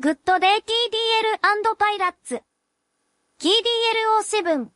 グッドデイ TDL& パイラッツ。TDLO7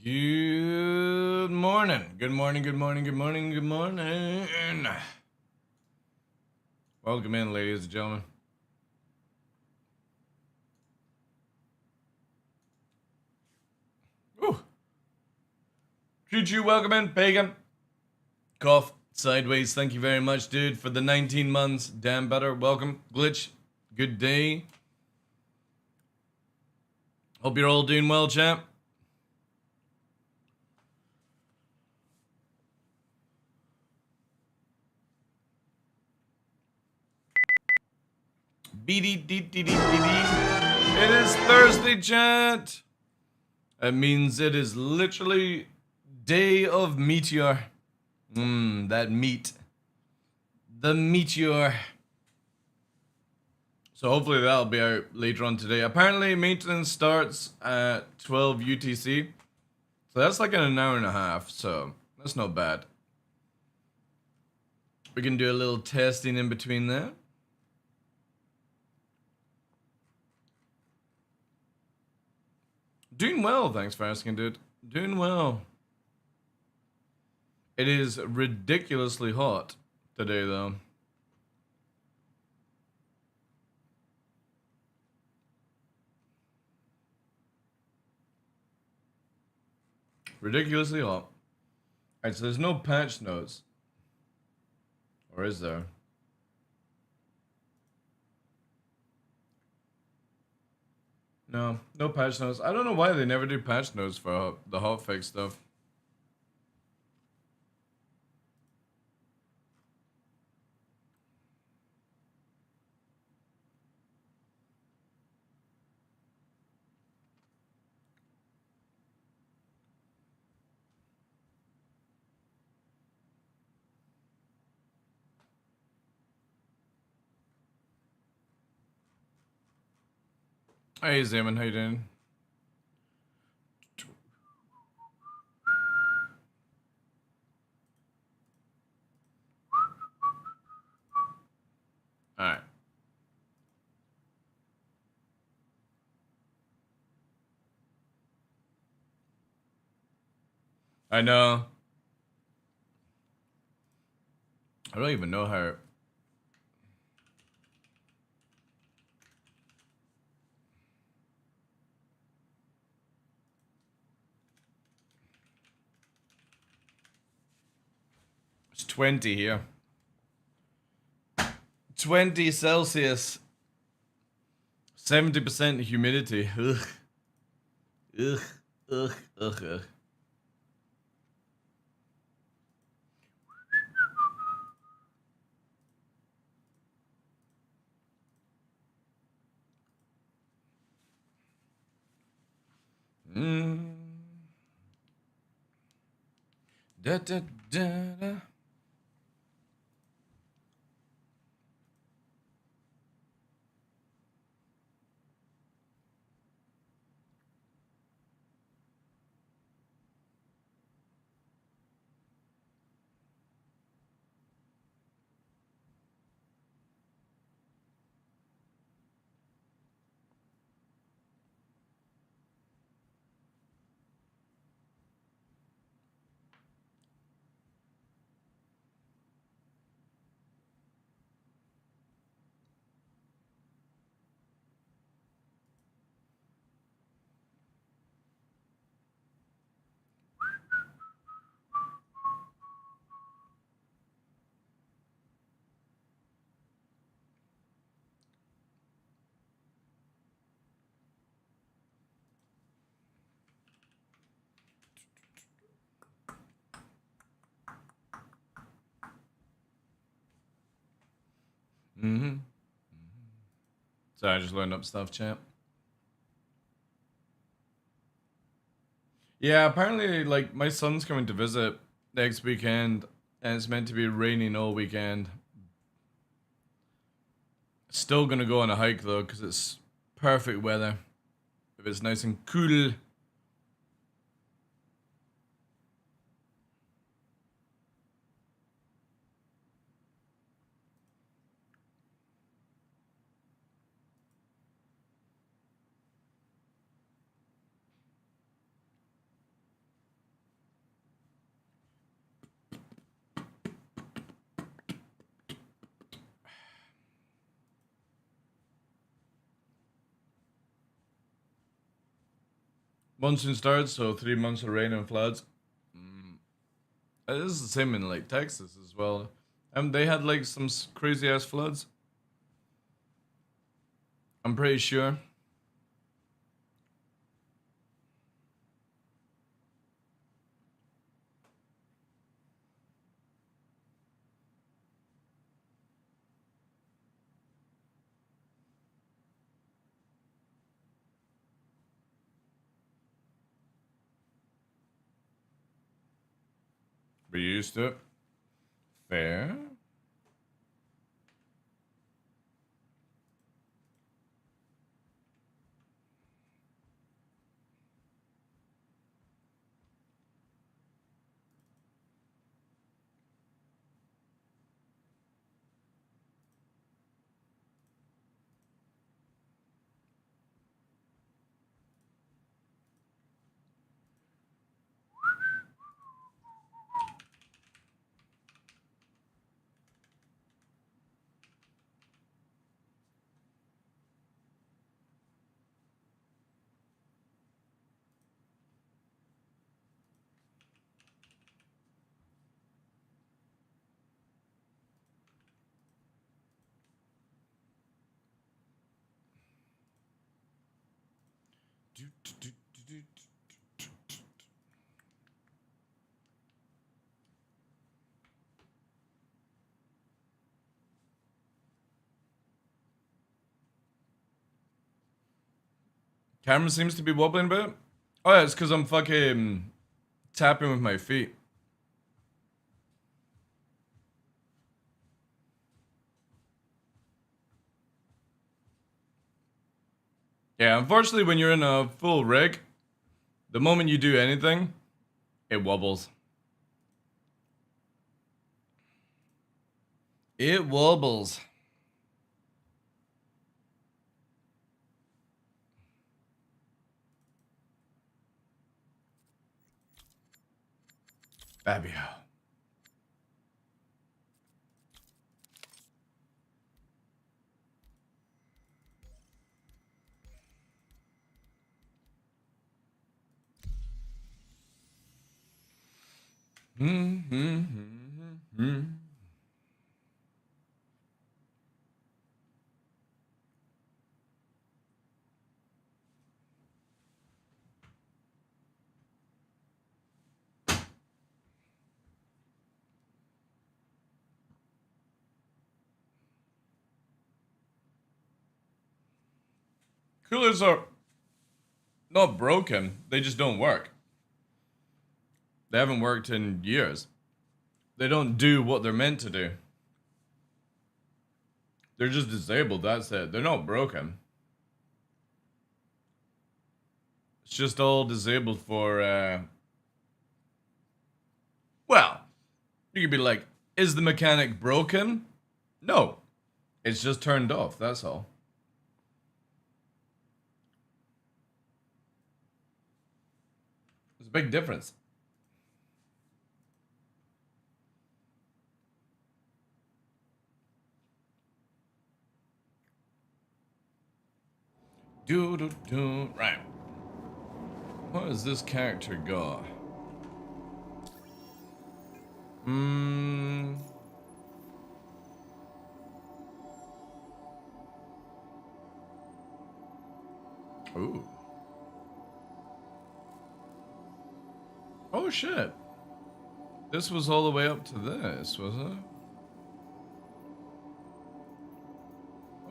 Good morning. Good morning, good morning, good morning, good morning. Welcome in, ladies and gentlemen. Ooh. Choo-choo, welcome in. Pagan. Cough. Sideways, thank you very much, dude, for the 19 months. Damn better. Welcome. Glitch. Good day. Hope you're all doing well, champ. It is Thursday, chat. That means it is literally day of meteor. That meat. The meteor. So hopefully that'll be out later on today. Apparently maintenance starts at 12 UTC. So that's like in an hour and a half, so that's not bad. We can do a little testing in between there. Doing well, thanks for asking, dude. Doing well. It is ridiculously hot today, though. Ridiculously hot. Alright, so there's no patch notes. Or is there? No, no patch notes. I don't know why they never do patch notes for the hotfix stuff. Hey, Zaman, how you doing? Alright. I know. I don't even know how. It's 20 here. 20 Celsius. 70% humidity. Ugh. Ugh. Ugh. Ugh. Ugh. Da da da da. So I just learned up stuff, champ. Yeah, apparently, like, my son's coming to visit next weekend, and it's meant to be raining all weekend. Still gonna go on a hike, though, because it's perfect weather. If it's nice and cool. Monsoon starts, so 3 months of rain and floods. It is the same in like Texas as well. They had like some crazy ass floods. I'm pretty sure. We're used to it. Fair. Camera seems to be wobbling a bit. Oh yeah, it's because I'm fucking tapping with my feet. Yeah, unfortunately when you're in a full rig, the moment you do anything, it wobbles. It wobbles. Fabio. Coolers are not broken, they just don't work. They haven't worked in years. They don't do what they're meant to do. They're just disabled, that's it. They're not broken. It's just all disabled for, well, you could be like, is the mechanic broken? No. It's just turned off, that's all. There's a big difference. Right. What has this character got? Ooh. Oh shit. This was all the way up to this, was it?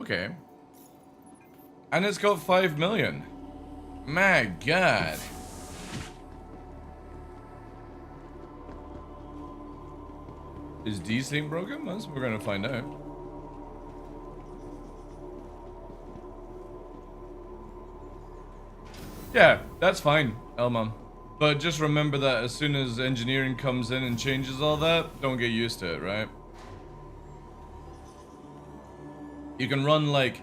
Okay. And it's got 5 million. My god. Is D-Sync broken? That's what we're gonna find out. Yeah, that's fine, Elmon. But just remember that as soon as engineering comes in and changes all that, don't get used to it, right? You can run like...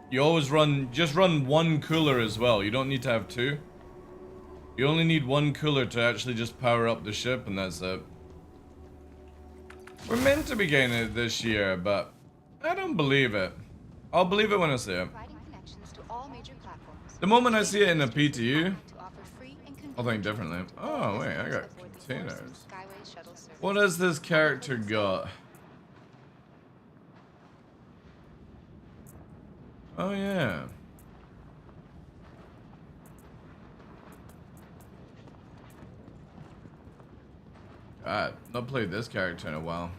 You always run... Just run one cooler as well. You don't need to have two. You only need one cooler to actually just power up the ship, and that's it. We're meant to be getting it this year, but I don't believe it. I'll believe it when I see it. The moment I see it in a PTU, I'll think differently. Oh, wait, I got containers. What has this character got? Oh, yeah. God, not played this character in a while.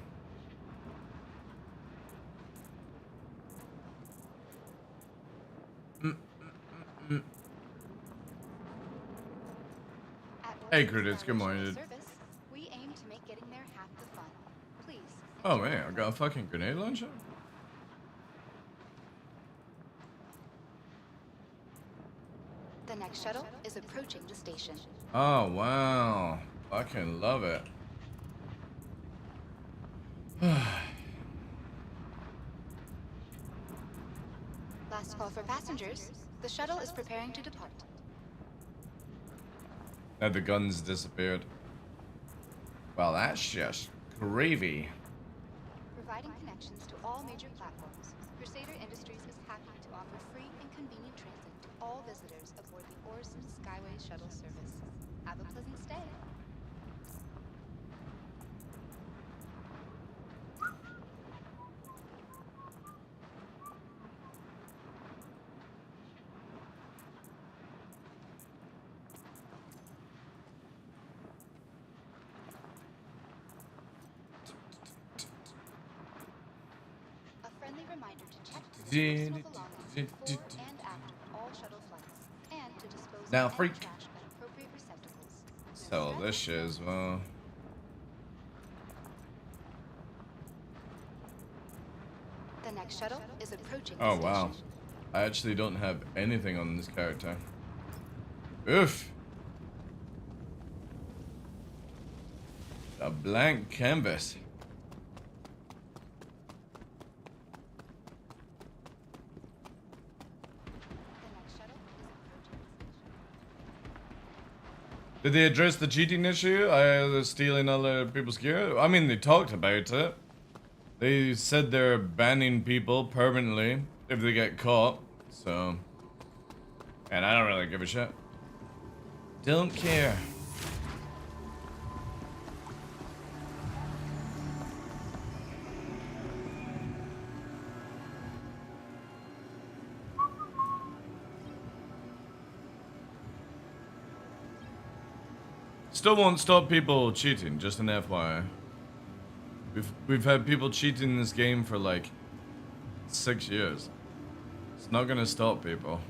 Hey, Critics, good morning, dude. We aim to make getting there half the fun. Please. Oh, man, I got a fucking grenade launcher? The next shuttle is approaching the station. Oh, wow. Fucking love it. Last call for passengers. The shuttle is preparing to depart. Now the guns disappeared. Well, that's just gravy. Providing connections to all major platforms, Crusader Industries is happy to offer free and convenient transit to all visitors aboard the Orson Skyway shuttle service. Have a pleasant stay. Friendly reminder to check personal belongings before and after all shuttle flights, and to dispose Now, of freak. any trash at appropriate receptacles. Sell this shit as well. The next shuttle is approaching. Oh, wow. I actually don't have anything on this character. Oof. A blank canvas. Did they address the cheating issue? The stealing other people's gear? I mean, they talked about it. They said they're banning people permanently if they get caught. So, and I don't really give a shit. Don't care. Still won't stop people cheating, just an FYI. We've had people cheating in this game for like 6 years. It's not gonna stop people.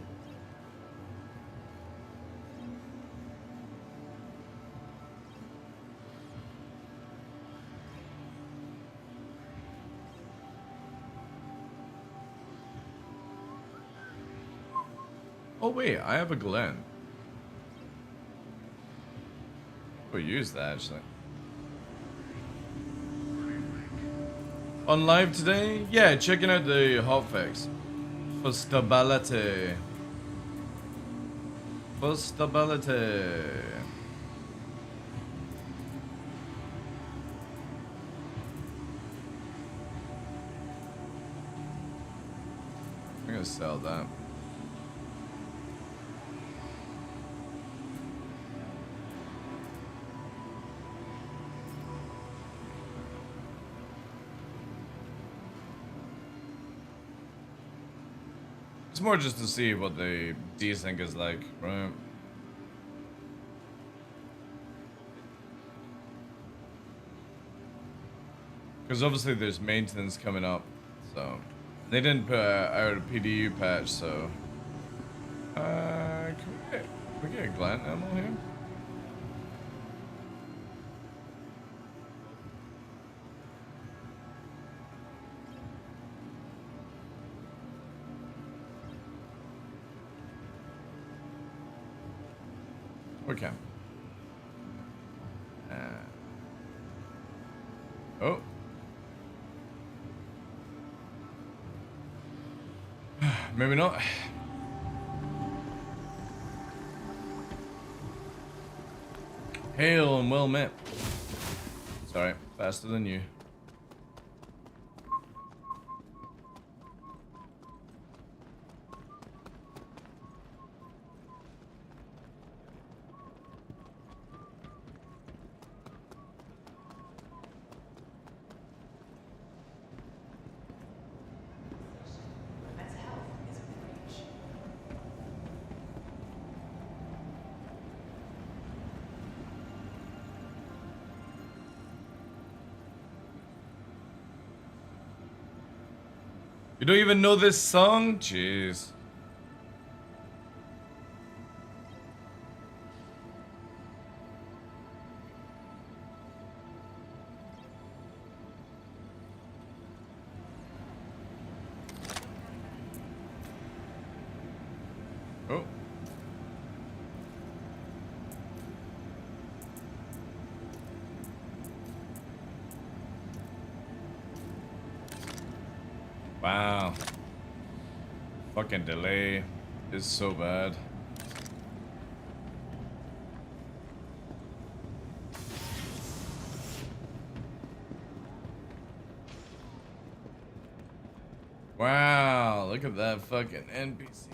Oh wait, I have a Glen. We'll use that actually. On live today? Yeah, checking out the hotfix. For stability. For stability. I'm gonna sell that. It's more just to see what the desync is like, right? Because obviously there's maintenance coming up, so they didn't put out a PDU patch, so can we get a Glant ammo here? Okay. Oh. Maybe not. Hail and well met. Sorry, faster than you. You don't even know this song? Jeez. Oh. Wow. Fucking delay is so bad. Wow, look at that fucking NPC.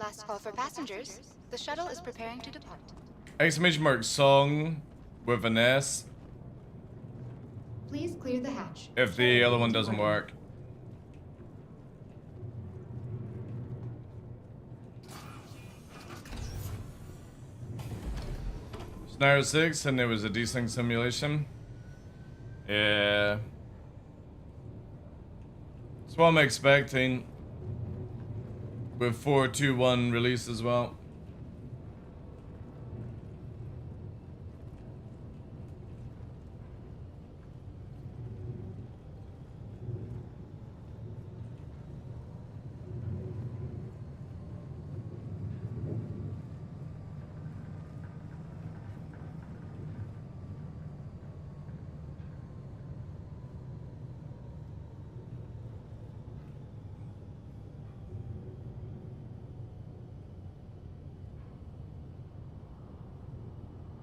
Last call for passengers. The shuttle is preparing to depart. Exclamation mark song with an S Please clear the hatch. if the other one doesn't work. Scenario 6 and it was a desync simulation. Yeah. That's what I'm expecting. With 4.2.1 release as well.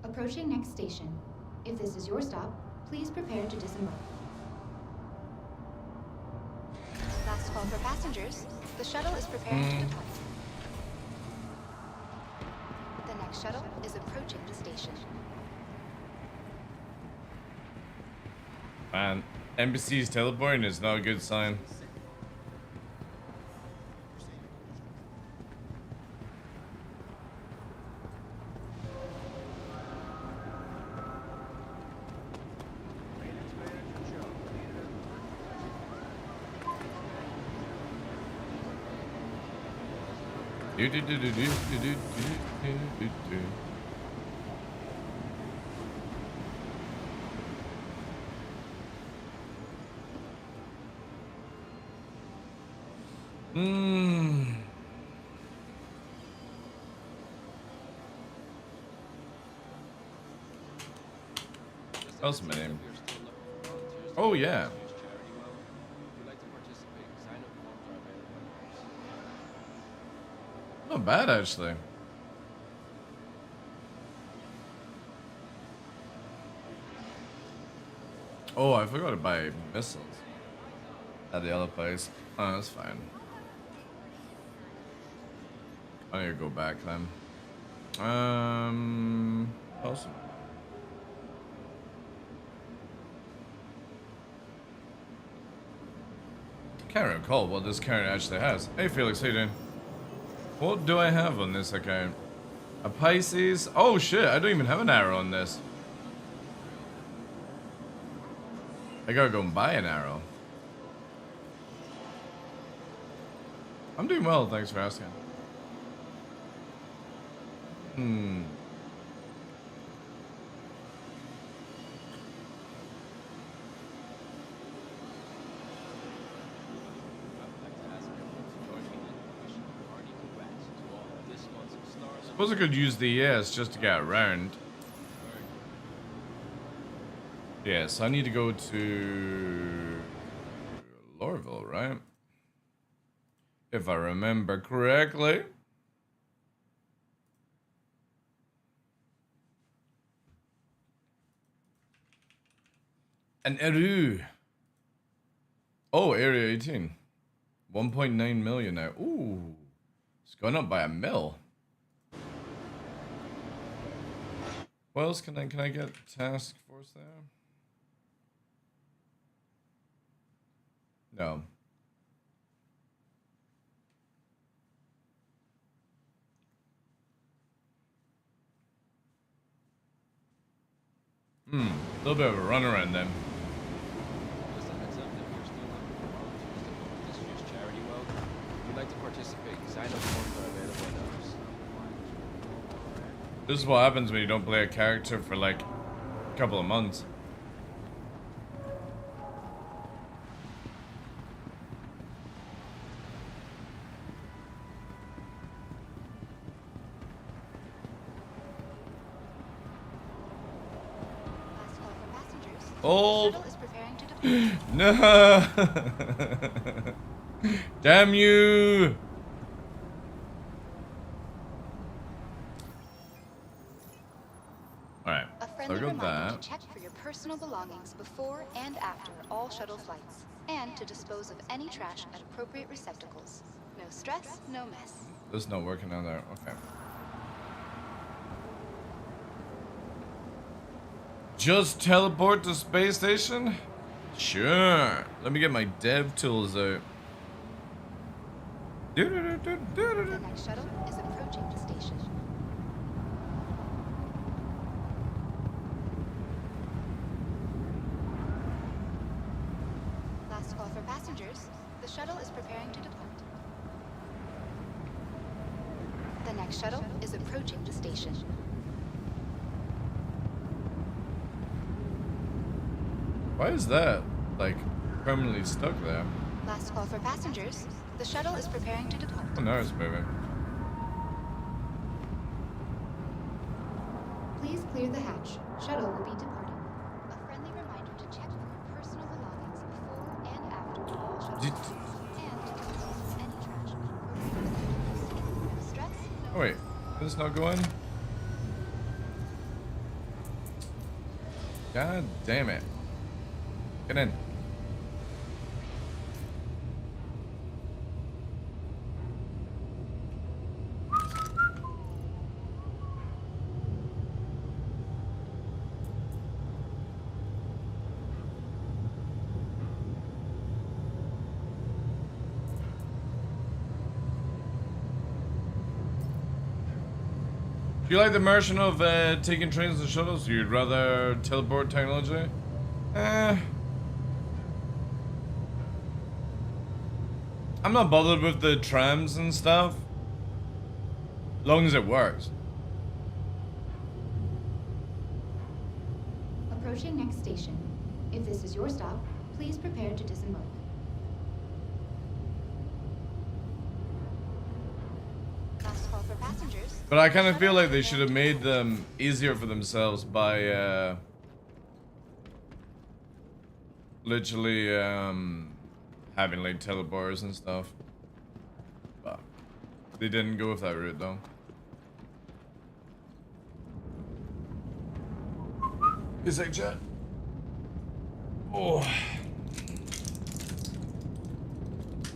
Approaching next station. If this is your stop, please prepare to disembark. Last call for passengers. The shuttle is preparing to depart. The next shuttle is approaching the station. Man, NPC's teleporting is not a good sign. What's my name? Oh yeah. Not bad actually. Oh, I forgot to buy missiles at the other place. Oh, that's fine. I need to go back then. Awesome. Can't recall what this character actually has. Hey Felix, how you doing? What do I have on this account? A Pisces? Oh shit, I don't even have an arrow on this. I gotta go and buy an arrow. I'm doing well, thanks for asking. Suppose I could use the ES just to get around. Yes, I need to go to Lorville, right? If I remember correctly. An Eru. Oh, Area 18. 1.9 million now. Ooh. It's gone up by a mil. What else can I get task force there? No. A little bit of a runaround then. Just a heads up, if you're still looking for volunteers to help with this year's charity well, if you'd like to participate, sign-up forms are available at ours. This is what happens when you don't play a character for like a couple of months. Last call for passengers. Old. The shuttle is preparing to depart. No. Damn you. Alright, A so friendly I got reminder that. to check for your personal belongings before and after all shuttle flights, and to dispose of any trash at appropriate receptacles. No stress, no mess. This is not working on there. Okay. Just teleport to space station? Sure. Let me get my dev tools out. The next shuttle is approaching the station. Last call for passengers. The shuttle is preparing to depart. The next shuttle is approaching the station. Why is that, like, permanently stuck there? Last call for passengers. The shuttle is preparing to depart. Oh, now it's moving. Please clear the hatch. Shuttle will be departing. A friendly reminder to check for your personal belongings before and after all shuttle Did- flights, and to dispose of any trash at appropriate receptacles. No stress, no Oh, wait. Is this not going? God damn it. Get in. Do you like the immersion of taking trains and shuttles? You'd rather teleport technology? I'm not bothered with the trams and stuff. Long as it works. Approaching next station. If this is your stop, please prepare to disembark. Last call for passengers. But I kind of feel like they should have made them easier for themselves by literally having like teleporters and stuff. But they didn't go with that route though. Is that jet? Oh.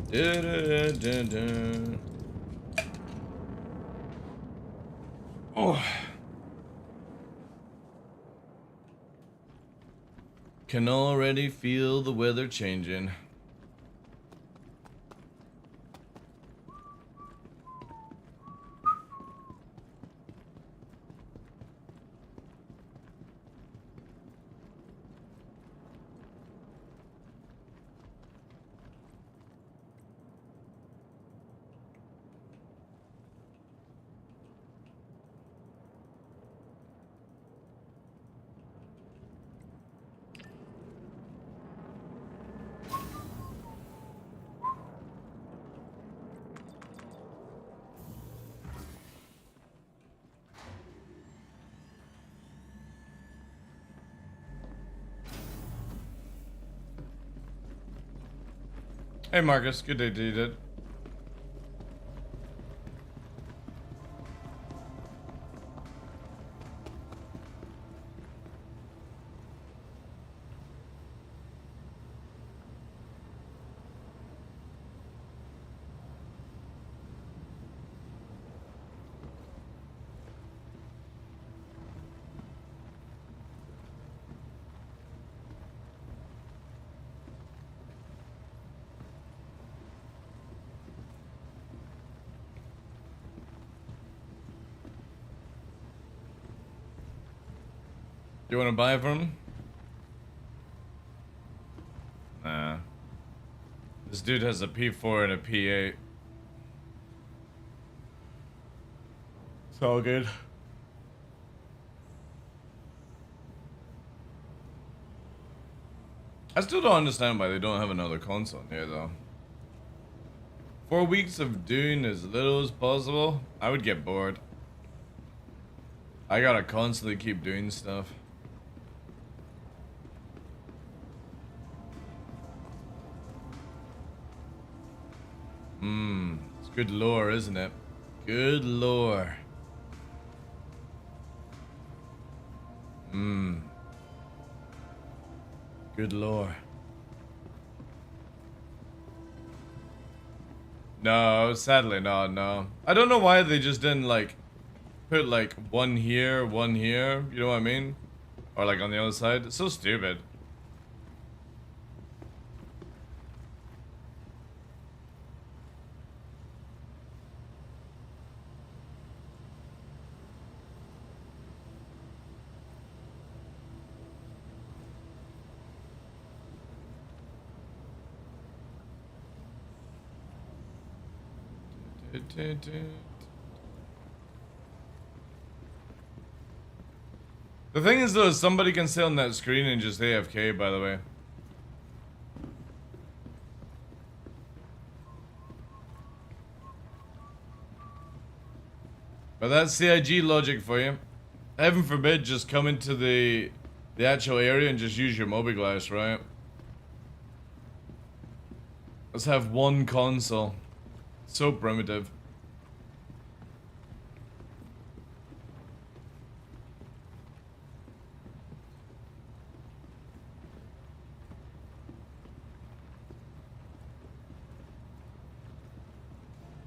Da-da-da-da-da. Oh. Can already feel the weather changing. Hey Marcus, good day to you, dude. You want to buy from him? Nah. This dude has a P4 and a P8. It's all good. I still don't understand why they don't have another console here, though. 4 weeks of doing as little as possible? I would get bored. I gotta constantly keep doing stuff. It's good lore, isn't it? Good lore. Good lore. No, sadly not, no. I don't know why they just didn't, like, put, like, one here, you know what I mean? Or, like, on the other side. It's so stupid. The thing is, though, somebody can sit on that screen and just AFK, by the way. But that's CIG logic for you. Heaven forbid, just come into the actual area and just use your mobiGlass, right? Let's have one console. So primitive.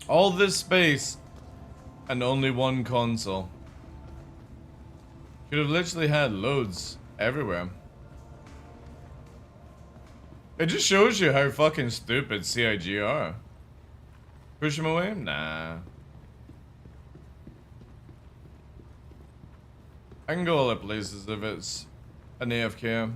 All this space and only one console. Could have literally had loads everywhere. It just shows you how fucking stupid CIG are. Push him away? Nah. I can go other places if it's an AFK.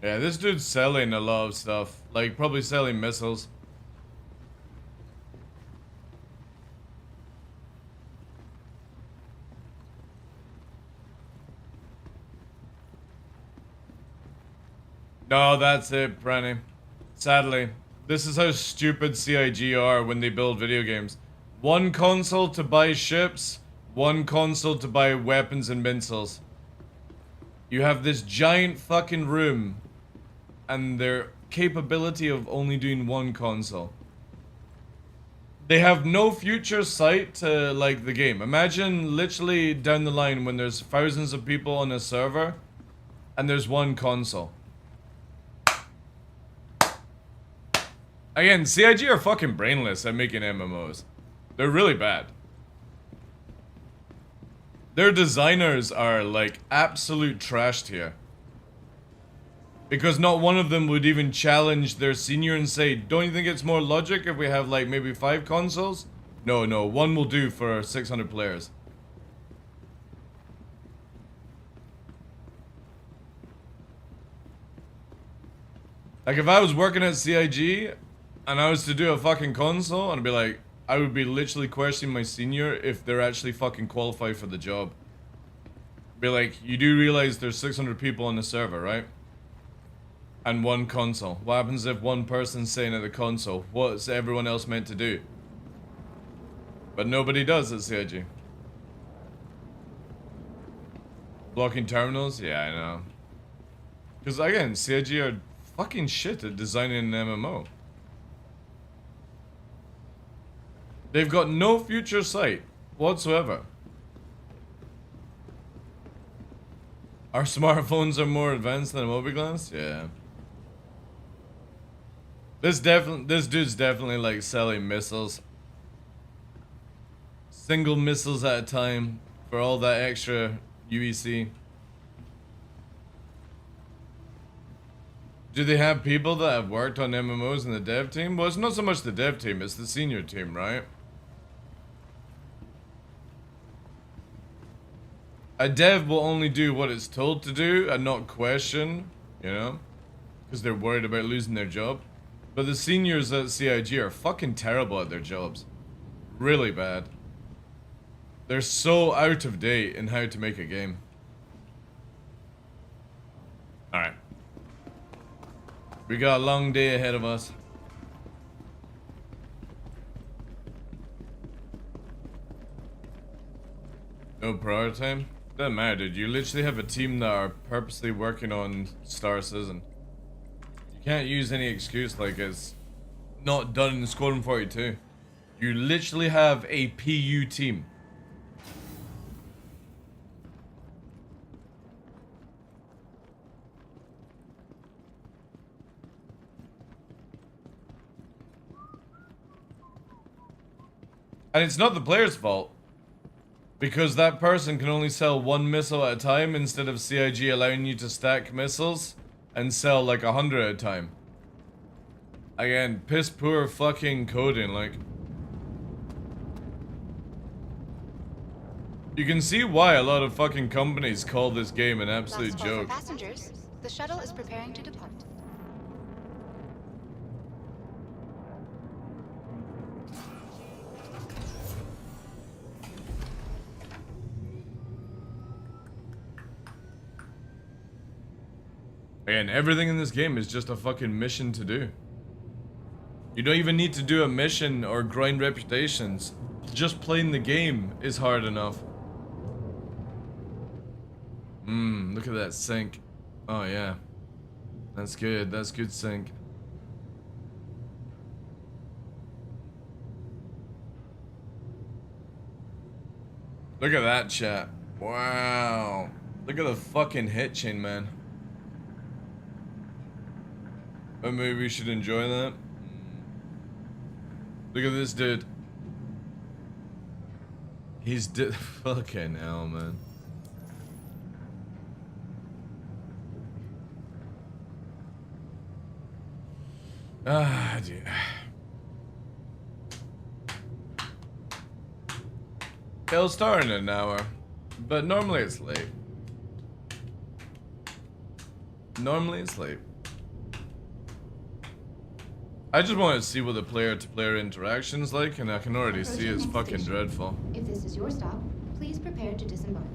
Yeah, this dude's selling a lot of stuff. Like, probably selling missiles. No, that's it, Brenny. Sadly, this is how stupid CIG are when they build video games. One console to buy ships, one console to buy weapons and missiles. You have this giant fucking room and their capability of only doing one console. They have no future sight to, like, the game. Imagine literally down the line when there's thousands of people on a server and there's one console. Again, CIG are fucking brainless at making MMOs. They're really bad. Their designers are, like, absolute trash tier. Because not one of them would even challenge their senior and say, don't you think it's more logic if we have, like, maybe 5 consoles? No, one will do for 600 players. Like, if I was working at CIG and I was to do a fucking console, I'd be like, I would be literally questioning my senior if they're actually fucking qualified for the job. Be like, you do realize there's 600 people on the server, right? And one console. What happens if one person's sitting at the console? What's everyone else meant to do? But nobody does at CIG. Blocking terminals? Yeah, I know. Because again, CIG are fucking shit at designing an MMO. They've got no future sight whatsoever. Our smartphones are more advanced than a mobiGlass? Yeah. This dude's definitely like selling missiles. Single missiles at a time for all that extra UEC. Do they have people that have worked on MMOs in the dev team? Well, it's not so much the dev team, it's the senior team, right? A dev will only do what it's told to do and not question, you know? Because they're worried about losing their job. But the seniors at CIG are fucking terrible at their jobs. Really bad. They're so out of date in how to make a game. Alright. We got a long day ahead of us. No prior time? Doesn't matter, dude. You literally have a team that are purposely working on Star Citizen. You can't use any excuse like it's not done in Squadron 42. You literally have a PU team. And it's not the player's fault. Because that person can only sell one missile at a time instead of CIG allowing you to stack missiles and sell like 100 at a time. Again, piss poor fucking coding, like. You can see why a lot of fucking companies call this game an absolute Last call for joke. passengers. The shuttle is preparing to depart. Again, everything in this game is just a fucking mission to do. You don't even need to do a mission or grind reputations. Just playing the game is hard enough. Look at that sync. Oh yeah. That's good. That's good sync. Look at that chat. Wow. Look at the fucking hit chain, man. But maybe we should enjoy that. Look at this dude. He's fucking hell, man. Ah, dude. It'll start in an hour, but normally it's late. Normally it's late. I just want to see what the player-to-player interaction's like, and I can already see it's fucking dreadful. If this is your stop, please prepare to disembark.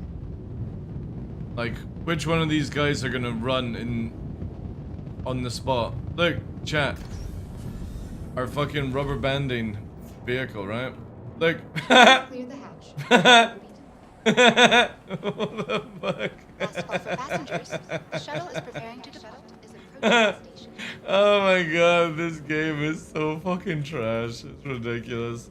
Like, which one of these guys are gonna run on the spot? Look, chat. Our fucking rubber banding vehicle, right? Look. Clear the hatch. What the fuck? Last call for passengers. The shuttle is preparing to depart. Is approaching the station. Oh my god, this game is so fucking trash. It's ridiculous.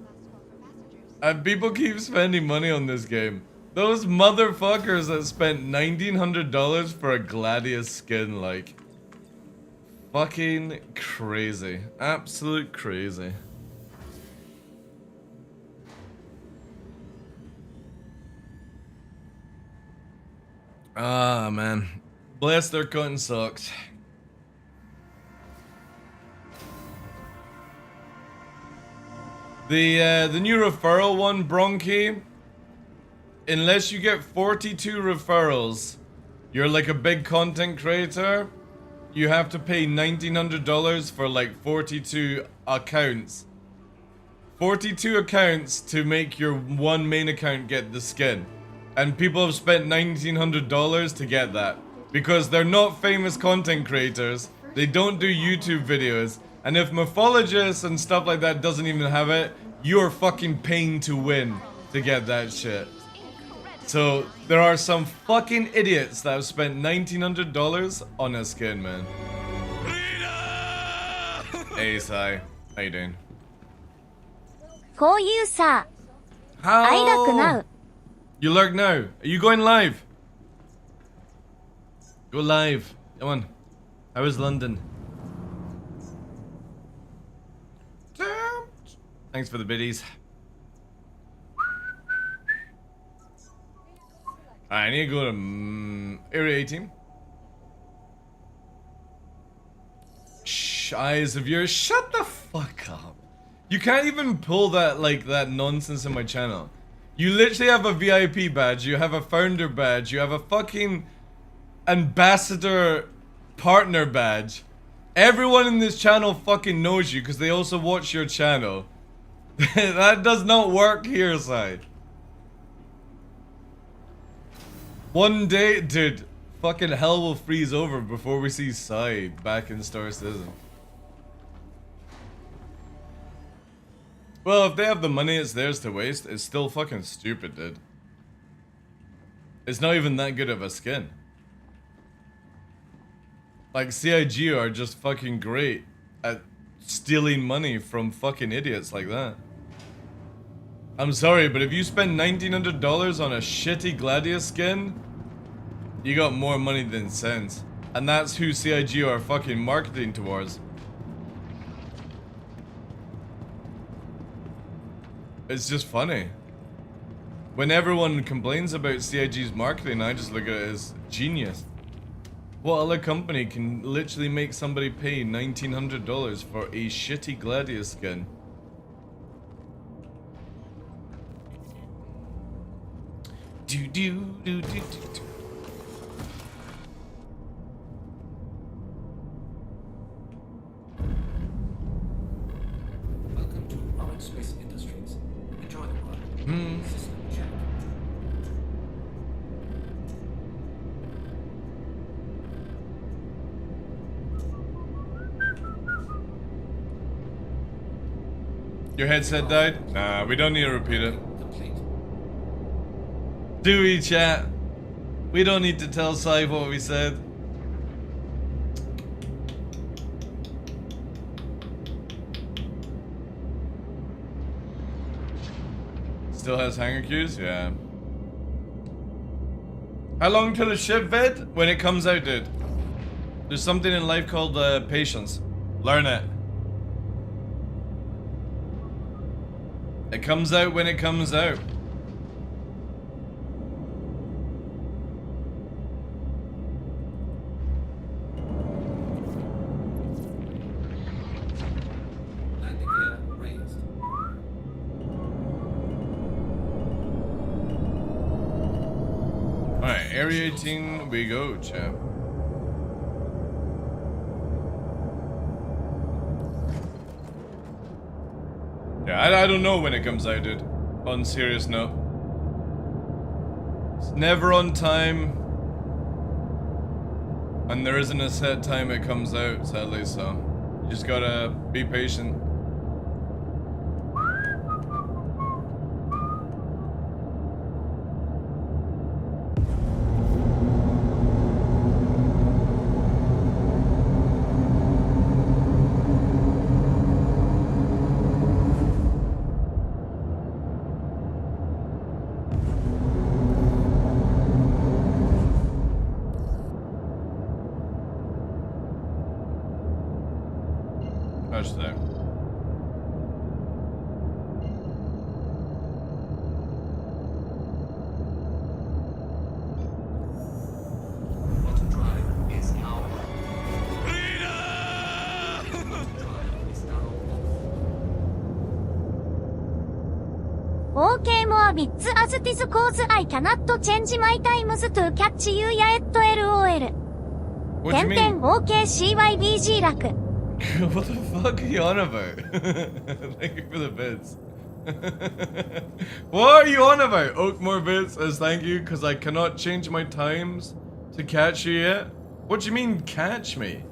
Last call for passengers. And people keep spending money on this game. Those motherfuckers that spent $1,900 for a Gladius skin, like, fucking crazy. Absolute crazy. Ah, man. Bless their cotton socks. The new referral one, Bronchi, unless you get 42 referrals, you're like a big content creator, you have to pay $1,900 for like 42 accounts. 42 accounts to make your one main account get the skin. And people have spent $1,900 to get that. Because they're not famous content creators, they don't do YouTube videos, and if Morphologists and stuff like that doesn't even have it, you're fucking paying to win to get that shit. So, there are some fucking idiots that have spent $1,900 on a skin, man. Hey, Sai. How you doing? こういうさ、 How? 愛楽なう。 You lurk now. Are you going live? Go live. Come on. How is London? Thanks for the biddies. I need to go to Area 18. Shh, eyes of yours, shut the fuck up. You can't even pull that, like, that nonsense in my channel. You literally have a VIP badge, you have a founder badge, you have a fucking ambassador partner badge. Everyone in this channel fucking knows you because they also watch your channel. That does not work here, side. One day, dude, fucking hell will freeze over before we see Sai back in Star Citizen. Well, if they have the money, it's theirs to waste. It's still fucking stupid, dude. It's not even that good of a skin. Like, CIG are just fucking great at stealing money from fucking idiots like that. I'm sorry, but if you spend $1,900 on a shitty Gladius skin, you got more money than sense. And that's who CIG are fucking marketing towards. It's just funny. When everyone complains about CIG's marketing, I just look at it as genius. What other company can literally make somebody pay $1,900 for a shitty Gladius skin? Do do do do do do. Welcome to Orange Space Industries. Enjoy the ride. System check. Your headset died? Nah, we don't need to repeat it. Complete. Do we, chat? We don't need to tell Sai what we said. Still has hanger queues? Yeah. How long till the ship vid? When it comes out, dude. There's something in life called patience. Learn it. It comes out when it comes out. Landing gear raised. Alright, Area 18 we go, chap. Yeah, I don't know when it comes out, dude. On serious note. It's never on time. And there isn't a set time it comes out, sadly, so you just gotta be patient. Touch there. Auto drive is now on. Drive is now off. OK more bits as this cause I cannot change my times to catch you yet LOL. What do you mean? OK CYBG 楽 What the fuck are you on about? Thank you for the bits. What are you on about? Oakmore bits as thank you because I cannot change my times to catch you yet? What do you mean catch me?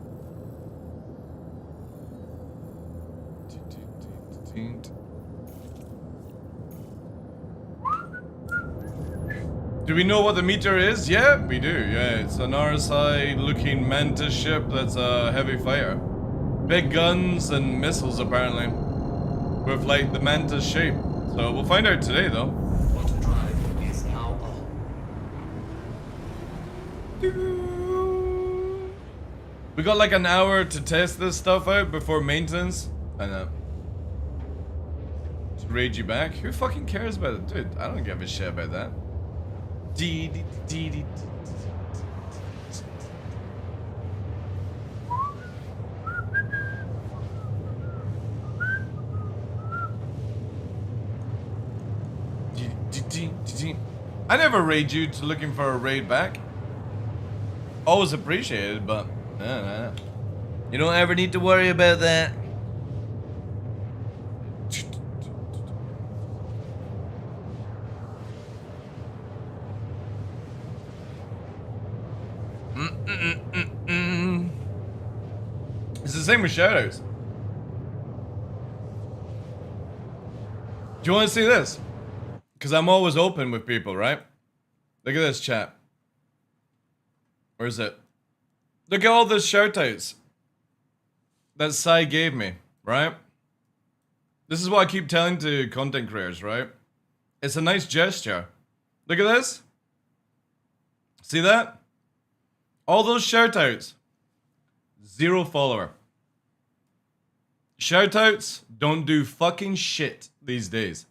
Do we know what the meter is? Yeah, we do. Yeah, it's an RSI looking mantis ship that's a heavy fighter. Big guns and missiles apparently. With like the mantis shape. So we'll find out today though. Auto drive is now on. We got like an hour to test this stuff out before maintenance. I know. Just raid you back? Who fucking cares about it? Dude, I don't give a shit about that. I never raid you to looking for a raid back. Always appreciated, but you don't ever need to worry about that. It's the same with shoutouts. Do you want to see this? Because I'm always open with people, right? Look at this chat. Where is it? Look at all the shoutouts that Sai gave me, right? This is what I keep telling to content creators, right? It's a nice gesture. Look at this. See that? All those shoutouts. 0 follower. Shoutouts don't do fucking shit these days.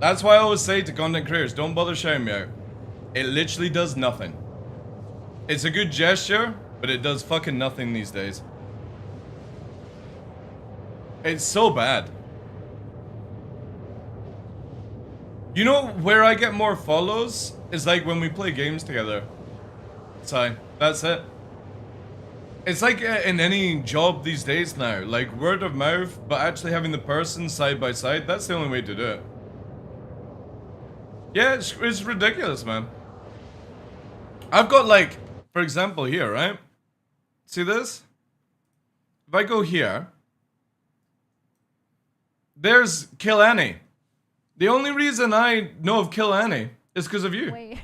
That's why I always say to content creators, don't bother shouting me out. It literally does nothing. It's a good gesture, but it does fucking nothing these days. It's so bad. You know where I get more follows? Is like when we play games together. So, that's it. It's like in any job these days now. Like word of mouth, but actually having the person side by side, that's the only way to do it. Yeah, it's ridiculous, man. I've got like, for example here, right? See this? If I go here, there's Kill Annie. The only reason I know of Kill Annie is because of you. Wait.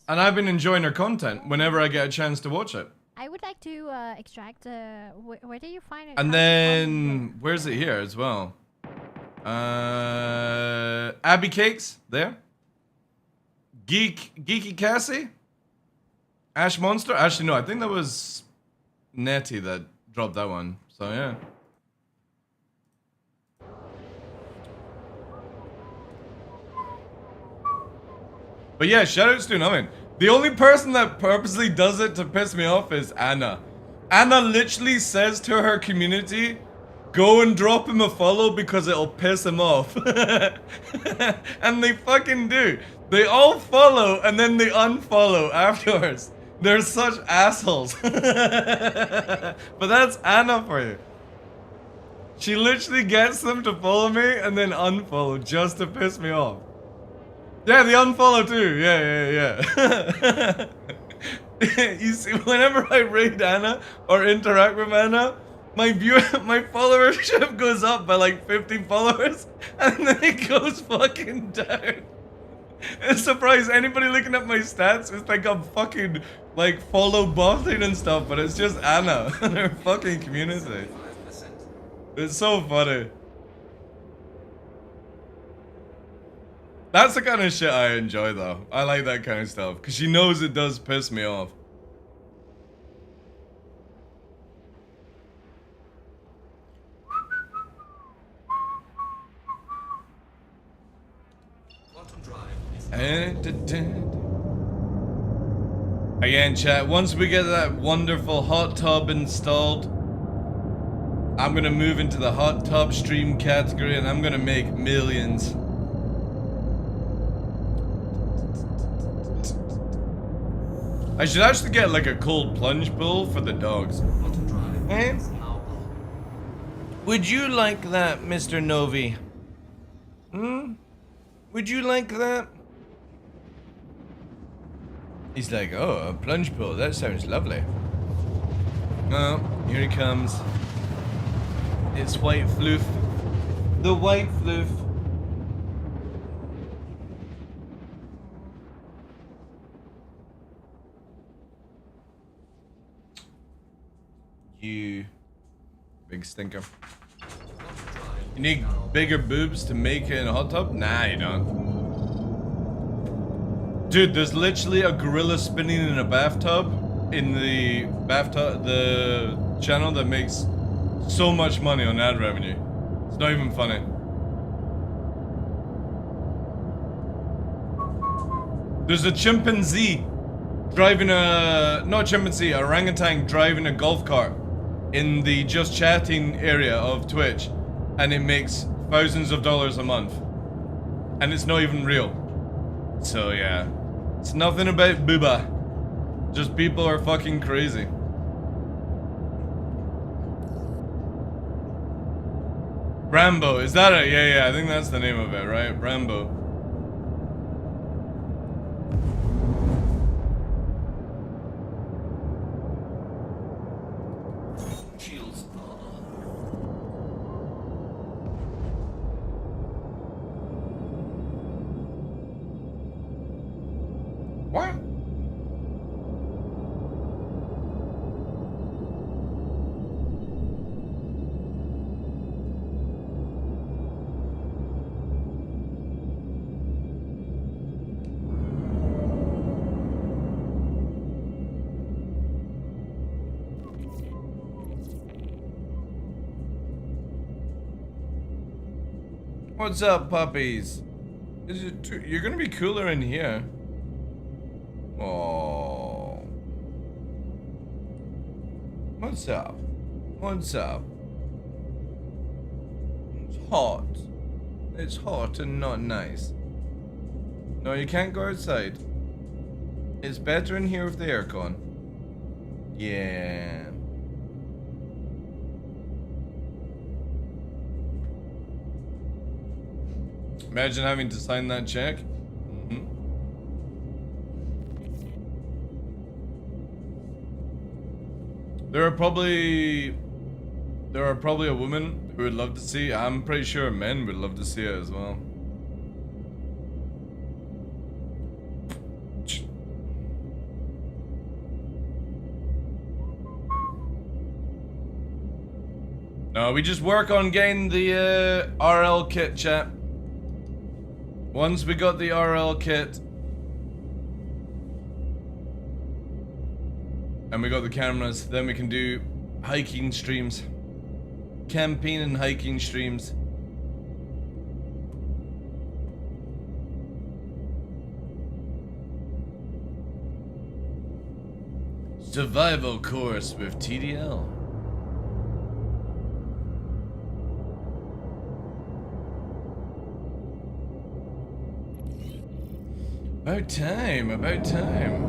And I've been enjoying her content whenever I get a chance to watch it. I would like to extract. Where do you find it? And then where's it here as well? Abby Cakes there. Geeky Cassie. Ash Monster. Actually, no, I think that was Nettie that dropped that one. So yeah. But yeah, shoutouts do nothing. The only person that purposely does it to piss me off is Anna. Anna literally says to her community, go and drop him a follow because it'll piss him off. And they fucking do. They all follow and then they unfollow afterwards. They're such assholes. But that's Anna for you. She literally gets them to follow me and then unfollow just to piss me off. Yeah, the unfollow too. Yeah. You see, whenever I raid Anna or interact with Anna, my followership goes up by like 50 followers, and then it goes fucking down. It's surprised anybody looking at my stats is like I'm fucking like follow bossing and stuff, but it's just Anna and her fucking community. It's so funny. That's the kind of shit I enjoy though. I like that kind of stuff because she knows it does piss me off. Again, chat, once we get that wonderful hot tub installed, I'm gonna move into the hot tub stream category and I'm gonna make millions. I should actually get like a cold plunge pool for the dogs. Eh? Would you like that, Mr. Novi? Would you like that? He's like, oh, a plunge pool, that sounds lovely. Oh, here he comes. It's White Floof. The White Floof. You big stinker. You need bigger boobs to make it in a hot tub? Nah, you don't. Dude, there's literally a gorilla spinning in a bathtub in the channel that makes so much money on ad revenue. It's not even funny. There's a chimpanzee driving a... Not chimpanzee, orangutan driving a golf cart in the just chatting area of Twitch. And it makes thousands of dollars a month. And it's not even real. So yeah. It's nothing about booba. Just people are fucking crazy. Rambo, is that it? Yeah, I think that's the name of it, right? Rambo. Shields are on. What? What's up, puppies? You're gonna be cooler in here. Oh. What's up? What's up? It's hot. It's hot and not nice. No, you can't go outside. It's better in here with the aircon. Yeah. Imagine having to sign that check. There are probably a woman who would love to see. I'm pretty sure men would love to see it as well. No, we just work on getting the RL kit, chat. Once we got the RL kit and we got the cameras, then we can do hiking streams. Camping and hiking streams. Survival course with TDL. About time, about time.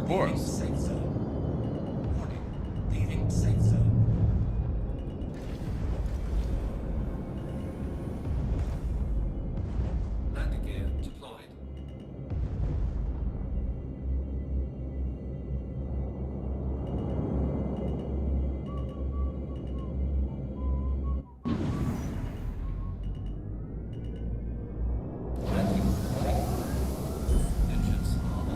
Of course. Safe zone. Warning. Leaving safe zone. Landing gear deployed. Engines are on.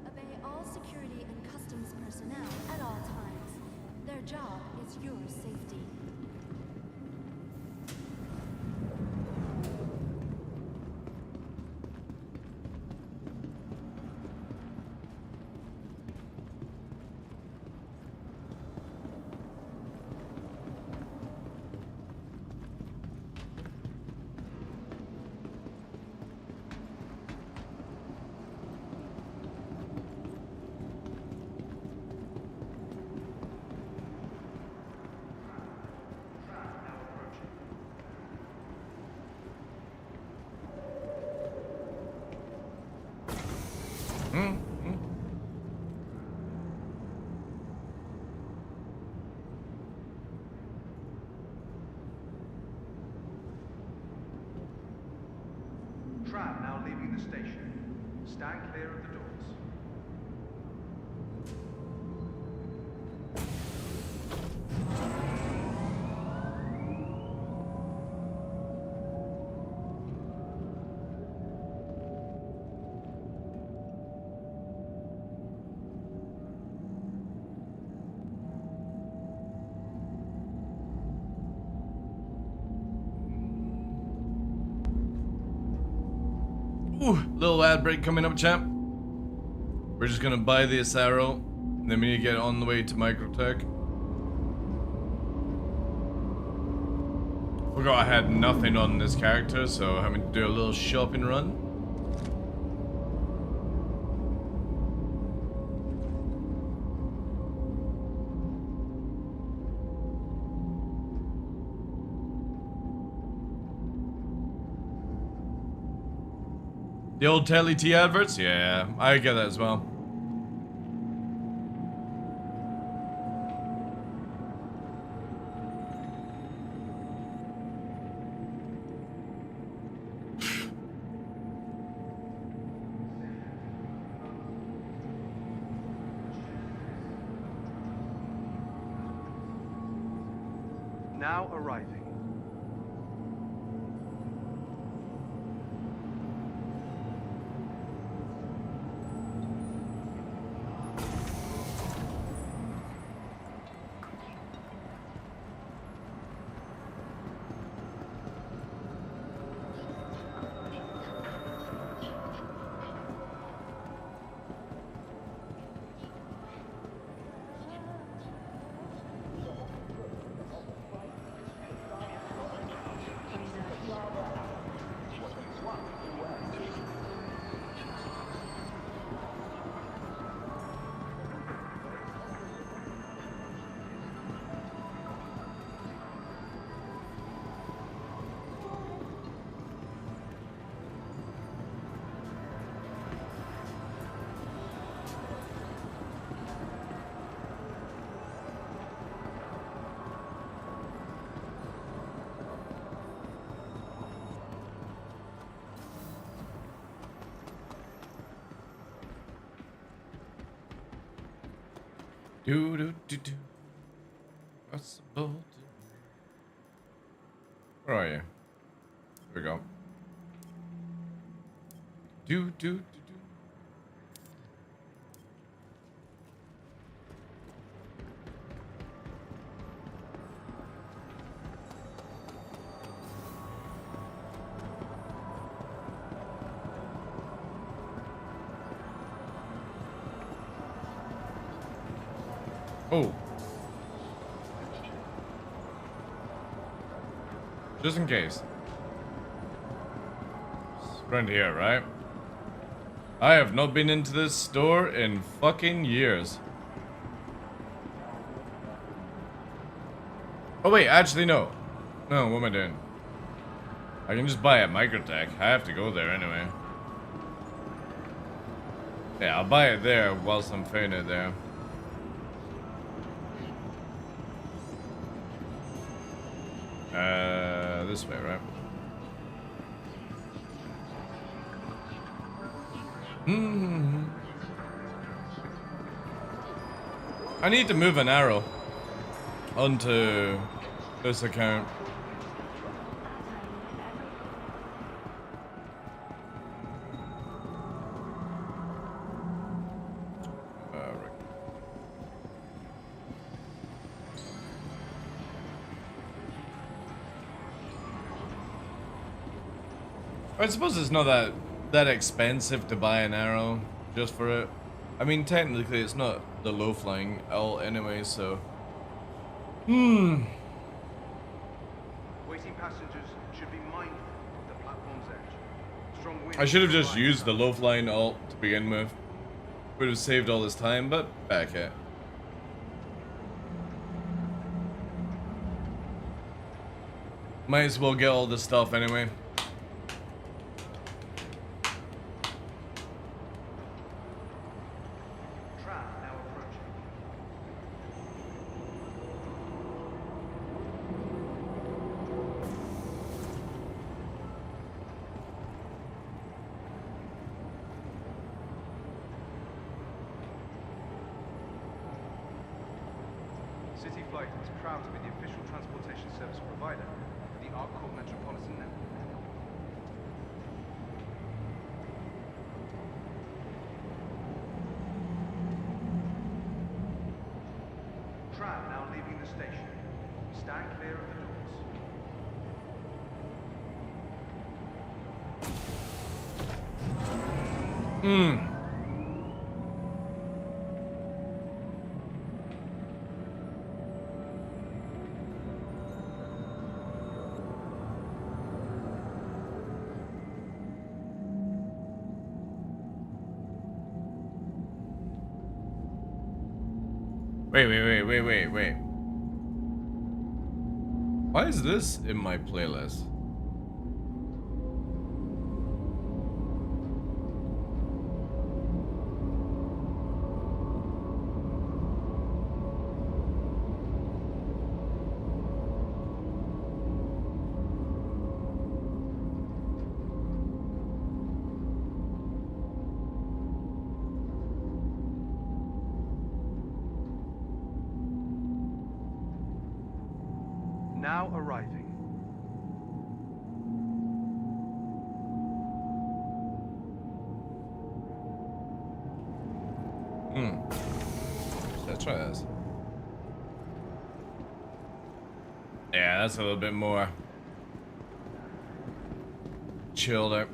Obey all security and customs personnel at all times. Their job is your safety. the station. Stand clear of the doors. Ooh, little ad break coming up, champ. We're just gonna buy this arrow, and then we need to get on the way to Microtech. Forgot I had nothing on this character, so I'm having to do a little shopping run. The old Telly T adverts? Yeah, I get that as well. Now arriving. Do do do do. Possible to. Where are you? Here we go. Do do do do. Oh. Just in case. It's around here, right? I have not been into this store in fucking years. Oh wait, actually no. No, what am I doing? I can just buy at Microtech. I have to go there anyway. Yeah, I'll buy it there whilst I'm finding it there. This way, right? I need to move an arrow onto this account. Right. I suppose it's not that expensive to buy an arrow just for it. I mean, technically, it's not the low-flying ult anyway, so. Waiting passengers should be mindful of the platform's edge. Strong wind. I should have just used the low-flying ult to begin with. Would have saved all this time, but back it. Might as well get all this stuff anyway. City Flight is proud to be the official transportation service provider for the Arcot Metropolitan Network. Tram now leaving the station. Stand clear of the doors. Wait. Why is this in my playlist? Now arriving. Let's try this. Yeah, that's a little bit more chilled out.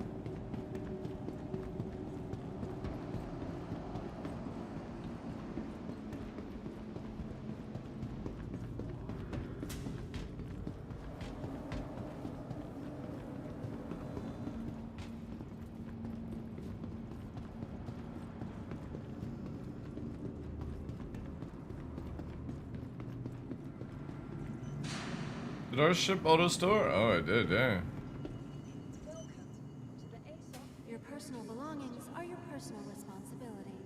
Did our ship auto store? Oh, it did, yeah. Your personal belongings are your personal responsibility.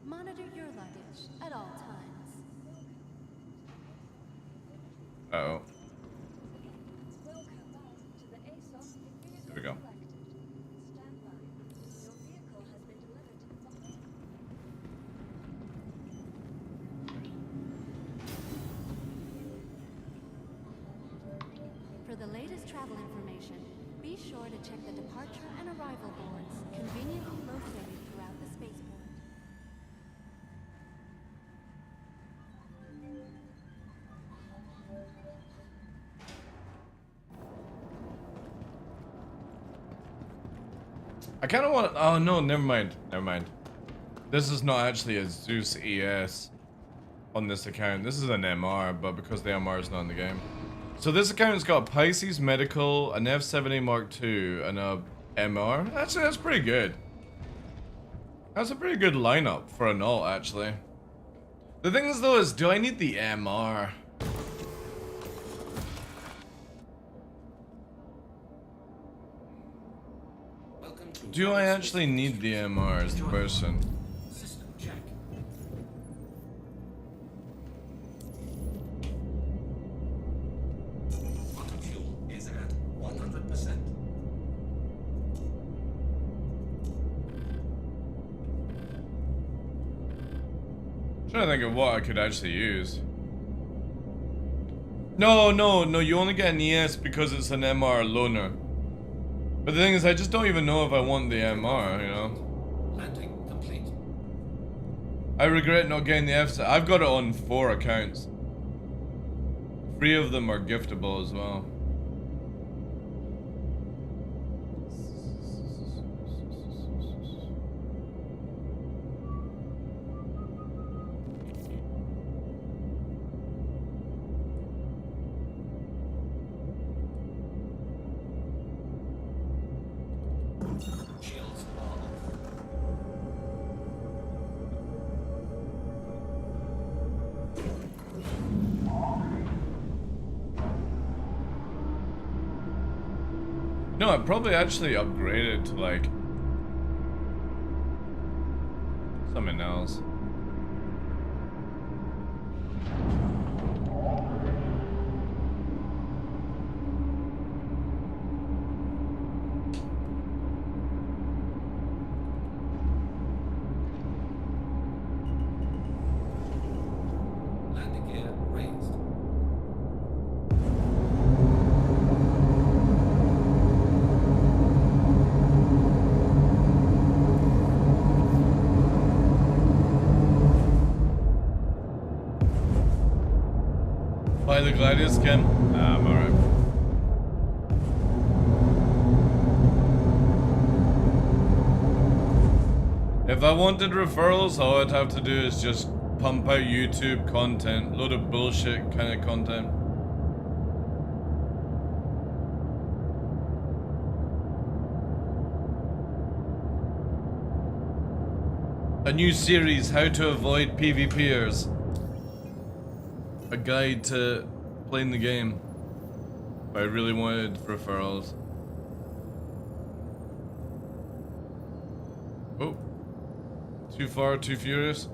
Monitor your luggage at all times. Uh-oh. There we go. For the latest travel information, be sure to check the departure and arrival boards, conveniently located throughout the spaceport. I kind of want. Oh no, never mind. This is not actually a Zeus ES on this account. This is an MR, but because the MR is not in the game. So this account's got Pisces Medical, an F70 Mark II, and a MR. Actually, that's pretty good. That's a pretty good lineup for an alt, actually. The thing is, though, is do I need the MR? Do I actually need the MR as the person? System check. Quantum fuel is at 100%. Trying to think of what I could actually use. No, you only get an ES because it's an MR loaner. But the thing is, I just don't even know if I want the MR, you know? Landing complete. I regret not getting the F. I've got it on 4 accounts. 3 of them are giftable as well. Shields are off. No, I'd probably actually upgrade it to like something else. Landing gear raised. Buy the Gladius skin. I'm alright. If I wanted referrals, all I'd have to do is just pump out YouTube content, load of bullshit kind of content. A new series, How to Avoid PvPers. A guide to playing the game. If I really wanted referrals. Oh. Too far, too furious.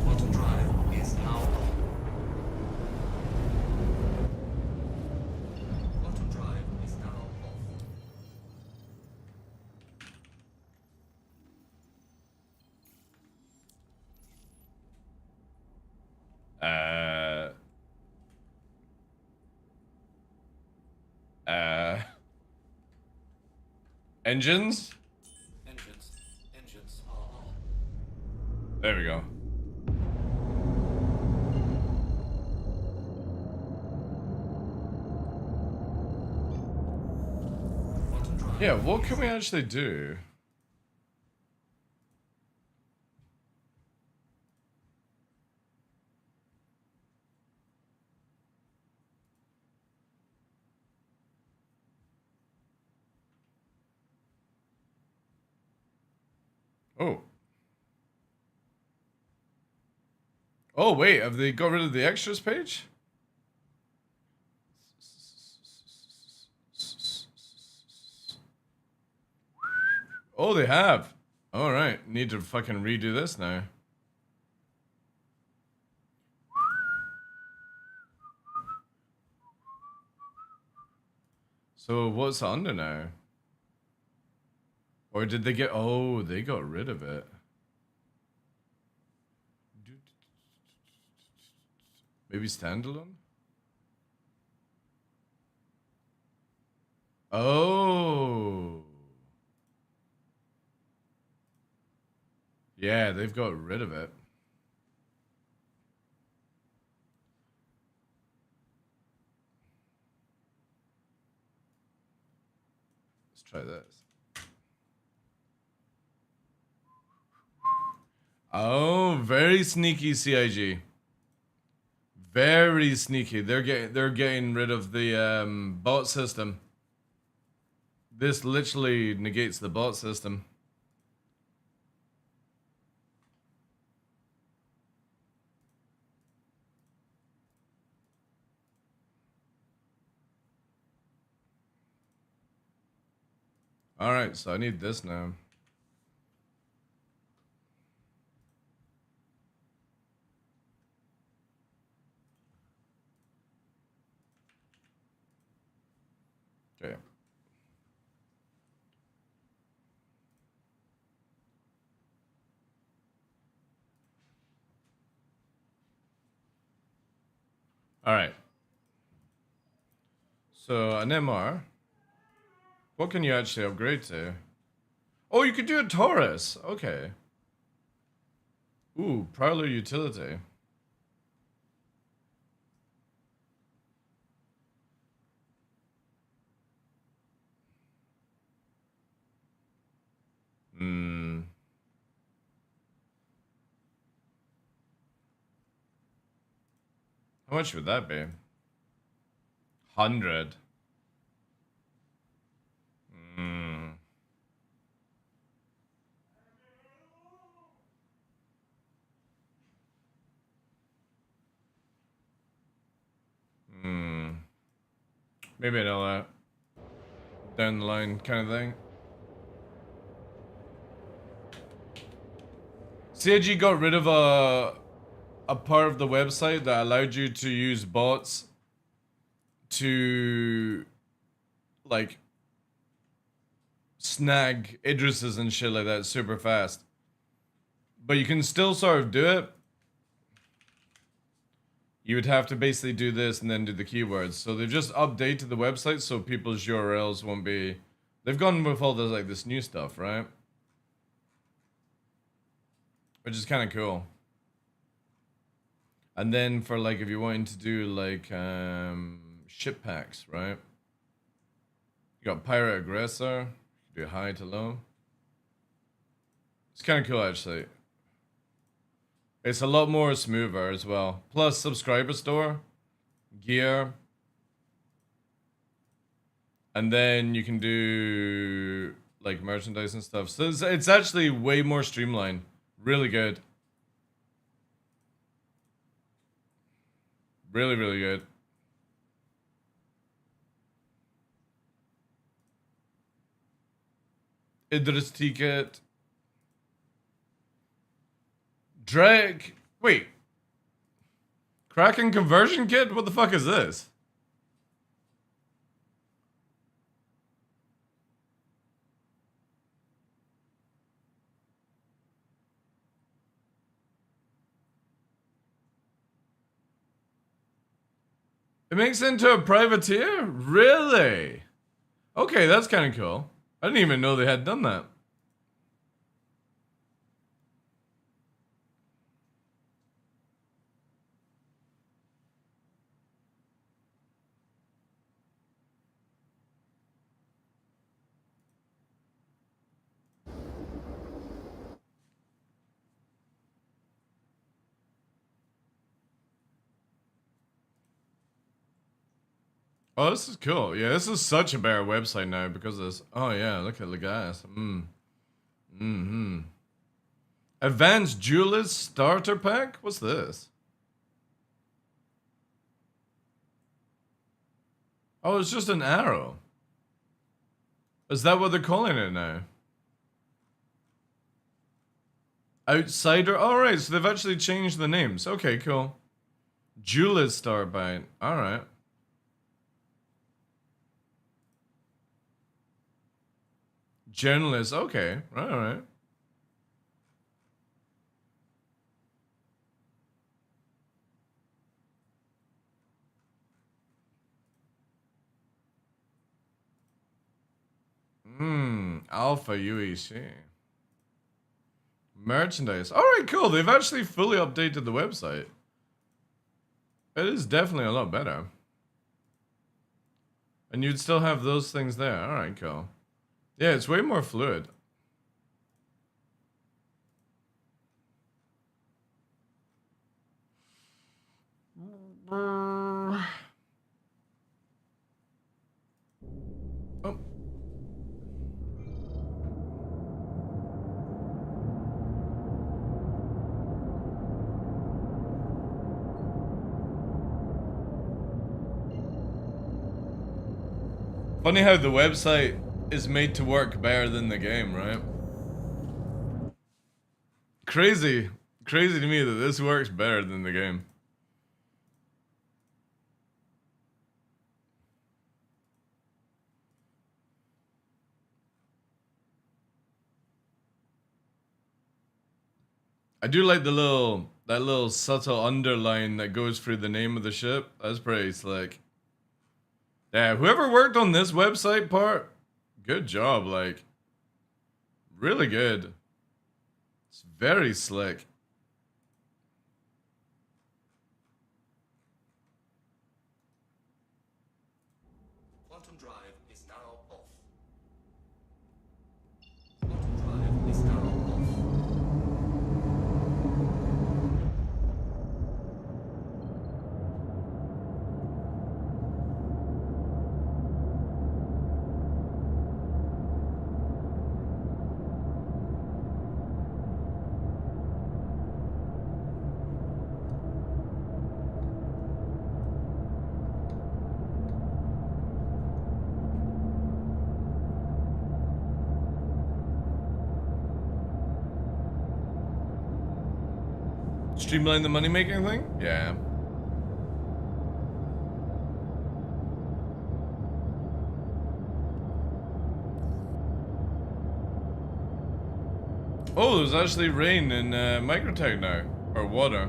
Quantum drive is now off. Quantum drive is now off. Engines? Engines are on. There we go. Quantum drive. Yeah, what can we actually do? Oh. Oh, wait, have they got rid of the extras page? Oh, they have. All right, need to fucking redo this now. So what's under now? Or did they get... Oh, they got rid of it. Maybe standalone? Oh. Yeah, they've got rid of it. Let's try this. Oh, very sneaky CIG. Very sneaky. They're getting rid of the bot system. This literally negates the bot system. All right, so I need this now. Okay. All right. So an MR. What can you actually upgrade to? Oh, you could do a Taurus. Okay. Ooh, Prowler utility. Hmm. How much would that be? 100. Hmm. Hmm. Maybe I know that. Down the line kind of thing. CIG got rid of a part of the website that allowed you to use bots to like snag Idrises and shit like that super fast. But you can still sort of do it. You would have to basically do this and then do the keywords. So they've just updated the website so people's URLs won't be... They've gone with all this, like, this new stuff, right? Which is kind of cool. And then for, like, if you're wanting to do, like, ship packs, right? You got Pirate Aggressor. You do high to low. It's kind of cool, actually. It's a lot more smoother as well. Plus, subscriber store, gear, and then you can do like merchandise and stuff. So it's actually way more streamlined. Really good. Really, really good. Idris ticket. Drake. Wait. Kraken conversion kit? What the fuck is this? It makes it into a privateer? Really? Okay, that's kind of cool. I didn't even know they had done that. Oh, this is cool. Yeah, this is such a better website now because of this. Oh, yeah, look at the guys. Advanced Jewelers Starter Pack? What's this? Oh, it's just an arrow. Is that what they're calling it now? Outsider? Alright, so they've actually changed the names. Okay, cool. Jewelers Starter Pack. Alright. Journalist, okay, alright. Alpha UEC. Merchandise. Alright, cool. They've actually fully updated the website. It is definitely a lot better. And you'd still have those things there. Alright, cool. Yeah, it's way more fluid. Oh. Funny how the website is made to work better than the game, right? Crazy. Crazy to me that this works better than the game. I do like that little subtle underline that goes through the name of the ship. That's pretty slick. Yeah, whoever worked on this website part, good job, like, really good. It's very slick. Quantum drive is now off. Quantum drive is now off. Streamline the money making thing? Yeah. Oh, there's actually rain in Microtech now. Or water.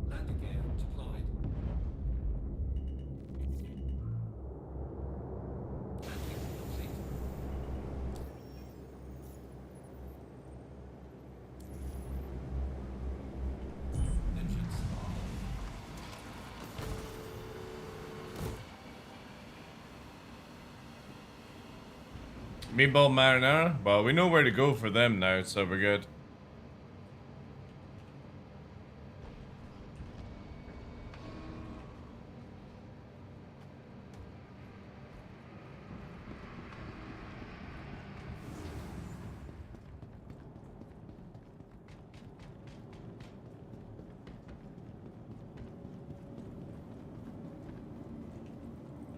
Landing gear deployed. Landing complete. Engines on. Meatball marinara? Well, we know where to go for them now, so we're good.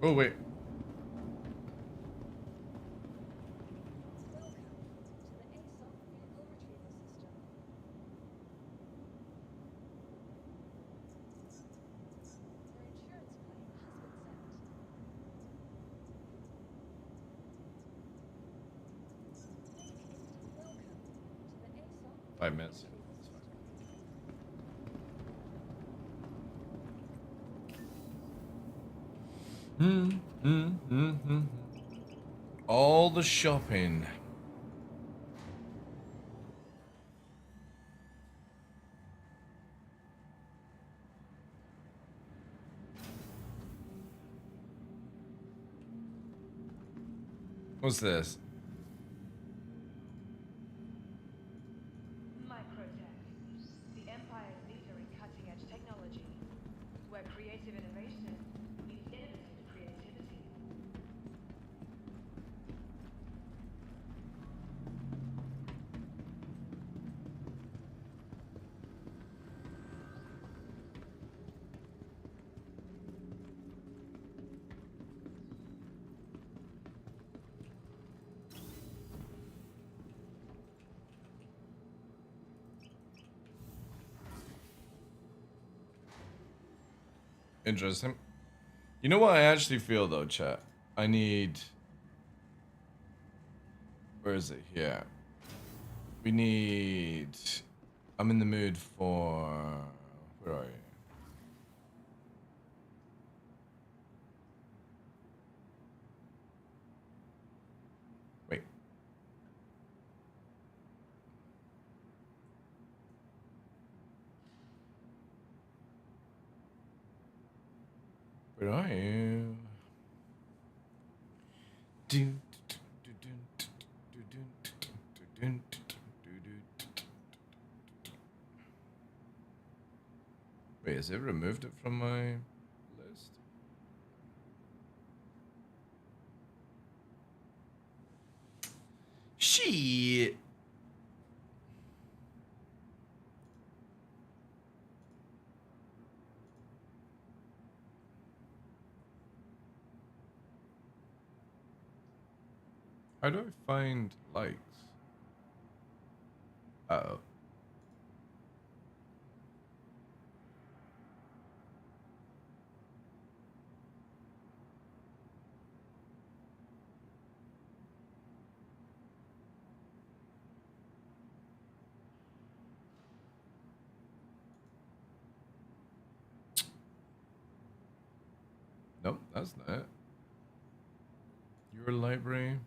Oh, wait. Five minutes. That's fine. All the shopping. What's this? Microtech, the Empire's leader in cutting-edge technology, where creative innovation meets innovative creativity. Interesting. You know what I actually feel though, chat? I need... Where is it? Here. We need... I'm in the mood for... Where are you? Wait. Where are you? Wait, has it removed it from my list? Shit. How do I find likes? Uh-oh. Nope, that's not it. Your library.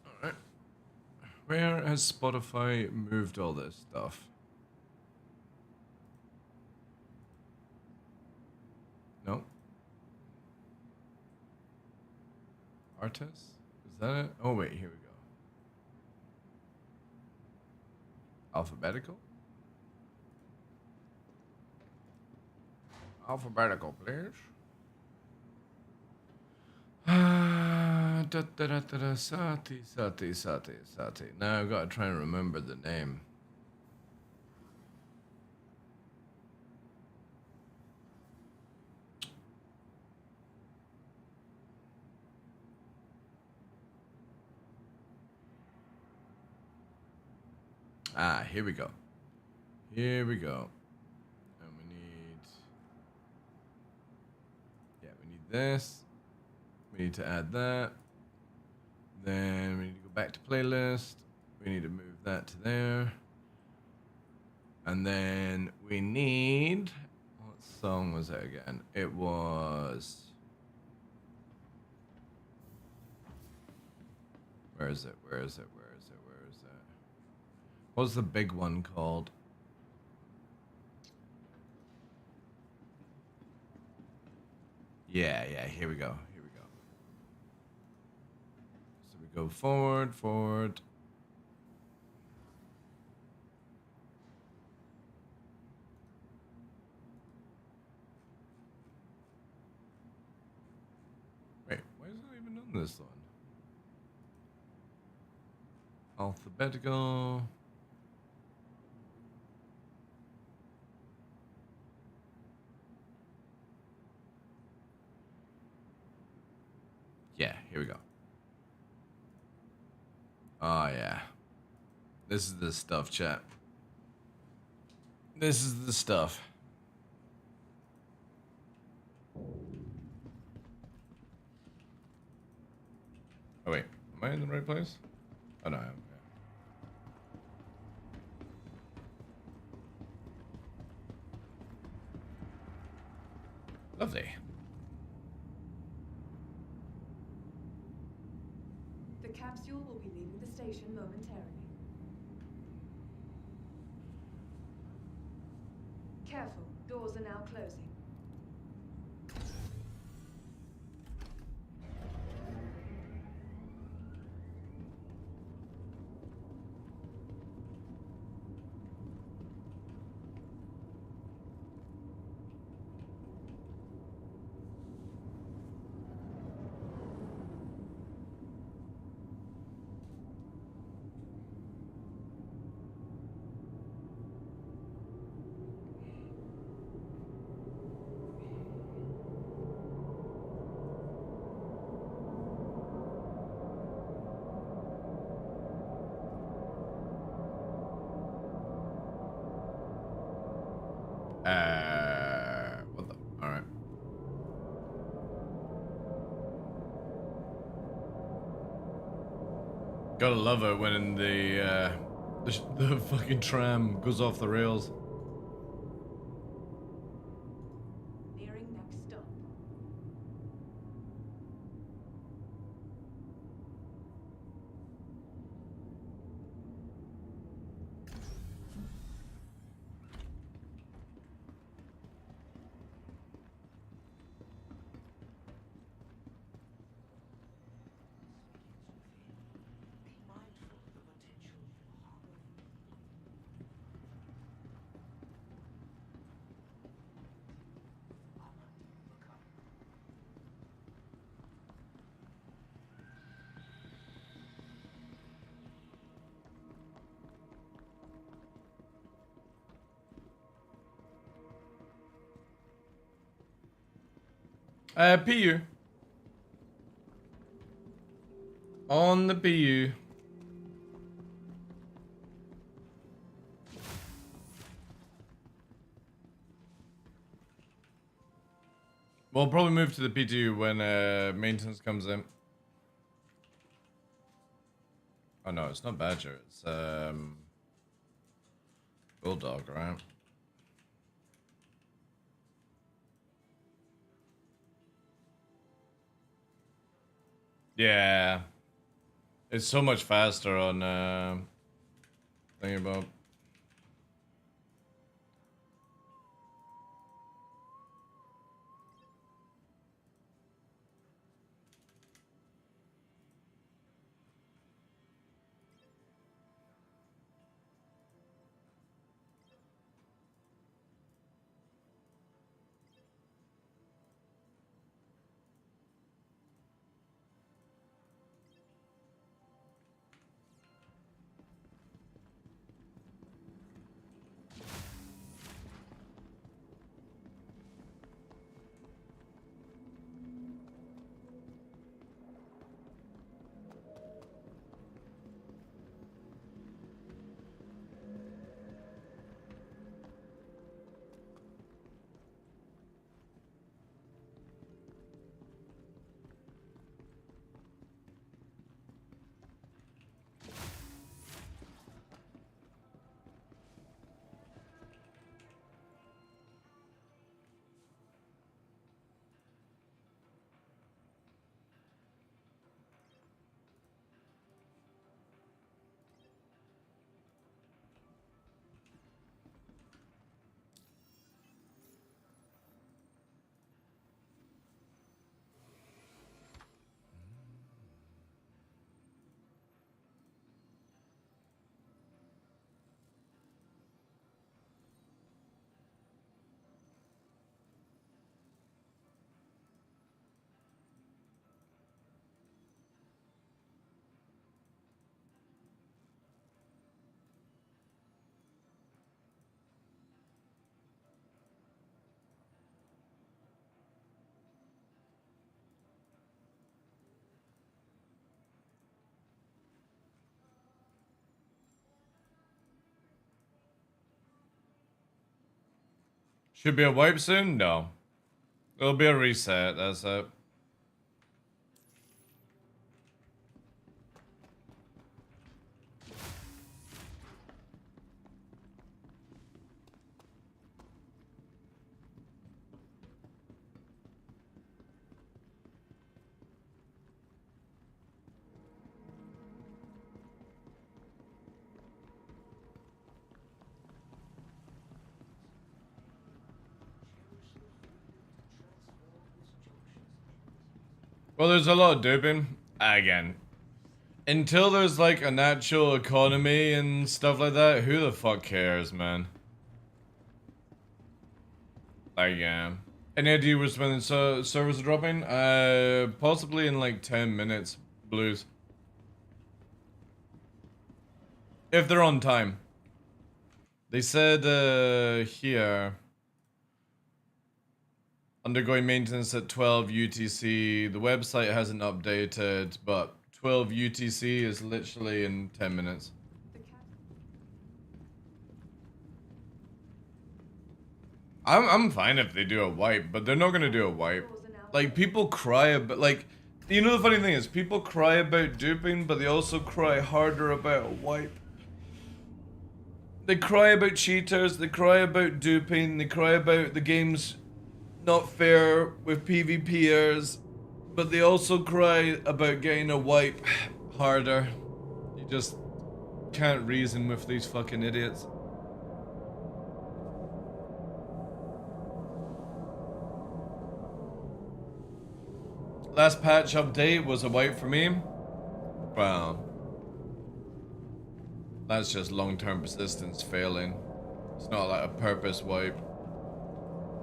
Alright. Where has Spotify moved all this stuff? No. Artists? Is that it? Oh wait, here we go. Alphabetical? Alphabetical, please. Sati. Now I've got to try and remember the name. Ah, here we go. Here we go. And we need... Yeah, we need this. We need to add that. Then we need to go back to playlist. We need to move that to there. And then we need... What song was it again? It was... Where is it? What's the big one called? Yeah, here we go. So we go forward. Wait, why is it even on this one? Alphabetical. Yeah, here we go. Oh, yeah. This is the stuff, chat. This is the stuff. Oh, wait. Am I in the right place? Oh, no, I am. Yeah. Lovely. The capsule will be leaving the station momentarily. Careful, doors are now closing. What the? All right. Gotta love it when the fucking tram goes off the rails. Nearing next stop. PU. On the PU. We'll probably move to the P2 when maintenance comes in. Oh no, it's not Badger, it's Bulldog, right? Yeah. It's so much faster on thinking about. Should be a wipe soon? No. It'll be a reset, that's it. Well, there's a lot of duping. Again. Until there's like a natural economy and stuff like that, who the fuck cares, man? Like, yeah. Any idea which when the servers are dropping? Possibly in like 10 minutes, Blues. If they're on time. They said, here. Undergoing maintenance at 12 UTC. The website hasn't updated, but 12 UTC is literally in 10 minutes. I'm fine if they do a wipe, but they're not gonna do a wipe. Like, people cry about, like, you know the funny thing is, people cry about duping, but they also cry harder about a wipe. They cry about cheaters, they cry about duping, they cry about the game's not fair with PvPers, but they also cry about getting a wipe harder. You just can't reason with these fucking idiots. Last patch update was a wipe for me. Well, that's just long-term persistence failing. It's not like a purpose wipe.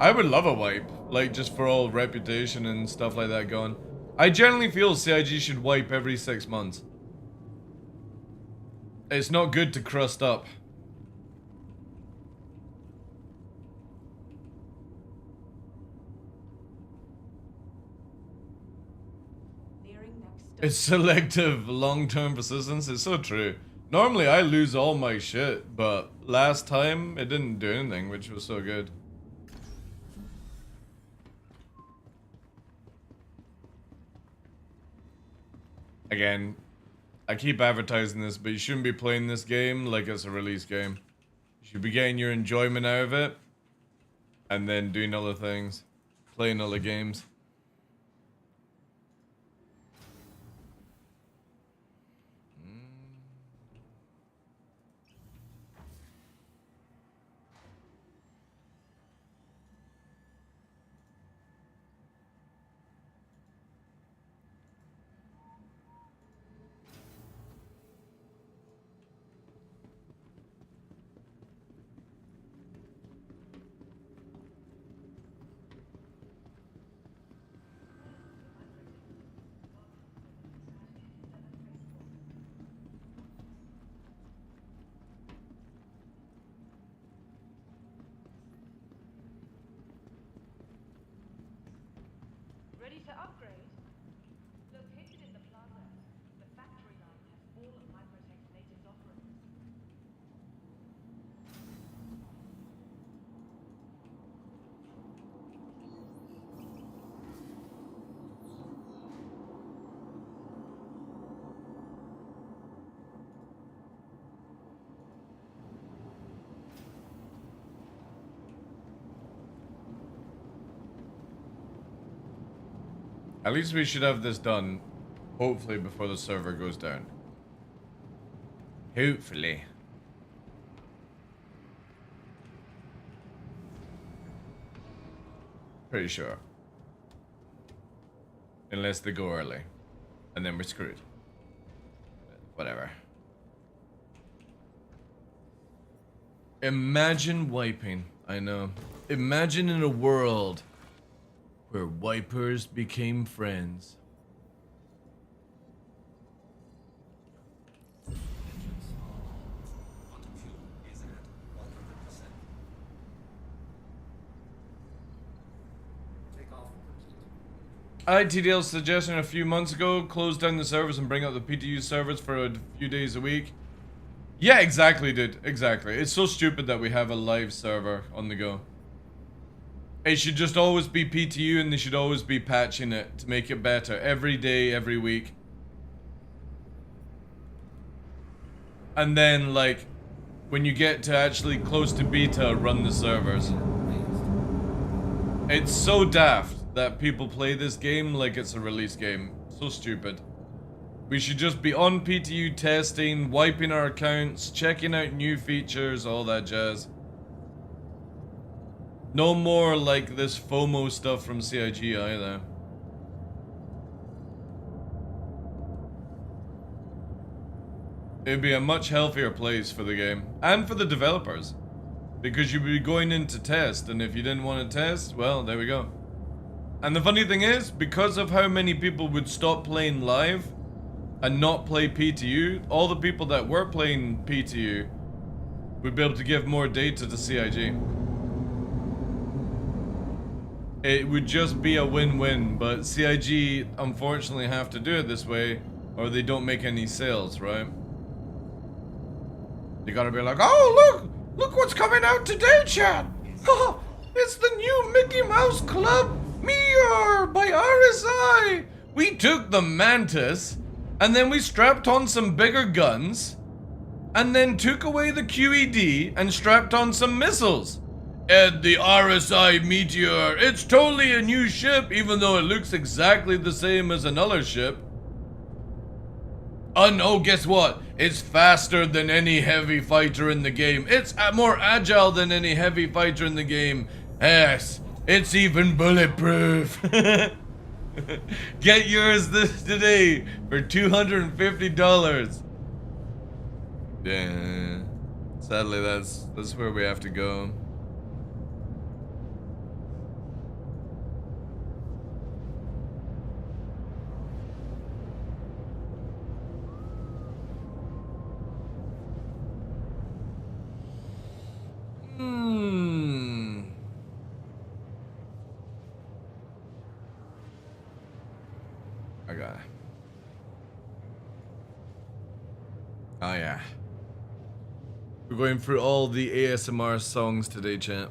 I would love a wipe, like just for all reputation and stuff like that going. I generally feel CIG should wipe every 6 months. It's not good to crust up. It's selective long-term persistence. It's so true. Normally I lose all my shit, but last time it didn't do anything, which was so good. Again, I keep advertising this, but you shouldn't be playing this game like it's a release game. You should be getting your enjoyment out of it, and then doing other things, playing other games. Ready to upgrade? Located in the plaza, the factory line has all of Microtech's latest offerings. At least we should have this done, hopefully, before the server goes down. Hopefully. Pretty sure. Unless they go early. And then we're screwed. Whatever. Imagine wiping. I know. Imagine in a world where wipers became friends. ITDL's suggestion a few months ago, close down the servers and bring out the PTU servers for a few days a week. Yeah, exactly, dude. Exactly. It's so stupid that we have a live server on the go. It should just always be PTU, and they should always be patching it to make it better every day, every week. And then, like, when you get to actually close to beta, run the servers. It's so daft that people play this game like it's a release game. So stupid. We should just be on PTU testing, wiping our accounts, checking out new features, all that jazz. No more like this FOMO stuff from CIG either. It'd be a much healthier place for the game. And for the developers. Because you'd be going in to test, and if you didn't want to test, well, there we go. And the funny thing is, because of how many people would stop playing live and not play PTU, all the people that were playing PTU would be able to give more data to CIG. It would just be a win-win, but CIG unfortunately have to do it this way or they don't make any sales, right? You gotta be like, oh look what's coming out today, chat! It's the new Mickey Mouse Club Meteor by RSI! We took the Mantis, and then we strapped on some bigger guns, and then took away the QED and strapped on some missiles. And the RSI Meteor, it's totally a new ship, even though it looks exactly the same as another ship. Oh no, guess what? It's faster than any heavy fighter in the game. It's more agile than any heavy fighter in the game. Yes, it's even bulletproof. Get yours today for $250. Yeah. Sadly, that's where we have to go. Okay. Oh yeah. We're going through all the ASMR songs today, chat.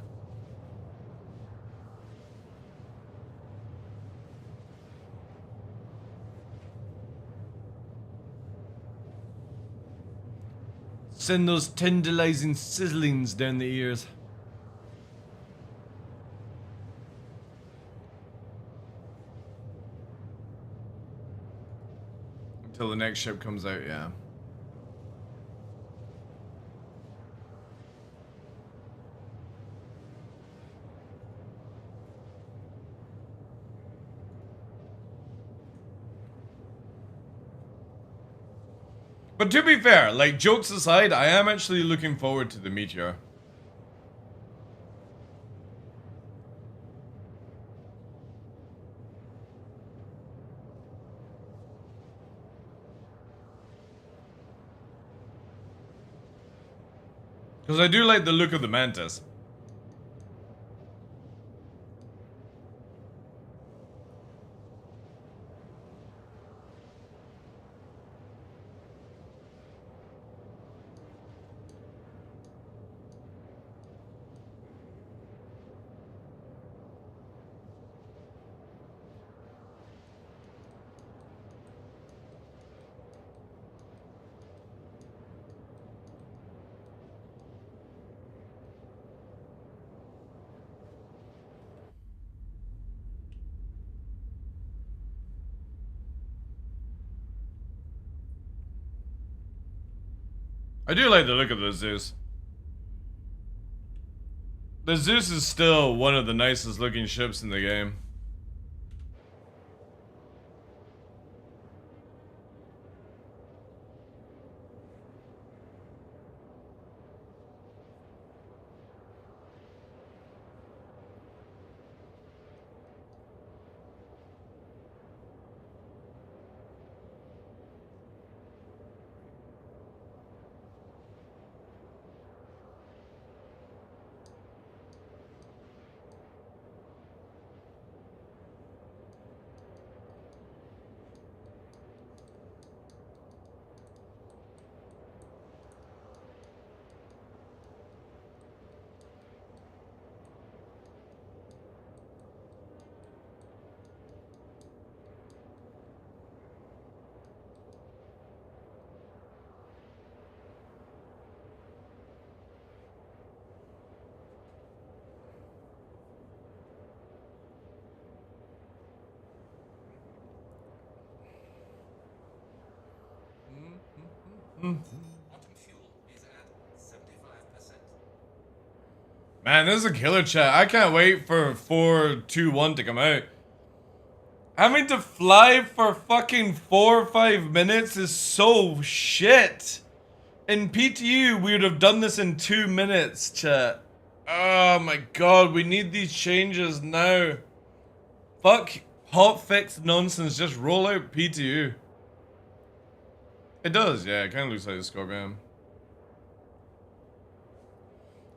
Send those tendilizing sizzlings down the ears. Until the next ship comes out, yeah. But to be fair, like, jokes aside, I am actually looking forward to the Meteor. Because I do like the look of the Mantis. I do like the look of the Zeus. The Zeus is still one of the nicest looking ships in the game. Quantum fuel is at 75%. Man, this is a killer chat. I can't wait for 4.2.1 to come out. Having to fly for fucking 4 or 5 minutes is so shit. In PTU, we would have done this in 2 minutes, chat. Oh my god, we need these changes now. Fuck hotfix nonsense, just roll out PTU. It does, yeah, it kind of looks like a Scorpion.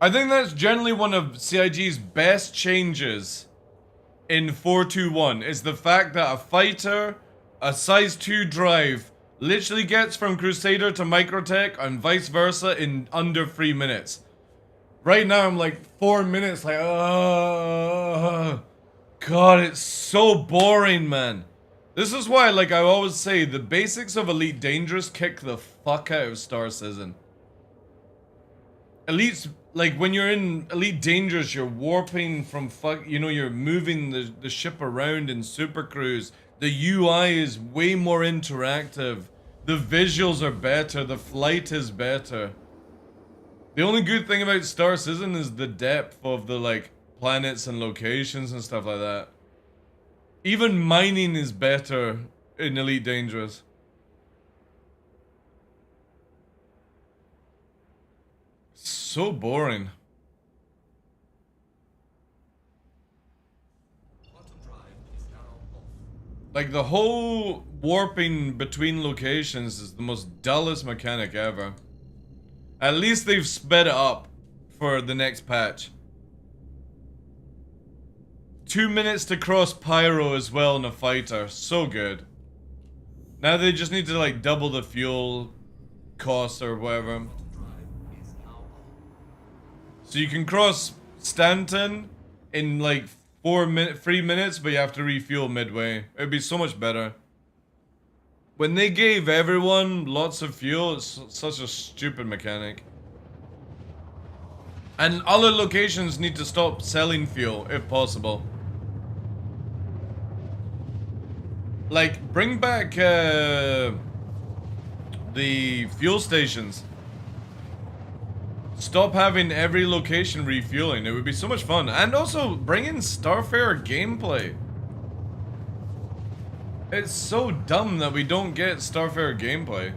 I think that's generally one of CIG's best changes in 4.2.1 is the fact that a fighter, a size 2 drive, literally gets from Crusader to Microtech and vice versa in under 3 minutes. Right now I'm like 4 minutes like, God, it's so boring, man. This is why, like I always say, the basics of Elite Dangerous kick the fuck out of Star Citizen. Elite's, like when you're in Elite Dangerous, you're warping from you're moving the ship around in Super Cruise. The UI is way more interactive. The visuals are better, the flight is better. The only good thing about Star Citizen is the depth of the like planets and locations and stuff like that. Even mining is better in Elite Dangerous. So boring. Quantum drive is now off. Like the whole warping between locations is the most dullest mechanic ever. At least they've sped it up for the next patch. 2 minutes to cross Pyro as well in a fighter. So good. Now they just need to like double the fuel cost or whatever. So you can cross Stanton in like 3 minutes, but you have to refuel midway. It'd be so much better. When they gave everyone lots of fuel, it's such a stupid mechanic. And other locations need to stop selling fuel, if possible. Like, bring back the fuel stations. Stop having every location refueling. It would be so much fun. And also, bring in Starfarer gameplay. It's so dumb that we don't get Starfarer gameplay.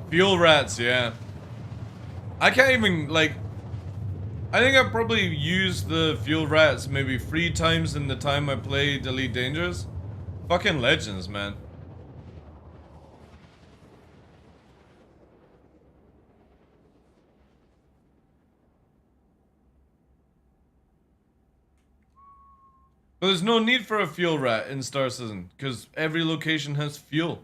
Fuel rats, yeah. I can't even, like... I think I probably used the fuel rats maybe 3 times in the time I played Elite Dangerous. Fucking legends, man. But there's no need for a fuel rat in Star Citizen, because every location has fuel.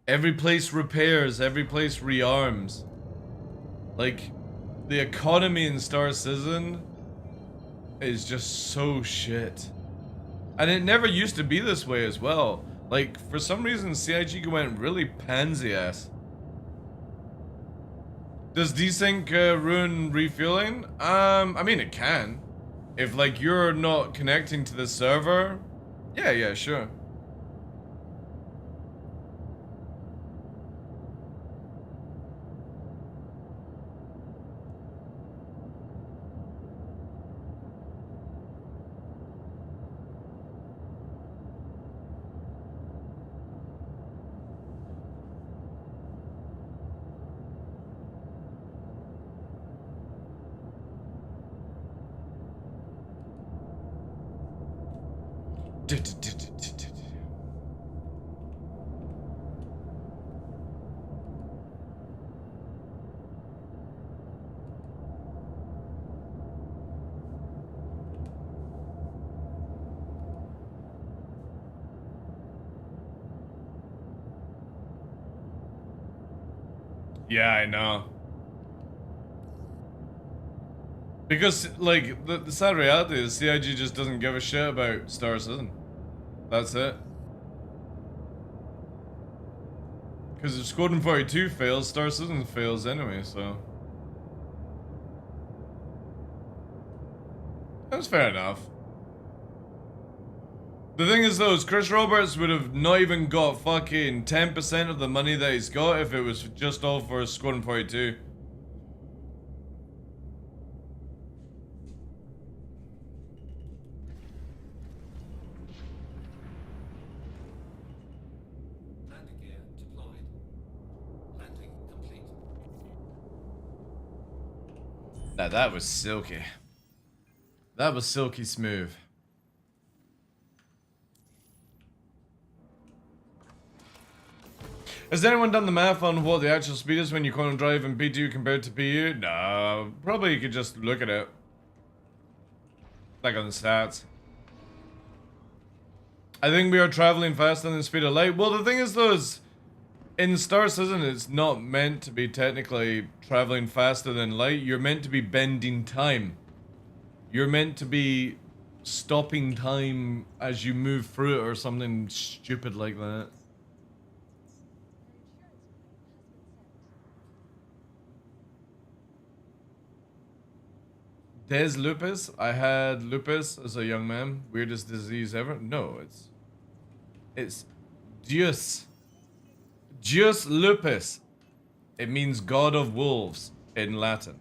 Every place repairs, every place rearms. Like, the economy in Star Citizen is just so shit. And it never used to be this way as well. Like, for some reason, CIG went really pansy-ass. Does desync ruin refueling? I mean, it can. If, like, you're not connecting to the server, yeah, sure. Yeah, I know. Because, like, the sad reality is CIG just doesn't give a shit about Star Citizen. That's it. Because if Squadron 42 fails, Star Citizen fails anyway, so... That's fair enough. The thing is though, is Chris Roberts would have not even got fucking 10% of the money that he's got if it was just all for Squadron 42. Landing gear deployed. Landing complete. Now that was silky. That was silky smooth. Has anyone done the math on what the actual speed is when you quantum drive in P2 compared to PU? No, probably you could just look at it. Like on the stats. I think we are traveling faster than the speed of light. Well, the thing is though, is in Star Citizen, it's not meant to be technically traveling faster than light. You're meant to be bending time. You're meant to be stopping time as you move through it or something stupid like that. Des lupus? I had lupus as a young man. Weirdest disease ever? No, it's Deus. Deus lupus. It means god of wolves in Latin.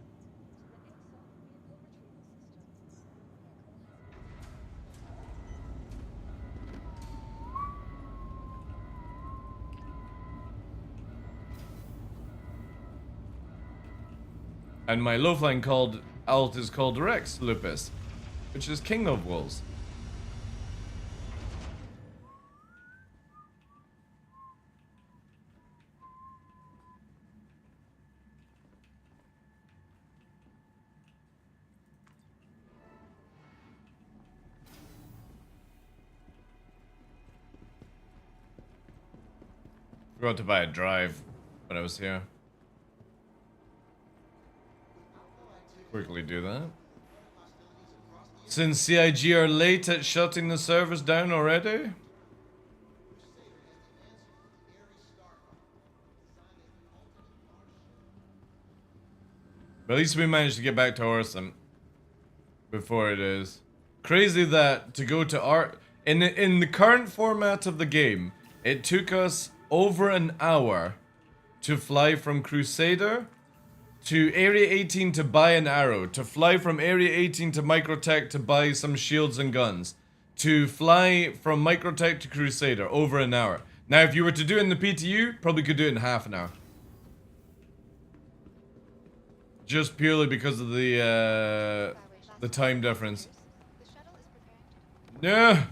And my low-flying called alt is called Rex Lupus, which is king of wolves. Forgot to buy a drive when I was here. Quickly do that. Since CIG are late at shutting the servers down already? But at least we managed to get back to Orson before it is. Crazy that to go to art in the current format of the game, it took us over an hour to fly from Crusader to Area 18 to buy an arrow, to fly from Area 18 to Microtech to buy some shields and guns, to fly from Microtech to Crusader, over an hour. Now if you were to do it in the PTU, probably could do it in half an hour. Just purely because of the time difference. No.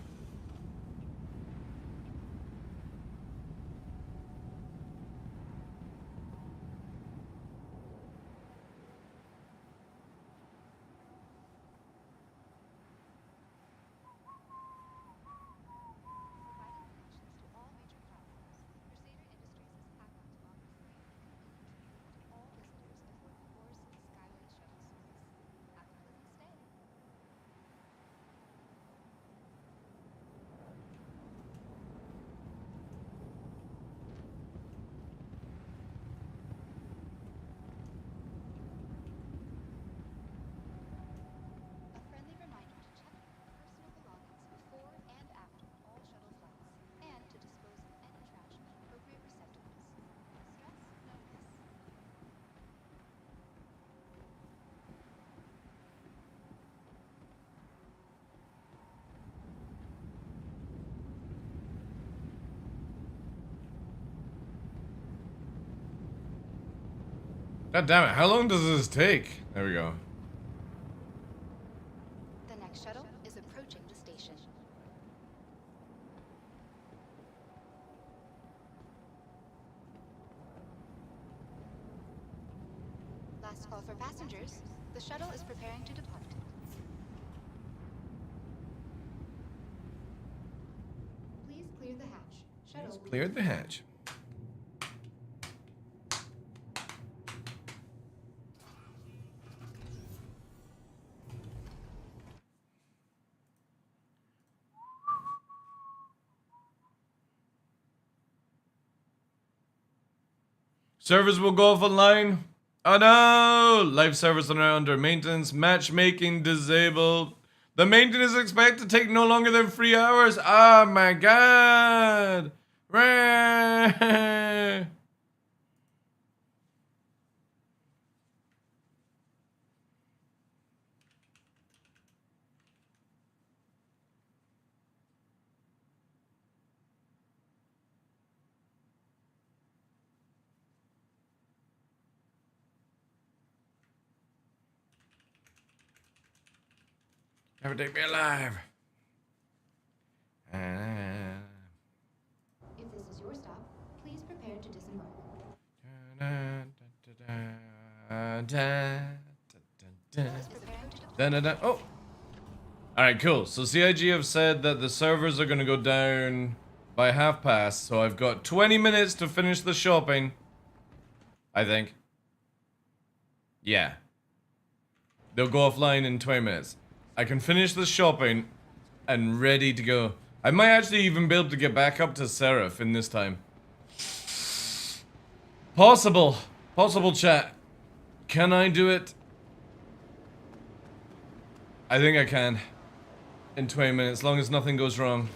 God damn it, how long does this take? There we go. The next shuttle is approaching the station. Last call for passengers. The shuttle is preparing to depart. Please clear the hatch. Shuttle Cleared the hatch. Servers will go off online. Oh no! Live servers are now under maintenance. Matchmaking disabled. The maintenance is expected to take no longer than 3 hours. Oh my god. Rah. Never take me alive. If this is your stop, please prepare to disembark. Oh! Alright, cool. So CIG have said that the servers are gonna go down by past, so I've got 20 minutes to finish the shopping. I think. Yeah. They'll go offline in 20 minutes. I can finish the shopping and ready to go. I might actually even be able to get back up to Seraph in this time. Possible. Possible, chat. Can I do it? I think I can. In 20 minutes, as long as nothing goes wrong.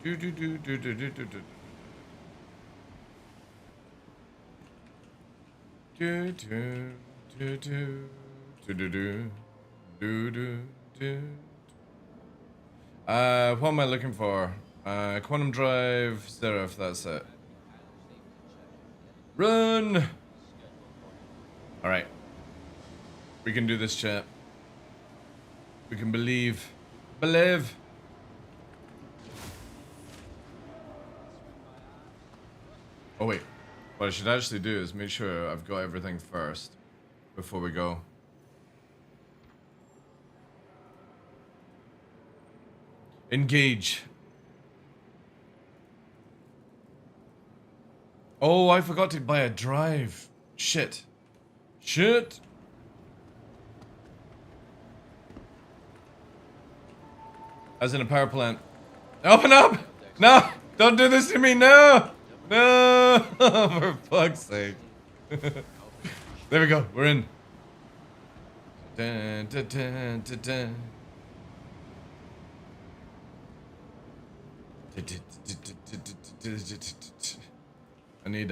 Do do do do do do do do. Do do do do do do do do do do. What am I looking for? Quantum Drive, Seraph, that's it. Run! Alright. We can do this, chat. We can believe. Believe! Oh wait. What I should actually do is make sure I've got everything first. Before we go. Engage. Oh, I forgot to buy a drive. Shit. Shit. As in a power plant. Open up! No! Don't do this to me, no! No! For fuck's sake. There we go, we're in. Dun, dun, dun, dun, dun. I need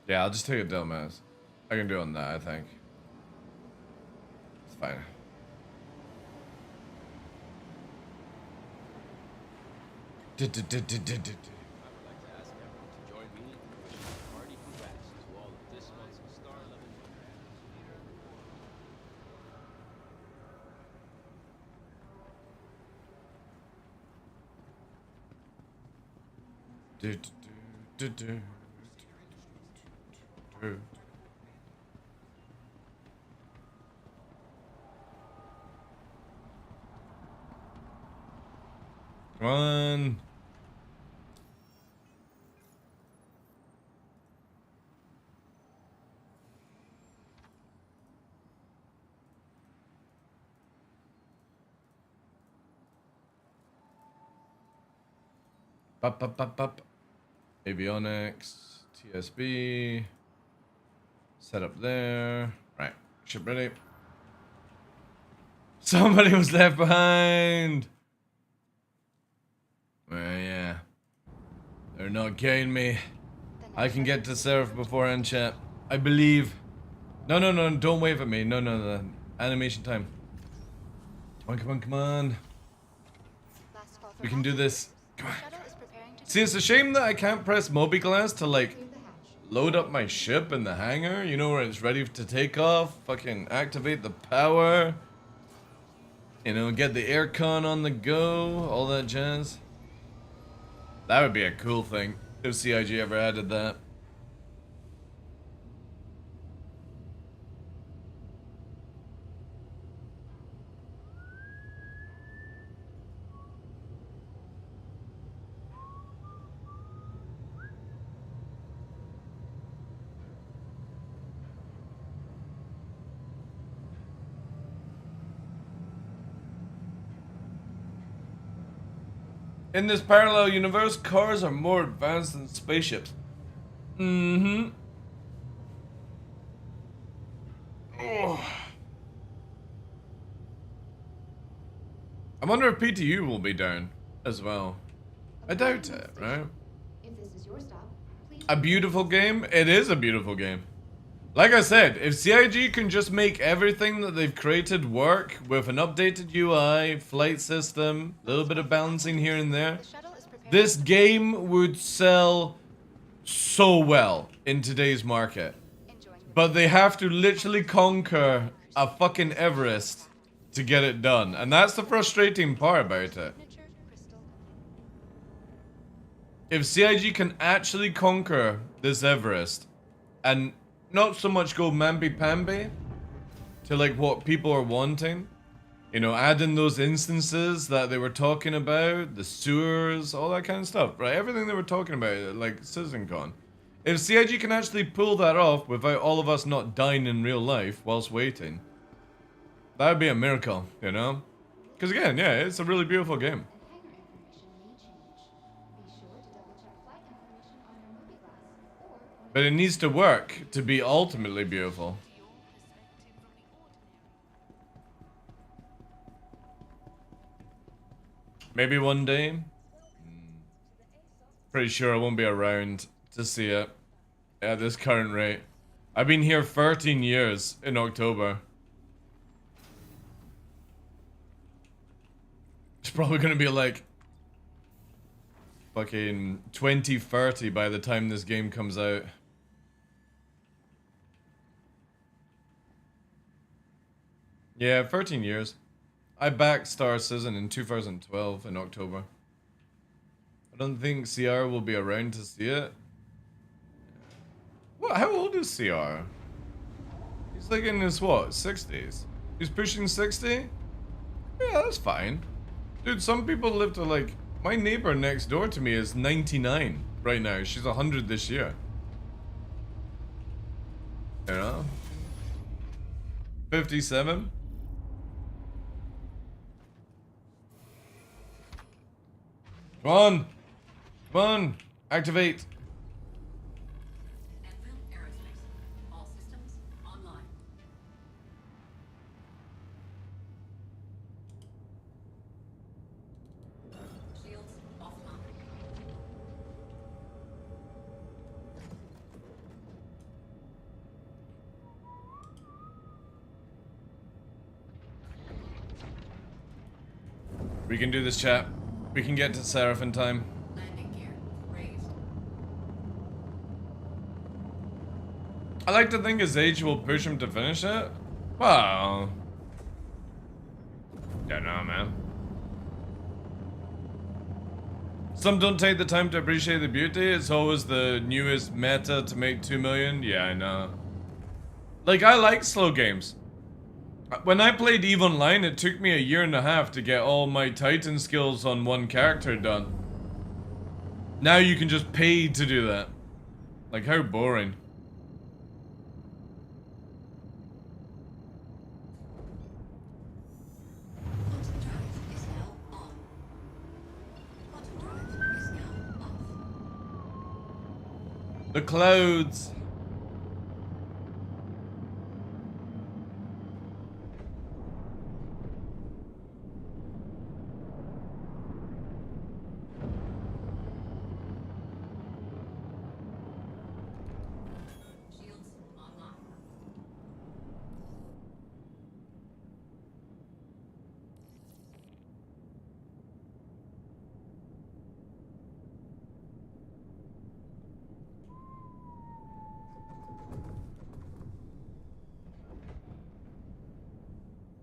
yeah, I'll just take a dumbass. I can do on that, I think. It's fine. Come on. Up. Avionics, TSB, set up there. Right, ship ready. Somebody was left behind. Well, yeah. They're not getting me. I can get to Seraph before end, chat. I believe. No, don't wave at me. No. Animation time. Come on. We can do this. Come on. See, it's a shame that I can't press Mobi-Glass to, like, load up my ship in the hangar. You know, where it's ready to take off. Fucking activate the power. You know, get the aircon on the go. All that jazz. That would be a cool thing if CIG ever added that. In this parallel universe, cars are more advanced than spaceships. Mm-hmm. Oh. I wonder if PTU will be down as well. I doubt it, right? If this is your stop, please. A beautiful game? It is a beautiful game. Like I said, if CIG can just make everything that they've created work with an updated UI, flight system, a little bit of balancing here and there, The shuttle is prepared. this game would sell so well in today's market. Enjoying the But they have to literally conquer a fucking Everest to get it done. And that's the frustrating part about it. signature crystal. If CIG can actually conquer this Everest and not so much go mamby-pamby to like what people are wanting, you know, add in those instances that they were talking about, the sewers, all that kind of stuff, right? Everything they were talking about, like CitizenCon. If CIG can actually pull that off without all of us not dying in real life whilst waiting, that would be a miracle, you know? Because again, yeah, it's a really beautiful game. And hangar information may change. Be sure to double check flight information on your movie glass or on But it needs to work to be ultimately beautiful. Maybe one day. Pretty sure I won't be around to see it at this current rate. I've been here 13 years in October. It's probably gonna be like fucking 2030 by the time this game comes out. Yeah, 13 years. I backed Star Citizen in 2012 in October. I don't think CR will be around to see it. What? How old is CR? He's like in his what? 60s? He's pushing 60? Yeah, that's fine. Dude, some people live to like... My neighbor next door to me is 99 right now. She's 100 this year. You know? 57? Come on! Come on! Activate! Anvil Aerospace. All systems online. Shields offline. We can do this, chat. We can get to Seraph in time. Landing gear raised. I like to think his age will push him to finish it. Well... Don't know, man. Some don't take the time to appreciate the beauty. It's always the newest meta to make 2 million. Yeah, I know. Like, I like slow games. When I played EVE Online, it took me 1.5 years to get all my Titan skills on one character done. Now you can just pay to do that. Like, how boring. Quantum drive is now on. Quantum drive is now off. The clouds. Shields online.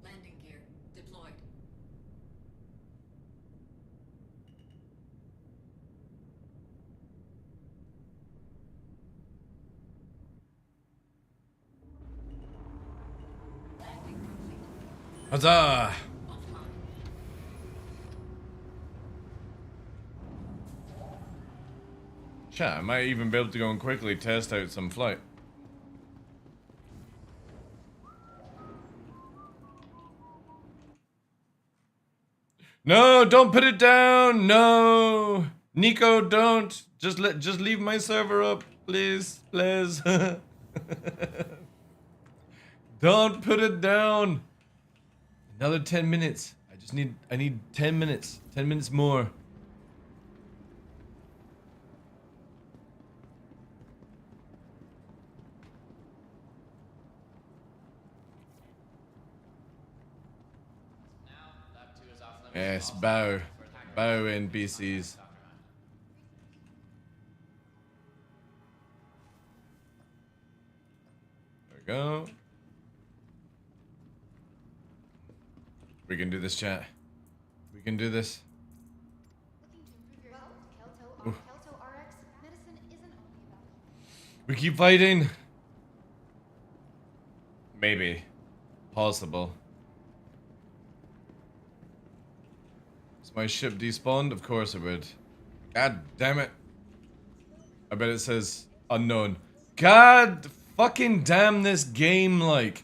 Landing gear deployed. Landing complete. Huzzah! Offline. Chat, I might even be able to go and quickly test out some flight. No, don't put it down. No, Nico, don't. Just leave my server up, please, please. Don't put it down. Another 10 minutes. I need 10 minutes. 10 minutes more. Yes, bow. Bow NPCs. There we go. We can do this, chat. We can do this. Looking to improve your health? Kelto RX medicine isn't only about. We keep fighting. Maybe. Possible. Is my ship despawned? Of course it would. God damn it. I bet it says unknown. God fucking damn this game, like.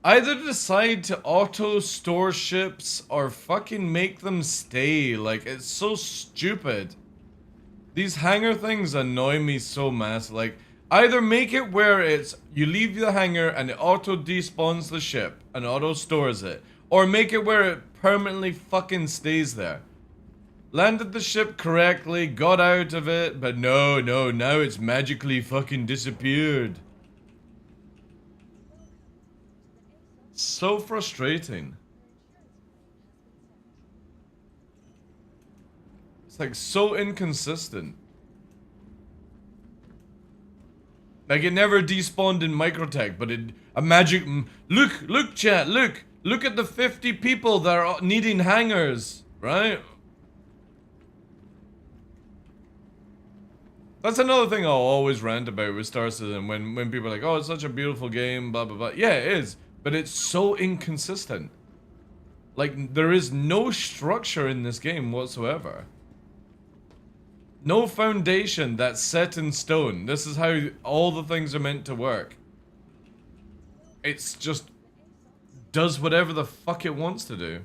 Either decide to auto store ships or fucking make them stay. Like, it's so stupid. These hangar things annoy me so mass. Like, either make it where it's you leave the hangar and it auto despawns the ship and auto stores it, or make it where it permanently fucking stays there. Landed the ship correctly, got out of it, but no, now it's magically fucking disappeared. So frustrating. It's like so inconsistent. Like it never despawned in Microtech, but a magic. Look, chat, look at the 50 people that are needing hangars, right? That's another thing I'll always rant about with Star Citizen when people are like, oh, it's such a beautiful game, blah blah blah. Yeah, it is. But it's so inconsistent. Like, there is no structure in this game whatsoever. No foundation that's set in stone. This is how all the things are meant to work. It's just does whatever the fuck it wants to do.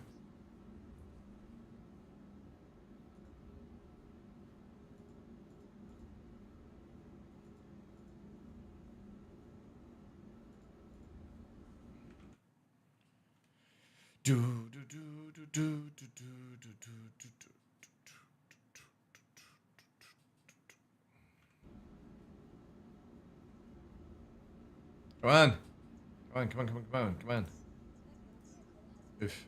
Come on. Come on. Oof.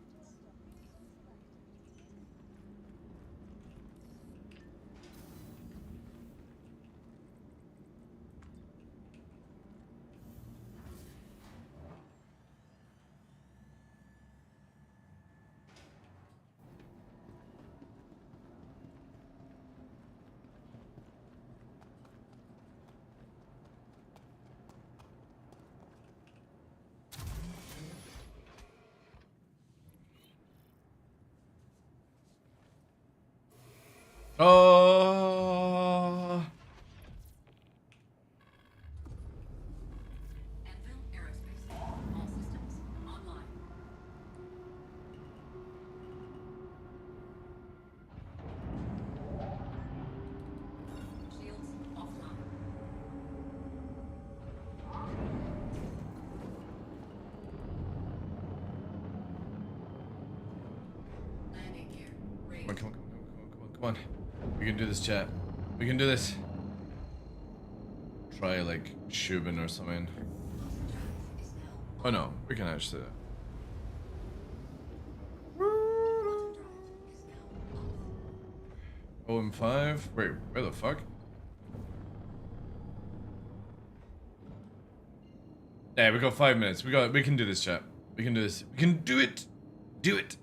Oh. Anvil Aerospace. All systems online. Shields offline. Landing gear. Raised. Come on. We can do this, chat. We can do this. Try like Shubin or something. Oh no, we can actually. OM5? Wait, where the fuck? Yeah, we got 5 minutes. We can do this, chat. We can do this. We can do it. Do it.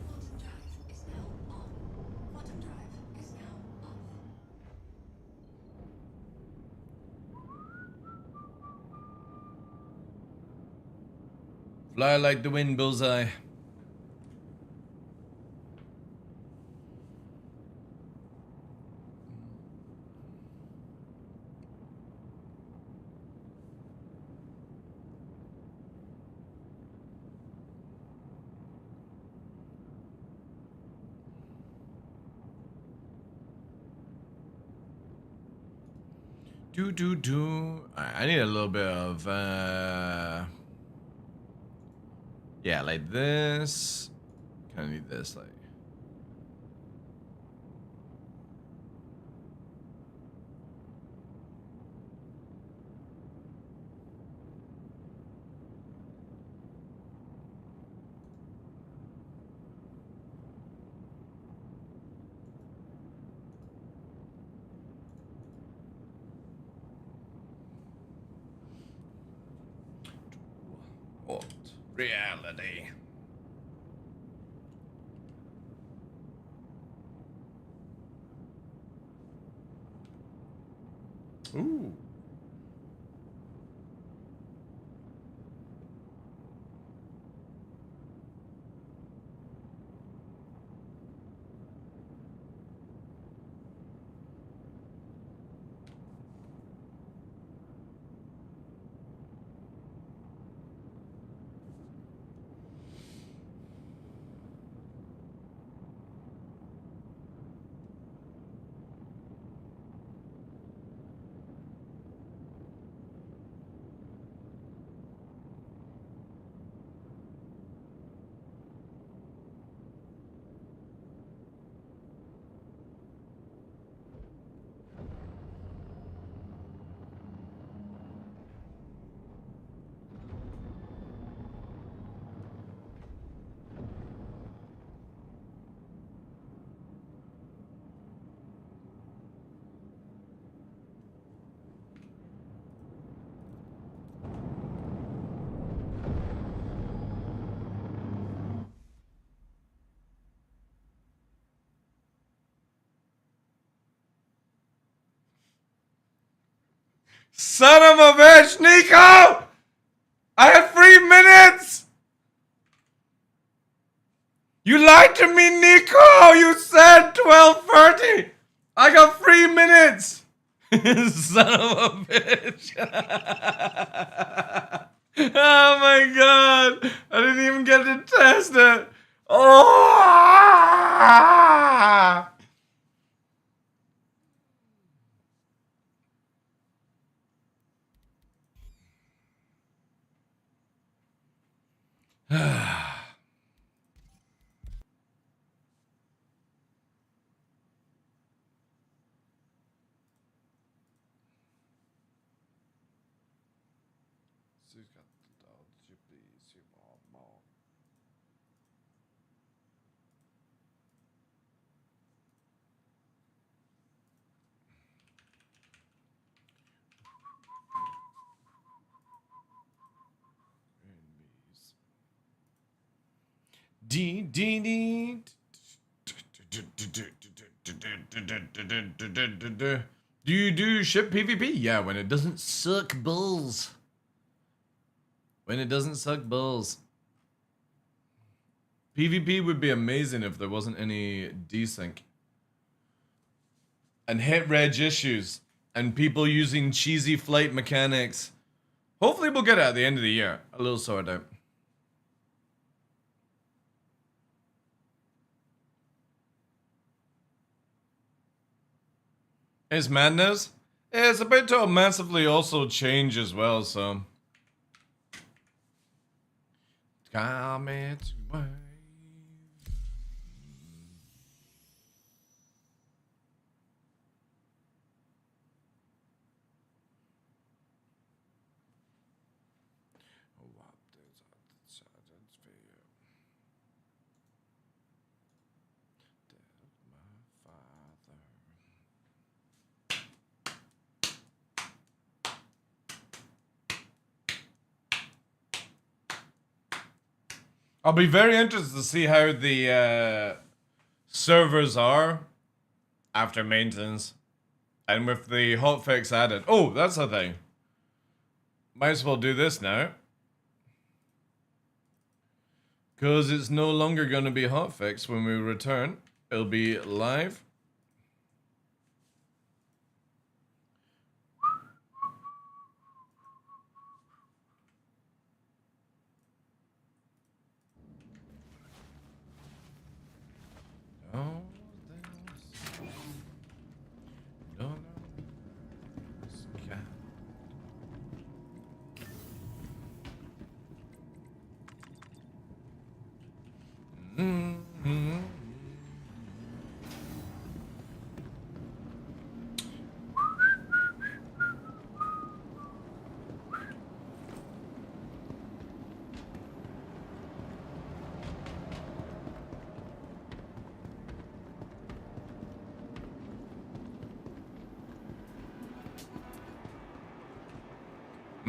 Quantum drive is now on. Quantum drive is now off. Fly like the wind, bullseye. I need a little bit of yeah, like this. Kind of need this, like. What reality? Ooh. Son of a bitch, Nico! I had 3 minutes! You lied to me, Nico! You said 12:30! I got 3 minutes! Son of a bitch! Oh my god! I didn't even get to test it! Oh! Do you do ship PvP? Yeah, when it doesn't suck balls. When it doesn't suck balls. PvP would be amazing if there wasn't any desync. And hit reg issues. And people using cheesy flight mechanics. Hopefully we'll get it at the end of the year. A little sorted out. It's madness. It's about to massively also change as well, so. Comment. I'll be very interested to see how the servers are after maintenance and with the hotfix added. Oh, that's the thing. Might as well do this now. Because it's no longer going to be hotfix when we return. It'll be live.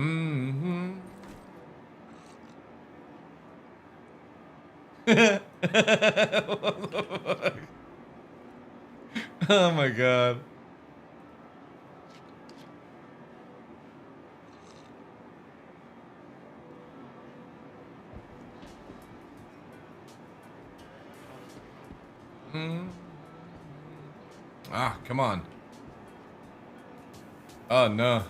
Mm-hmm. Oh my god. Ah, come on. Oh no.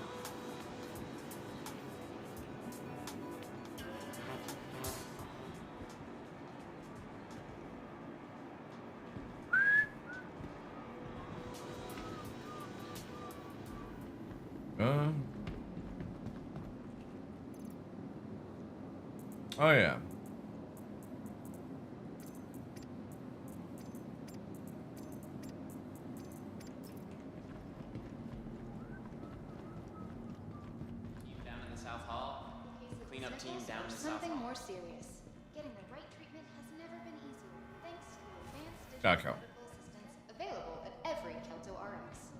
Oh yeah. Down in the South Hall. Cleanup team down in the South Something Hall. more serious. Getting the right treatment has never been easier, thanks to the advanced Okay. digital medical assistance available at every Kelto RX.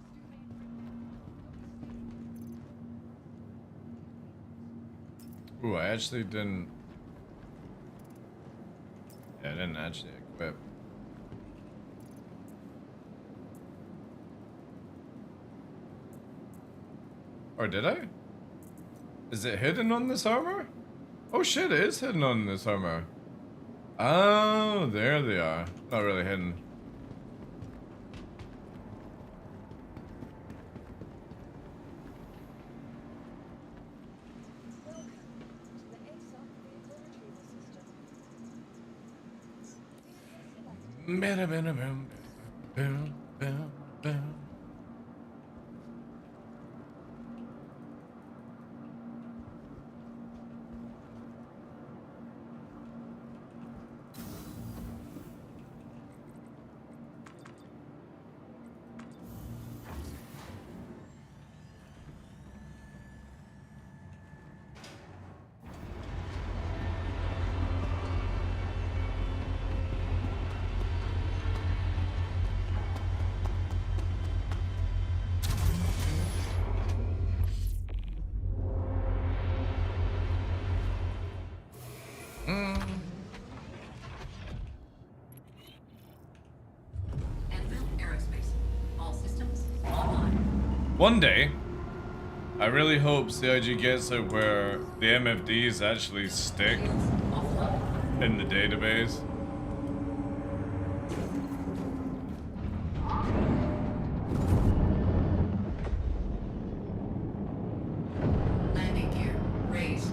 Ooh, I actually didn't. Yeah, I didn't actually equip. Or did I? Is it hidden on this armor? Oh shit, it is hidden on this armor. Oh, there they are. Not really hidden. One day, I really hope CIG gets it where the MFDs actually stick in the database. Landing gear raised.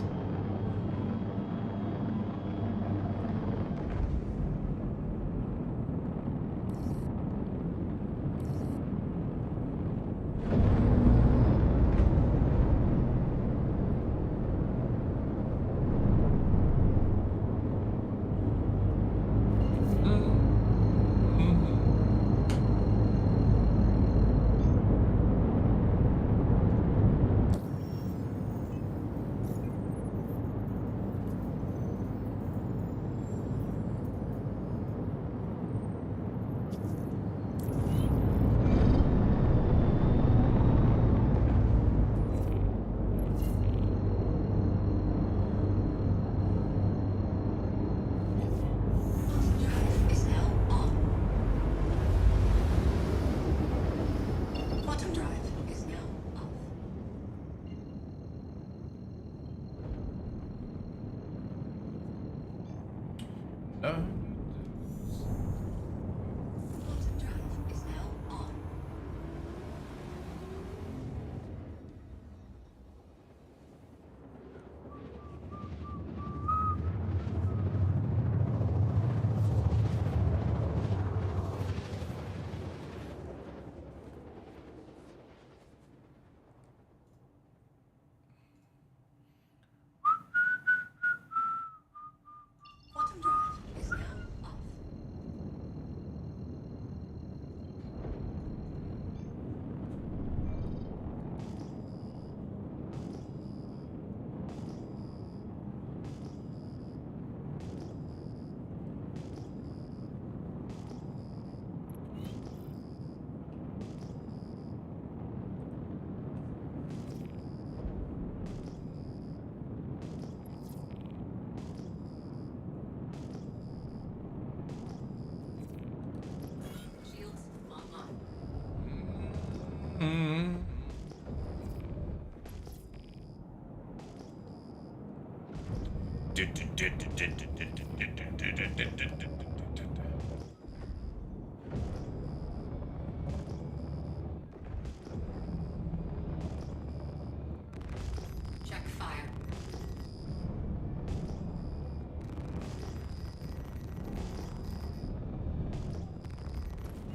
Check fire.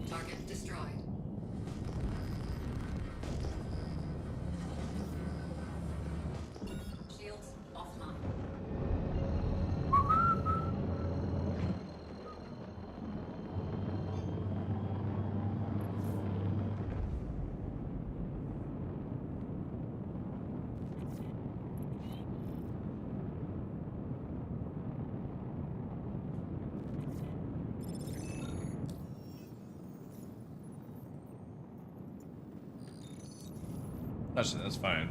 Target destroyed. Shields offline. That's fine.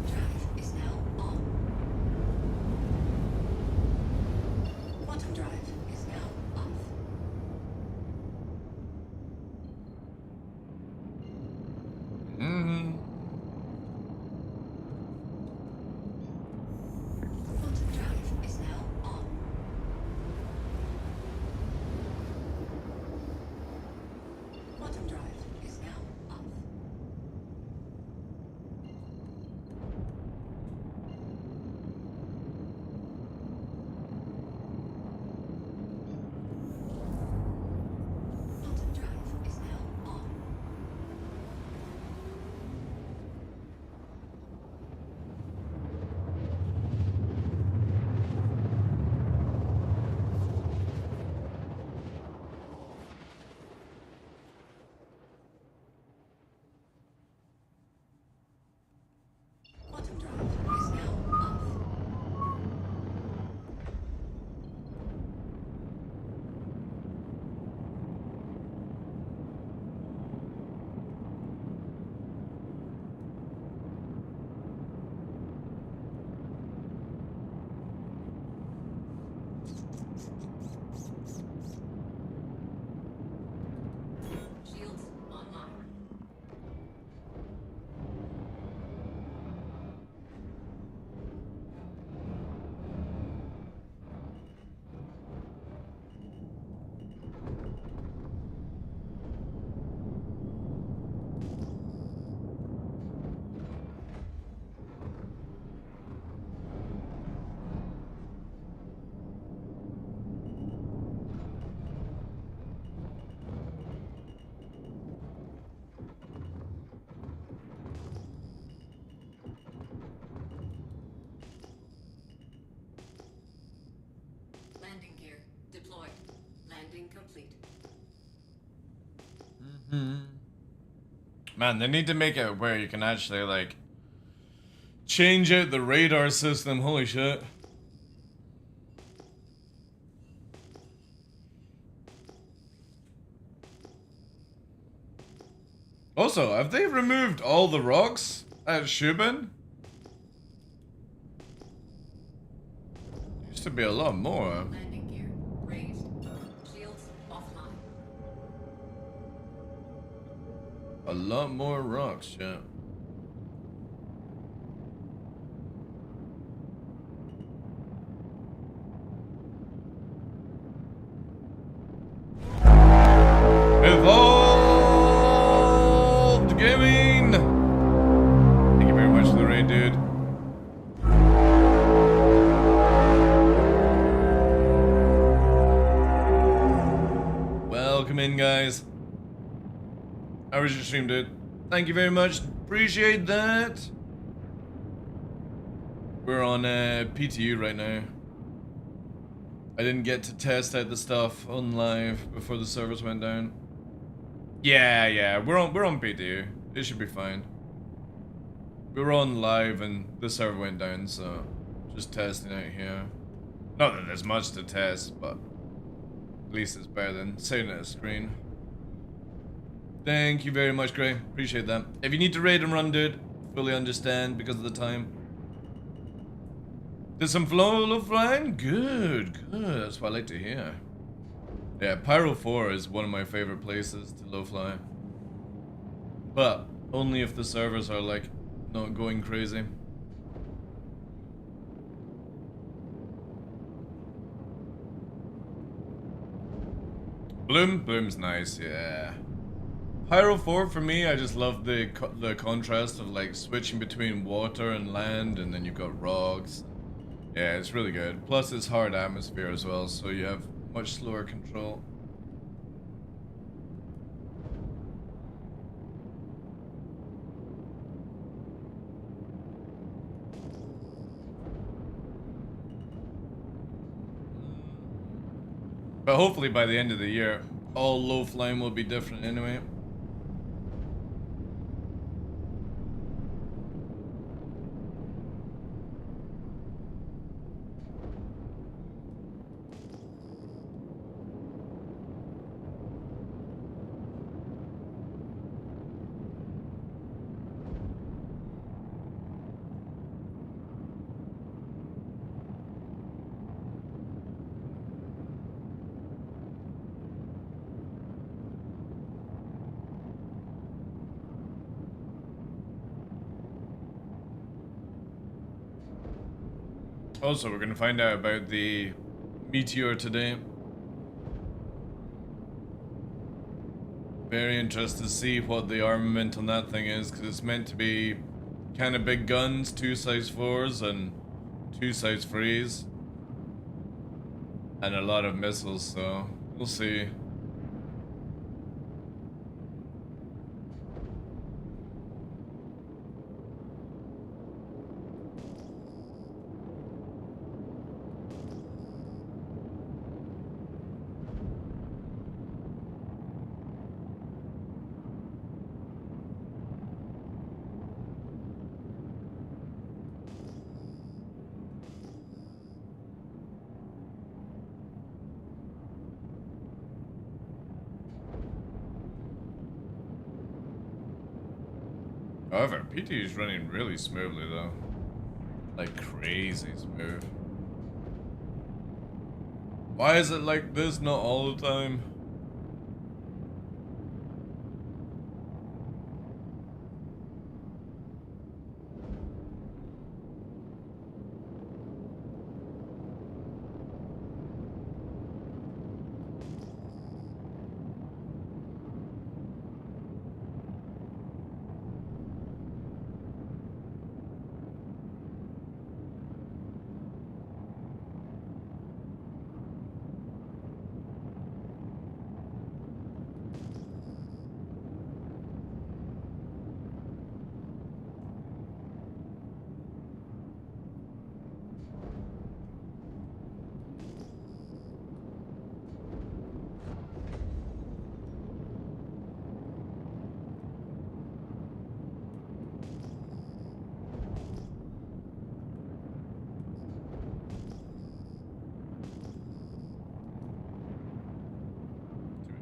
Drive is now on. Quantum drive is now off. Quantum drive is now on. Quantum drive is now off. Quantum drive is now on. Quantum drive is now off. Shields online. Landing gear deployed. Landing complete. Man, they need to make it where you can actually, like, change out the radar system. Holy shit. Also, have they removed all the rocks at Shubin? Used to be a lot more. Landing gear raised. Shields offline. A lot more rocks, yeah. Evolved Gaming! Thank you very much for the raid, dude. Welcome in, guys. How was your stream, dude? Thank you very much. Appreciate that. We're on PTU right now. I didn't get to test out the stuff on live before the servers went down. Yeah, we're on PTU. It should be fine. We were on live and the server went down, so just testing out here. Not that there's much to test, but at least it's better than sitting at a screen. Thank you very much, Gray. Appreciate that. If you need to raid and run, dude, fully understand because of the time. Did some low flying? Good, good. That's what I like to hear. Yeah, Pyro 4 is one of my favorite places to low fly. But only if the servers are like not going crazy. Bloom's nice, yeah. Pyro 4 for me, I just love the contrast of like switching between water and land, and then you've got rocks. Yeah, it's really good. Plus it's hard atmosphere as well, so you have much slower control. But hopefully by the end of the year, all low flying will be different anyway. Also, we're gonna find out about the meteor today. Very interested to see what the armament on that thing is, because it's meant to be kind of big guns, 2 size 4s and 2 size 3s. And a lot of missiles, so we'll see. However, PT is running really smoothly though. Like crazy smooth. Why is it like this not all the time?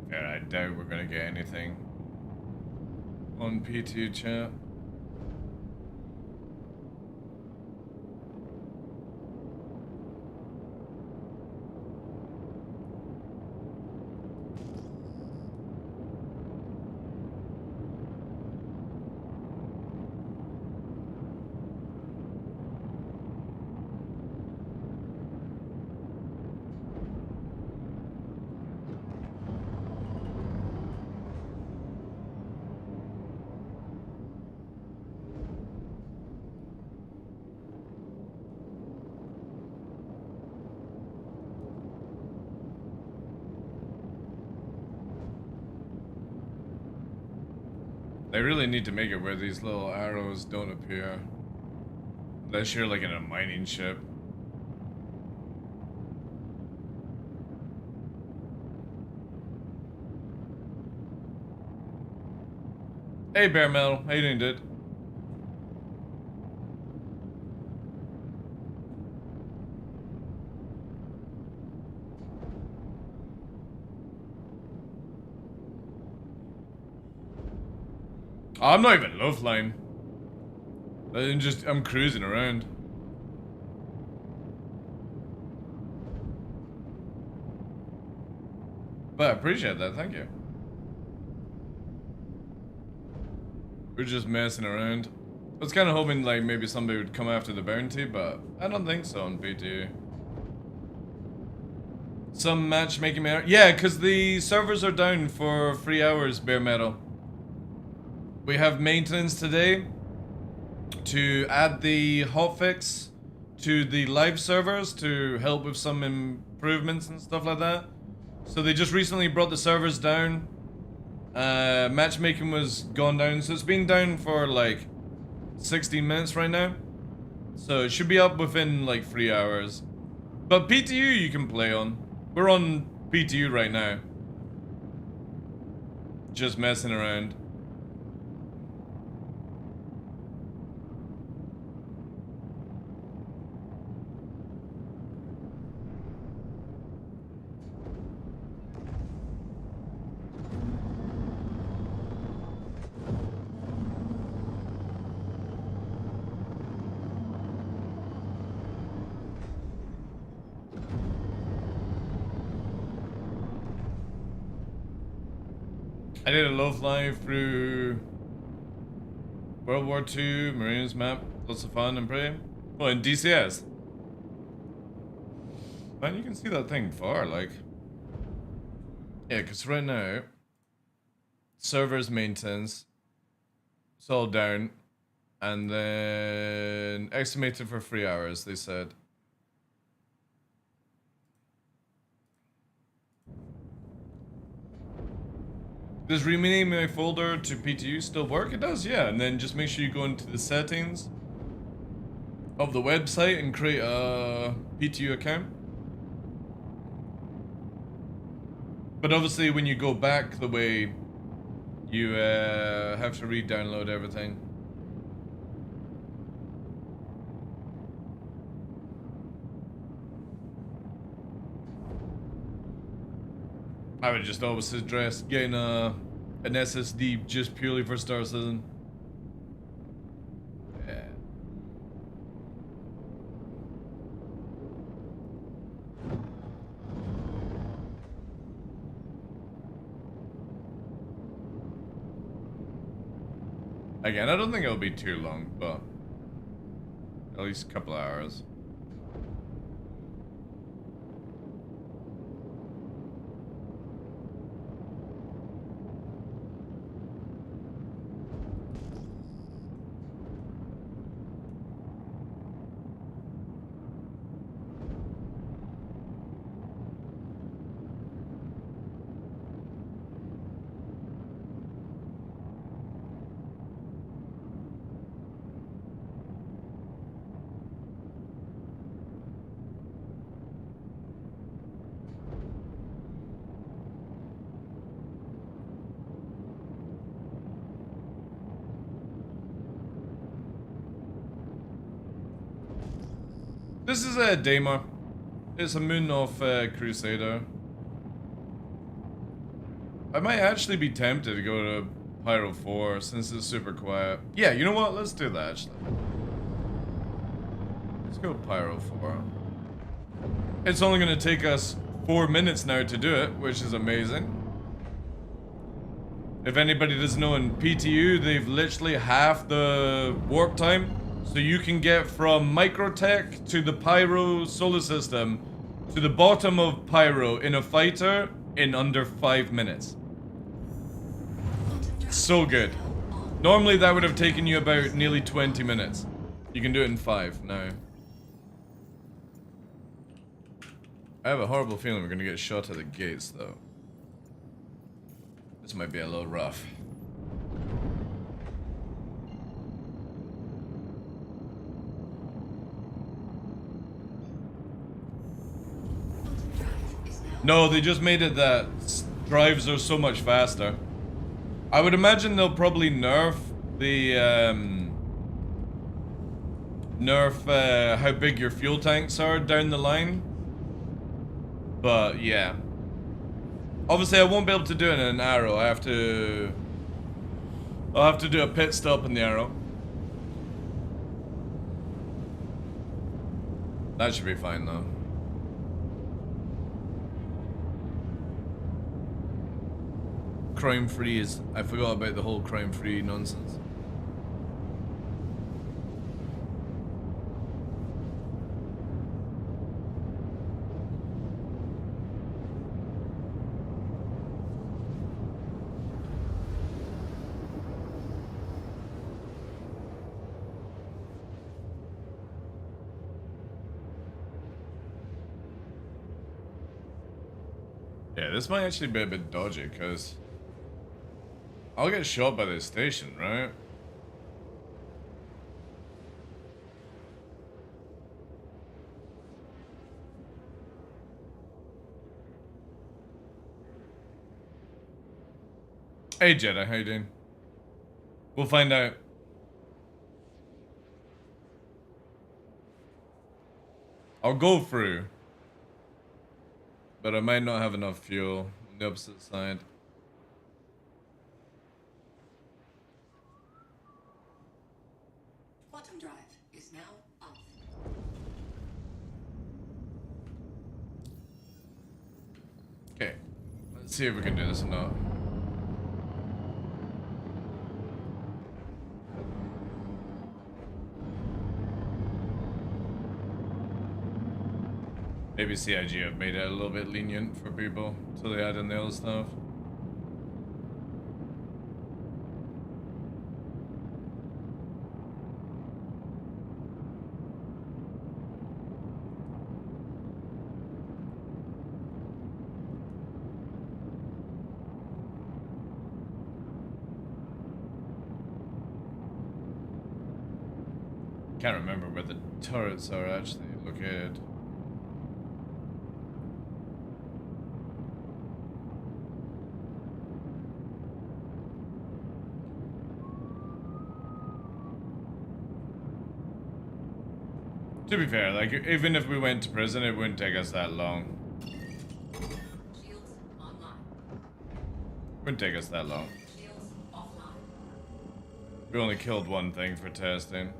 Yeah, I doubt we're gonna get anything on P2 chat. They really need to make it where these little arrows don't appear. Unless you're like in a mining ship. Hey Bear Metal, how you doing, dude? I'm not even low flying. I'm cruising around. But I appreciate that, thank you. We're just messing around. I was kind of hoping like maybe somebody would come after the bounty, but I don't think so on PTU. Some matchmaking error. Yeah, because the servers are down for 3 hours, bare metal. We have maintenance today to add the hotfix to the live servers to help with some improvements and stuff like that. So they just recently brought the servers down. Matchmaking was gone down, so it's been down for like 16 minutes right now. So it should be up within like 3 hours. But PTU you can play on. We're on PTU right now. Just messing around. I did a low fly through World War II, Marines map, lots of fun and pretty. Oh, in DCS. Man, you can see that thing far, like. Yeah, because right now, servers maintenance, it's all down, and then estimated for 3 hours, they said. Does renaming my folder to PTU still work? It does, yeah. And then just make sure you go into the settings of the website and create a PTU account. But obviously when you go back the way, you have to re-download everything. I would just always suggest getting an SSD just purely for Star Citizen. Yeah. Again, I don't think it'll be too long, but at least a couple of hours. This is a Daemar. It's a moon of Crusader. I might actually be tempted to go to Pyro 4 since it's super quiet. Yeah, you know what? Let's do that actually. Let's go Pyro 4. It's only going to take us 4 minutes now to do it, which is amazing. If anybody doesn't know, in PTU, they've literally halved the warp time. So you can get from Microtech to the Pyro solar system to the bottom of Pyro in a fighter in under 5 minutes. So good. Normally that would have taken you about nearly 20 minutes. You can do it in 5 now. I have a horrible feeling we're gonna get shot at the gates though. This might be a little rough. No, they just made it that drives are so much faster. I would imagine they'll probably nerf the how big your fuel tanks are down the line. But yeah. Obviously I won't be able to do it in an arrow. I'll have to do a pit stop in the Arrow. That should be fine though. Crime free is... I forgot about the whole crime free nonsense. Yeah, this might actually be a bit dodgy, because I'll get shot by this station, right? Hey Jedi, how you doing? We'll find out. I'll go through. But I might not have enough fuel on the opposite side. Quantum drive is now off. Okay, let's see if we can do this or not. Maybe CIG have made it a little bit lenient for people until they add in the other stuff. Can't remember where the turrets are actually located. To be fair, like, even if we went to prison, it wouldn't take us that long. Shields online. Wouldn't take us that long. Shields offline. We only killed one thing for testing.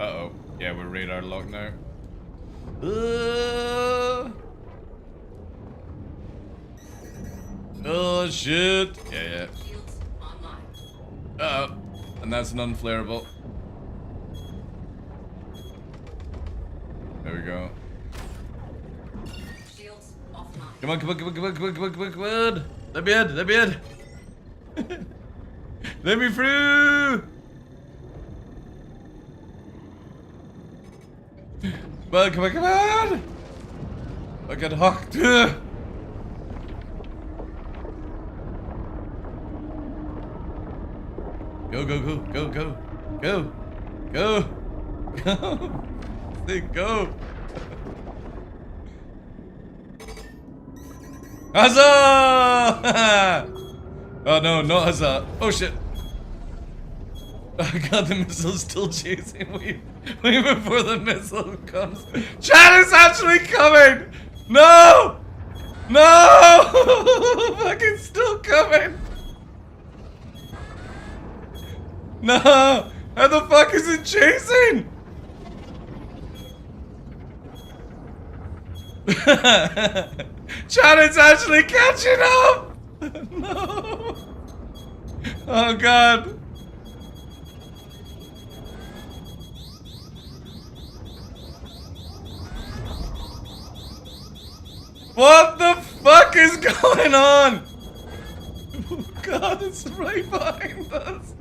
Uh-oh. Yeah, we're radar locked now. Oh, shit. Yeah. Shields online. Uh-oh. And that's an unflareable. There we go. Shields offline. Come on. Let me in. Let me through. Come on. I got hooked. Go. Say go. Huzzah! Oh no, not huzzah. Oh shit. Oh god, the missile's still chasing me. Way before the missile comes. Chad is actually coming! No! No! Fucking still coming! No! How the fuck is it chasing? Chad, it's actually catching up! No! Oh god. What the fuck is going on? Oh god, it's right behind us.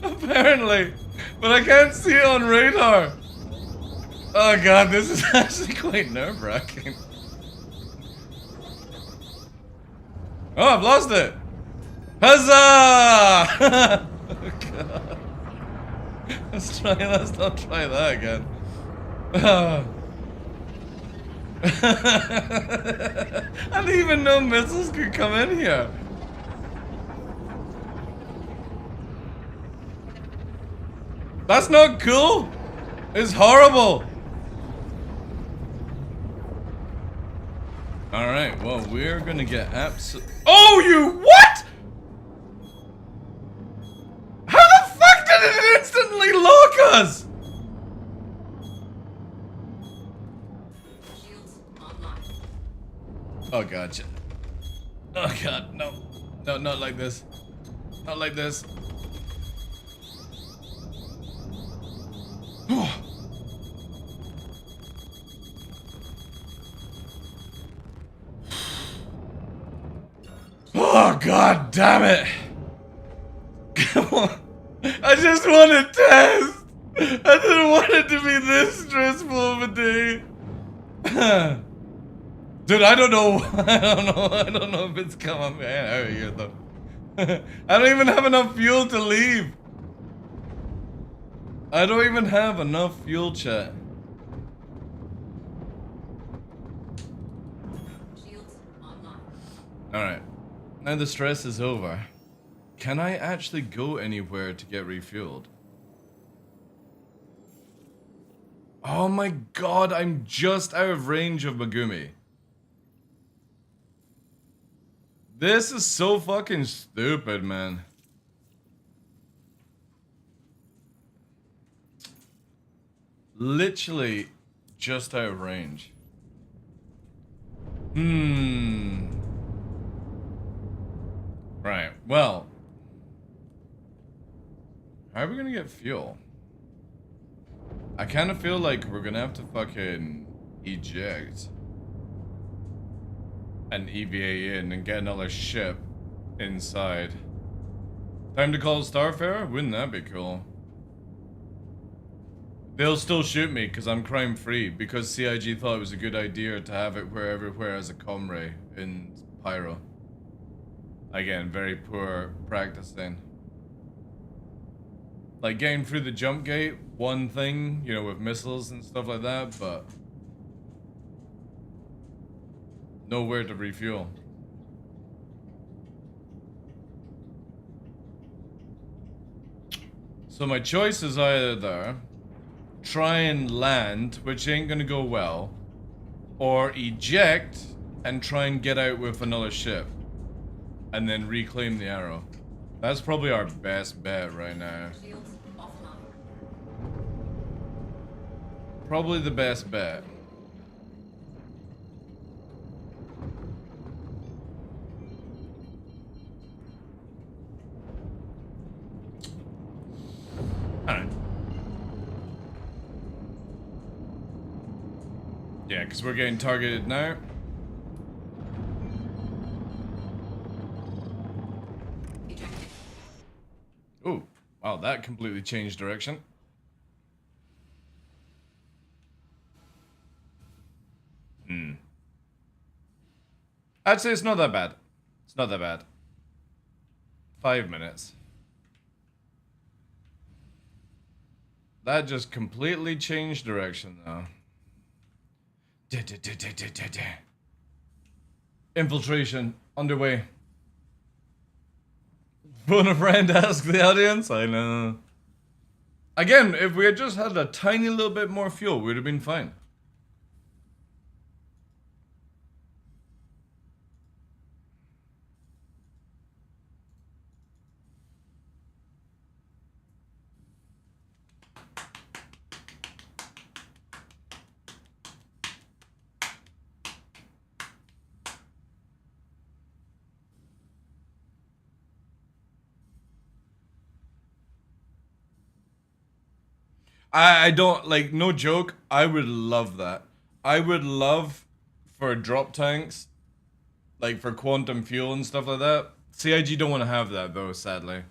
Apparently. But I can't see it on radar. Oh god, this is actually quite nerve-wracking. Oh, I've lost it. Huzzah! Oh god. Let's not try that again. Oh. I didn't even know missiles could come in here. That's not cool. It's horrible. Alright, well, we're gonna get Oh know you. What? How the fuck did it instantly lock us? Shields online. Oh god. Oh god, no. No, not like this. Not like this. Oh god damn it. Come on. I just want to test. I didn't want it to be this stressful of a day. Dude, I don't know. I don't know if it's coming out here though. I don't even have enough fuel to leave. I don't even have enough fuel, chat. Shields online. Alright. Now the stress is over. Can I actually go anywhere to get refueled? Oh my god, I'm just out of range of Megumi. This is so fucking stupid, man. Literally just out of range. Right, well. How are we gonna get fuel? I kind of feel like we're gonna have to fucking eject and EVA in and get another ship inside. Time to call Starfarer? Wouldn't that be cool? They'll still shoot me because I'm crime free, because CIG thought it was a good idea to have it everywhere as a comray in Pyro. Again, very poor practicing. Like getting through the jump gate, one thing, you know, with missiles and stuff like that, but nowhere to refuel. So my choice is either try and land, which ain't gonna go well, or eject and try and get out with another ship and then reclaim the arrow. That's probably our best bet right now. Shields offline. Probably the best bet. Alright. Yeah, because we're getting targeted now. Ejected. Ooh, wow, that completely changed direction. I'd say it's not that bad. It's not that bad. 5 minutes. That just completely changed direction, though. Infiltration underway. Phone a friend, ask the audience. I know. Again, if we had just had a tiny little bit more fuel, we'd have been fine. I don't, like, no joke, I would love that. I would love for drop tanks, like for quantum fuel and stuff like that. CIG don't want to have that though, sadly.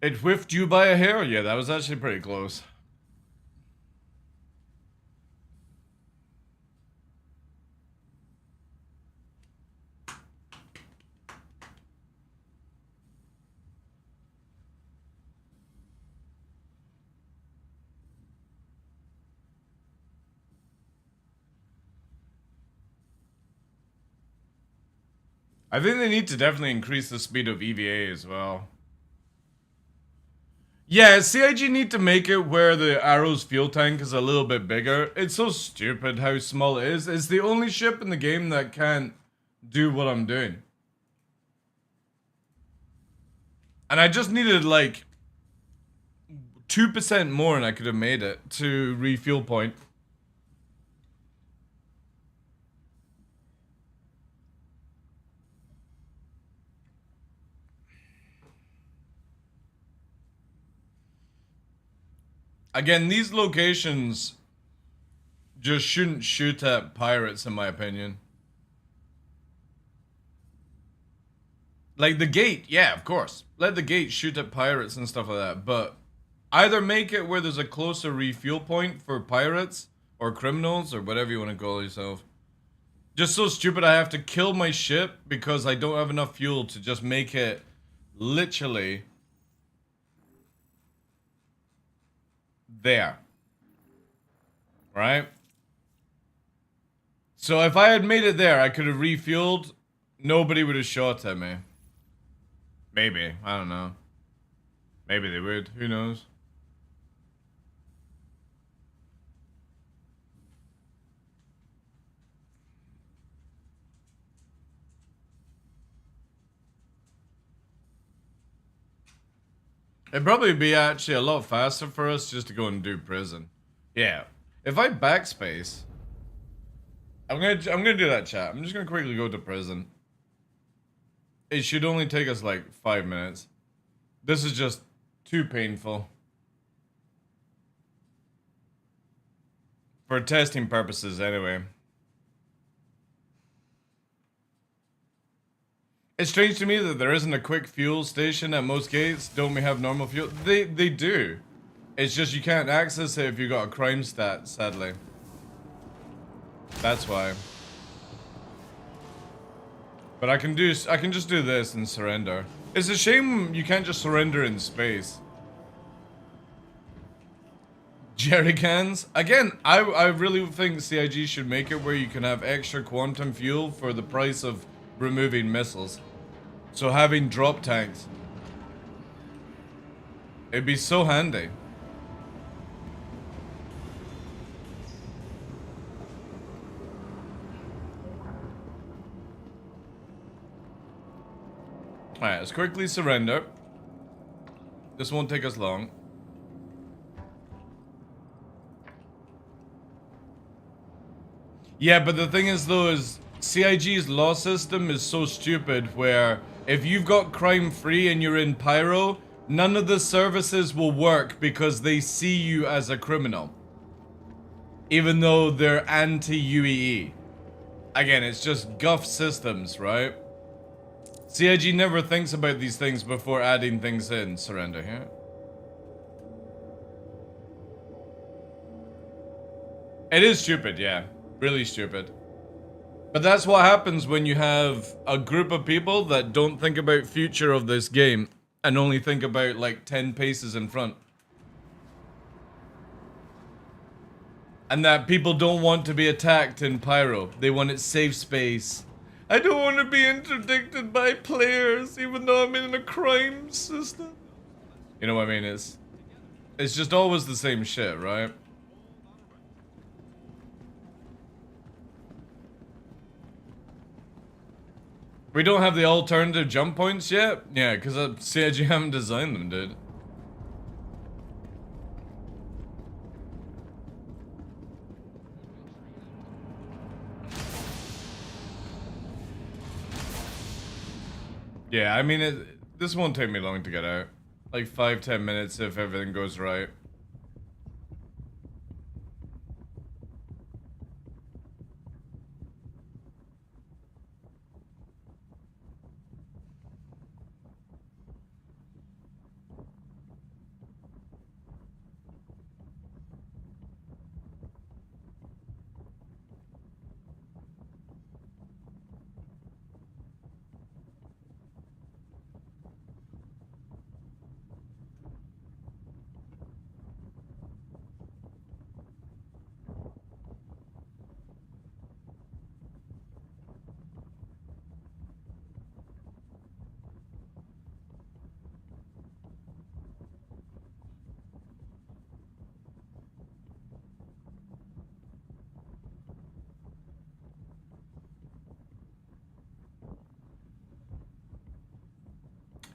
It whiffed you by a hair? Yeah, that was actually pretty close. I think they need to definitely increase the speed of EVA as well. Yeah, CIG need to make it where the Arrow's fuel tank is a little bit bigger. It's so stupid how small it is. It's the only ship in the game that can't do what I'm doing. And I just needed like 2% more and I could have made it to refuel point. Again, these locations just shouldn't shoot at pirates, in my opinion. Like the gate, yeah, of course. Let the gate shoot at pirates and stuff like that, but either make it where there's a closer refuel point for pirates or criminals or whatever you want to call yourself. Just so stupid I have to kill my ship because I don't have enough fuel to just make it literally there. Right? So if I had made it there, I could have refueled. Nobody would have shot at me. Maybe. I don't know. Maybe they would. Who knows? It'd probably be actually a lot faster for us just to go and do prison. Yeah. If I backspace, I'm gonna do that, chat. I'm just gonna quickly go to prison. It should only take us like 5 minutes. This is just too painful. For testing purposes, anyway. It's strange to me that there isn't a quick fuel station at most gates. Don't we have normal fuel? They do. It's just you can't access it if you got a crime stat, sadly. That's why. But I can just do this and surrender. It's a shame you can't just surrender in space. Jerry cans? Again, I really think CIG should make it where you can have extra quantum fuel for the price of removing missiles. So having drop tanks. It'd be so handy. Alright, let's quickly surrender. This won't take us long. Yeah, but the thing is though is CIG's law system is so stupid where if you've got crime free and you're in Pyro, none of the services will work because they see you as a criminal. Even though they're anti-UEE. Again, it's just guff systems, right? CIG never thinks about these things before adding things in. Surrender here. It is stupid, yeah. Really stupid. But that's what happens when you have a group of people that don't think about future of this game and only think about like 10 paces in front. And that people don't want to be attacked in Pyro. They want it safe space. I don't want to be interdicted by players even though I'm in a crime system. You know what I mean? It's just always the same shit, right? We don't have the alternative jump points yet? Yeah, because CIG haven't designed them, dude. Yeah, I mean, this won't take me long to get out. Like 5-10 minutes if everything goes right.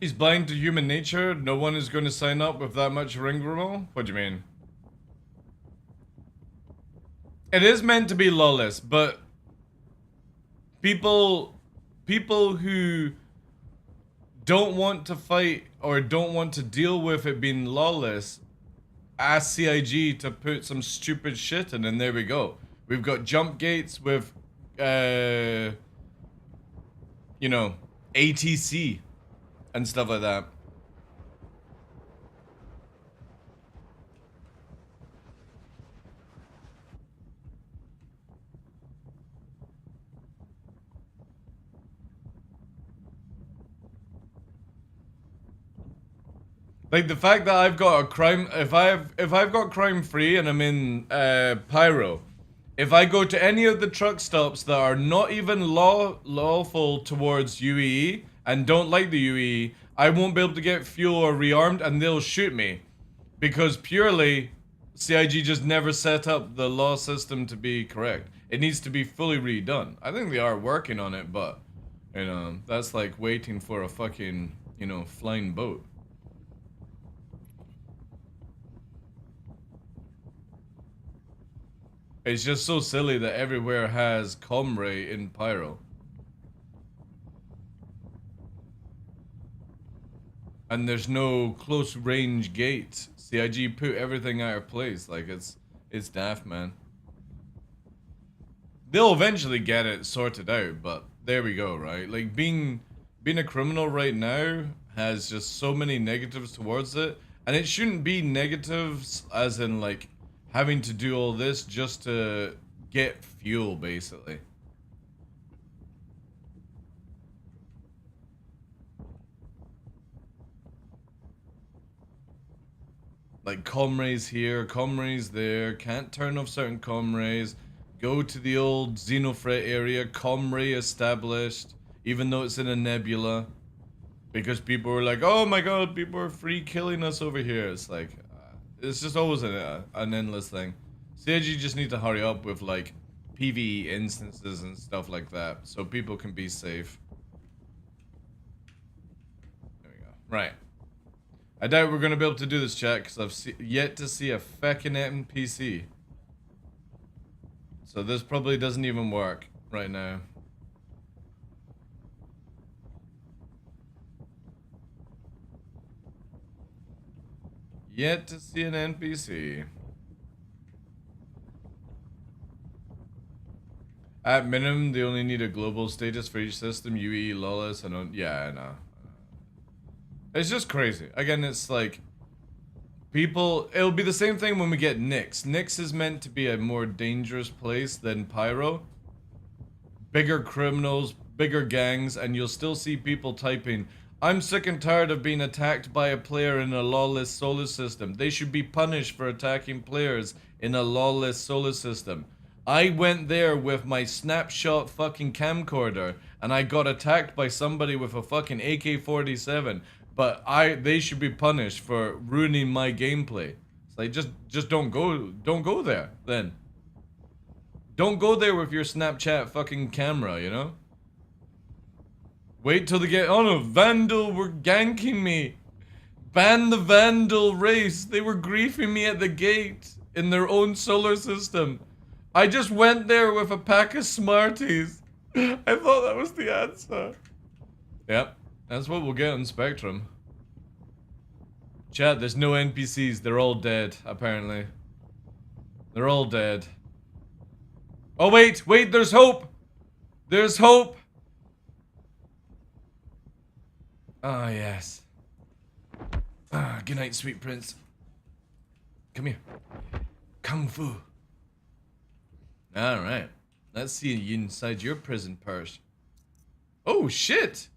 He's blind to human nature. No one is going to sign up with that much rigmarole. What do you mean? It is meant to be lawless, but people who don't want to fight or don't want to deal with it being lawless ask CIG to put some stupid shit in, and there we go. We've got jump gates with, you know, ATC and stuff like that. Like the fact that I've got a crime, if I've got crime free and I'm in Pyro, if I go to any of the truck stops that are not even lawful towards UEE and don't like the UEE, I won't be able to get fuel or rearmed, and they'll shoot me because purely CIG just never set up the law system to be correct. It needs to be fully redone. I think they are working on it, but you know, that's like waiting for a fucking, you know, flying boat. It's just so silly that everywhere has Comray in Pyro. And there's no close range gates. CIG put everything out of place. Like it's daft, man. They'll eventually get it sorted out, but there we go, right? Like being a criminal right now has just so many negatives towards it. And it shouldn't be negatives as in like having to do all this just to get fuel, basically. Like comrays here, comrays there, can't turn off certain comrays, go to the old Xenofret area, comray established, even though it's in a nebula. Because people were like, oh my god, people are free killing us over here. It's like, it's just always an endless thing. CIG just need to hurry up with like PvE instances and stuff like that so people can be safe. There we go. Right. I doubt we're going to be able to do this, chat, because I've yet to see a feckin' NPC. So this probably doesn't even work right now. Yet to see an NPC. At minimum, they only need a global status for each system. UE, lawless, and yeah, I know. It's just crazy. Again, it's like people. It'll be the same thing when we get Nyx. Nyx is meant to be a more dangerous place than Pyro. Bigger criminals, bigger gangs, and you'll still see people typing, I'm sick and tired of being attacked by a player in a lawless solar system. They should be punished for attacking players in a lawless solar system. I went there with my snapshot fucking camcorder and I got attacked by somebody with a fucking AK-47, but they should be punished for ruining my gameplay. It's like just don't go there then. Don't go there with your Snapchat fucking camera, you know? Wait till they get, oh no, Vandal were ganking me. Ban the Vandal race. They were griefing me at the gate in their own solar system. I just went there with a pack of Smarties. I thought that was the answer. Yep, that's what we'll get on Spectrum. Chat, there's no NPCs. They're all dead, apparently. They're all dead. Oh, wait, there's hope. There's hope. Ah, yes. Ah, good night, sweet prince. Come here. Kung Fu. Alright. Let's see you inside your prison purse. Oh, shit!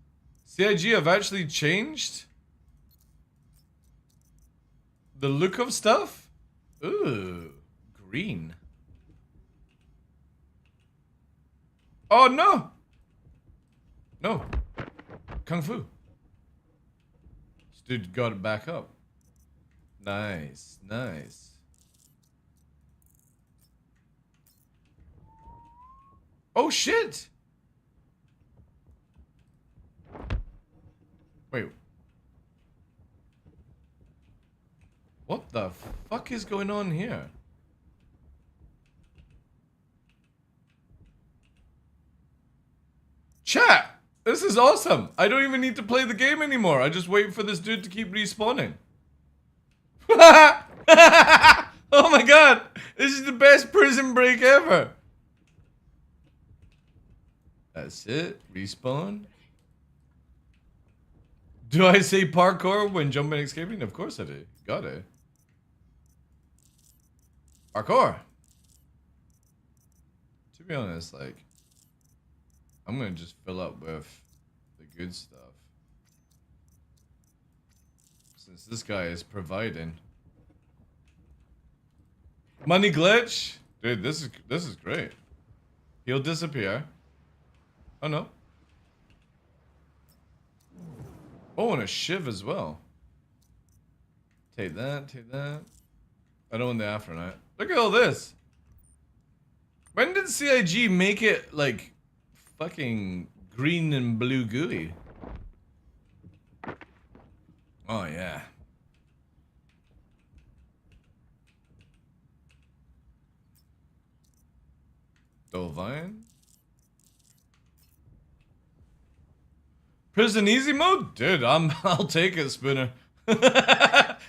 CIG have actually changed the look of stuff? Ooh, green. Oh, no! No. Kung Fu. This dude got it back up. Nice, nice. Oh shit! Wait, What the fuck is going on here? Chat! This is awesome! I don't even need to play the game anymore. I just wait for this dude to keep respawning. Oh my god! This is the best prison break ever! That's it. Respawn. Do I say parkour when jumping and escaping? Of course I do. Got it. Parkour! To be honest, like, I'm gonna just fill up with the good stuff. Since this guy is providing. Money glitch? Dude, this is great. He'll disappear. Oh no. Oh, and a shiv as well. Take that, take that. I don't want the Afronaut. Look at all this. When did CIG make it like fucking green and blue gooey? Oh yeah. Dolvine. Prison easy mode? Dude, I'll take it, Spooner.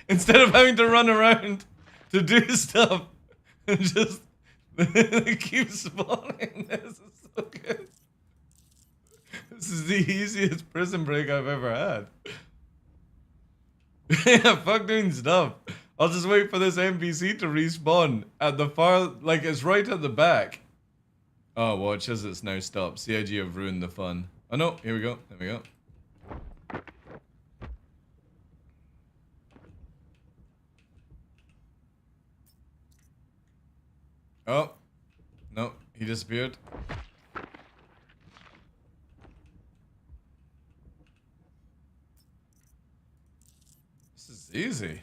Instead of having to run around to do stuff and just keep spawning. This is so good. This is the easiest prison break I've ever had. Yeah, fuck doing stuff. I'll just wait for this NPC to respawn at the far, like it's right at the back. Oh, watch as it's now stopped. CIG have ruined the fun. Oh no, here we go. There we go. Oh. No, he disappeared. This is easy.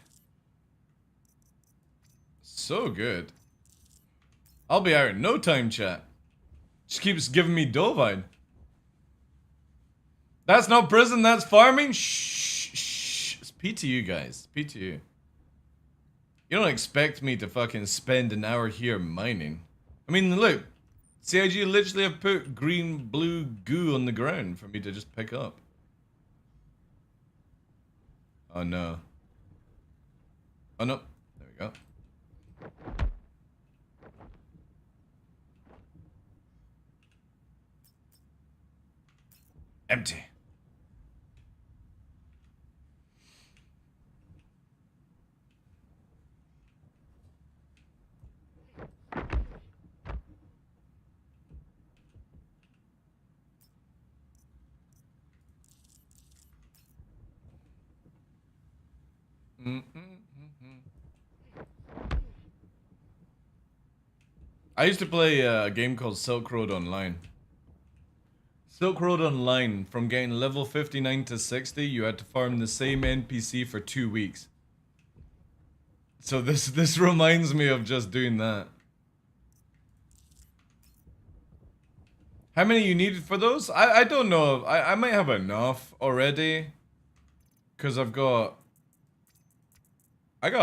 So good. I'll be out in no time, chat. Just keeps giving me Dovine. That's not prison, that's farming? Shh, shh. It's PTU, guys. PTU. You don't expect me to fucking spend an hour here mining. I mean, look. CIG literally have put green, blue goo on the ground for me to just pick up. Oh no. Oh no. There we go. Empty. I used to play a game called Silk Road Online. Silk Road Online, from getting level 59 to 60, you had to farm the same NPC for 2 weeks. So this reminds me of just doing that. How many you needed for those? I don't know. I might have enough already. Because I got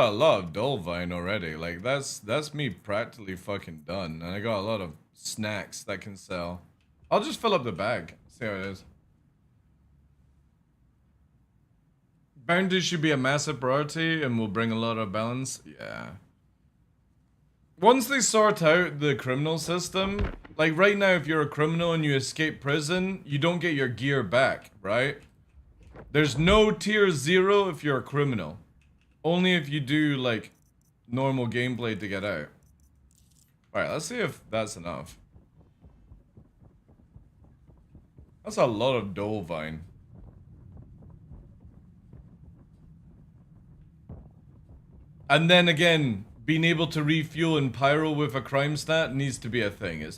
a lot of Dolvine already. Like, that's me practically fucking done. And I got a lot of snacks that can sell. I'll just fill up the bag. See how it is. Bounties should be a massive priority and will bring a lot of balance. Yeah. Once they sort out the criminal system, like right now if you're a criminal and you escape prison, you don't get your gear back, right? There's no tier 0 if you're a criminal. Only if you do like normal gameplay to get out. Alright, let's see if that's enough. That's a lot of Dolvine. And then again, being able to refuel in Pyro with a crime stat needs to be a thing.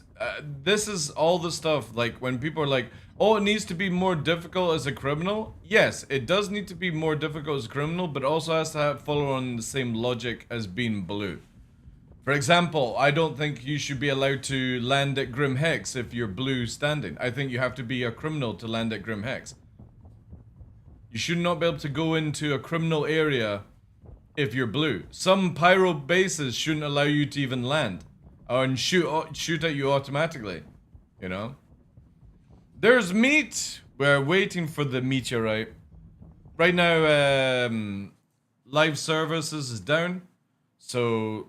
This is all the stuff, like when people are like, oh, it needs to be more difficult as a criminal. Yes, it does need to be more difficult as a criminal, but also has to follow on the same logic as being blue. For example, I don't think you should be allowed to land at Grim Hex if you're blue standing. I think you have to be a criminal to land at Grim Hex. You should not be able to go into a criminal area if you're blue. Some pyro bases shouldn't allow you to even land. And shoot at you automatically. You know? There's meat! We're waiting for the meteorite. Right now, live services is down. So,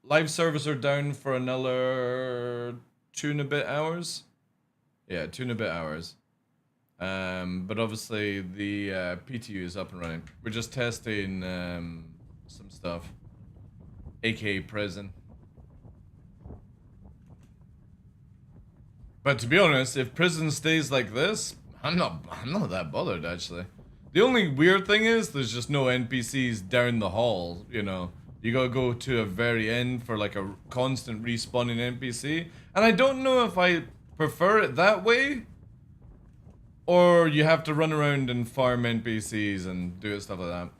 live servers are down for another 2 and a bit hours. Yeah, 2 and a bit hours. But obviously the PTU is up and running. We're just testing some stuff, aka prison. But to be honest, if prison stays like this, I'm not that bothered actually. The only weird thing is there's just no NPCs down the hall. You know, you gotta go to a very end for like a constant respawning NPC, and I don't know if I prefer it that way. Or you have to run around and farm NPCs and do stuff like that.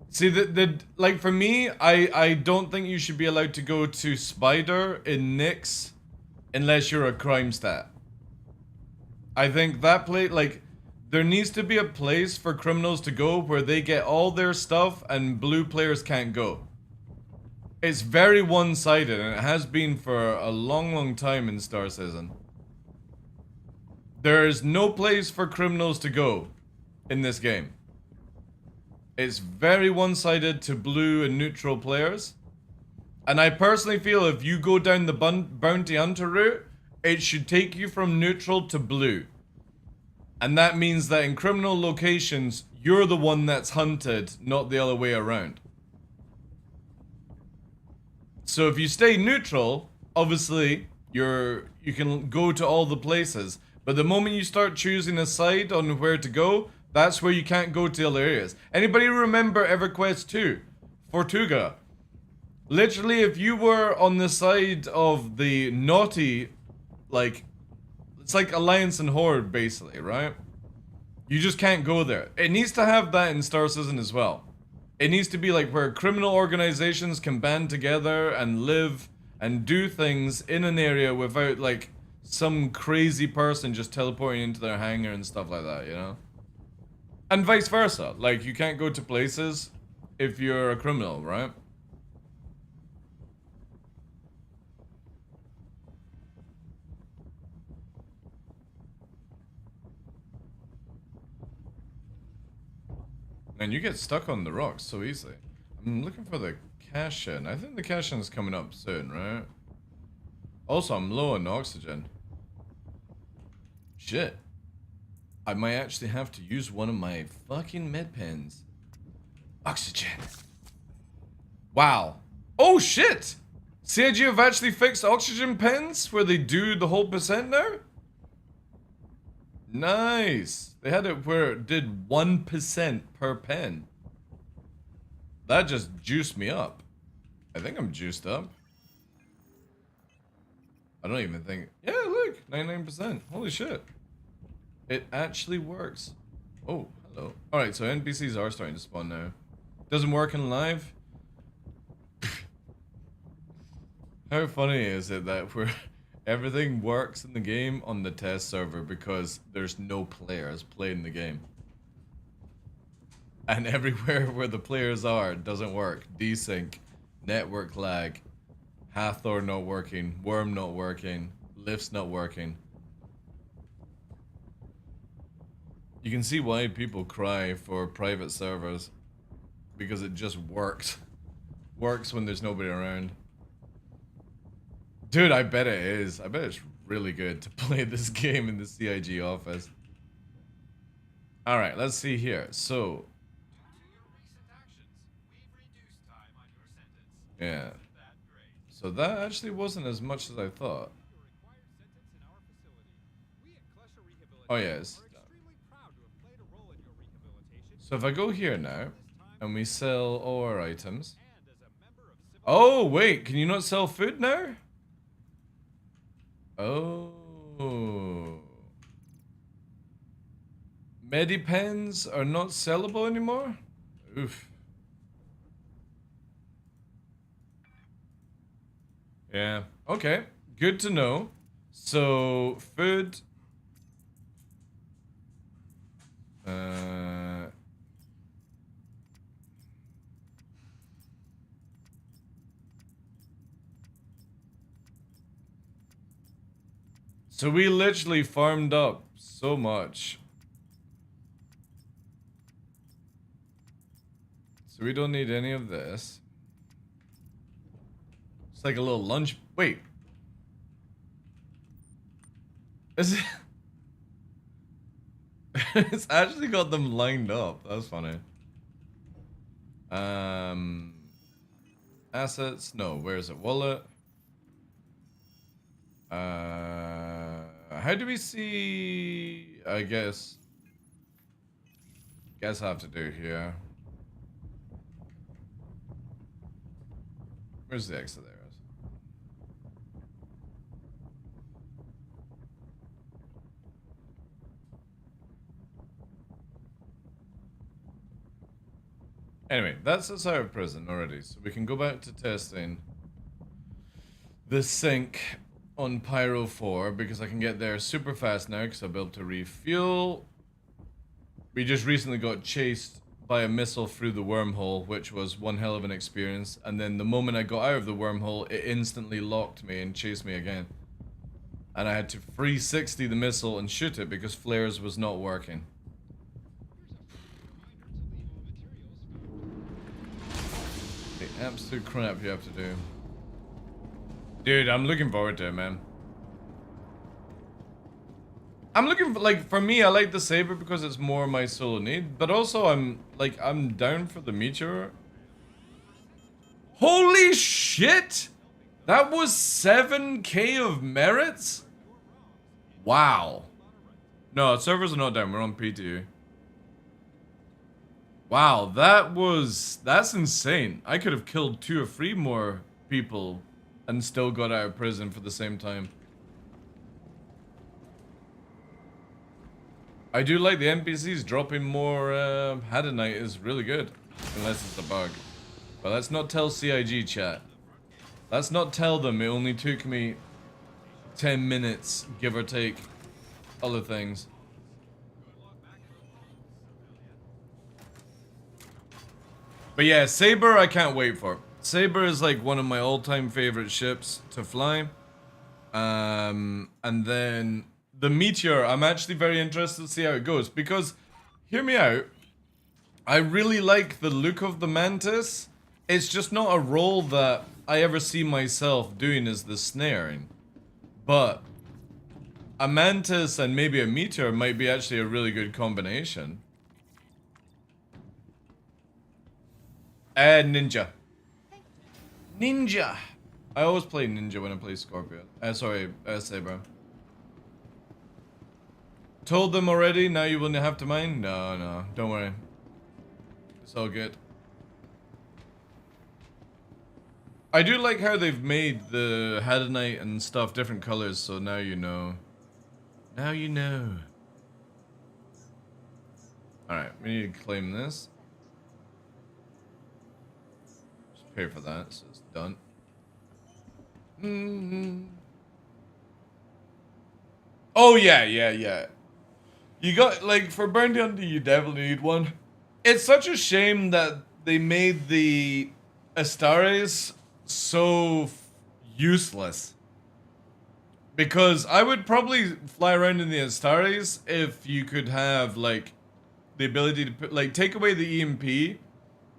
See, like for me, I don't think you should be allowed to go to Spider in Nyx unless you're a crime stat. I think that place, like, there needs to be a place for criminals to go where they get all their stuff and blue players can't go. It's very one-sided, and it has been for a long time in Star Citizen. There's no place for criminals to go in this game. It's very one-sided to blue and neutral players. And I personally feel if you go down the bounty hunter route, it should take you from neutral to blue. And that means that in criminal locations, you're the one that's hunted, not the other way around. So if you stay neutral, obviously you can go to all the places. But the moment you start choosing a side on where to go, that's where you can't go to other areas. Anybody remember EverQuest 2? Fortuga. Literally, if you were on the side of the naughty, like, it's like Alliance and Horde, basically, right? You just can't go there. It needs to have that in Star Citizen as well. It needs to be like where criminal organizations can band together and live and do things in an area without like some crazy person just teleporting into their hangar and stuff like that, you know? And vice versa. Like, you can't go to places if you're a criminal, right? And you get stuck on the rocks so easily. I'm looking for the cash-in. I think the cash-in is coming up soon, right? Also, I'm low on oxygen. Shit. I might actually have to use one of my fucking med pens. Oxygen. Wow. Oh shit! CIG have actually fixed oxygen pens where they do the whole percent now? Nice. They had it where it did 1% per pen. That just juiced me up. I think I'm juiced up. I don't even think... Yeah, look! 99%. Holy shit. It actually works. Oh, hello. Alright, so NPCs are starting to spawn now. Doesn't work in live? How funny is it that everything works in the game on the test server because there's no players playing the game. And everywhere where the players are, it doesn't work. Desync, network lag, Hathor not working, Worm not working, Lift's not working. You can see why people cry for private servers. Because it just works. Works when there's nobody around. Dude, I bet it is. I bet it's really good to play this game in the CIG office. Alright, let's see here. So... yeah. So that actually wasn't as much as I thought. Oh yes. So if I go here now, and we sell all our items. Oh, wait, can you not sell food now? Oh. Medipens are not sellable anymore? Oof. Yeah, okay. Good to know. So, food. So we literally farmed up so much. So we don't need any of this. It's like a little lunch. Wait. Is it? It's actually got them lined up. That's funny. Assets. No, where is it? Wallet. How do we see? I guess I have to do here. Where's the exit there? Anyway, that's us out of prison already, so we can go back to testing the sink on Pyro 4 because I can get there super fast now because I'll be able to refuel. We just recently got chased by a missile through the wormhole, which was one hell of an experience, and then the moment I got out of the wormhole, it instantly locked me and chased me again. And I had to 360 the missile and shoot it because flares was not working. The absolute crap you have to do. Dude, I'm looking forward to it, man. I'm looking for, like, for me, I like the Saber because it's more my solo need, but also I'm down for the Meteor. Holy shit! That was 7k of merits? Wow. No, servers are not down, we're on PTU. Wow, that's insane. I could have killed 2 or 3 more people and still got out of prison for the same time. I do like the NPCs dropping more Hadanite is really good. Unless it's a bug. But let's not tell CIG chat. Let's not tell them it only took me 10 minutes, give or take, other things. But yeah, Saber I can't wait for. Saber is like one of my all-time favorite ships to fly. And then the Meteor, I'm actually very interested to see how it goes. Because, hear me out, I really like the look of the Mantis. It's just not a role that I ever see myself doing as the snaring. But a Mantis and maybe a Meteor might be actually a really good combination. Ninja. Ninja. I always play Ninja when I play Scorpion. Saber. Told them already, now you wouldn't have to mind? No, don't worry. It's all good. I do like how they've made the Hadanite and stuff different colors, so now you know. Now you know. Alright, we need to claim this. Just pay for that, so it's done. Oh yeah. You got, like, for Bounty Hunter, you definitely need one. It's such a shame that they made the Astares so useless. Because I would probably fly around in the Astares if you could have, like, the ability to put, like, take away the EMP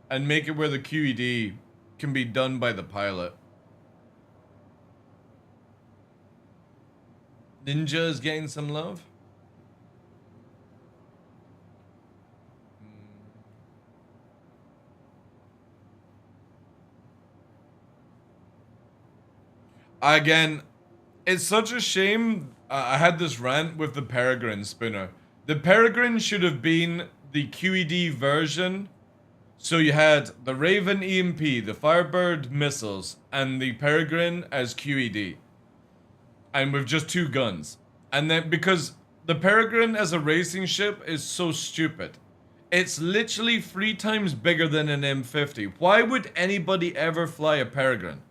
and make it where the QED can be done by the pilot. Ninja is getting some love. Again, it's such a shame. I had this rant with the Peregrine spinner. The Peregrine should have been the QED version. So you had the Raven EMP, the Firebird missiles, and the Peregrine as QED. And with just 2 guns. And then, because the Peregrine as a racing ship is so stupid. It's literally 3 times bigger than an M50. Why would anybody ever fly a Peregrine?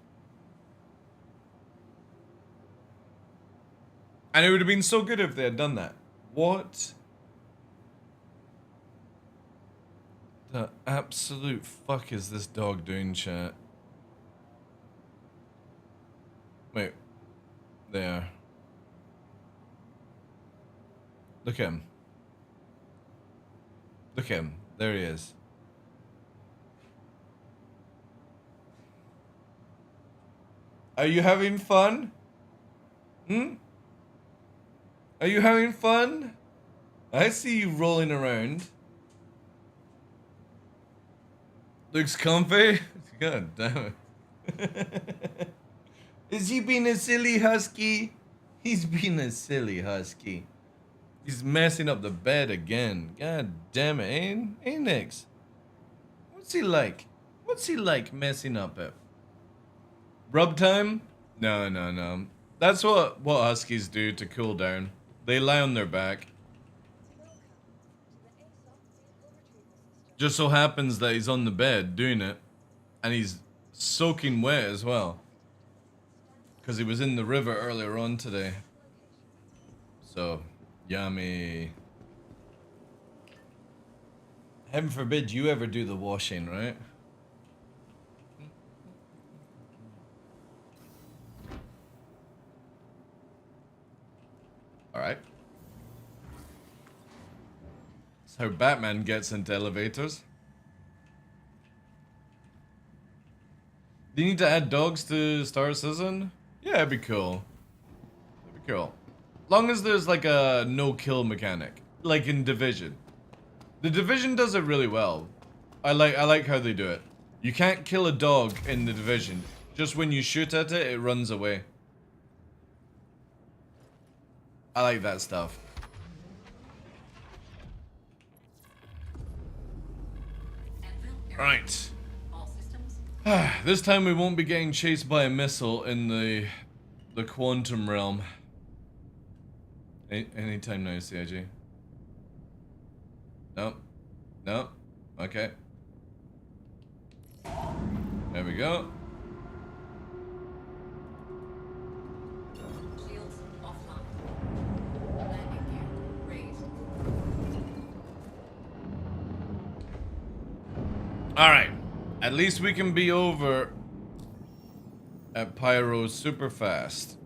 And it would have been so good if they had done that. What the absolute fuck is this dog doing, chat? Wait. There. Look at him. Look at him. There he is. Are you having fun? Hmm? Are you having fun? I see you rolling around. Looks comfy? God damn it. Is he being a silly husky? He's being a silly husky. He's messing up the bed again. God damn it, ain't Nix? What's he like? What's he like messing up it? Rub time? No. That's what huskies do to cool down. They lie on their back. Just so happens that he's on the bed doing it, and he's soaking wet as well. Because he was in the river earlier on today. So, yummy. Heaven forbid you ever do the washing, right? Alright. That's how Batman gets into elevators. Do you need to add dogs to Star Citizen? Yeah, it'd be cool. It'd be cool. Long as there's like a no-kill mechanic. Like in Division. The Division does it really well. I like how they do it. You can't kill a dog in the Division. Just when you shoot at it, it runs away. I like that stuff. Right. This time we won't be getting chased by a missile in the quantum realm. Anytime now, CIG. Nope. Nope. Okay. There we go. Shields offline. Landing gear raised. Alright. At least we can be over at Pyro super fast.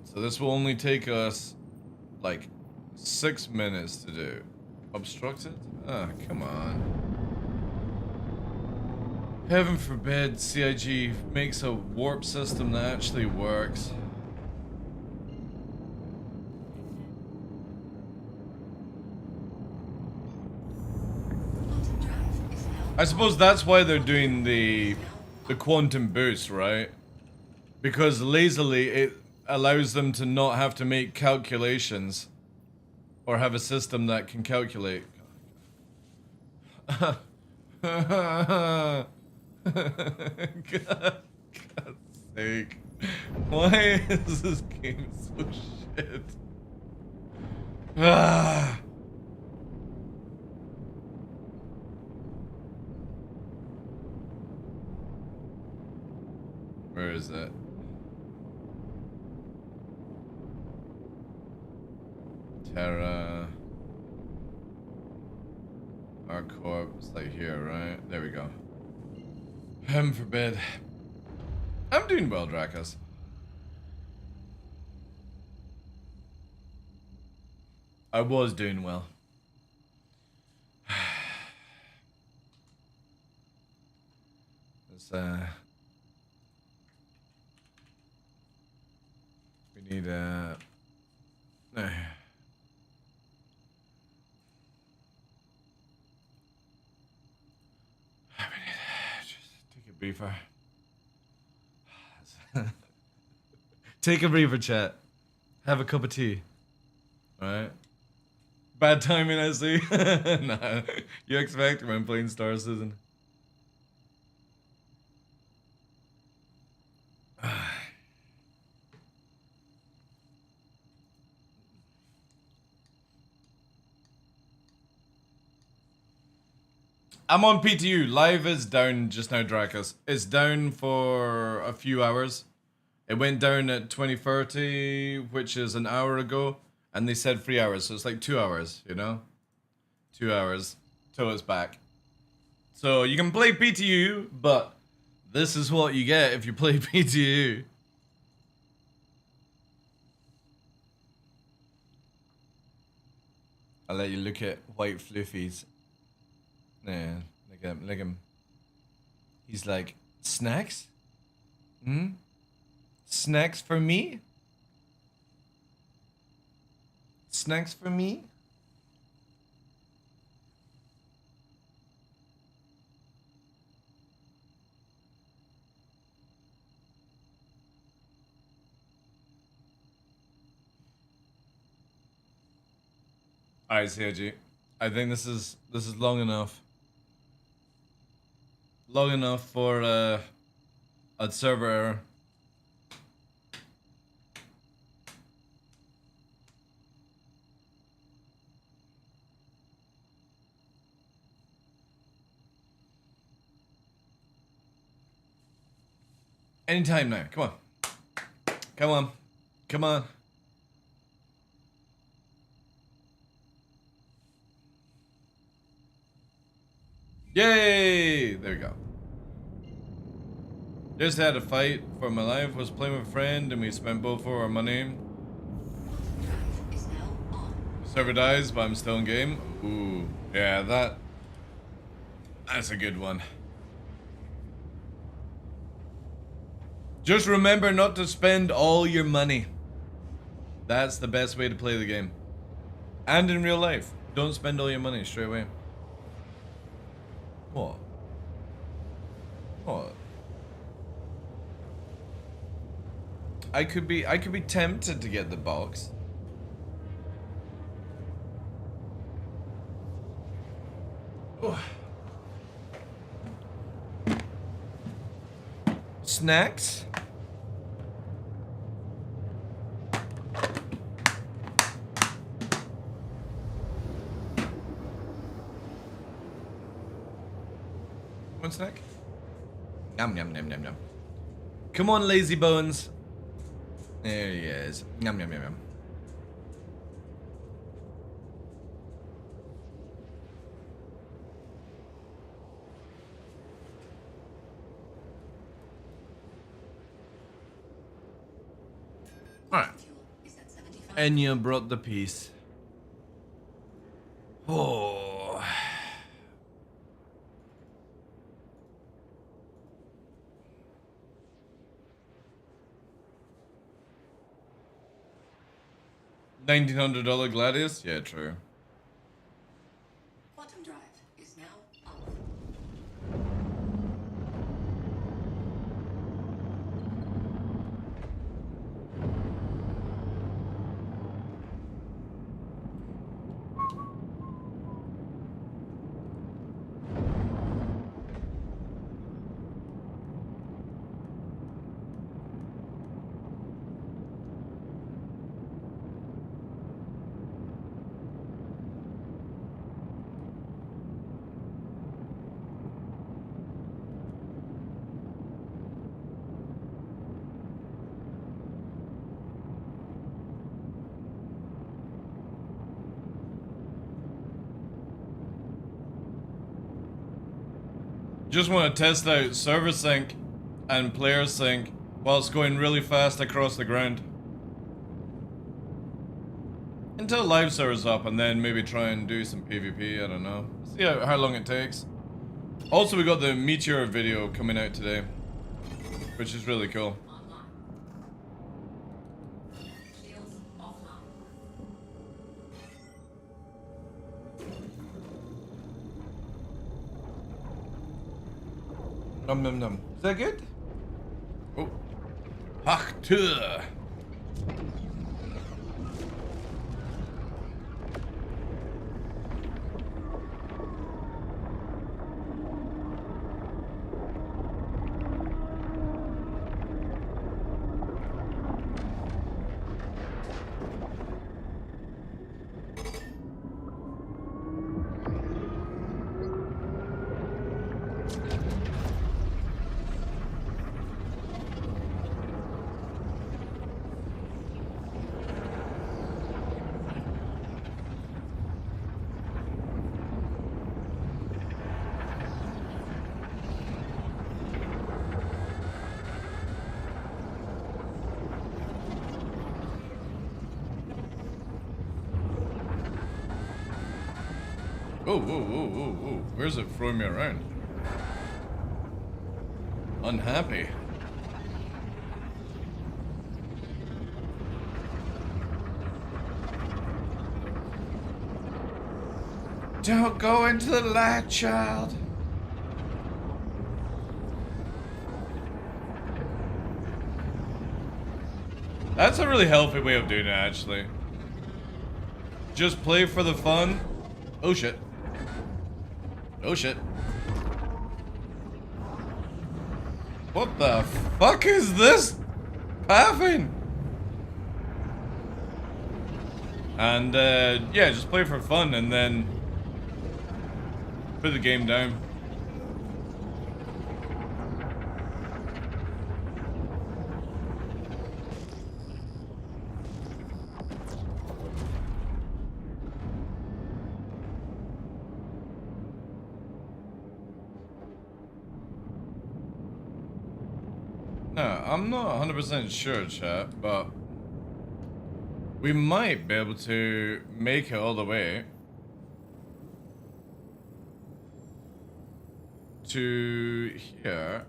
So this will only take us like 6 minutes to do. Obstructed? Ah, come on. Heaven forbid CIG makes a warp system that actually works. I suppose that's why they're doing the quantum boost, right? Because lazily it allows them to not have to make calculations or have a system that can calculate. God's sake. Why is this game so shit? Ah. Where is that? Terra. Our corpse, like here, right? There we go. Heaven forbid. I'm doing well, Drakus. I was doing well. Let's, we need no. Take a breather. Take a breather, chat. Have a cup of tea. Alright? Bad timing, I see. Nah, you expect when playing Star Citizen. I'm on PTU. Live is down just now, Drakus. It's down for a few hours. It went down at 2030, which is an hour ago, and they said 3 hours, so it's like 2 hours, you know? 2 hours till it's back. So you can play PTU, but this is what you get if you play PTU. I'll let you look at white fluffies. Yeah, look at him, look at him. He's like, snacks? Hmm? Snacks for me? Snacks for me? Alright, CIG. I think this is long enough. Long enough for a server error. Anytime now. Come on. Come on. Come on. Yay! There we go. Just had a fight for my life. Was playing with a friend and we spent both of our money. Server dies, but I'm still in game. Ooh, yeah, that's a good one. Just remember not to spend all your money. That's the best way to play the game. And in real life, don't spend all your money straight away. What? What? I could be tempted to get the box. Oh. Snacks? One snack? Yum, yum, yum, yum, yum. Come on, lazy bones. There he is. Yum, yum, yum, yum. Alright. Enya brought the peace. Oh. $1,900 Gladius? Yeah, true. Quantum drive is now off. Just want to test out server sync and player sync whilst going really fast across the ground. Until live server's up and then maybe try and do some PvP, I don't know. See how long it takes. Also, we got the Meteor video coming out today, which is really cool. Num num num. Is that good? Oh. Hachtur. Oh, whoa, whoa, whoa, whoa. Where's it throwing me around? Unhappy. Don't go into the light, child. That's a really healthy way of doing it, actually. Just play for the fun. Oh shit. Oh shit. What the fuck is this pathing? And yeah, just play for fun and then put the game down. No, I'm not 100% sure, chat, but we might be able to make it all the way to here.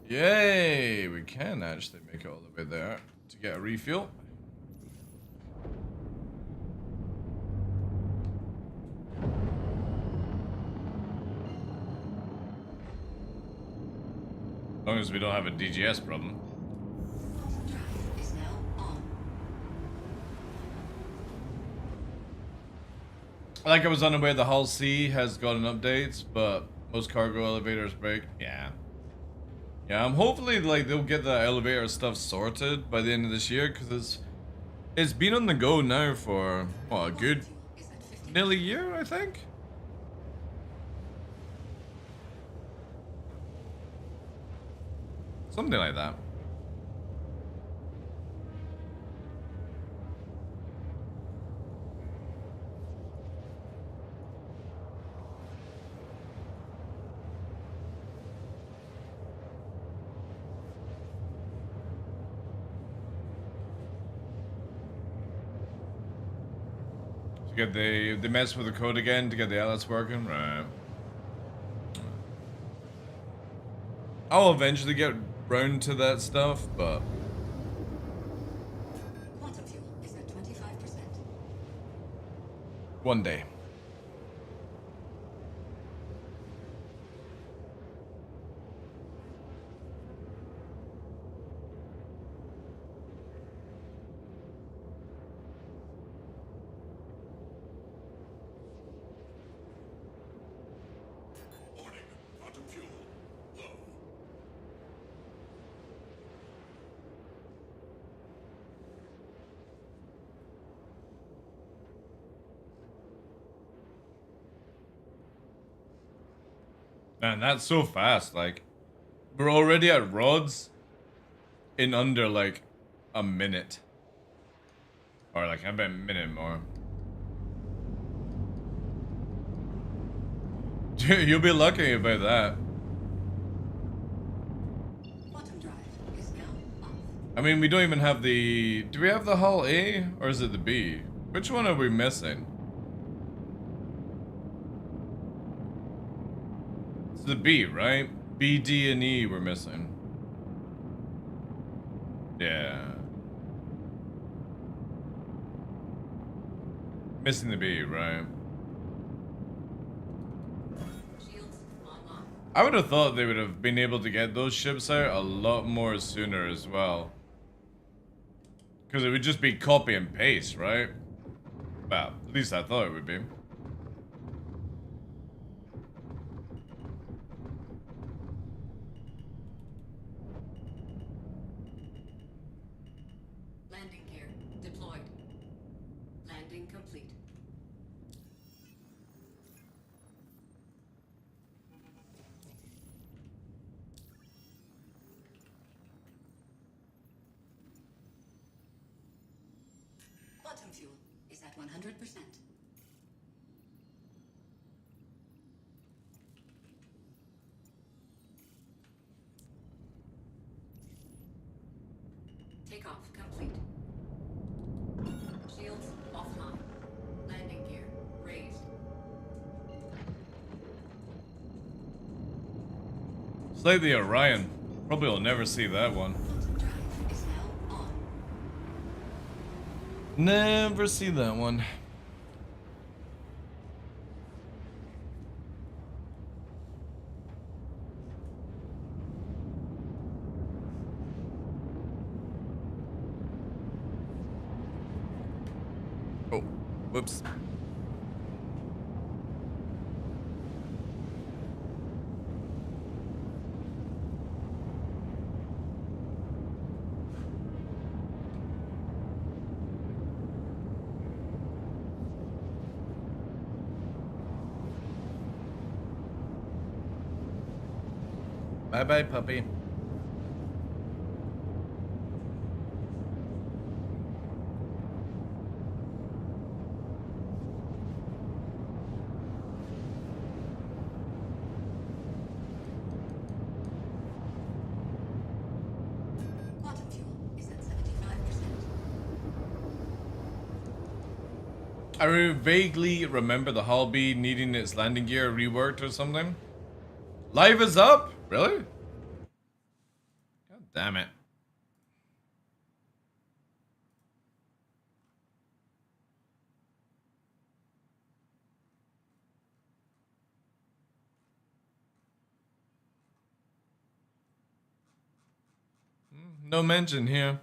Yay! We can actually make it all the way there to get a refuel. As long as we don't have a DGS problem. Is now on. Like I was unaware the Hull C has gotten updates, but most cargo elevators break. Yeah. Yeah, I'm hopefully like they'll get the elevator stuff sorted by the end of this year, because it's been on the go now for what, a good nearly year, I think. Something like that. To get they mess with the code again to get the outlets working, right? I'll eventually get round to that stuff, but Quantum fuel is at 25%. one day. Warning, quantum fuel low. Man, that's so fast. Like, we're already at rods in under like a minute, or like about a minute more. Dude, you'll be lucky about that. Quantum drive is now off. I mean, we don't even have the... Do we have the Hull A, or is it the B? Which one are we missing? It's the B, right? B, D, and E we're missing. Yeah. Missing the B, right? Shields online. I would have thought they would have been able to get those ships out a lot more sooner as well. Because it would just be copy and paste, right? Well, at least I thought it would be. Landing gear deployed. Landing complete. Quantum fuel is at 100%. Takeoff complete. Shields offline. Landing gear raised. like the Orion. Probably will never see that one. Never see that one. Oh, whoops. Bye-bye, puppy. Quantum fuel is at 75%. I vaguely remember the Hull B needing its landing gear reworked or something. Live is up? Really? God damn it. No mention here.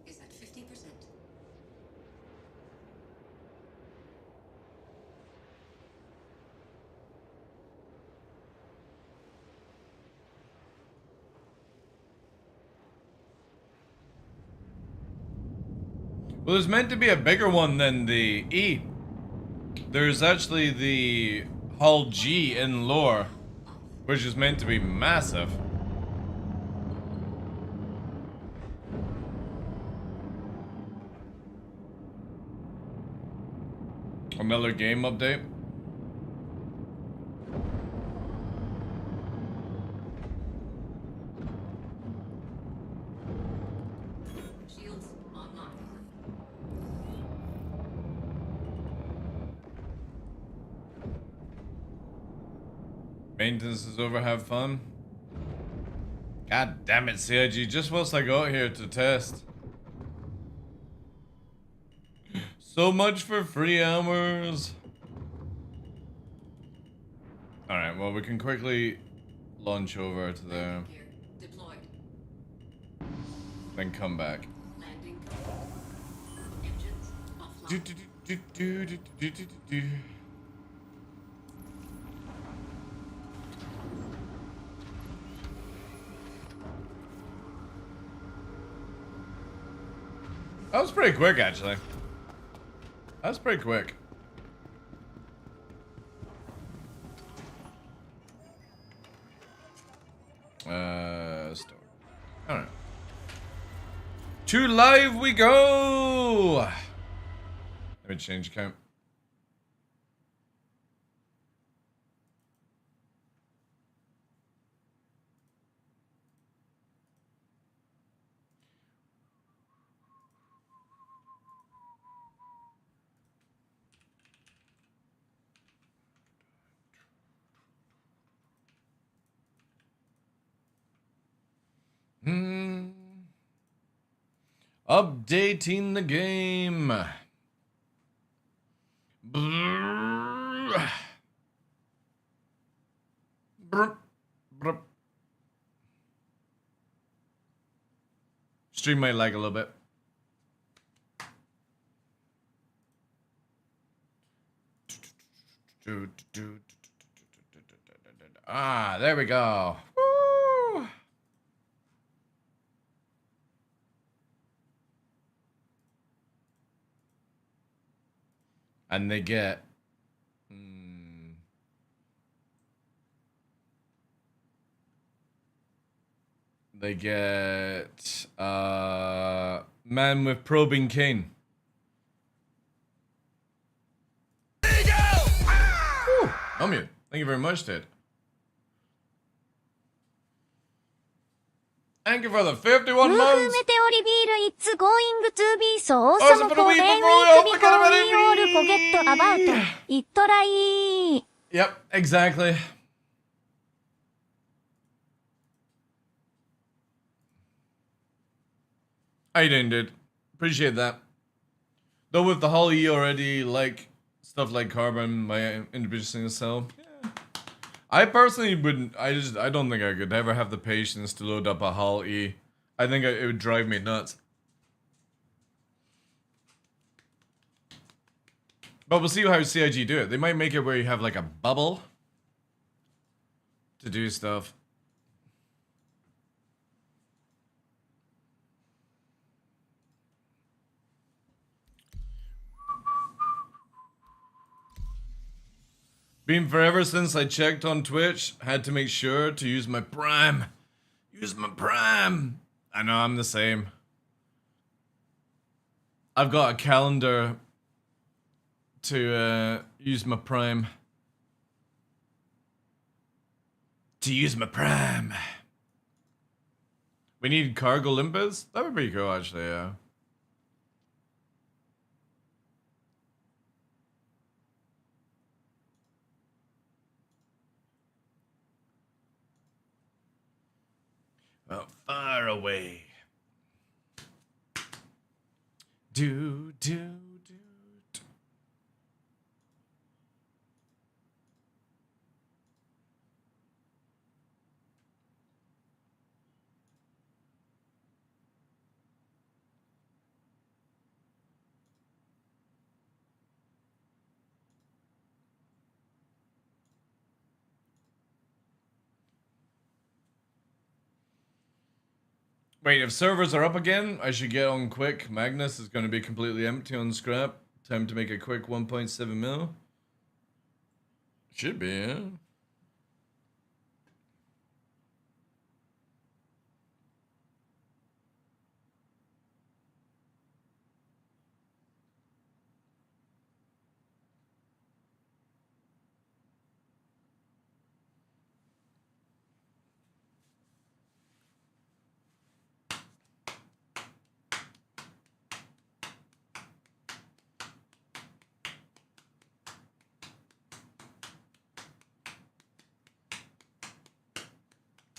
Is at 50%. Well, there's meant to be a bigger one than the E. There's actually the Hull G in lore, which is meant to be massive. Another game update. Shields online. Maintenance is over, have fun. God damn it, CIG, just whilst I got here to test. So much for free hours. Alright, well we can quickly launch over to there. Gear deployed. Then come back. Landing. Engines offline. Do, do, do, do, do, do, do, do, do. That was pretty quick, actually. That was pretty quick. Store. Alright. To live we go! Let me change account. Updating the game. Brr. Brr. Brr. Stream might lag a little bit. Ah, there we go. Woo. And they get man with probing cane. There you go! Ah! Woo! Thank you very much, Ted. Thank you for the 51 Woohoo months. meteor it's going to be so Awesome awesome for for the a week week before before we we all forget about it. Try. Yep, exactly. How you doing, dude? Appreciate that. Though with the Hull E already, like, stuff like Carbon, my introducing itself. Yeah. I personally wouldn't, I don't think I could ever have the patience to load up a Hull E. I think it would drive me nuts. But we'll see how CIG do it. They might make it where you have like a bubble to do stuff. Been forever since I checked on Twitch. Had to make sure to use my Prime. Use my Prime. I know, I'm the same. I've got a calendar to use my Prime. To use my Prime. We need cargo limpers? That would be cool, actually, yeah. Well, far away. Do. Wait, if servers are up again, I should get on quick. Magnus is going to be completely empty on scrap. Time to make a quick 1.7 mil. Should be, yeah.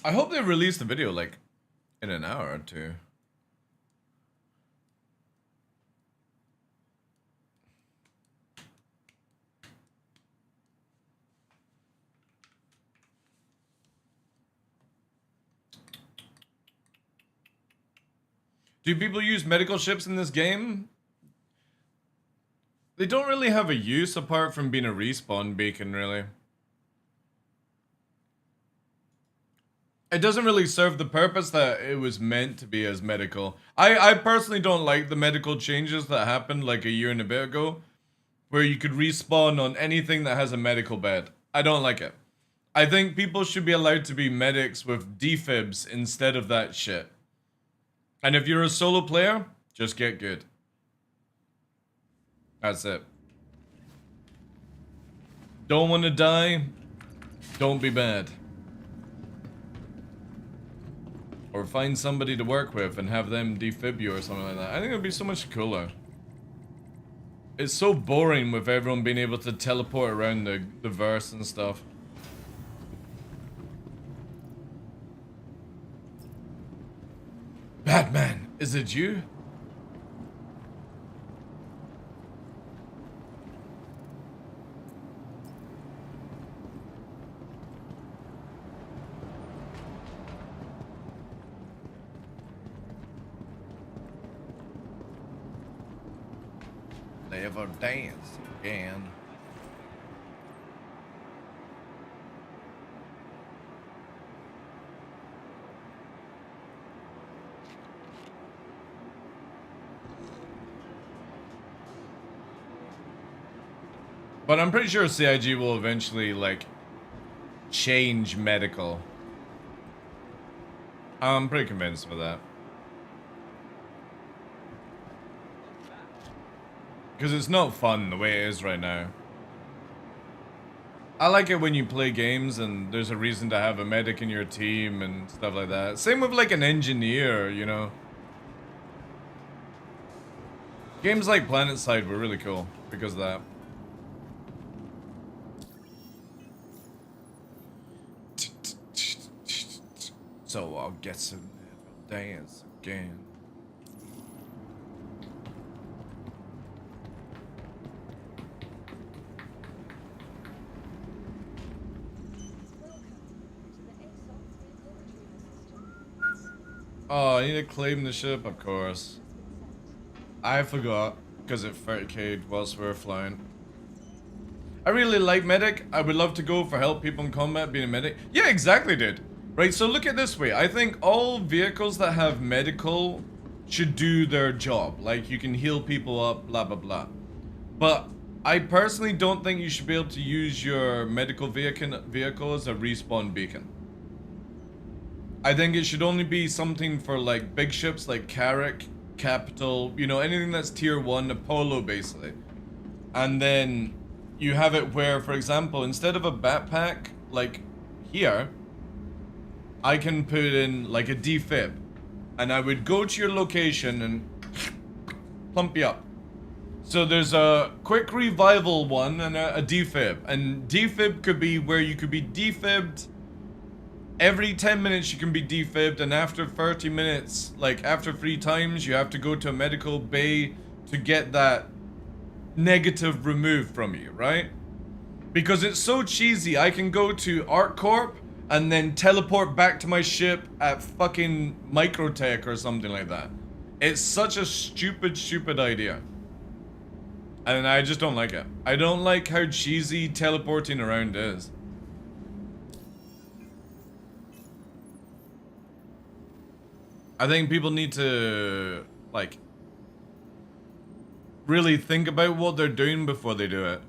I hope they release the video like in an hour or two. Do people use medical ships in this game? They don't really have a use apart from being a respawn beacon, really. It doesn't really serve the purpose that it was meant to be as medical. I personally don't like the medical changes that happened like a year and a bit ago, where you could respawn on anything that has a medical bed. I don't like it. I think people should be allowed to be medics with defibs instead of that shit. And if you're a solo player, just get good. That's it. Don't want to die? Don't be bad. Or find somebody to work with and have them defib you or something like that. I think it would be so much cooler. It's so boring with everyone being able to teleport around the verse and stuff. Batman, is it you? Never dance again. But I'm pretty sure CIG will eventually, like, change medical. I'm pretty convinced with that. Because it's not fun the way it is right now. I like it when you play games and there's a reason to have a medic in your team and stuff like that. Same with like an engineer, you know. Games like PlanetSide were really cool because of that. So I'll guess and never dance again. Oh, I need to claim the ship, of course. I forgot, because it 30k'd whilst we were flying. I really like medic. I would love to go for help people in combat being a medic. Yeah, exactly, dude. Right, so look at this way. I think all vehicles that have medical should do their job. Like, you can heal people up, blah, blah, blah. But I personally don't think you should be able to use your medical vehicle as a respawn beacon. I think it should only be something for like big ships like Carrick, Capital, you know, anything that's tier 1, Apollo basically. And then you have it where, for example, instead of a backpack like here, I can put in like a defib. And I would go to your location and plump you up. So there's a quick revival one and a defib. And defib could be where you could be defibbed. Every 10 minutes you can be defibbed, and after 30 minutes, like after 3 times, you have to go to a medical bay to get that negative removed from you, right? Because it's so cheesy, I can go to ArcCorp and then teleport back to my ship at fucking Microtech or something like that. It's such a stupid idea. And I just don't like it. I don't like how cheesy teleporting around is. I think people need to, like, really think about what they're doing before they do it.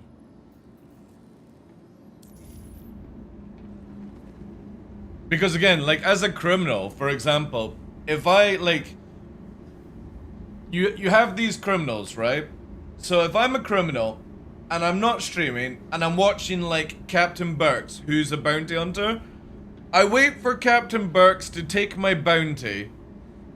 Because again, like, as a criminal, for example, if I, like, you have these criminals, right? So if I'm a criminal, and I'm not streaming, and I'm watching, like, Captain Burks, who's a bounty hunter, I wait for Captain Burks to take my bounty,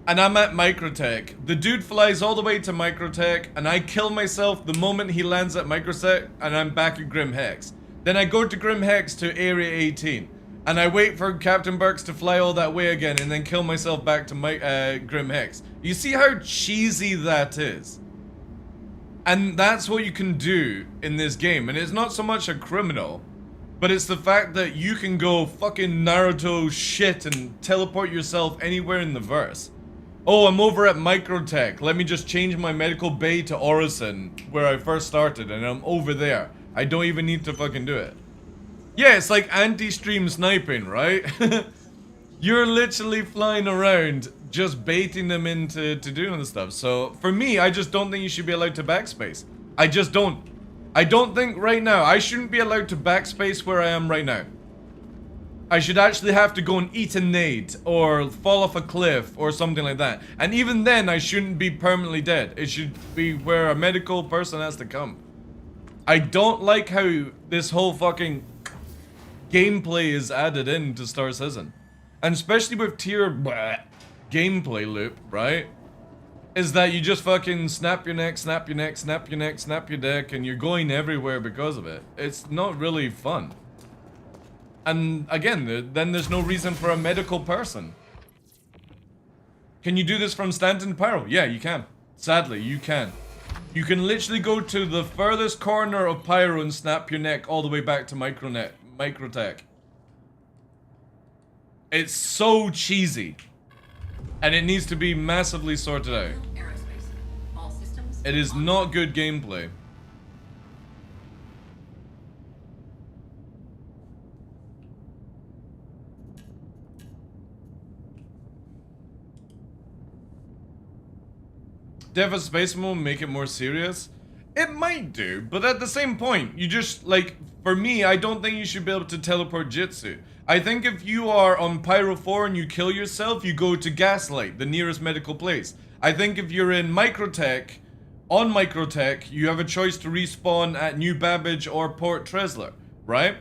and I'm at Microtech. The dude flies all the way to Microtech, and I kill myself the moment he lands at Microtech, and I'm back at Grim Hex. Then I go to Grim Hex to Area 18, and I wait for Captain Burks to fly all that way again, and then kill myself back to Grim Hex. You see how cheesy that is? And that's what you can do in this game, and it's not so much a criminal, but it's the fact that you can go fucking Naruto shit and teleport yourself anywhere in the verse. Oh, I'm over at Microtech. Let me just change my medical bay to Orison, where I first started, and I'm over there. I don't even need to fucking do it. Yeah, it's like anti-stream sniping, right? You're literally flying around, just baiting them into doing this stuff. So, for me, I just don't think you should be allowed to backspace. I just don't. I don't think right now, I shouldn't be allowed to backspace where I am right now. I should actually have to go and eat a nade, or fall off a cliff, or something like that. And even then, I shouldn't be permanently dead. It should be where a medical person has to come. I don't like how this whole fucking gameplay is added into Star Citizen. And especially with tier gameplay loop, right? Is that you just fucking snap your neck, snap your neck, snap your neck, snap your neck, and you're going everywhere because of it. It's not really fun. And again, then there's no reason for a medical person. Can you do this from Stanton Pyro? Yeah, you can. Sadly, you can. You can literally go to the furthest corner of Pyro and snap your neck all the way back to Microtech. It's so cheesy. And it needs to be massively sorted out. It is not good gameplay. Dev a space mode make it more serious? It might do, but at the same point, you just, like, for me, I don't think you should be able to teleport Jitsu. I think if you are on Pyro 4 and you kill yourself, you go to Gaslight, the nearest medical place. I think if you're in Microtech, you have a choice to respawn at New Babbage or Port Tresler, right?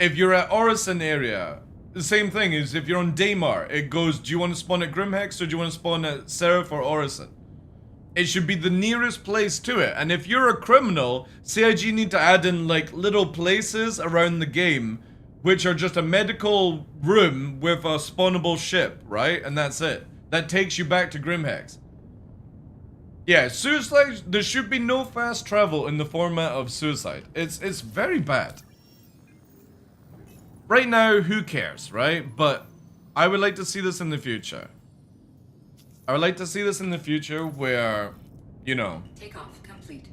If you're at Orison area, the same thing is if you're on Daymar, it goes, do you want to spawn at Grimhex or do you want to spawn at Seraph or Orison? It should be the nearest place to it. And if you're a criminal, CIG need to add in like little places around the game, which are just a medical room with a spawnable ship, right? And that's it. That takes you back to Grimhex. Yeah, Suicide, there should be no fast travel in the format of Suicide. It's very bad. Right now, who cares, right? But I would like to see this in the future. I would like to see this in the future where, you know, Takeoff complete.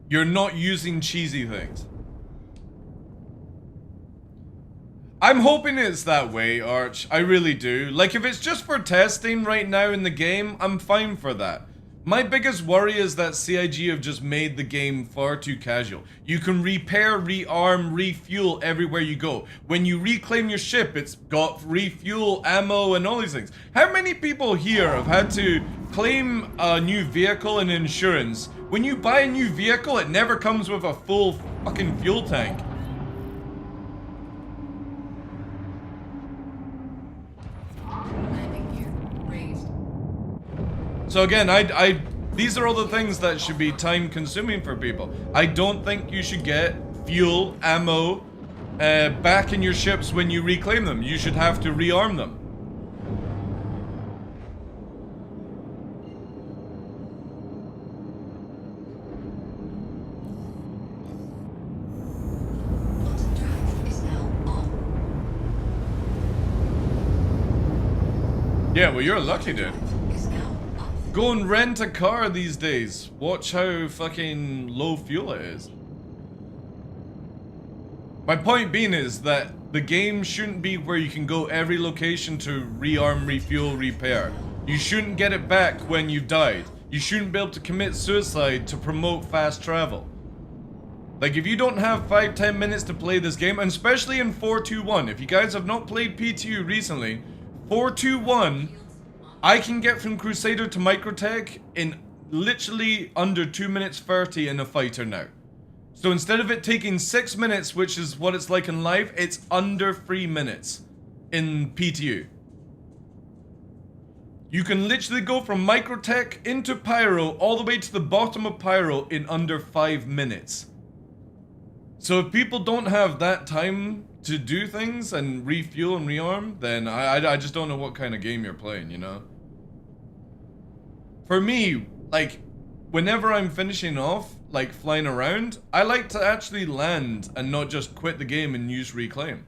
you're not using cheesy things. I'm hoping it's that way, Arch. I really do. Like, if it's just for testing right now in the game, I'm fine for that. My biggest worry is that CIG have just made the game far too casual. You can repair, rearm, refuel everywhere you go. When you reclaim your ship, it's got refuel, ammo, and all these things. How many people here have had to claim a new vehicle and insurance? When you buy a new vehicle, it never comes with a full fucking fuel tank. So again, these are all the things that should be time consuming for people. I don't think you should get fuel, ammo, back in your ships when you reclaim them. You should have to rearm them. Yeah, well, you're lucky, dude. Go and rent a car these days. Watch how fucking low fuel it is. My point being is that the game shouldn't be where you can go every location to rearm, refuel, repair. You shouldn't get it back when you've died. You shouldn't be able to commit suicide to promote fast travel. Like, if you don't have 5-10 minutes to play this game, and especially in 421, if you guys have not played PTU recently, 421, I can get from Crusader to Microtech in literally under 2 minutes 30 in a fighter now. So instead of it taking 6 minutes, which is what it's like in live, it's under 3 minutes in PTU. You can literally go from Microtech into Pyro all the way to the bottom of Pyro in under 5 minutes. So if people don't have that time to do things and refuel and rearm, then I just don't know what kind of game you're playing, you know? For me, like, whenever I'm finishing off, like, flying around, I like to actually land and not just quit the game and use reclaim.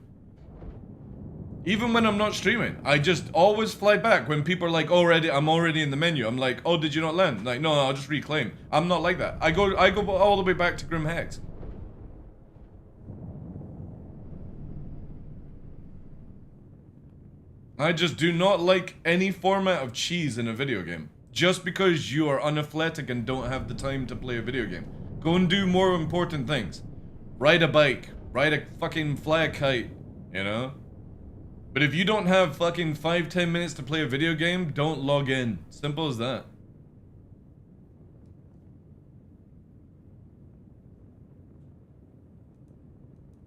Even when I'm not streaming, I just always fly back when people are like, I'm already in the menu. I'm like, oh, did you not land? Like, no, I'll just reclaim. I'm not like that. I go all the way back to Grim Hex. I just do not like any format of cheese in a video game. Just because you are unathletic and don't have the time to play a video game. Go and do more important things. Ride a bike. Fly a kite. You know? But if you don't have fucking 5-10 minutes to play a video game, don't log in. Simple as that.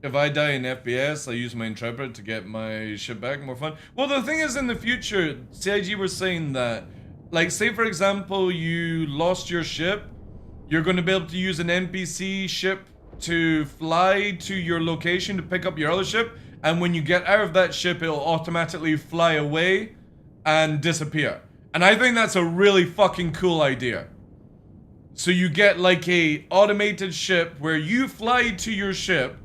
If I die in FPS, I use my Intrepid to get my ship back. More fun. Well, the thing is, in the future, CIG were saying that, like, say for example, you lost your ship, you're going to be able to use an NPC ship to fly to your location to pick up your other ship, and when you get out of that ship, it'll automatically fly away and disappear. And I think that's a really fucking cool idea. So you get like a automated ship where you fly to your ship,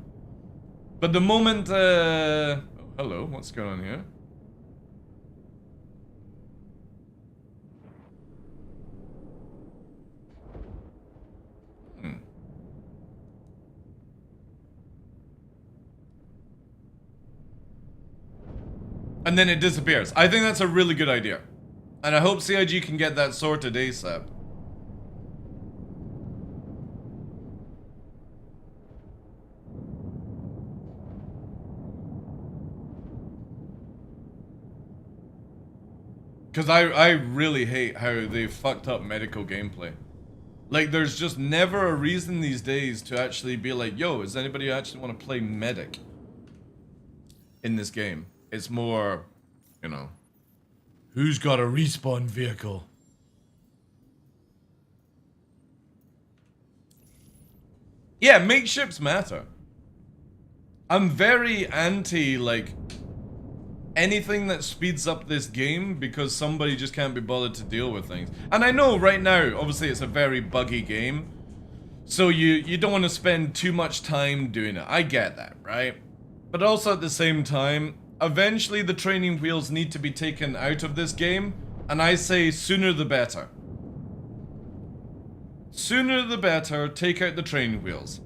but the moment, oh, hello, what's going on here? And then it disappears. I think that's a really good idea. And I hope CIG can get that sorted ASAP. Because I really hate how they fucked up medical gameplay. Like, there's just never a reason these days to actually be like, yo, does anybody actually want to play medic in this game? It's more, you know, who's got a respawn vehicle? Yeah, makeships matter. I'm very anti, like, anything that speeds up this game because somebody just can't be bothered to deal with things. And I know right now, obviously it's a very buggy game, so you don't want to spend too much time doing it. I get that, right? But also at the same time, eventually the training wheels need to be taken out of this game, and I say sooner the better. Sooner the better, take out the training wheels.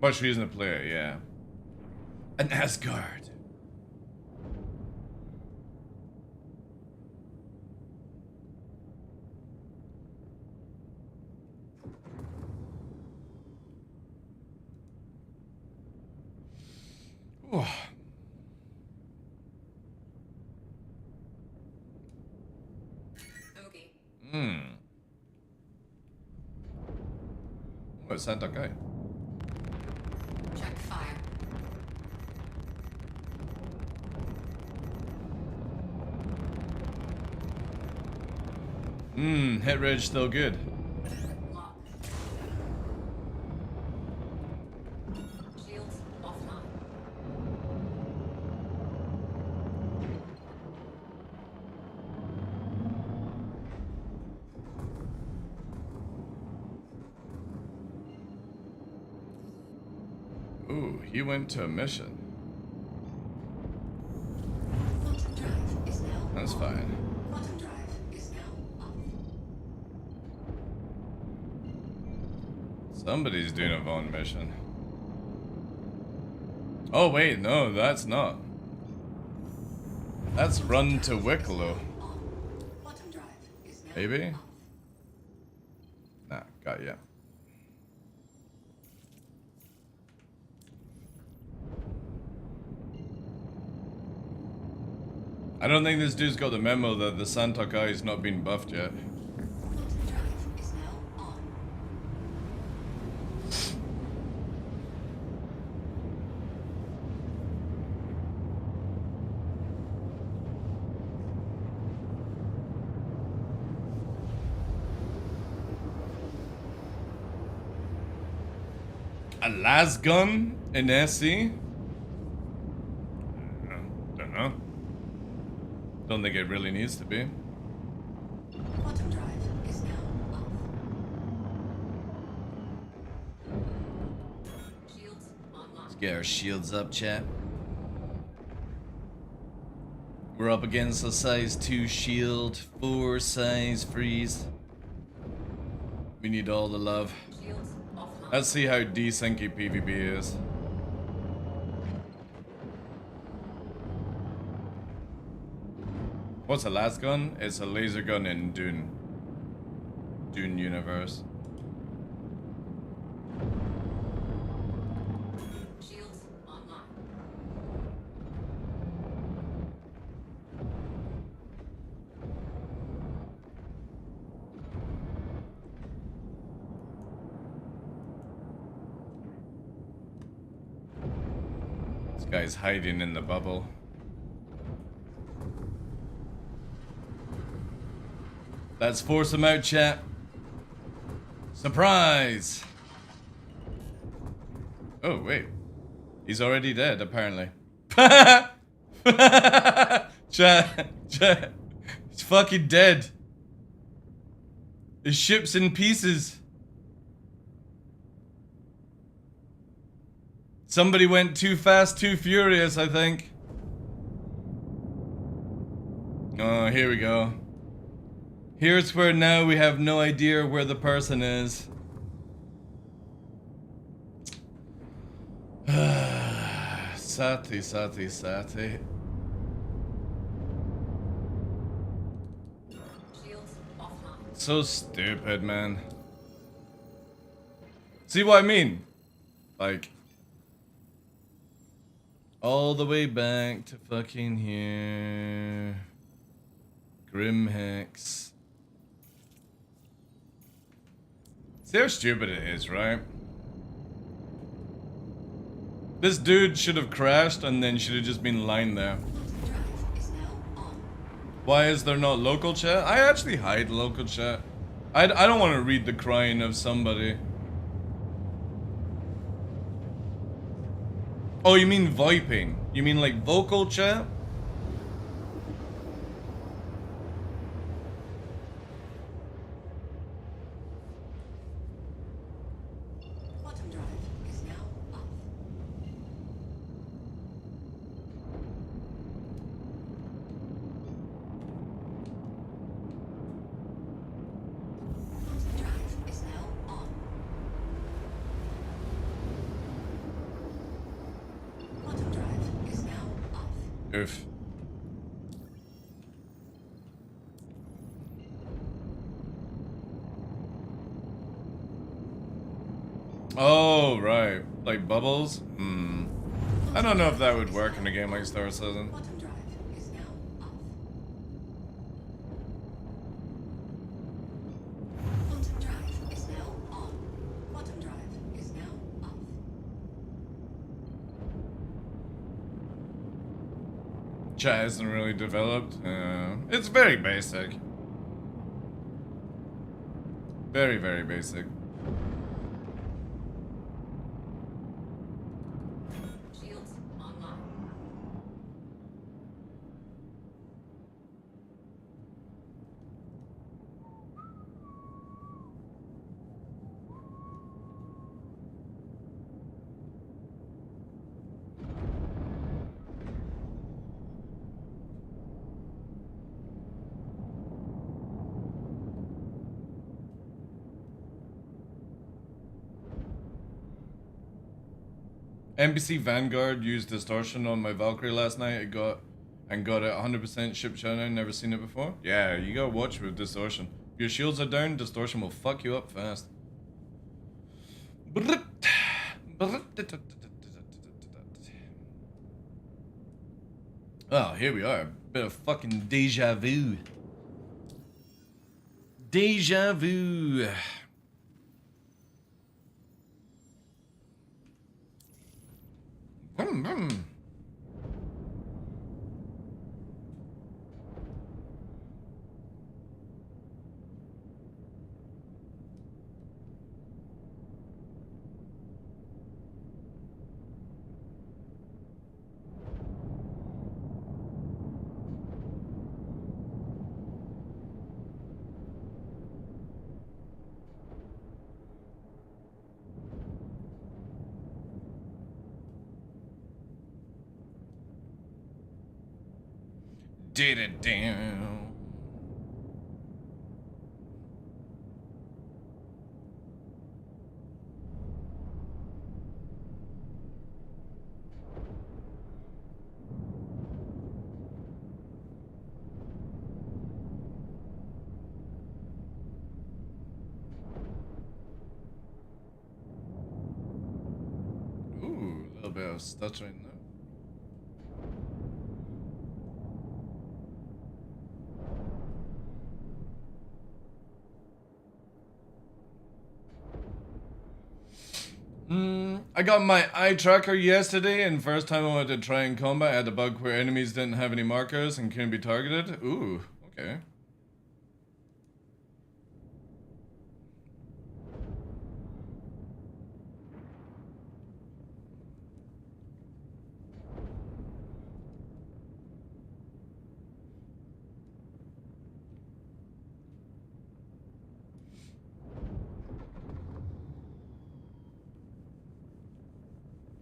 Much reason to play it, yeah. An Asgard. Oh. Okay. Oh, it's that guy. Check fire. Hit reg still good. Lock. Shields offline. Ooh, he went to a mission. Quantum drive is now That's on. fine. Quantum drive is now off. Somebody's doing a Vaughn mission. Oh wait, no, that's not. That's run to Wicklow. Quantum drive is now Maybe? off. Nah, got ya. I don't think this dude's got the memo that the Santa guy's not been buffed yet. Quantum drive is now on. A lasgun in SE? Don't know. Don't think it really needs to be. Quantum drive is now off. Shields online. Let's get our shields up, chat. We're up against a size 2 shield, 4 size freeze. We need all the love. Shields offline. Let's see how desyncy PvP is. What's a las gun? It's a laser gun in Dune. Dune universe. Shields online. This guy's hiding in the bubble. Let's force him out, chat. Surprise! Oh, wait. He's already dead, apparently. Chat. He's fucking dead. His ship's in pieces. Somebody went too fast, too furious, I think. Oh, here we go. Here's where now we have no idea where the person is. Sati. Shields offline. So stupid, man. See what I mean? Like, All the way back to fucking here. Grim Hex. See how stupid it is, right? This dude should have crashed and then should have just been lying there. Why is there not local chat? I actually hide local chat. I don't want to read the crying of somebody. Oh, you mean VoIPing? You mean like vocal chat? Quantum drive is now off. Quantum drive is now on. Quantum drive is now off. Oof. Oh, right. Like bubbles? Hmm. I don't know if that would work in a game like Star Citizen. Quantum drive is now off. Quantum drive is now on. Quantum drive is now off. Chat isn't really developed. It's very basic. Very, very basic. Shields online. NBC Vanguard used distortion on my Valkyrie last night. It got it 100% ship shutdown. Never seen it before. Yeah, you gotta watch with distortion. If your shields are down, distortion will fuck you up fast. Oh, here we are. Bit of fucking deja vu. Deja vu. Vroom, vroom. Did it down. Ooh, a little bit of stuttering there. I got my eye tracker yesterday, and first time I went to try in combat, I had a bug where enemies didn't have any markers and couldn't be targeted. Ooh, okay.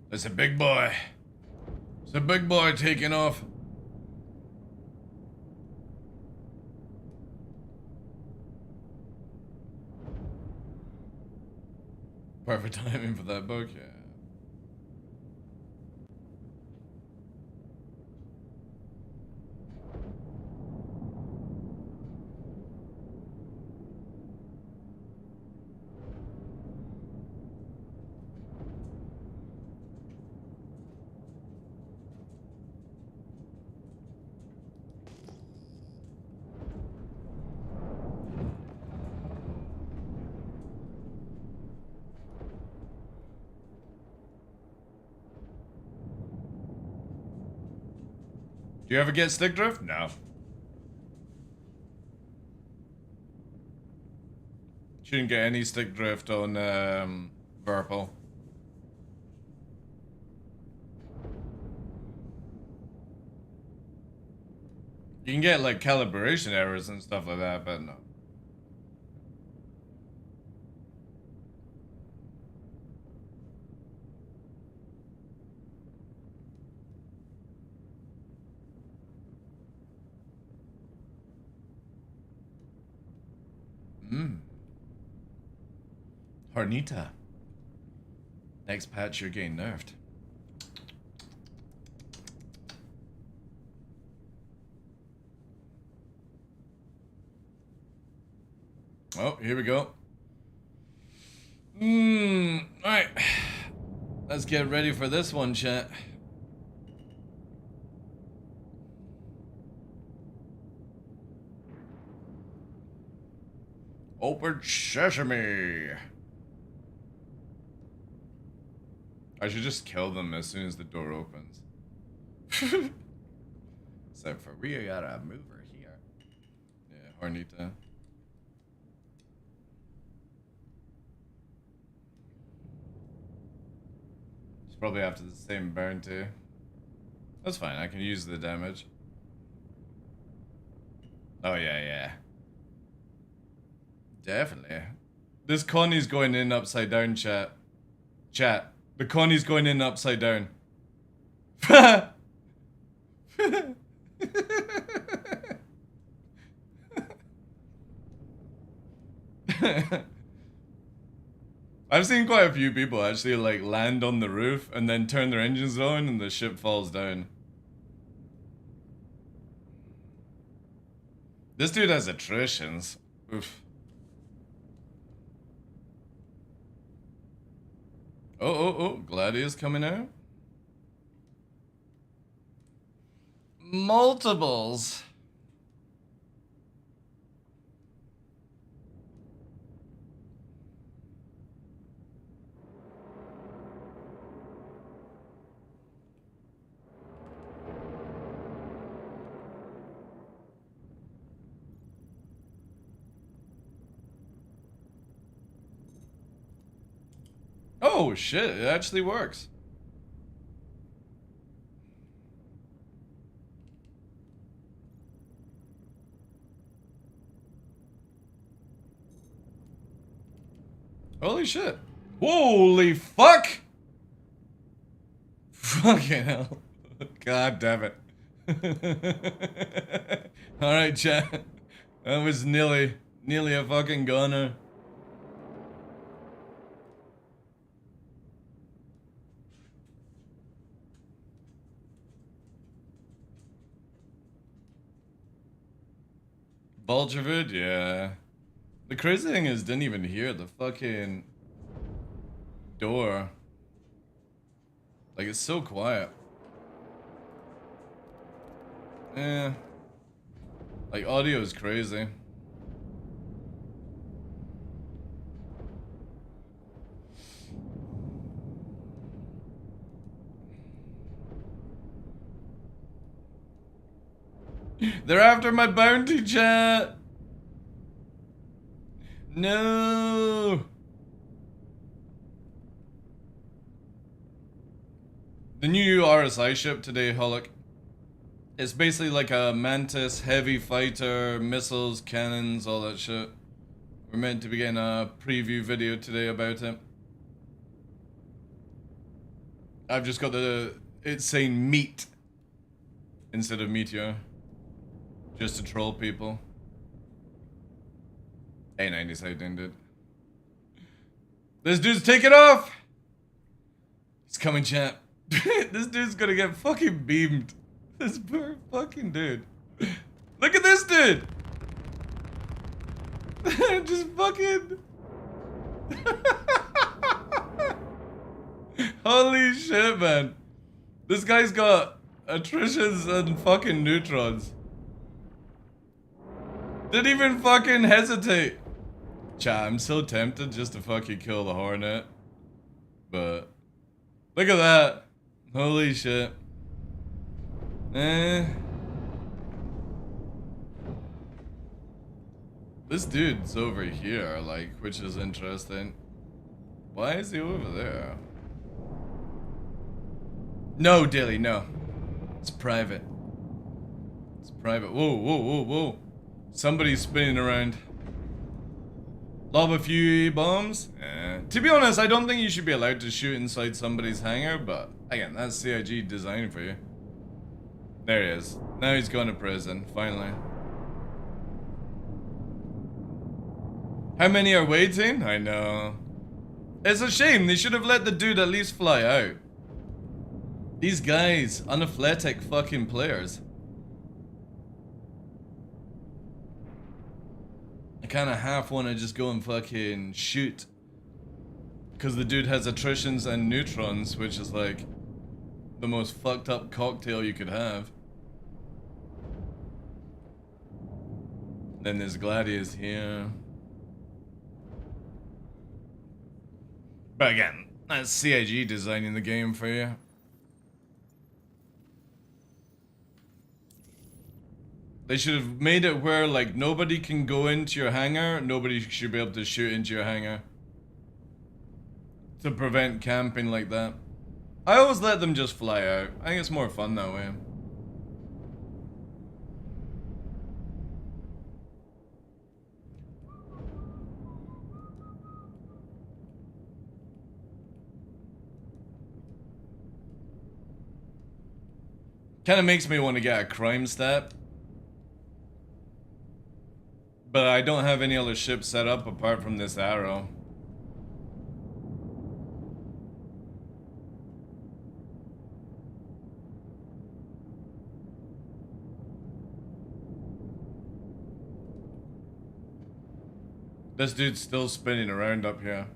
It's a big boy. It's a big boy taking off. Perfect timing for that book, yeah. Do you ever get stick drift? No. Shouldn't get any stick drift on Verpal. You can get like calibration errors and stuff like that, but no. Hornita. Next patch, you're getting nerfed. Oh, here we go. Alright. Let's get ready for this one, chat. Open sesame. I should just kill them as soon as the door opens. Except for we got a mover here. Yeah, Hornita. It's probably after the same burn too. That's fine, I can use the damage. Oh yeah. Definitely. This Connie's going in upside down, chat. Chat. The Connie's going in upside down. I've seen quite a few people actually like land on the roof and then turn their engines on and the ship falls down. This dude has attritions. Oof. Oh, Gladius coming out. Multiples. Oh shit, it actually works. Holy shit. Holy fuck! Fucking hell. God damn it. Alright, chat. That was nearly a fucking goner. Vultured, yeah. The crazy thing is, didn't even hear the fucking door. Like, it's so quiet. Yeah. Like, audio is crazy. They're after my bounty, chat. No. The new RSI ship today, Hulk. It's basically like a Mantis heavy fighter, missiles, cannons, all that shit. We're meant to be getting a preview video today about it. I've just got it's saying meat instead of meteor. Just to troll people. A90 dude. This dude's taking off! He's coming, chat. This dude's gonna get fucking beamed. This poor fucking dude. Look at this dude! Just fucking... Holy shit, man. This guy's got attritions and fucking neutrons. Didn't even fucking hesitate. Chat, I'm so tempted just to fucking kill the Hornet. But look at that. Holy shit. This dude's over here, like, which is interesting. Why is he over there? No, Dilly, no. It's private. It's private. Whoa, whoa, whoa, whoa. Somebody's spinning around. Lob a few bombs? To be honest, I don't think you should be allowed to shoot inside somebody's hangar, but again, that's CIG design for you. There he is. Now he's gone to prison, finally. How many are waiting? I know. It's a shame, they should have let the dude at least fly out. These guys, unathletic fucking players. I kinda half wanna just go and fucking shoot. Because the dude has attritions and neutrons, which is like the most fucked up cocktail you could have. Then there's Gladius here. But again, that's CIG designing the game for you. They should have made it where, like, nobody can go into your hangar, nobody should be able to shoot into your hangar. To prevent camping like that. I always let them just fly out. I think it's more fun that way. Kind of makes me want to get a crime stat. But I don't have any other ships set up apart from this arrow. This dude's still spinning around up here.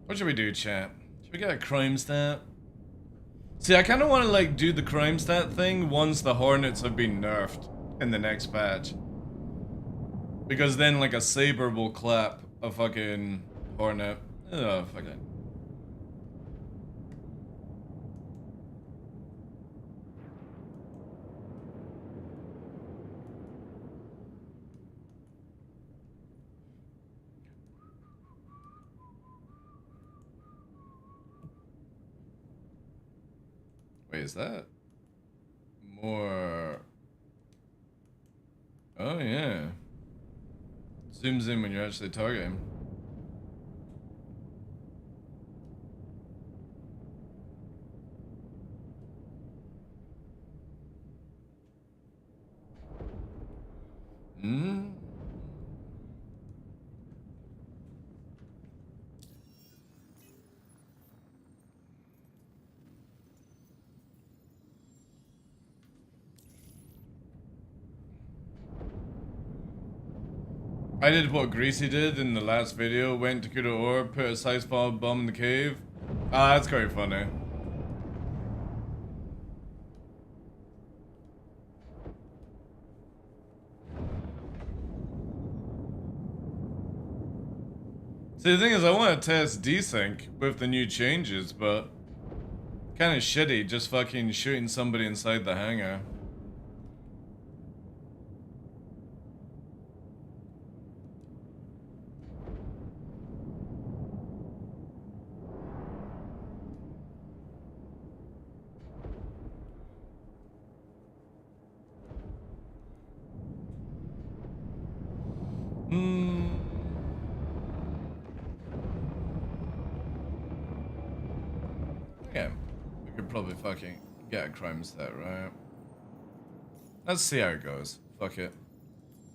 What should we do, chat? Should we get a crime stat? See, I kind of want to like do the crime stat thing once the Hornets have been nerfed in the next patch. Because then like a Saber will clap a fucking Hornet. Oh, fuck it. Wait, is that more? Oh yeah. Zooms in when you're actually targeting. Hmm. I did what Greasy did in the last video, went to Kudo Orb, put a size bomb in the cave. Ah, that's quite funny. See, the thing is, I want to test desync with the new changes, but kind of shitty just fucking shooting somebody inside the hangar. Yeah, we could probably fucking get a crime stat, right? Let's see how it goes. Fuck it.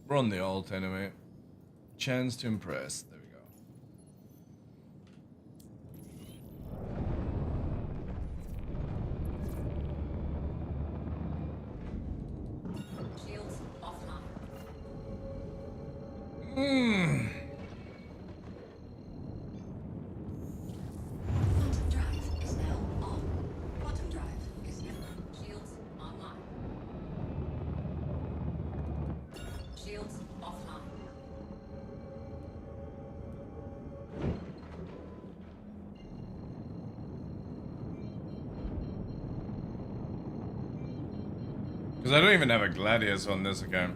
We're on the alt anyway. Chance to impress. There we go. Shields offline. Because I don't even have a Gladius on this account.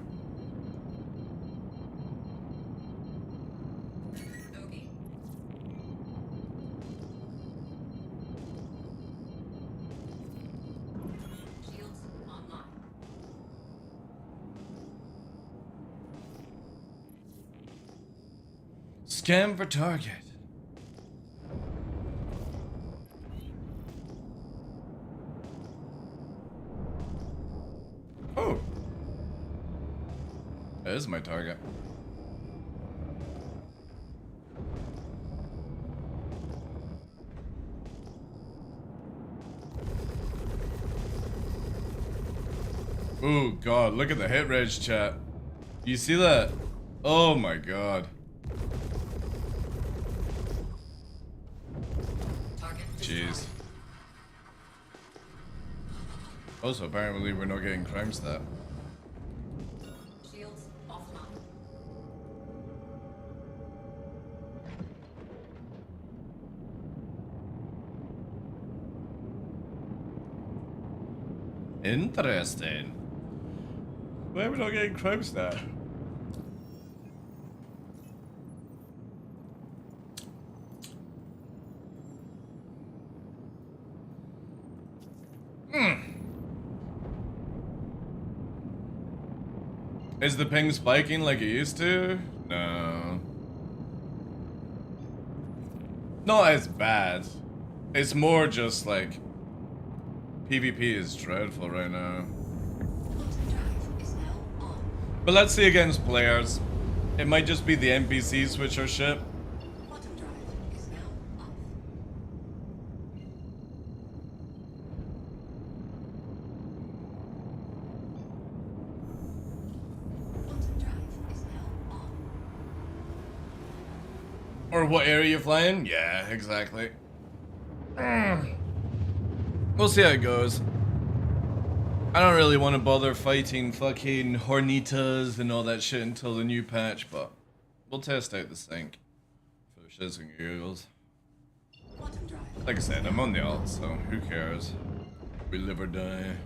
Bogey. Shields online. Scan for target. Oh. That is my target. Oh god, look at the hit reg chat. You see that? Oh my god. Jeez. Also, apparently we're not getting crime stat. Shields offline. Interesting. Why are we not getting crime stat? Is the ping spiking like it used to? No. Not as bad. It's more just like PvP is dreadful right now. But let's see against players. It might just be the NPCs which are shit. Or what area you're flying? Yeah, exactly. We'll see how it goes. I don't really want to bother fighting fucking Hornitas and all that shit until the new patch, but we'll test out the sync for shits and giggles. Like I said, I'm on the alt, so who cares? We live or die.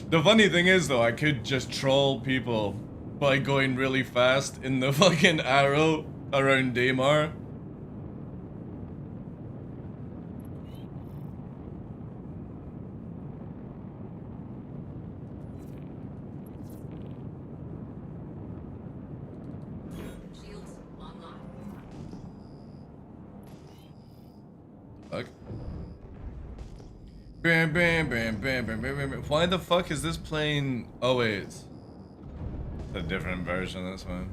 The funny thing is though, I could just troll people by going really fast in the fucking arrow around Daymar. Shields online. Fuck. Bam, bam, bam, bam, bam, bam, bam. Why the fuck is this playing? Oh wait. It's a different version, that's fine.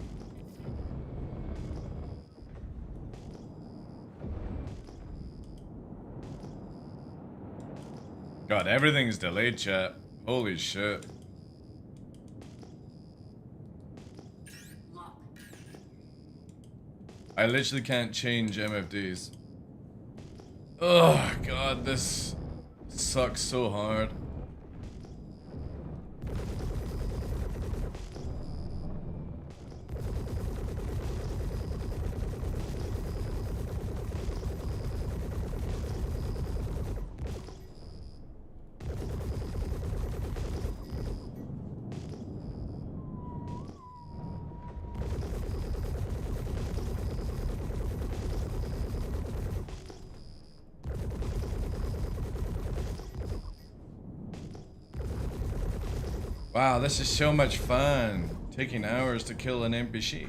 God, everything's delayed, chat. Holy shit. I literally can't change MFDs. Oh god, this sucks so hard. Wow, this is so much fun. Taking hours to kill an NPC.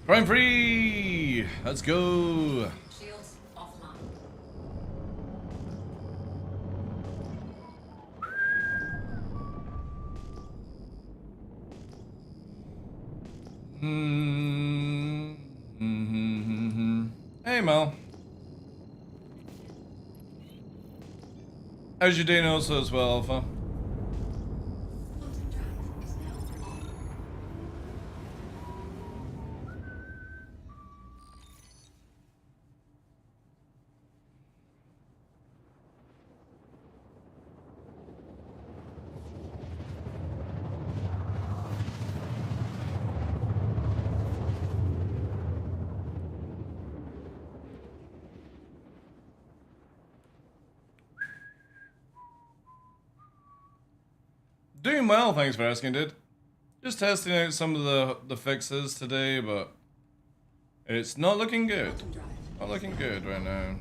Crime free! Let's go! Shields offline. Hey Mel. How's your day also as well, Alpha? Doing well, thanks for asking, dude. Just testing out some of the fixes today, but it's not looking good. Not looking good right now.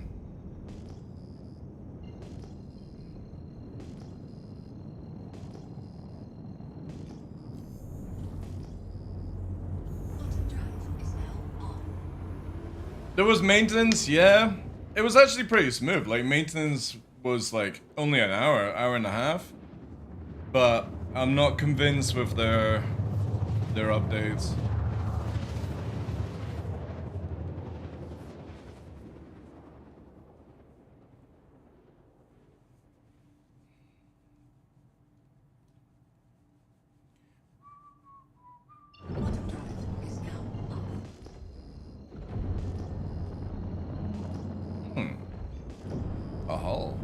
There was maintenance, yeah. It was actually pretty smooth. Like, maintenance was like only an hour and a half. But I'm not convinced with their updates. A hull.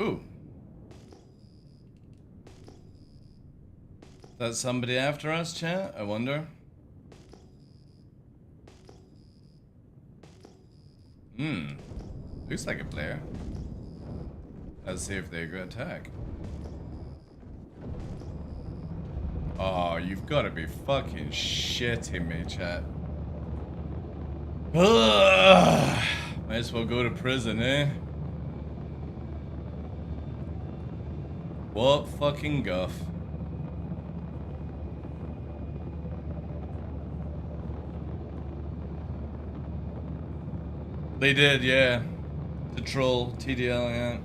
Ooh. That's somebody after us, chat? I wonder. Looks like a player. Let's see if they attack. Oh, you've got to be fucking shitting me, chat. Ugh. Might as well go to prison, eh? What fucking guff. They did, yeah. To troll TDL, yeah.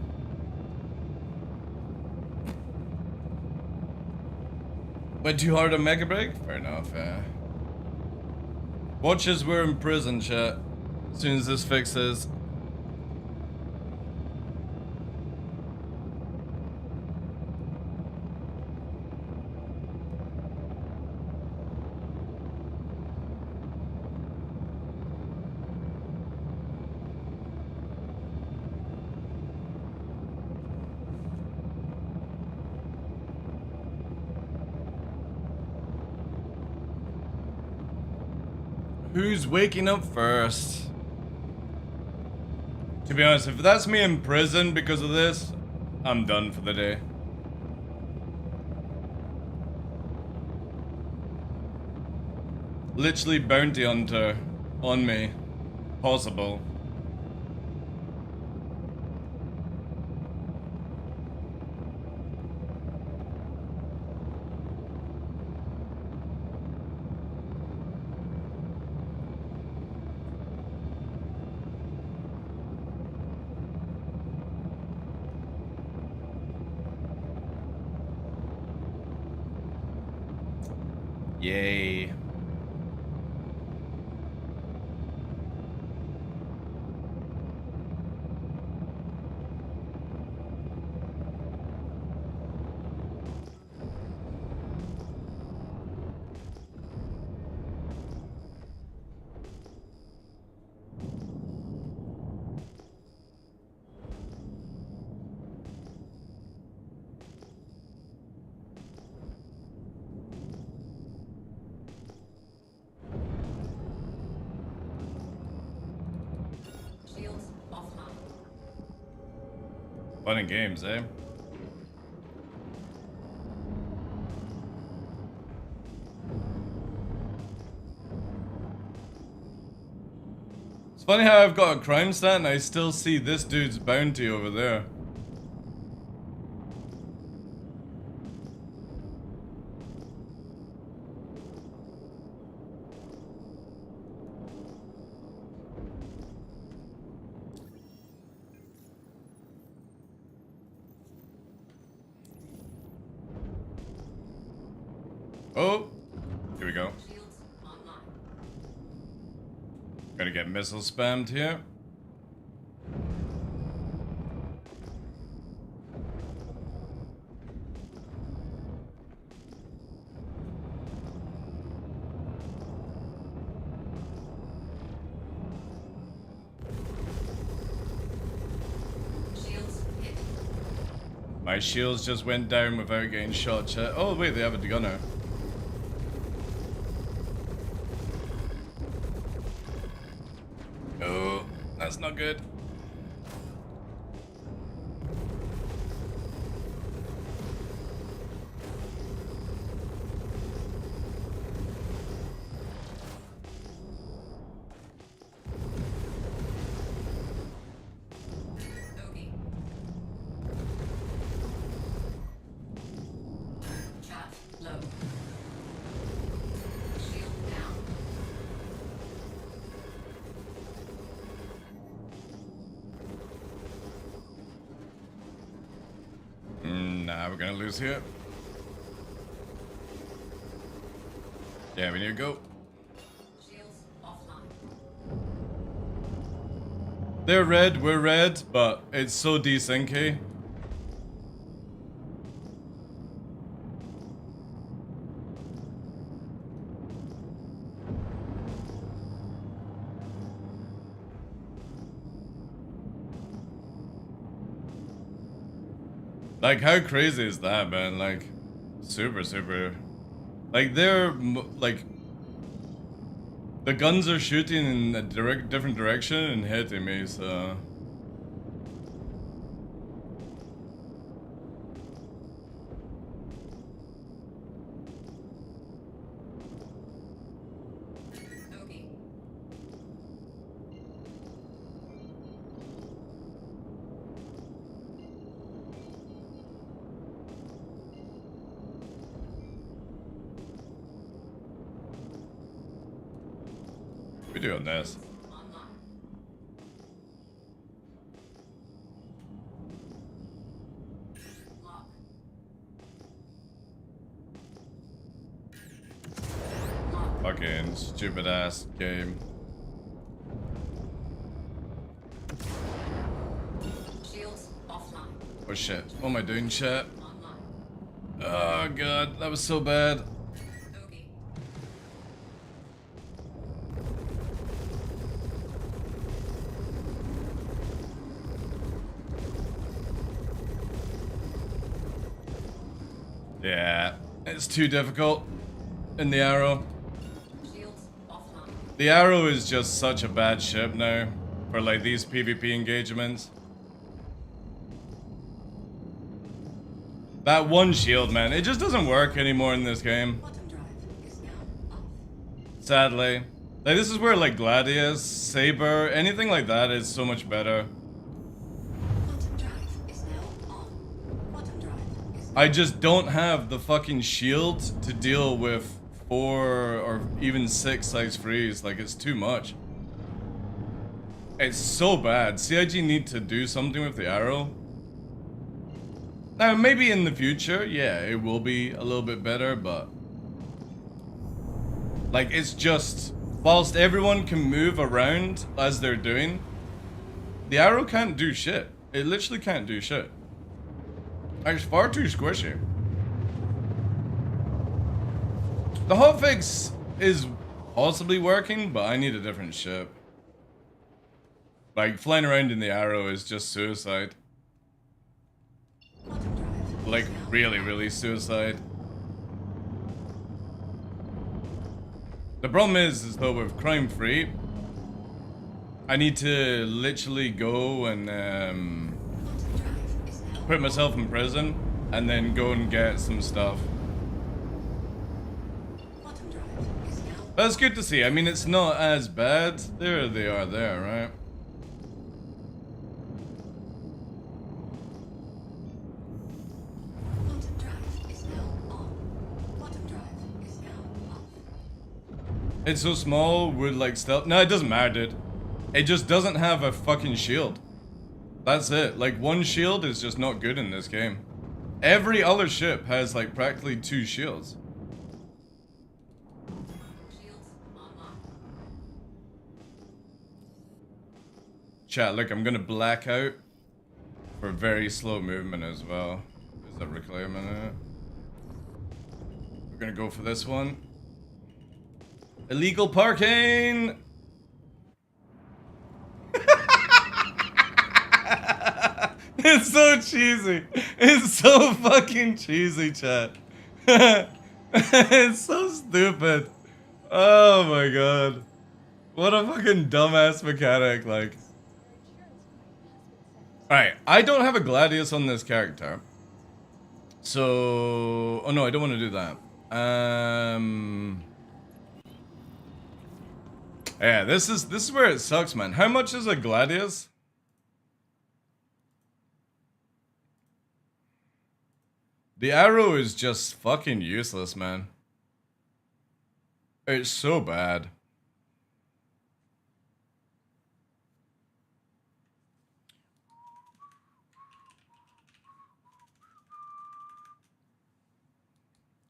Went too hard on Mega Break? Fair enough, yeah. Watch as we're in prison, chat. As soon as this fixes. Who's waking up first? To be honest, if that's me in prison because of this, I'm done for the day. Literally bounty hunter on me. Possible. Yay. Fun and games, eh? It's funny how I've got a crime stat and I still see this dude's bounty over there. Oh, here we go. Shields online. Gonna get missile spammed here. Shields hit. My shields just went down without getting shot, chat. Oh wait, they have a gunner. Oh, that's not good. Bogey. Chat low. Shield down. Nah, we're gonna lose here. Yeah, we need to go. Shields offline. They're red, we're red, but it's so desyncy. Like, how crazy is that, man? Like, super, super. Like, like, the guns are shooting in a different direction and hitting me, so. Bogey. We doing this. Online. Lock. Fucking stupid ass game. Shields offline. Oh shit. What am I doing, chat? Online. Oh god, that was so bad. Bogey. Yeah, it's too difficult in the Arrow. Shields offline. The Arrow is just such a bad ship now for like these PvP engagements. That one shield, man, it just doesn't work anymore in this game. Bottom drive is now off. Sadly. Like, this is where like Gladius, Saber, anything like that is so much better. Bottom drive is now on. Bottom drive is I just don't have the fucking shield to deal with 4 or even 6 size freeze. Like, it's too much. It's so bad. CIG need to do something with the Arrow. Now, maybe in the future, yeah, it will be a little bit better, but like, it's just, whilst everyone can move around as they're doing, the Arrow can't do shit. It literally can't do shit. It's far too squishy. The hotfix is possibly working, but I need a different ship. Like, flying around in the Arrow is just suicide. bottom drive. Like, really, really suicide. The problem is though, with crime free, I need to literally go and Bottom drive is now put myself in prison and then go and get some stuff. bottom drive is now That's good to see. I mean, it's not as bad. There they are there, right? bottom drive is now on. Bottom drive is now off. It's so small, would like stealth. No, it doesn't matter, dude. It just doesn't have a fucking shield. That's it. Like, one shield is just not good in this game. Every other ship has like practically 2 shields. Chat, look, I'm gonna black out for very slow movement as well. Is that reclaiming it? We're gonna go for this one. Illegal parking! It's so cheesy. It's so fucking cheesy, chat. It's so stupid. Oh my god. What a fucking dumbass mechanic, like. Alright, I don't have a Gladius on this character. So... Oh no, I don't want to do that. Yeah, this is where it sucks, man. How much is a Gladius? The arrow is just fucking useless, man. It's so bad.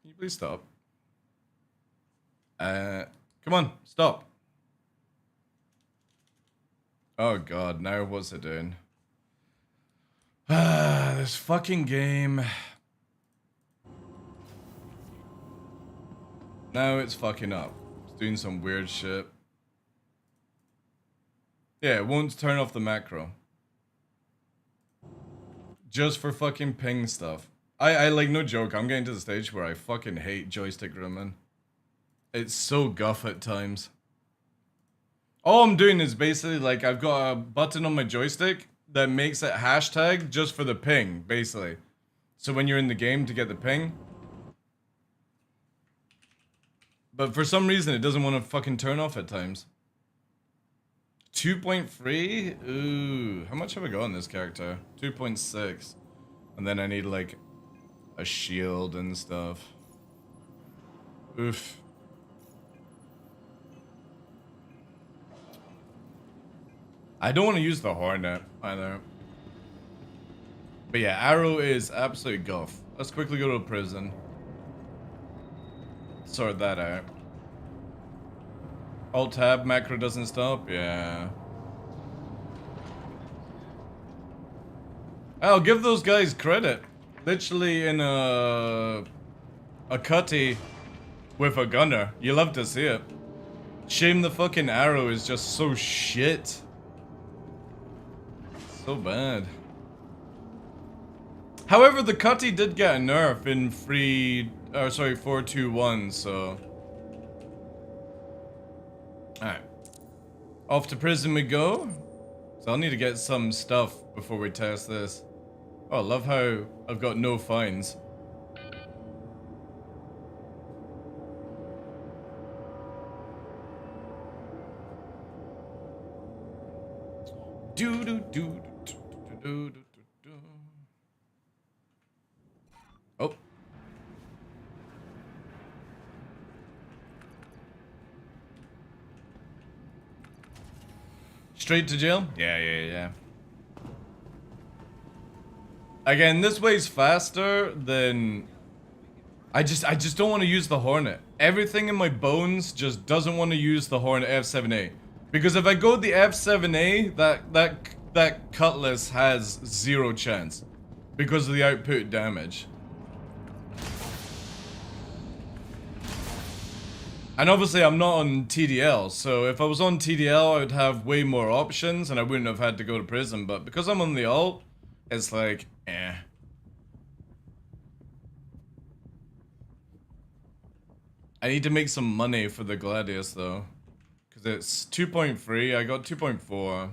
Can you please stop? Come on, stop. Oh god, now what's it doing? Ah, this fucking game. Now it's fucking up. It's doing some weird shit. Yeah, it won't turn off the macro. Just for fucking ping stuff. I like, no joke, I'm getting to the stage where I fucking hate joystick grooming. It's so guff at times. All I'm doing is basically like, I've got a button on my joystick that makes it hashtag just for the ping, basically. So when you're in the game to get the ping. But for some reason, it doesn't want to fucking turn off at times. 2.3? Ooh, how much have I got on this character? 2.6. And then I need like a shield and stuff. Oof. I don't want to use the Hornet either. But yeah, arrow is absolute guff. Let's quickly go to a prison. Sort that out. Alt tab macro doesn't stop? Yeah. I'll give those guys credit. Literally in a cutty with a gunner. You love to see it. Shame the fucking arrow is just so shit. So bad. However, the cutty did get a nerf in 4.2.1, so... Alright. Off to prison we go. So I'll need to get some stuff before we test this. Oh, I love how I've got no fines. Do do do do do do do. Oh. Straight to jail? Yeah. Again, this way's faster than... I just don't want to use the Hornet. Everything in my bones just doesn't want to use the Hornet F7A. Because if I go the F7A, that Cutlass has 0 chance. Because of the output damage. And obviously I'm not on TDL, so if I was on TDL I would have way more options and I wouldn't have had to go to prison, but because I'm on the alt, it's like, eh. I need to make some money for the Gladius though. Because it's 2.3, I got 2.4.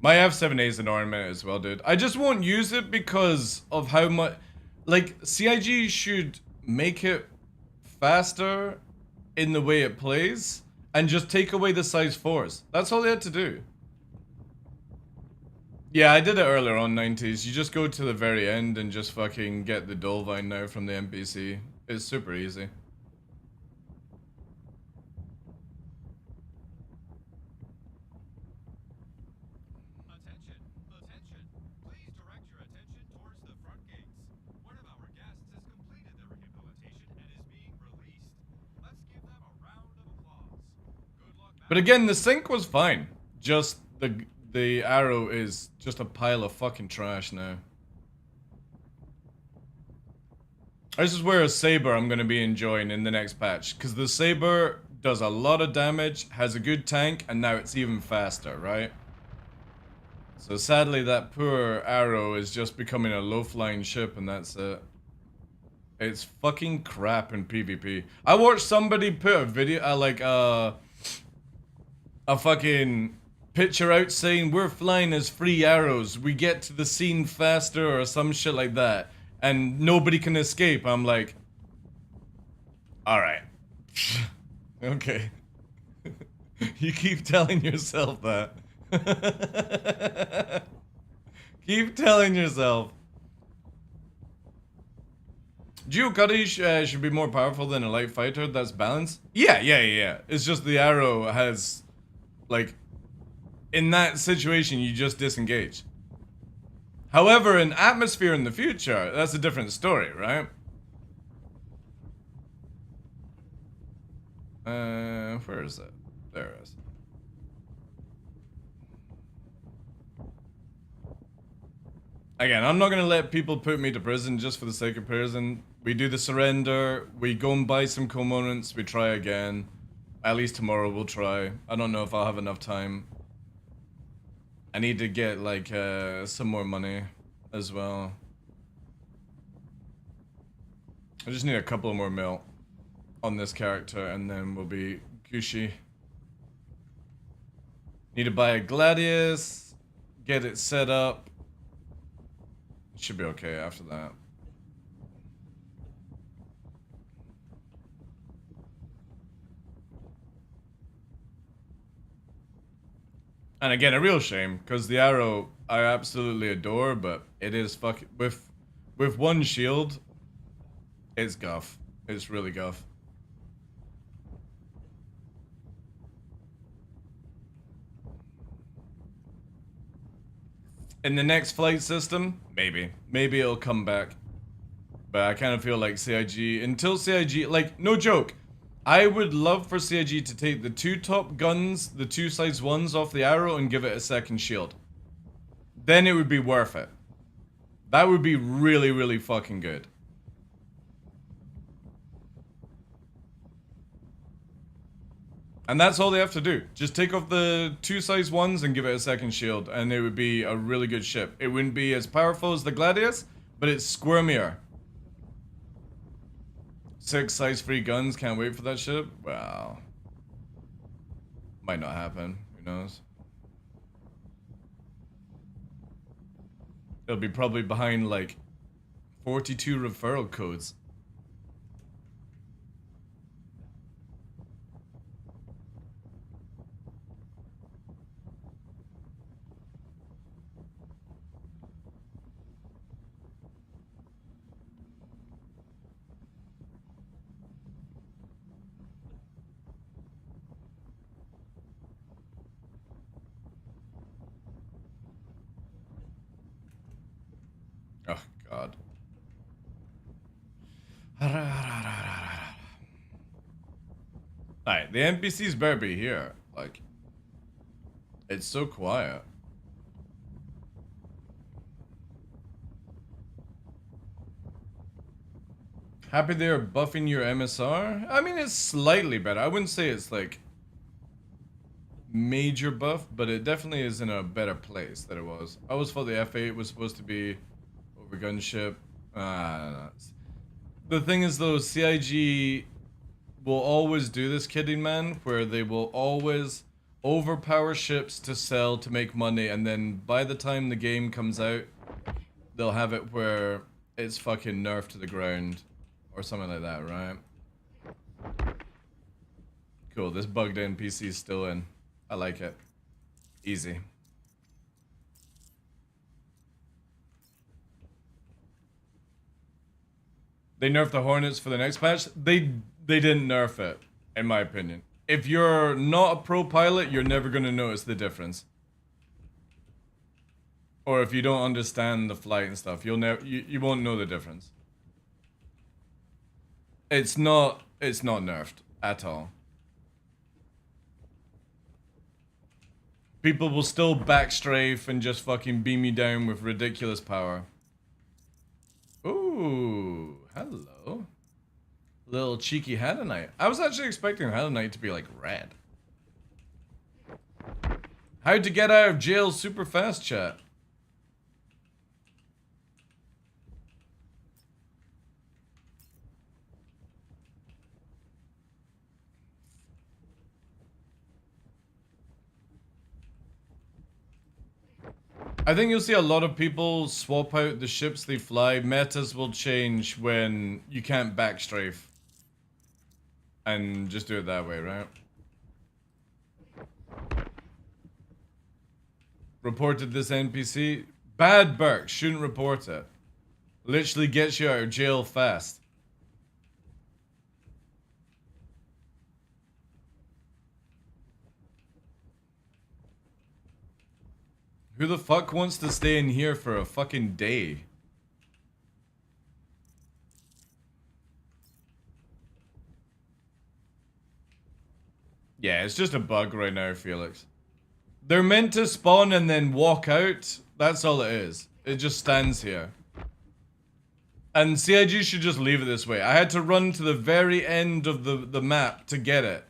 My F7A is an ornament as well, dude. I just won't use it because of how much... Like, CIG should make it faster in the way it plays and just take away the size 4s. That's all they had to do. Yeah, I did it earlier on 90s. You just go to the very end and just fucking get the Dolvine now from the NPC. It's super easy. But again, the sync was fine. Just the arrow is just a pile of fucking trash now. This is where a saber I'm gonna be enjoying in the next patch, because the saber does a lot of damage, has a good tank, and now it's even faster, right? So sadly, that poor arrow is just becoming a low-flying ship, and that's it. It's fucking crap in PvP. I watched somebody put a video, a fucking picture out saying, we're flying as free arrows, we get to the scene faster, or some shit like that, and nobody can escape. I'm like, alright. Okay. You keep telling yourself that. Keep telling yourself. Geocutty should be more powerful than a light fighter that's balanced. Yeah. It's just the arrow has, like, in that situation, you just disengage. However, in atmosphere in the future, that's a different story, right? Where is it? There it is. Again, I'm not gonna let people put me to prison just for the sake of prison. We do the surrender, we go and buy some components, we try again. At least tomorrow we'll try. I don't know if I'll have enough time. I need to get, like, some more money as well. I just need a couple more mil on this character, and then we'll be Gucci. Need to buy a Gladius, get it set up. Should be okay after that. And again, a real shame, because the arrow I absolutely adore, but it is fucking with one shield, it's guff. It's really guff. In the next flight system, maybe it'll come back. But I kind of feel like CIG, until CIG, like, no joke, I would love for CIG to take the two top guns, the two size ones off the arrow, and give it a second shield. Then it would be worth it. That would be really, really fucking good. And that's all they have to do. Just take off the two size ones and give it a second shield, and it would be a really good ship. It wouldn't be as powerful as the Gladius, but it's squirmier. 6 size free guns, can't wait for that ship. Wow. Might not happen, who knows. It'll be probably behind like 42 referral codes. Oh, God. Alright, the NPCs better be here. Like, it's so quiet. Happy they're buffing your MSR? I mean, it's slightly better. I wouldn't say it's like major buff, but it definitely is in a better place than it was. I always thought the F8 was supposed to be over gunship. The thing is though, CIG will always do this, kidding man, where they will always overpower ships to sell to make money, and then by the time the game comes out, they'll have it where it's fucking nerfed to the ground or something like that, right? Cool, this bugged NPC is still in. I like it. Easy. They nerfed the Hornets for the next patch. They didn't nerf it, in my opinion. If you're not a pro pilot, you're never gonna notice the difference. Or if you don't understand the flight and stuff, you won't know the difference. It's not nerfed at all. people will still backstrafe and just fucking beam you down with ridiculous power. Ooh, hello. Little cheeky Hadanite. I was actually expecting Hadanite to be like red. How to get out of jail super fast, chat. I think you'll see a lot of people swap out the ships they fly. Metas will change when you can't backstrafe. And just do it that way, right? Reported this NPC. Bad Burke, shouldn't report it. Literally gets you out of jail fast. Who the fuck wants to stay in here for a fucking day? Yeah, it's just a bug right now, Felix. They're meant to spawn and then walk out. That's all it is. It just stands here. And CIG should just leave it this way. I had to run to the very end of the map to get it.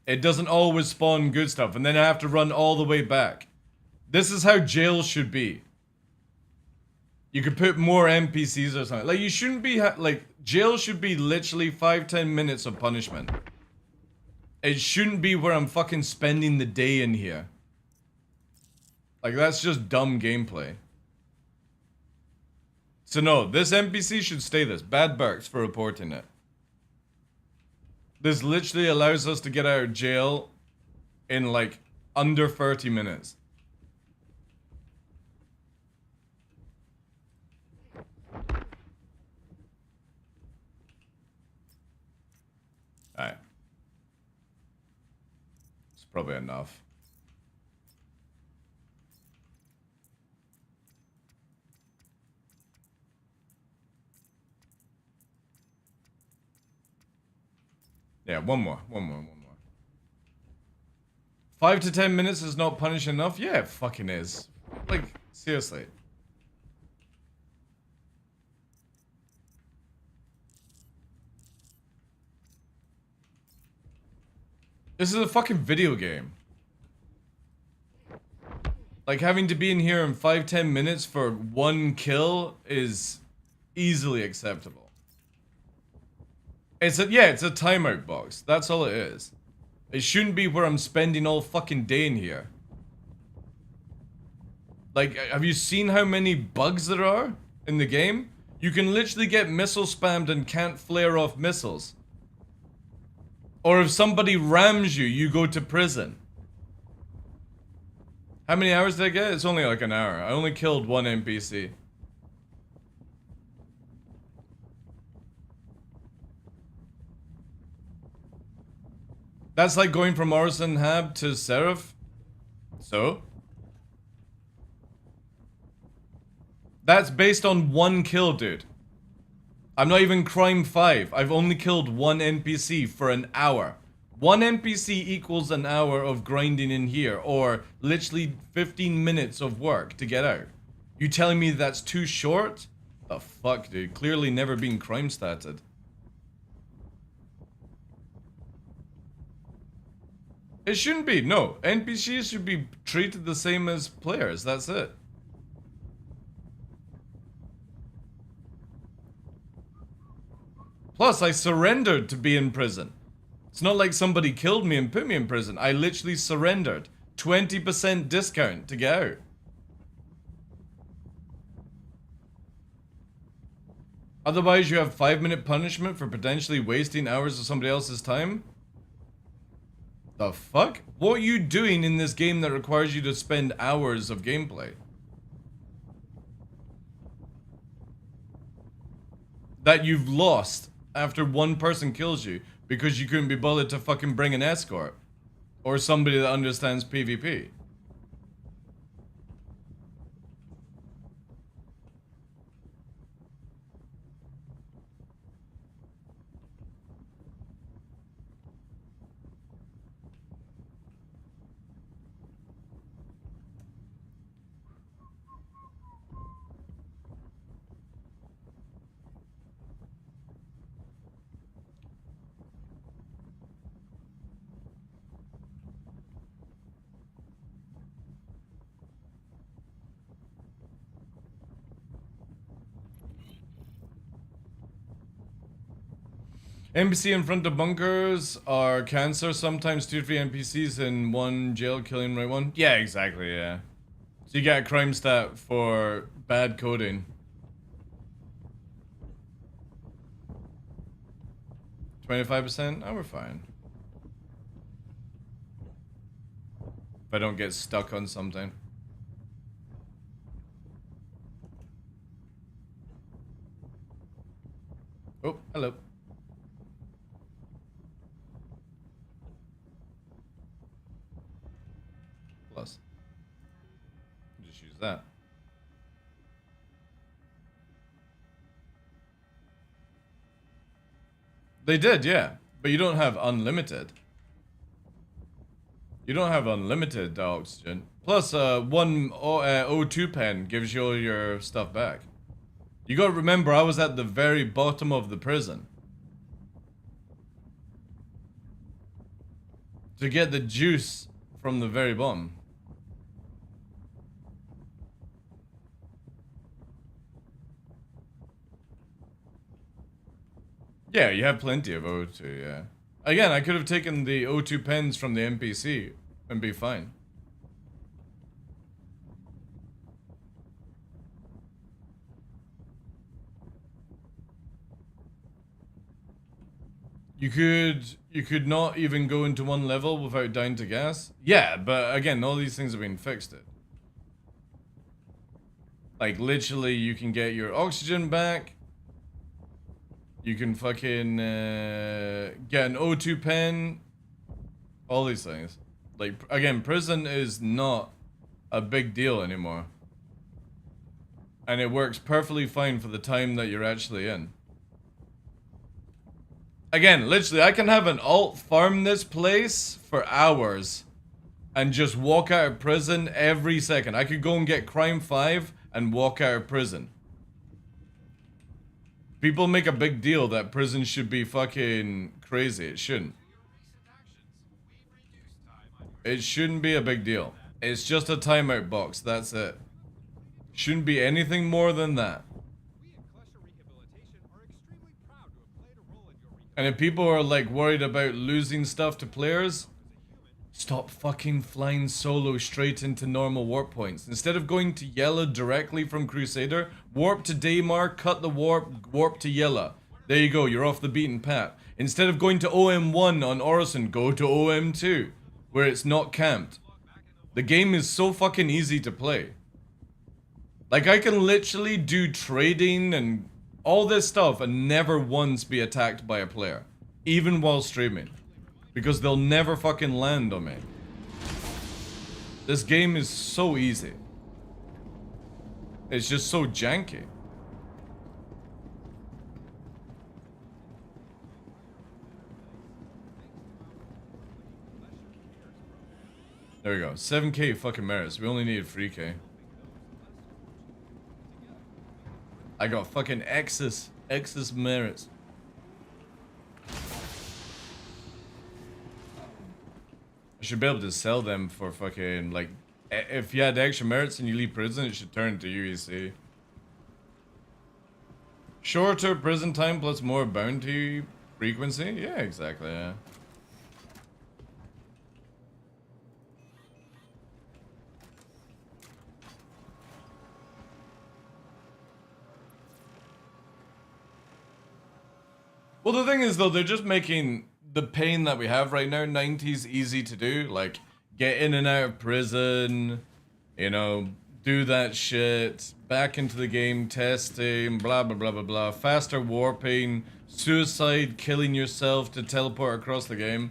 It doesn't always spawn good stuff. And then I have to run all the way back. This is how jail should be. You could put more NPCs or something. Like, you shouldn't be, like, jail should be literally 5-10 minutes of punishment. It shouldn't be where I'm fucking spending the day in here. Like, that's just dumb gameplay. So no, this NPC should stay this. Bad Burks for reporting it. This literally allows us to get out of jail in, like, under 30 minutes. Alright. It's probably enough. Yeah, one more. 5 to 10 minutes is not punish enough? Yeah, it fucking is. Like, seriously. This is a fucking video game. Like, having to be in here in 5-10 minutes for one kill is easily acceptable. It's a timeout box. That's all it is. It shouldn't be where I'm spending all fucking day in here. Like, have you seen how many bugs there are in the game? You can literally get missile spammed and can't flare off missiles. Or if somebody rams you, you go to prison. How many hours did I get? It's only like an hour. I only killed one NPC. That's like going from Orison Hab to Seraph. So? That's based on one kill, dude. I'm not even crime 5. I've only killed one NPC for an hour. One NPC equals an hour of grinding in here, or literally 15 minutes of work to get out. You telling me that's too short? The fuck, dude. Clearly never been crime statted. It shouldn't be, no. NPCs should be treated the same as players, that's it. Plus, I surrendered to be in prison. It's not like somebody killed me and put me in prison. I literally surrendered. 20% discount to get out. Otherwise, you have 5-minute punishment for potentially wasting hours of somebody else's time? The fuck? What are you doing in this game that requires you to spend hours of gameplay? That you've lost after one person kills you because you couldn't be bothered to fucking bring an escort. Or somebody that understands PvP. NPC in front of bunkers are cancer. Sometimes 2 or 3 NPCs in one jail killing right one. Yeah, exactly, yeah. So you get a crime stat for bad coding. 25%? Oh, we're fine. If I don't get stuck on something. Oh, hello. Plus. Just use that. They did, yeah. But you don't have unlimited. You don't have unlimited oxygen. Plus, one O2 pen gives you all your stuff back. You gotta remember, I was at the very bottom of the prison. To get the juice from the very bottom. Yeah, you have plenty of O2, yeah. Again, I could have taken the O2 pens from the NPC and be fine. You could not even go into one level without dying to gas? Yeah, but again, all these things have been fixed. Like, literally, you can get your oxygen back. You can fucking get an O2 pen. All these things. Like, again, prison is not a big deal anymore. And it works perfectly fine for the time that you're actually in. Again, literally, I can have an alt farm this place for hours and just walk out of prison every second. I could go and get Crime 5 and walk out of prison. People make a big deal that prison should be fucking crazy. It shouldn't. It shouldn't be a big deal. It's just a timeout box, that's it. Shouldn't be anything more than that. And if people are like worried about losing stuff to players, stop fucking flying solo straight into normal warp points. Instead of going to Yella directly from Crusader, warp to Daymar, cut the warp to Yella. There you go, you're off the beaten path. Instead of going to OM1 on Orison, go to OM2, where it's not camped. The game is so fucking easy to play. Like, I can literally do trading and all this stuff and never once be attacked by a player. Even while streaming. Because they'll never fucking land on me. This game is so easy. It's just so janky. There we go. 7k fucking merits. We only needed 3k. I got fucking excess merits. I should be able to sell them for fucking, like, if you had extra merits and you leave prison, it should turn to UEC. Shorter prison time plus more bounty frequency? Yeah, exactly, yeah. Well, the thing is, though, they're just making the pain that we have right now, 90s, easy to do. Like, get in and out of prison, you know, do that shit, back into the game, testing, blah, blah, blah, blah, blah. Faster warping, suicide, killing yourself to teleport across the game.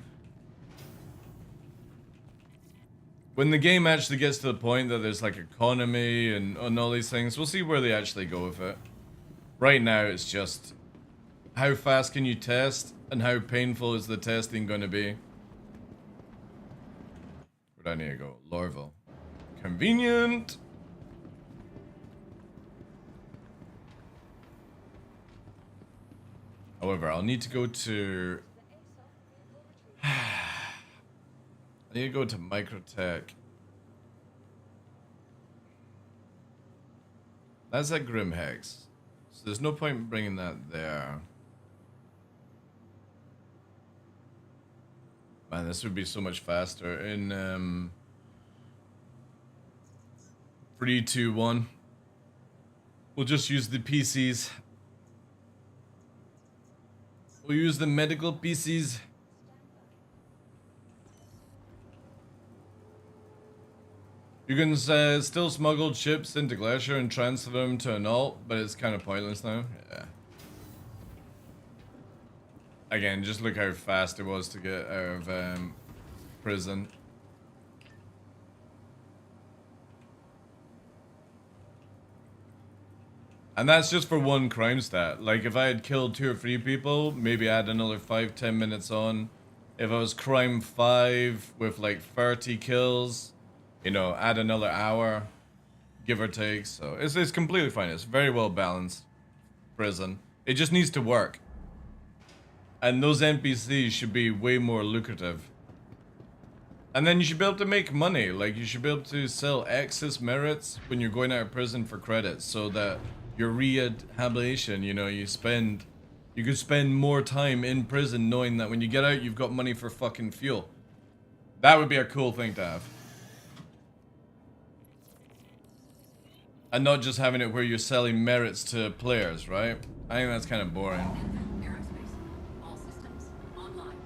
When the game actually gets to the point that there's, like, economy and all these things, we'll see where they actually go with it. Right now, it's just... how fast can you test, and how painful is the testing going to be? Where'd I need to go? Lorville. Convenient! However, I'll need to go to... I need to go to Microtech. That's at Grimhex. So there's no point in bringing that there. Man, this would be so much faster in 3, 2, 1. We'll just use the PCs. We'll use the medical PCs. You can still smuggle chips into Glacier and transfer them to an alt, but it's kind of pointless now. Yeah. Again, just look how fast it was to get out of prison. And that's just for one crime stat. Like, if I had killed 2 or 3 people, maybe add another 5, 10 minutes on. If I was crime 5 with like 30 kills, you know, add another hour, give or take. So it's completely fine. It's very well balanced prison. It just needs to work. And those NPCs should be way more lucrative. And then you should be able to make money. Like, you should be able to sell excess merits when you're going out of prison for credits, so that your rehabilitation, you know, you could spend more time in prison knowing that when you get out, you've got money for fucking fuel. That would be a cool thing to have. And not just having it where you're selling merits to players, right? I think that's kind of boring. All systems online.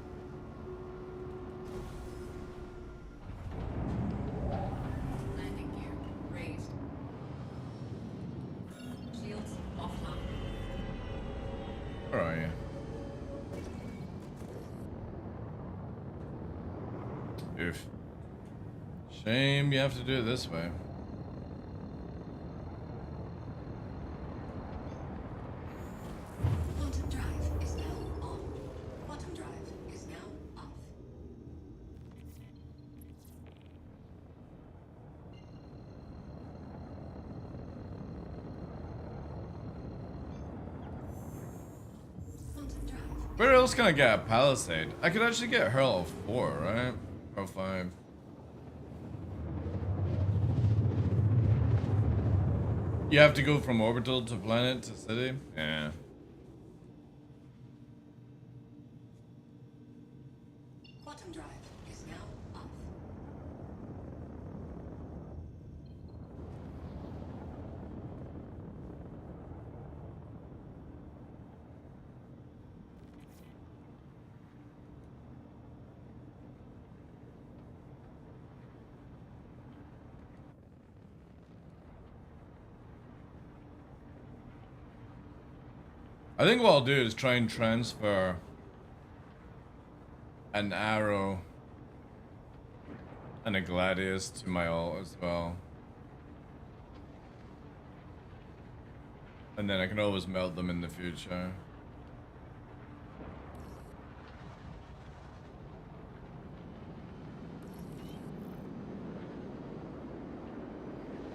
Landing gear raised. Shields offline. Where are you? Oof. Shame you have to do it this way. Quantum drive is now on. Quantum drive is now off. Quantum drive. Where else can I get a palisade? I could actually get Hurl 4, right? Or 5. You have to go from orbital to planet to city? Yeah. Quantum drive is now off. I think what I'll do is try and transfer an arrow and a gladius to my alt as well. And then I can always melt them in the future.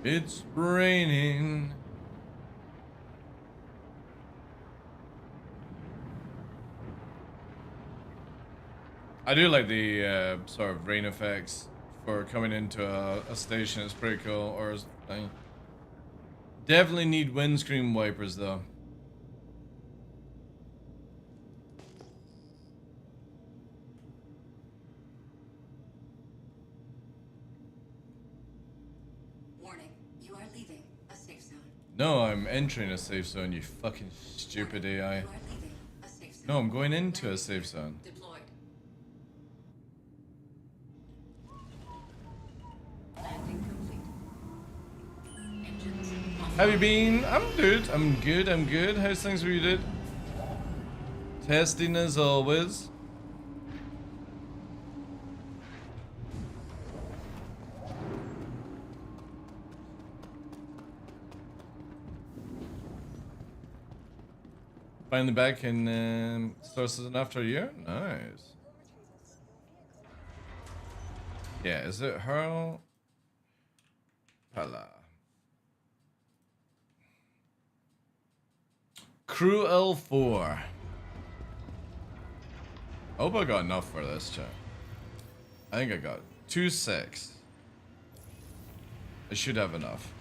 It's raining. I do like the sort of rain effects for coming into a station. It's pretty cool. Or thing. Definitely need windscreen wipers though. Warning, you are leaving a safe zone. No, I'm entering a safe zone, you fucking stupid AI. You are leaving a safe zone. No, I'm going into a safe zone. Deployed. Landing complete. Engines off. Have you been? I'm good. I'm good. I'm good. How's things with you, dude? Testing as always. Finally back in sources after a year? Nice. Yeah, is it Hurl? Pala. Crew L4. I hope I got enough for this chat. I think I got 2-6. I should have enough.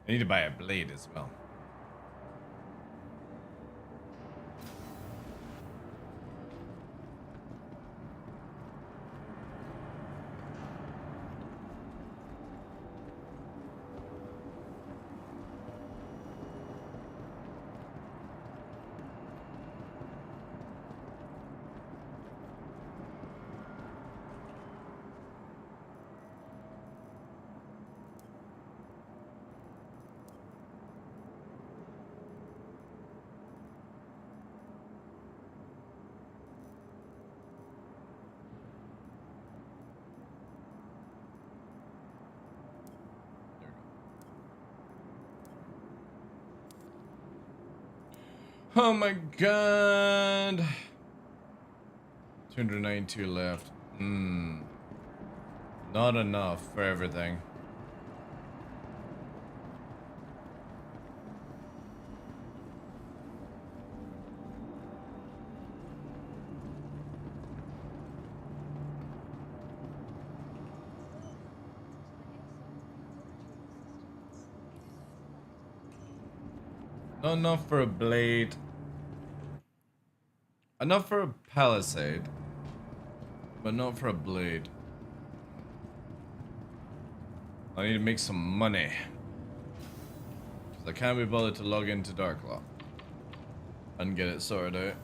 I need to buy a blade as well. Oh my god. 292 left. Not enough for everything. Not enough for a blade. Enough for a palisade, but not for a blade. I need to make some money. Because I can't be bothered to log into TheDarkLaw and get it sorted out.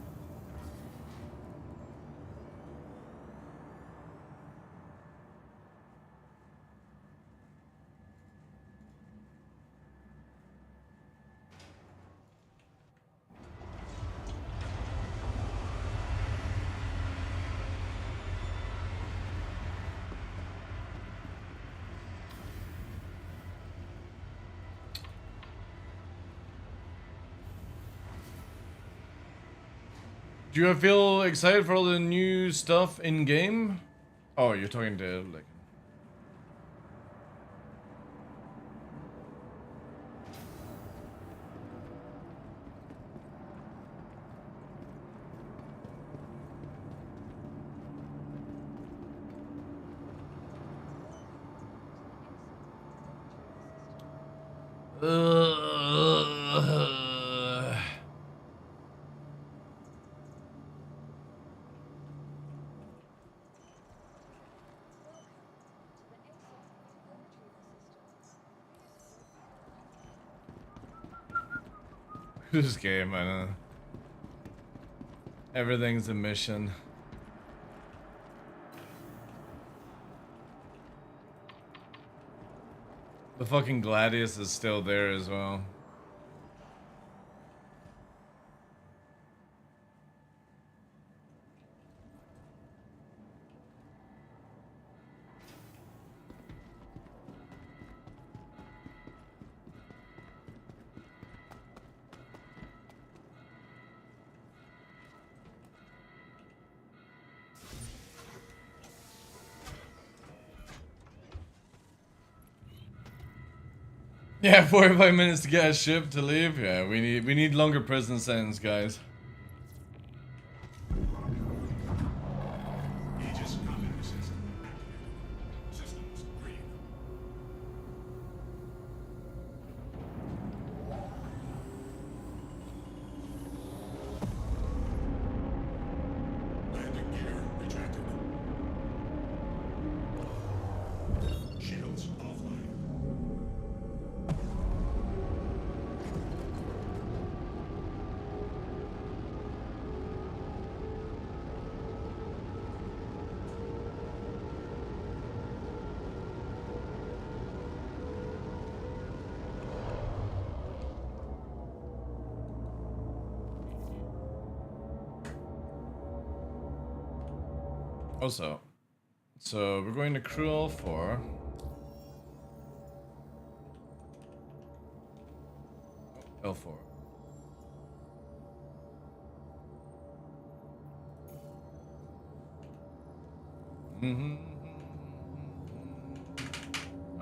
Do you feel excited for all the new stuff in game? Oh, you're talking to like. This game, I know. Everything's a mission. The fucking Gladius is still there as well. Yeah, 45 minutes to get a ship to leave. Yeah, we need longer prison sentence, guys. Aegis combat system. Systems green. Landing gear retracted. Shields offline. Also, so we're going to crew all 4. L4.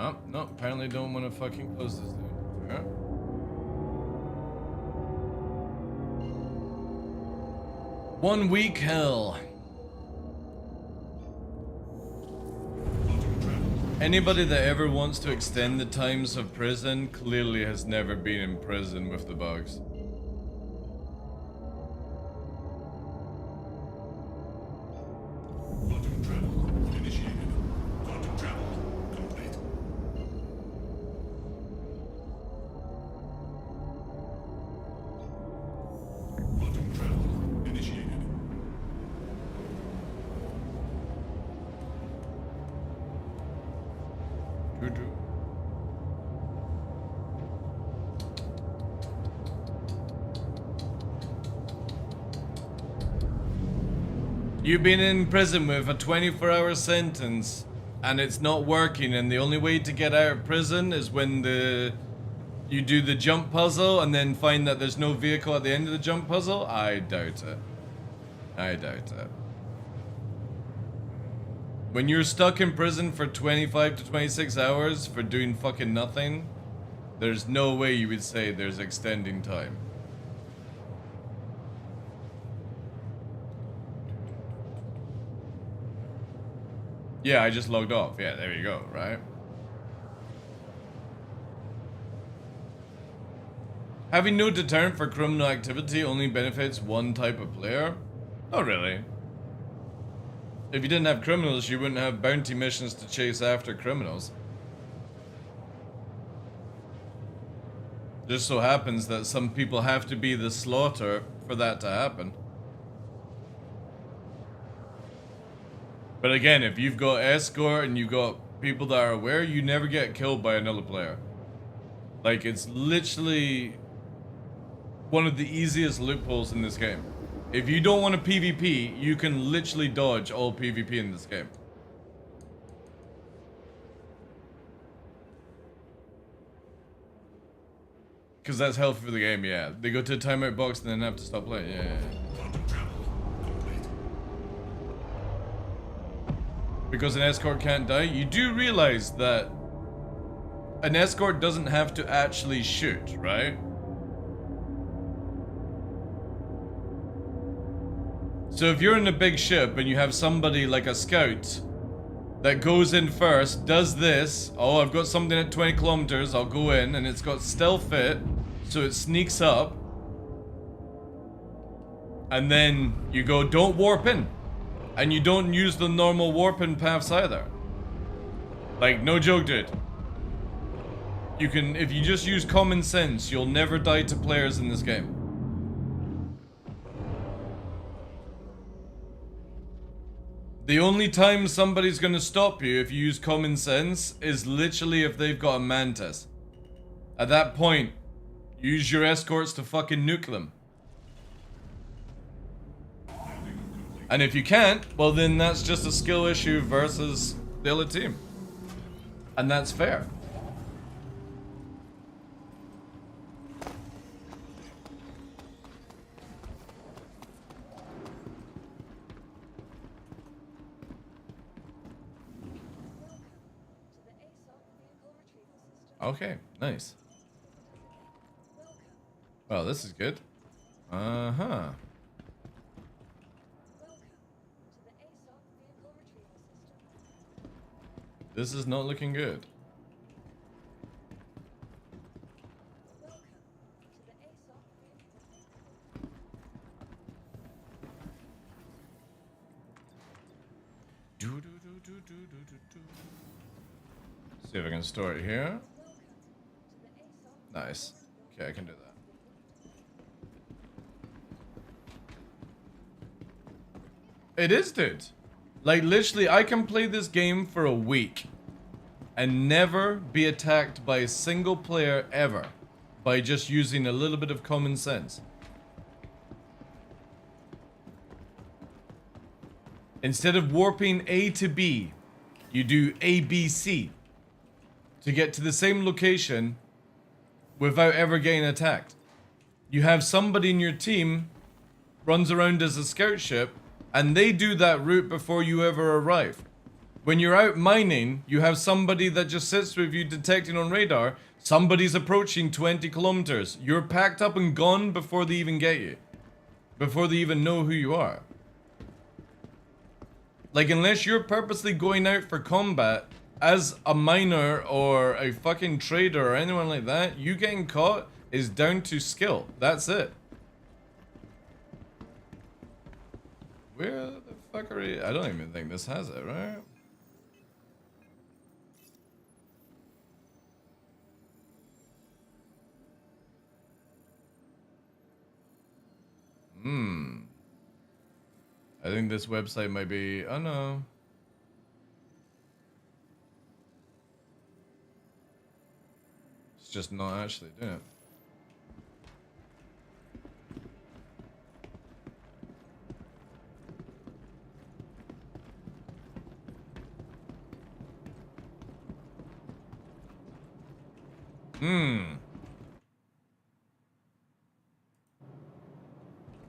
Oh, no, apparently don't want to fucking close this dude. Yeah. One week hell. Quantum travel. Anybody that ever wants to extend the times of prison clearly has never been in prison with the bugs. Quantum travel initiated. Quantum travel complete. Quantum travel initiated. You've been in prison with a 24-hour sentence and it's not working, and the only way to get out of prison is when you do the jump puzzle and then find that there's no vehicle at the end of the jump puzzle? I doubt it. I doubt it. When you're stuck in prison for 25 to 26 hours for doing fucking nothing, there's no way you would say there's extending time. Yeah, I just logged off. Yeah, there you go, right? Having no deterrent for criminal activity only benefits one type of player? Not really. If you didn't have criminals, you wouldn't have bounty missions to chase after criminals. Just so happens that some people have to be the slaughter for that to happen. But again, if you've got escort and you've got people that are aware, you never get killed by another player. Like, it's literally one of the easiest loopholes in this game. If you don't want to PvP, you can literally dodge all PvP in this game. Because that's healthy for the game, yeah. They go to a timeout box and then have to stop playing, yeah. Because an escort can't die, you do realize that an escort doesn't have to actually shoot, right? So if you're in a big ship and you have somebody like a scout that goes in first, does this, oh, I've got something at 20 kilometers, I'll go in, and it's got stealth fit, so it sneaks up, and then you go, don't warp in. And you don't use the normal warping paths either. Like, no joke, dude. You can, if you just use common sense, you'll never die to players in this game. The only time somebody's gonna stop you if you use common sense is literally if they've got a mantis. At that point, use your escorts to fucking nuke them. And if you can't, well then that's just a skill issue versus the other team. And that's fair. Okay, nice. Well, this is good. Uh-huh. This is not looking good. See if I can store it here. Nice. Okay, I can do that. It is, dude. Like, literally, I can play this game for a week and never be attacked by a single player ever by just using a little bit of common sense. Instead of warping A to B, you do A, B, C to get to the same location without ever getting attacked. You have somebody in your team runs around as a scout ship and they do that route before you ever arrive. When you're out mining, you have somebody that just sits with you detecting on radar. Somebody's approaching 20 kilometers. You're packed up and gone before they even get you. Before they even know who you are. Like, unless you're purposely going out for combat as a miner or a fucking trader or anyone like that, you getting caught is down to skill. That's it. Where the fuck are you? I don't even think this has it, right? I think this website might be... Oh no. It's just not actually doing it.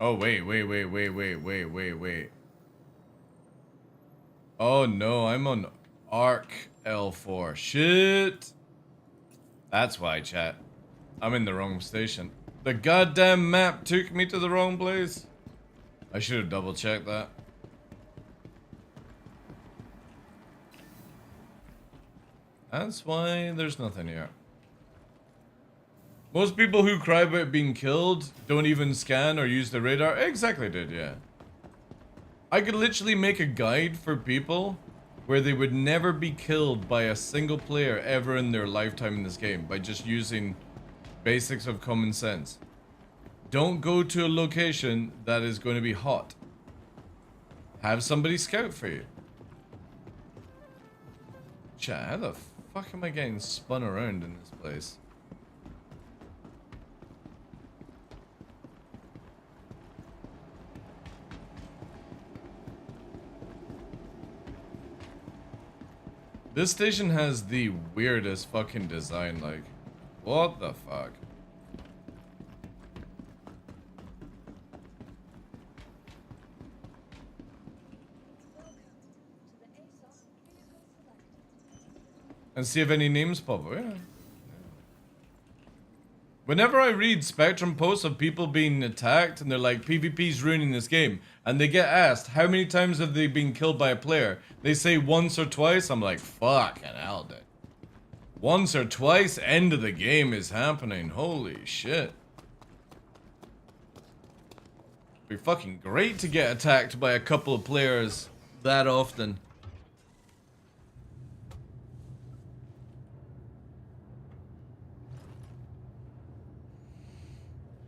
Oh, wait. Oh, no, I'm on Arc L4. Shit. That's why, chat. I'm in the wrong station. The goddamn map took me to the wrong place. I should have double checked that. That's why there's nothing here. Most people who cry about being killed don't even scan or use the radar. Exactly, dude, yeah. I could literally make a guide for people where they would never be killed by a single player ever in their lifetime in this game by just using basics of common sense. Don't go to a location that is going to be hot. Have somebody scout for you. Chat, how the fuck am I getting spun around in this place? This station has the weirdest fucking design, like, what the fuck? And see if any names pop up, yeah. Whenever I read Spectrum posts of people being attacked and they're like, PvP's ruining this game, and they get asked, how many times have they been killed by a player? They say once or twice. I'm like, fucking hell, dude. Once or twice, end of the game is happening. Holy shit. It'd be fucking great to get attacked by a couple of players that often.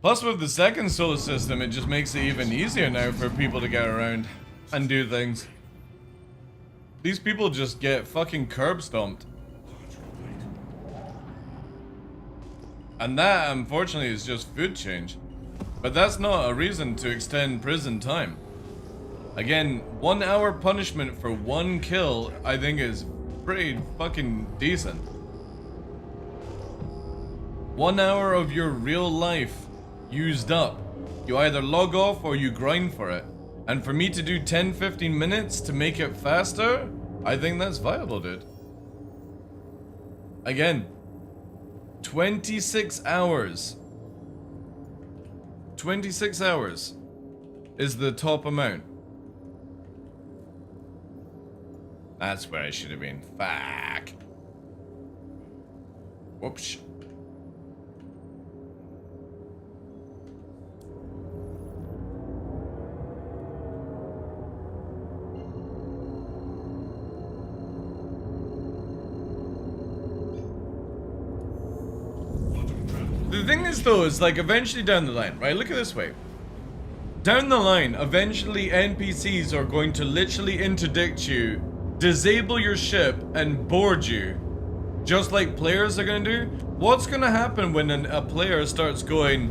Plus with the second solar system, it just makes it even easier now for people to get around and do things. These people just get fucking curb stomped. And that, unfortunately, is just food change. But that's not a reason to extend prison time. Again, 1 hour punishment for 1 kill, I think is pretty fucking decent. 1 hour of your real life used up. You either log off or you grind for it. And for me to do 10-15 minutes to make it faster, I think that's viable, dude. Again, 26 hours. 26 hours is the top amount. That's where I should have been. Fuck. Whoops. The thing is though, is like eventually down the line, right? Look at it this way. Down the line, eventually NPCs are going to literally interdict you, disable your ship, and board you. Just like players are gonna do. What's gonna happen when a player starts going,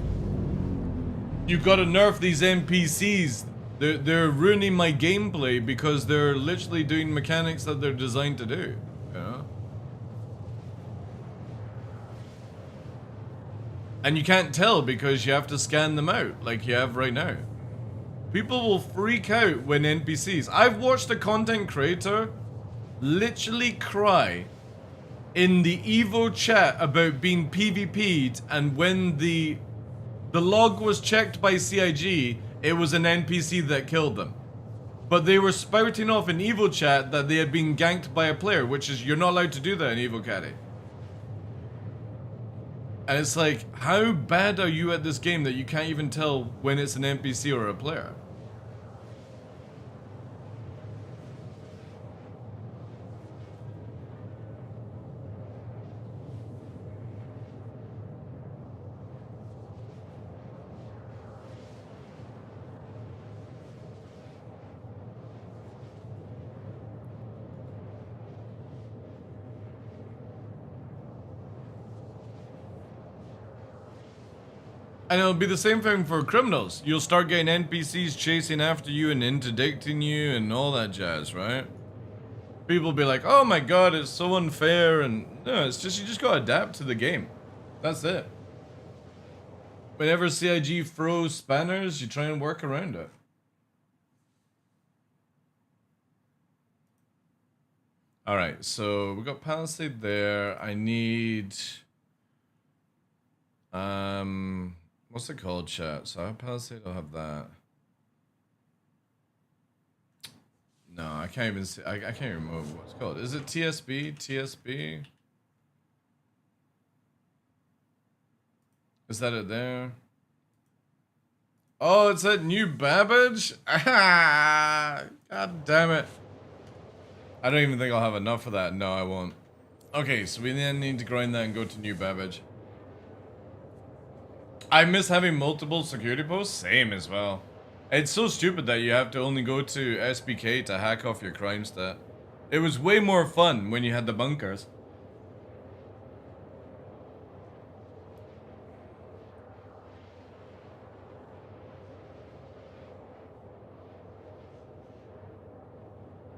you've got to nerf these NPCs. They're ruining my gameplay because they're literally doing mechanics that they're designed to do. You know? And you can't tell because you have to scan them out like you have right now. People will freak out when NPCs... I've watched a content creator literally cry in the Evo chat about being PvP'd, and when the log was checked by CIG, it was an NPC that killed them. but they were spouting off in Evo chat that they had been ganked by a player, which is, you're not allowed to do that in Evo Caddy. And it's like, how bad are you at this game that you can't even tell when it's an NPC or a player? And it'll be the same thing for criminals. You'll start getting NPCs chasing after you and interdicting you and all that jazz, right? People will be like, oh my god, it's so unfair, and no, it's just, you just gotta adapt to the game. That's it. Whenever CIG throws spanners, you try and work around it. Alright, so we got Palisade there. I need... what's it called, chat? So I have Palisade, I'll have that. No, I can't even see. I can't remember what it's called. Is it TSB? TSB? Is that it there? Oh, it's at New Babbage? Ah, god damn it. I don't even think I'll have enough for that. No, I won't. Okay, so we then need to grind that and go to New Babbage. I miss having multiple security posts. Same as well. It's so stupid that you have to only go to SBK to hack off your crime stat. It was way more fun when you had the bunkers.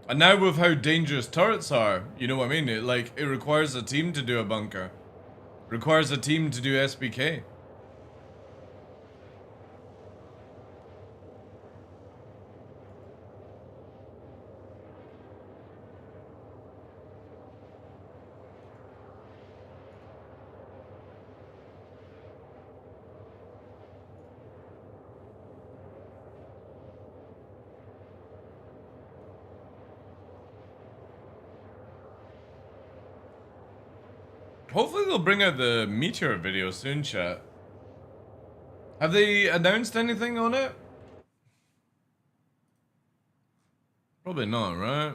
And now with how dangerous turrets are, you know what I mean? It requires a team to do a bunker. Requires a team to do SBK. Hopefully they'll bring out the Meteor video soon, chat. Have they announced anything on it? Probably not, right?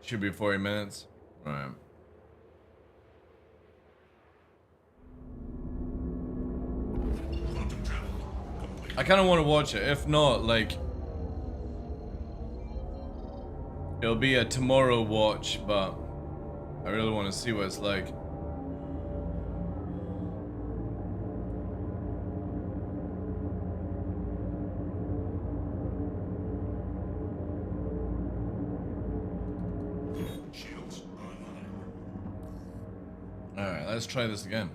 Should be 40 minutes. Right. I kind of want to watch it. If not, like, it'll be a tomorrow watch, but I really want to see what it's like. Alright, let's try this again.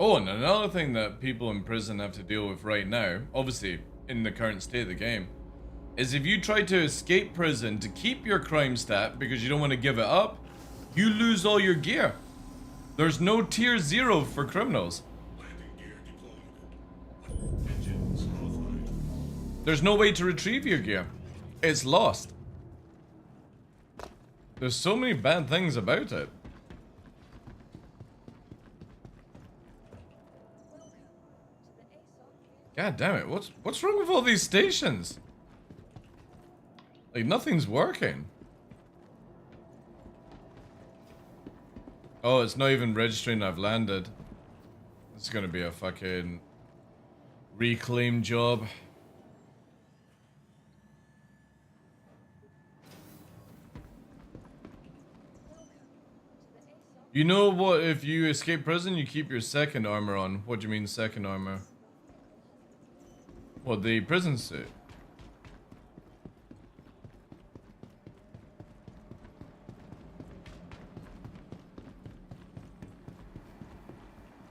Oh, and another thing that people in prison have to deal with right now, obviously in the current state of the game, is if you try to escape prison to keep your crime stat because you don't want to give it up, you lose all your gear. There's no tier 0 for criminals. There's no way to retrieve your gear. It's lost. There's so many bad things about it. God damn it, what's wrong with all these stations? Like, nothing's working. Oh, it's not even registering I've landed. This is gonna be a fucking reclaim job. You know what, if you escape prison, you keep your second armor on. What do you mean second armor? What, the prison suit?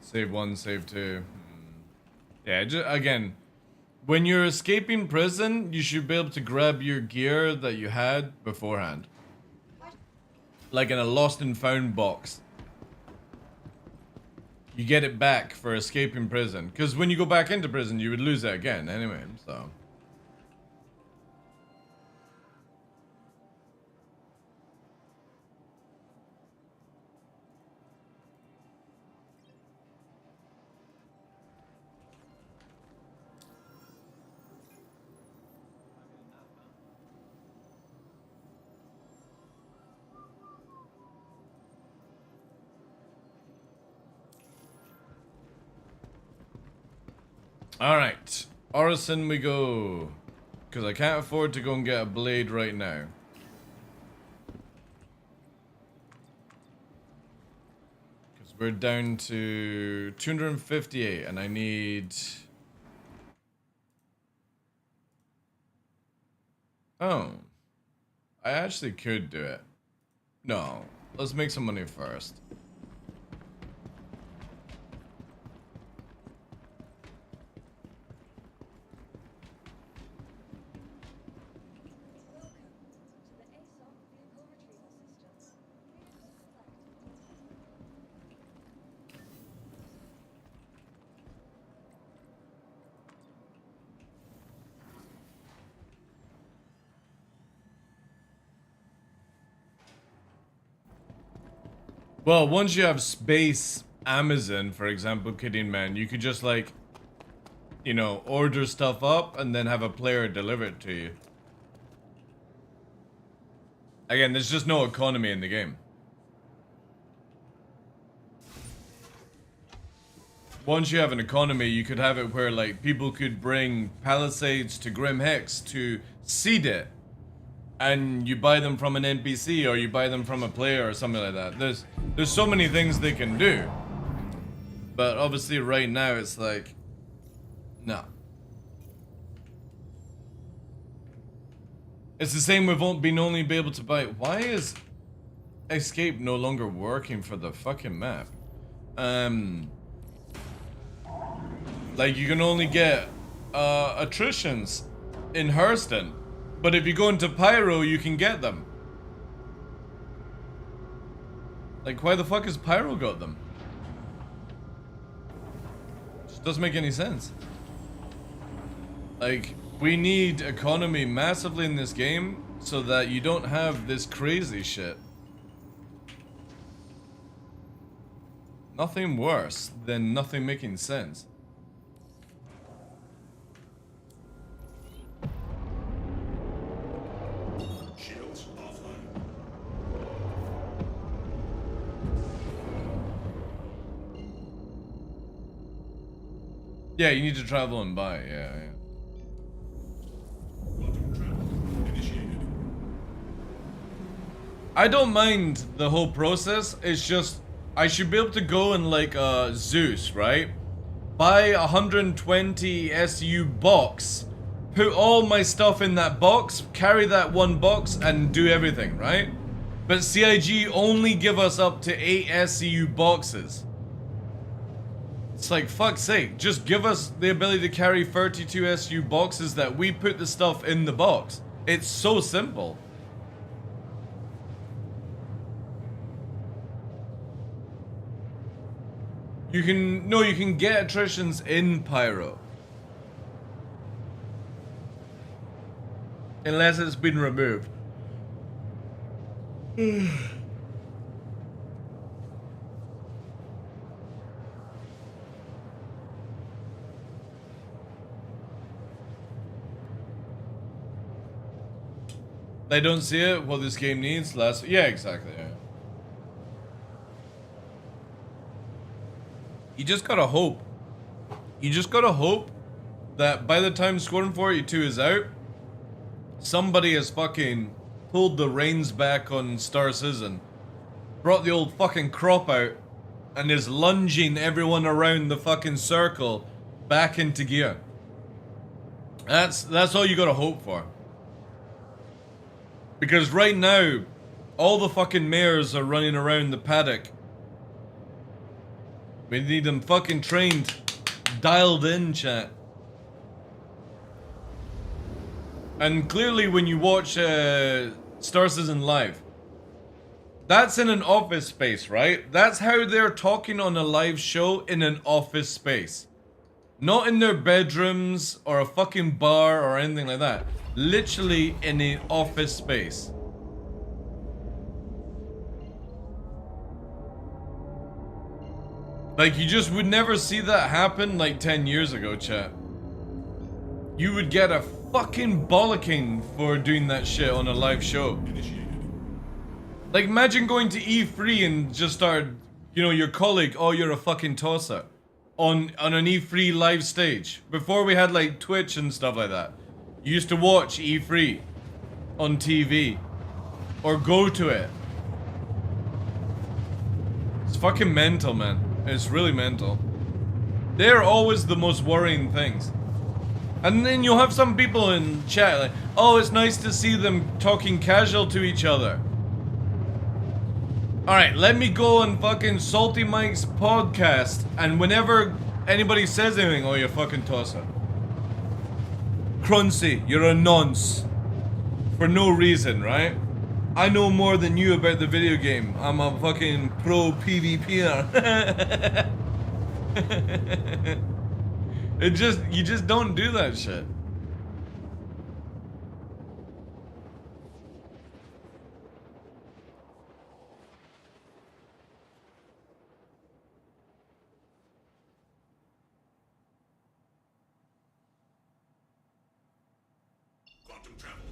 Save 1, save 2. Yeah, again, when you're escaping prison, you should be able to grab your gear that you had beforehand. Like in a lost and found box. You get it back for escaping prison. Because when you go back into prison, you would lose it again anyway, so. Alright, Orison we go. Because I can't afford to go and get a blade right now. Because we're down to 258 and I need... Oh. I actually could do it. No, let's make some money first. Well, once you have space Amazon, for example, Kidding Man, you could just like, you know, order stuff up and then have a player deliver it to you. Again, there's just no economy in the game. Once you have an economy, you could have it where like people could bring Palisades to Grim Hex to seed it. And you buy them from an NPC or you buy them from a player or something like that. There's so many things they can do. But obviously right now it's like, no. It's the same with being only be able to buy. Why is Escape no longer working for the fucking map? Like you can only get attritions in Hurston. But if you go into Pyro, you can get them. Like, why the fuck has Pyro got them? Just doesn't make any sense. Like, we need economy massively in this game so that you don't have this crazy shit. Nothing worse than nothing making sense. Yeah, you need to travel and buy, yeah. I don't mind the whole process, it's just, I should be able to go and like, Zeus, right? Buy 120 SU box, put all my stuff in that box, carry that one box, and do everything, right? But CIG only give us up to 8 SU boxes. It's like, fuck's sake, just give us the ability to carry 32 SU boxes that we put the stuff in the box. It's so simple. You can get attritions in Pyro. Unless it's been removed. They don't see it, what this game needs, yeah, exactly, yeah. You just gotta hope. You just gotta hope that by the time Squadron 42 is out, somebody has fucking pulled the reins back on Star Citizen, brought the old fucking crop out, and is lunging everyone around the fucking circle back into gear. That's all you gotta hope for. Because right now, all the fucking mayors are running around the paddock. We need them fucking trained, dialed in, chat. And clearly when you watch Star Citizen Live, that's in an office space, right? That's how they're talking on a live show, in an office space. Not in their bedrooms or a fucking bar or anything like that. Literally in an office space. Like, you just would never see that happen like 10 years ago, chat. You would get a fucking bollocking for doing that shit on a live show. Like, imagine going to E3 and just start, you know, your colleague, oh, you're a fucking tosser. On an E3 live stage. Before we had like Twitch and stuff like that. You used to watch E3 on TV. Or go to it. It's fucking mental, man. It's really mental. They're always the most worrying things. And then you'll have some people in chat like, oh, it's nice to see them talking casual to each other. Alright, let me go on fucking Salty Mike's podcast, and whenever anybody says anything, oh, you're fucking tosser. Crunchy, you're a nonce. For no reason, right? I know more than you about the video game. I'm a fucking pro PvPer. You just don't do that shit. Quantum travel.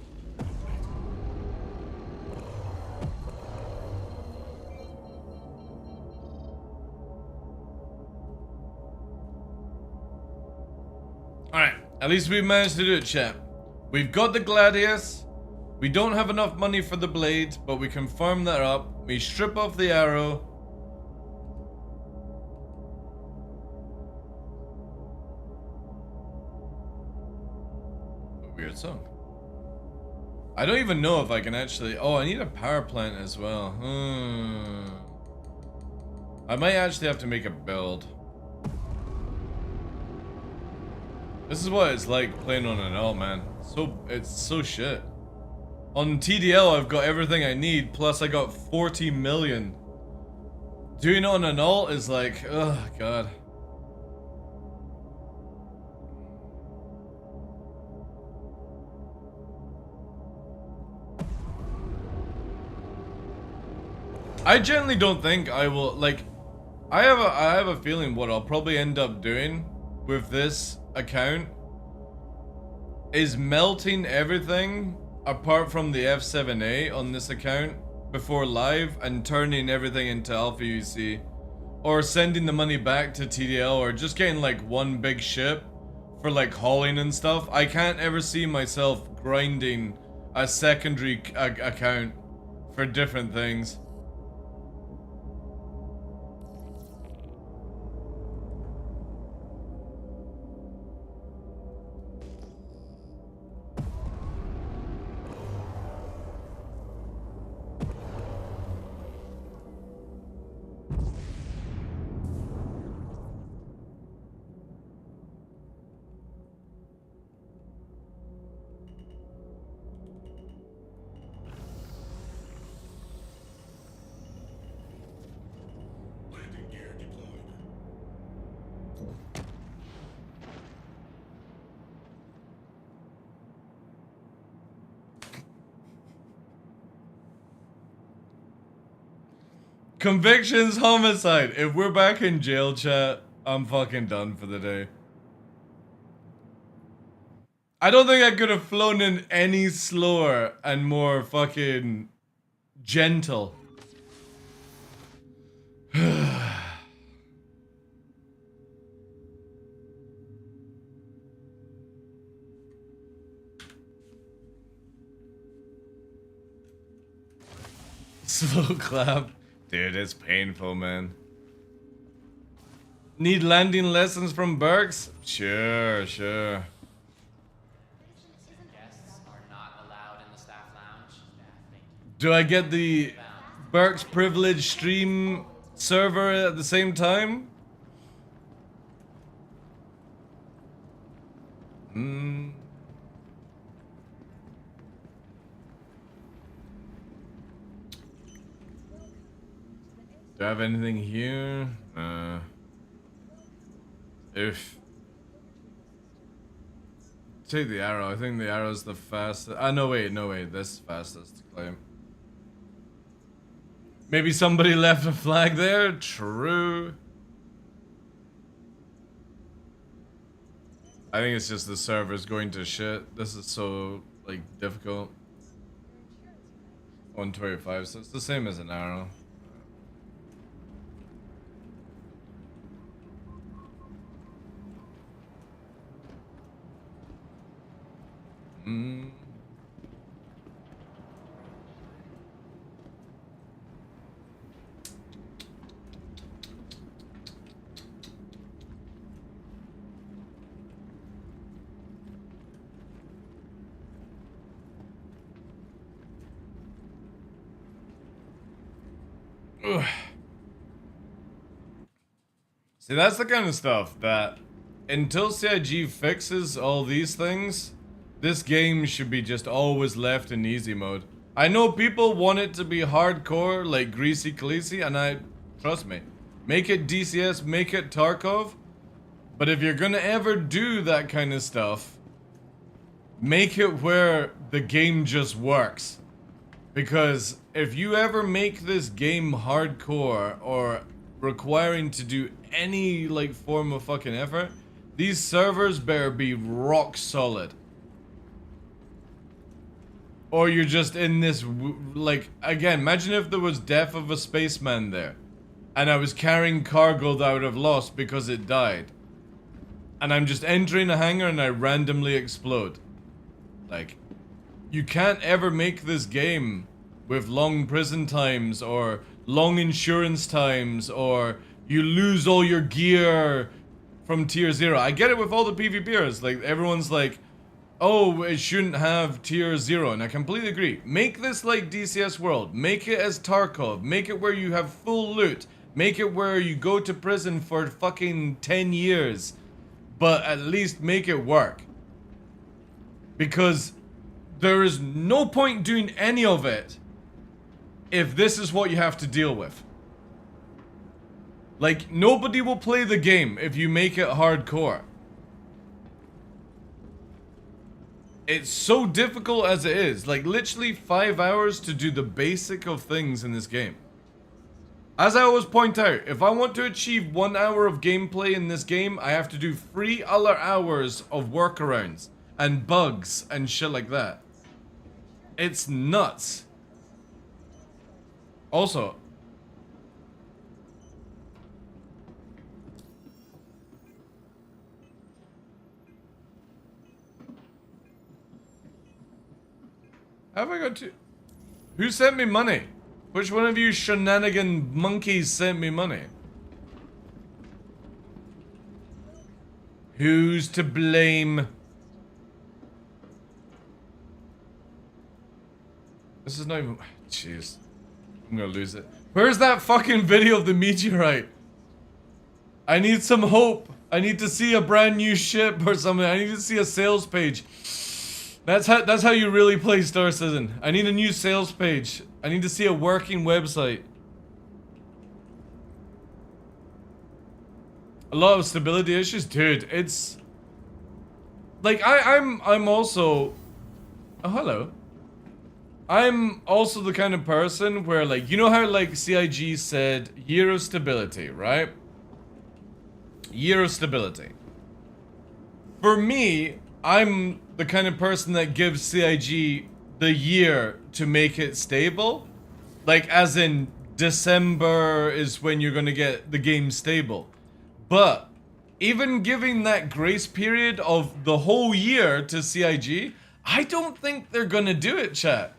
Alright, at least we managed to do it, chat. We've got the Gladius. We don't have enough money for the blade, but we can farm that up. We strip off the arrow. A weird song. I don't even know if I can actually... Oh, I need a power plant as well. I might actually have to make a build. This is what it's like playing on an L, man. It's so shit. On TDL, I've got everything I need, plus I got 40 million. Doing it on an alt is like, oh god. I generally don't think I will, like, I have a feeling what I'll probably end up doing with this account is melting everything apart from the F7A on this account before live and turning everything into Alpha UC, or sending the money back to TDL, or just getting like one big ship for like hauling and stuff. I can't ever see myself grinding a secondary account for different things. Landing gear deployed. Convictions, homicide. If we're back in jail, chat, I'm fucking done for the day. I don't think I could have flown in any slower and more fucking gentle. Slow clap. Dude, it's painful, man. Need landing lessons from Berks? Sure, sure. Do I get the Burke's Privilege stream server at the same time? Hmm. Do I have anything here? If take the arrow. I think the arrow's the fastest. No wait, this is fastest to claim. Maybe somebody left a flag there? True. I think it's just the server's going to shit. This is so, like, difficult. 125, so it's the same as an arrow. Ugh. See, that's the kind of stuff that until CIG fixes all these things, this game should be just always left in easy mode. I know people want it to be hardcore, like Greasy Khaleesi, and trust me, make it DCS, make it Tarkov, but if you're gonna ever do that kind of stuff, make it where the game just works. Because if you ever make this game hardcore or requiring to do any like form of fucking effort, these servers better be rock solid. Or you're just in this, like, again, imagine if there was Death of a Spaceman there. And I was carrying cargo that I would have lost because it died. And I'm just entering a hangar and I randomly explode. Like, you can't ever make this game with long prison times or long insurance times or you lose all your gear from tier 0. I get it with all the PvPers. Like, everyone's like, oh, it shouldn't have tier 0, and I completely agree. Make this like DCS World. Make it as Tarkov. Make it where you have full loot. Make it where you go to prison for fucking 10 years. But at least make it work. Because there is no point doing any of it if this is what you have to deal with. Like, nobody will play the game if you make it hardcore. It's so difficult as it is. Like, literally 5 hours to do the basic of things in this game. As I always point out, if I want to achieve 1 hour of gameplay in this game, I have to do 3 other hours of workarounds and bugs and shit like that. It's nuts. Also, have I got to... Who sent me money? Which one of you shenanigan monkeys sent me money? Who's to blame? This is not even... Jeez. I'm gonna lose it. Where's that fucking video of the meteorite? I need some hope. I need to see a brand new ship or something. I need to see a sales page. That's how you really play Star Citizen. I need a new sales page. I need to see a working website. A lot of stability issues, dude. It's like I'm also. Oh, hello. I'm also the kind of person where, like, you know how like CIG said year of stability, right? Year of stability. For me, I'm the kind of person that gives CIG the year to make it stable. Like, as in December is when you're gonna get the game stable. But even giving that grace period of the whole year to CIG, I don't think they're gonna do it, chat.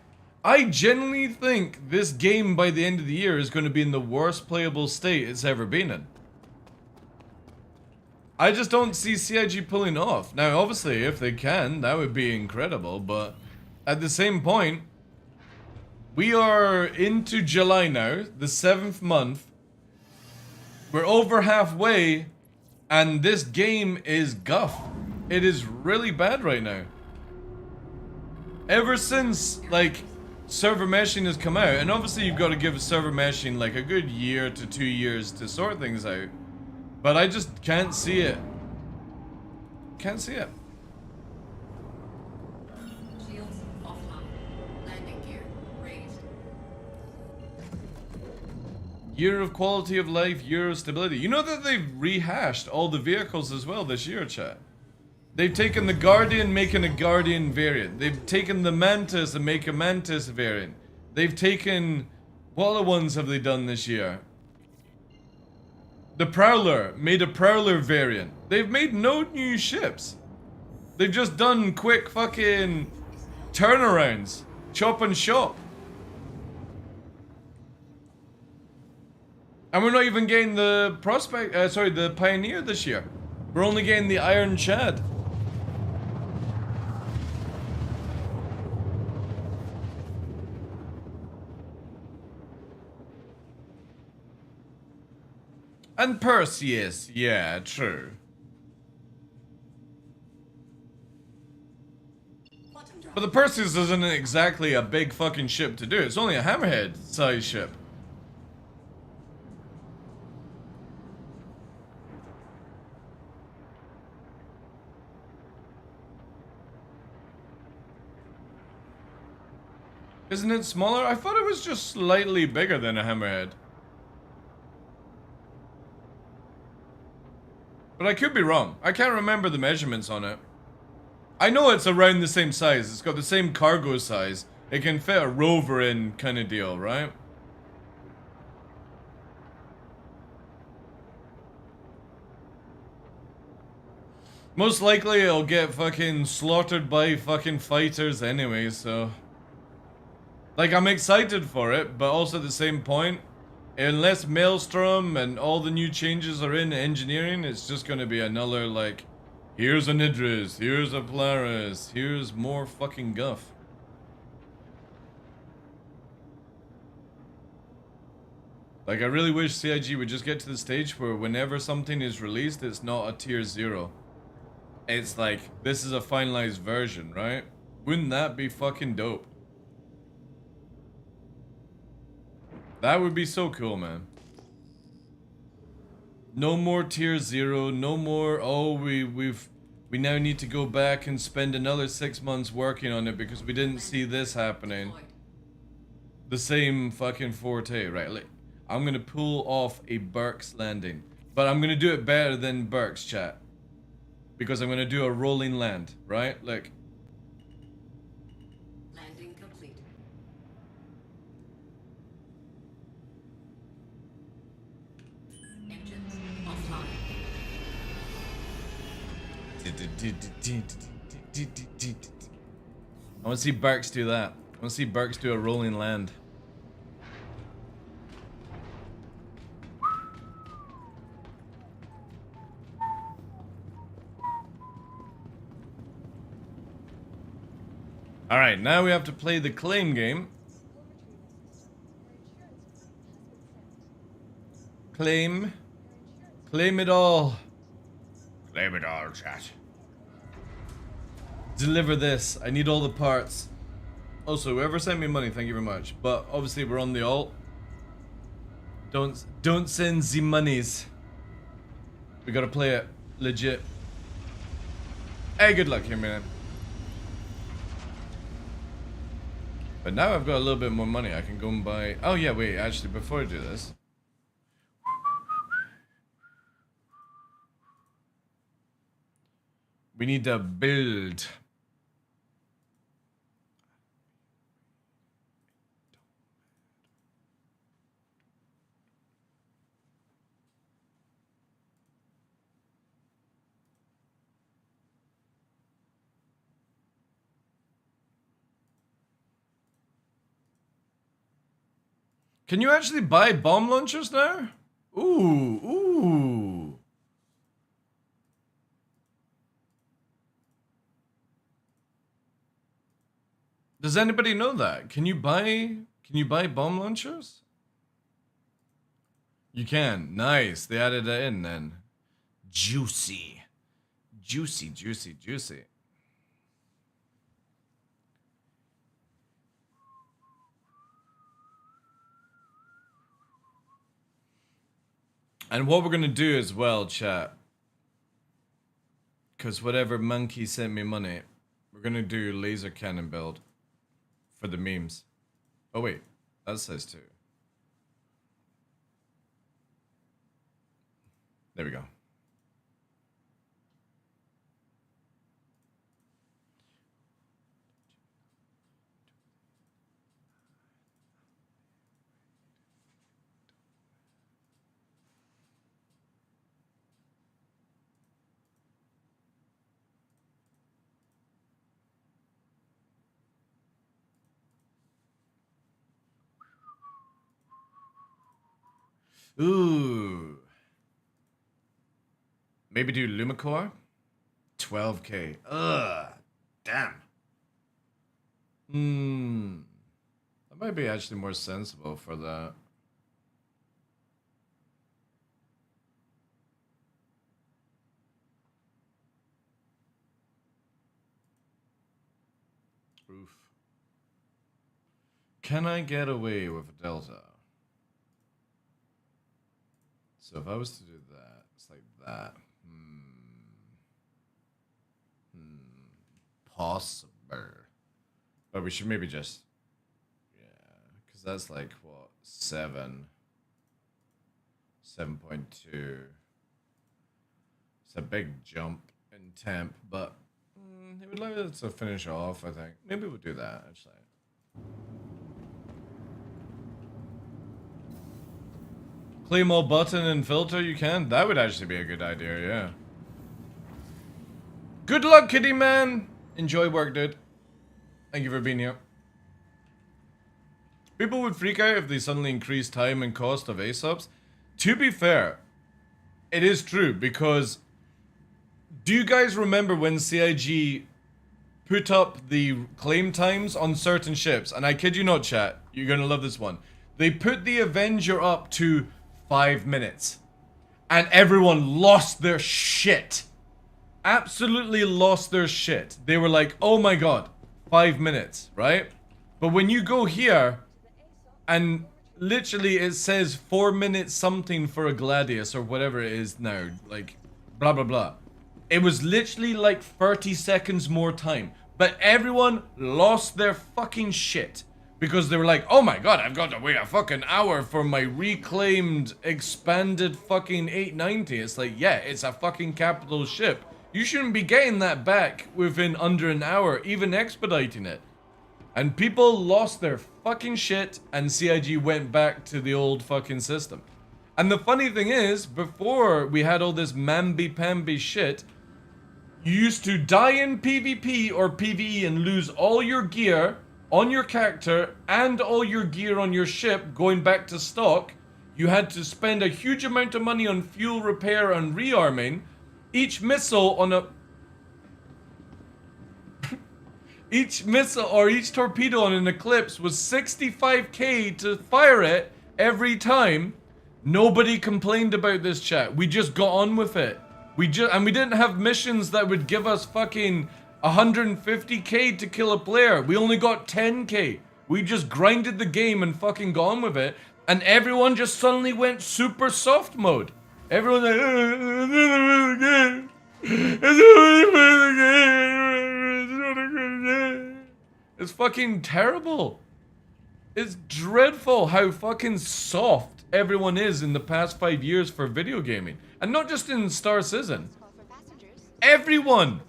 I genuinely think this game by the end of the year is gonna be in the worst playable state it's ever been in. I just don't see CIG pulling off. Now, obviously, if they can, that would be incredible, but at the same point, We are into July now, the 7th month. We're over halfway, and this game is guff. It is really bad right now. Ever since, like, server meshing has come out, and obviously you've got to give server meshing like a good year to 2 years to sort things out. But I just can't see it. Can't see it. Shields offline. Landing gear raised. Year of quality of life, year of stability. You know that they've rehashed all the vehicles as well this year, chat. They've taken the Guardian, making a Guardian variant. They've taken the Mantis and make a Mantis variant. They've taken... what other ones have they done this year? The Prowler, made a Prowler variant. They've made no new ships. They've just done quick fucking turnarounds. Chop and shop. And we're not even getting the the Pioneer this year. We're only getting the Iron Chad. And Perseus, yeah, true. But the Perseus isn't exactly a big fucking ship to do. It's only a Hammerhead size ship. Isn't it smaller? I thought it was just slightly bigger than a Hammerhead. But I could be wrong. I can't remember the measurements on it. I know it's around the same size. It's got the same cargo size. It can fit a rover in kind of deal, right? Most likely it'll get fucking slaughtered by fucking fighters anyway, so... like, I'm excited for it, but also at the same point, unless Maelstrom and all the new changes are in engineering, it's just gonna be another, like, here's an Idris, here's a Polaris, here's more fucking guff. Like, I really wish CIG would just get to the stage where whenever something is released, it's not a tier 0. It's like, this is a finalized version, right? Wouldn't that be fucking dope? That would be so cool, man. No more tier 0, no more, oh, we now need to go back and spend another 6 months working on it because we didn't see this happening. The same fucking forte, right? Like, I'm gonna pull off a Burke's landing. But I'm gonna do it better than Burke's, chat. Because I'm gonna do a rolling land, right? Like... Landing complete. Engines offline. I want to see Burks do that. I want to see Burks do a rolling land. Alright, now we have to play the claim game. Claim. Claim it all. Claim it all, chat. Deliver this. I need all the parts. Also, whoever sent me money, thank you very much. But obviously we're on the alt. Don't send the monies. We gotta play it legit. Hey, good luck here, man. But now I've got a little bit more money. I can go and buy... oh yeah, wait, actually, before I do this... we need to build. Can you actually buy bomb launchers now? Ooh, ooh. Does anybody know that? Can you buy Can you buy bomb launchers? You can. Nice. They added it in then. Juicy. Juicy, juicy, juicy. And what we're gonna do as well, chat, because whatever monkey sent me money, we're gonna do laser cannon build for the memes. Oh wait, that says too. There we go. Ooh. Maybe do Lumicore? 12k. Ugh. Damn. That might be actually more sensible for that. Oof. Can I get away with a Delta? So if I was to do that, it's like that. Possible. But we should maybe just... Yeah, because that's like, what? 7. 7.2. It's a big jump in temp, but... it would like us to finish off, I think. Maybe we'll do that, actually. Claim all button and filter you can? That would actually be a good idea, yeah. Good luck, kitty man! Enjoy work, dude. Thank you for being here. People would freak out if they suddenly increase time and cost of ASOPs. To be fair, it is true, because... Do you guys remember when CIG put up the claim times on certain ships? And I kid you not, chat, you're gonna love this one. They put the Avenger up to 5 minutes. And everyone lost their shit. Absolutely lost their shit. They were like, oh my god, 5 minutes, right? But when you go here, and literally it says 4 minutes something for a Gladius or whatever it is now, like, blah blah blah. It was literally like 30 seconds more time. But everyone lost their fucking shit. Because they were like, oh my god, I've got to wait a fucking hour for my reclaimed, expanded fucking 890. It's like, yeah, it's a fucking capital ship. You shouldn't be getting that back within under an hour, even expediting it. And people lost their fucking shit, and CIG went back to the old fucking system. And the funny thing is, before we had all this mamby-pamby shit, you used to die in PvP or PvE and lose all your gear on your character and all your gear on your ship going back to stock. You had to spend a huge amount of money on fuel repair and rearming. Each missile on a... each missile or each torpedo on an Eclipse was 65k to fire it every time. Nobody complained about this, chat. We just got on with it. We didn't have missions that would give us fucking 150k to kill a player. We only got 10k. We just grinded the game and fucking got on with it. And everyone just suddenly went super soft mode. Everyone's like, it's fucking terrible. It's dreadful how fucking soft everyone is in the past 5 years for video gaming. And not just in Star Citizen. Everyone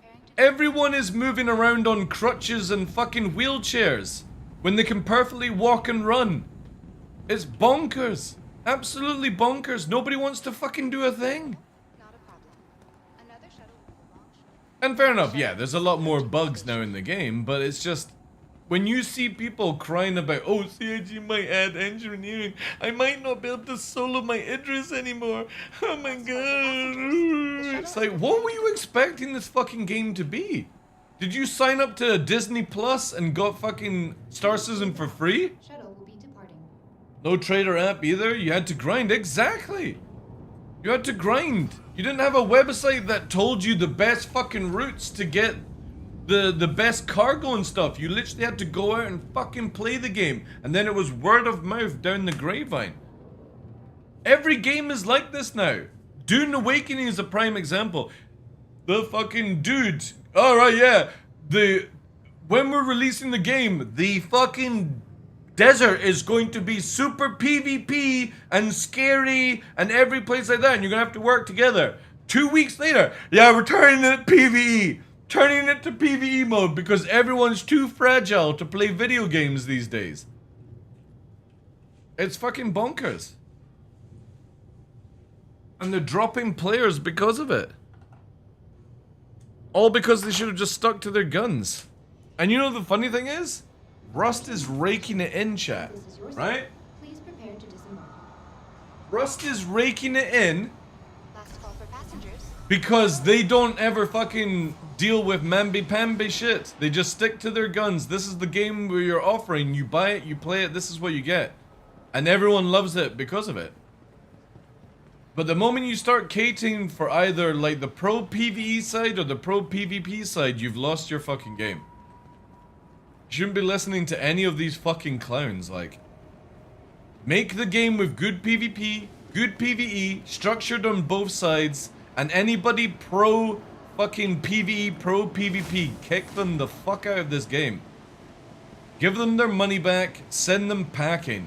is moving around on crutches and fucking wheelchairs when they can perfectly walk and run. It's bonkers. Absolutely bonkers. Nobody wants to fucking do a thing. And fair enough, yeah, there's a lot more bugs now in the game, but it's just... When you see people crying about, oh, CIG might add engineering, I might not be able to solo my Idris anymore. Oh my god. It's like, what were you expecting this fucking game to be? Did you sign up to Disney Plus and got fucking Star Citizen for free? No trader app either. You had to grind. Exactly. You had to grind. You didn't have a website that told you the best fucking routes to get the best cargo and stuff. You literally had to go out and fucking play the game. And then it was word of mouth down the grapevine. Every game is like this now. Dune Awakening is a prime example. The fucking dude. Alright, yeah. When we're releasing the game, the fucking desert is going to be super PvP and scary and every place like that, and you're gonna have to work together. 2 weeks later, yeah, we're turning it PvE. Turning it to PvE mode because everyone's too fragile to play video games these days. It's fucking bonkers. And they're dropping players because of it. All because they should have just stuck to their guns. And you know the funny thing is? Rust is raking it in, chat. Right? Please prepare to disembark. Rust is raking it in Last call for passengers. because they don't ever fucking deal with mamby-pamby shit. They just stick to their guns. This is the game where you're offering. You buy it, you play it, this is what you get. And everyone loves it because of it. But the moment you start catering for either like the pro PvE side or the pro PvP side, you've lost your fucking game. You shouldn't be listening to any of these fucking clowns. Like, make the game with good PvP, good PvE, structured on both sides, and anybody pro fucking PvE, pro PvP, kick them the fuck out of this game. Give them their money back, send them packing.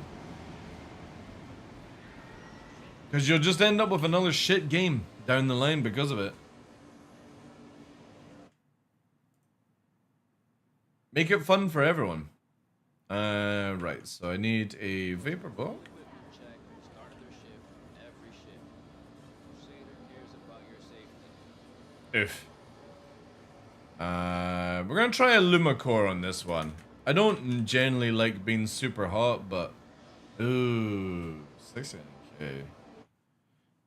Because you'll just end up with another shit game down the line because of it. Make it fun for everyone. Right, so I need a vapor book. If. We're gonna try a Lumacore on this one. I don't generally like being super hot, but... Ooh, 16k.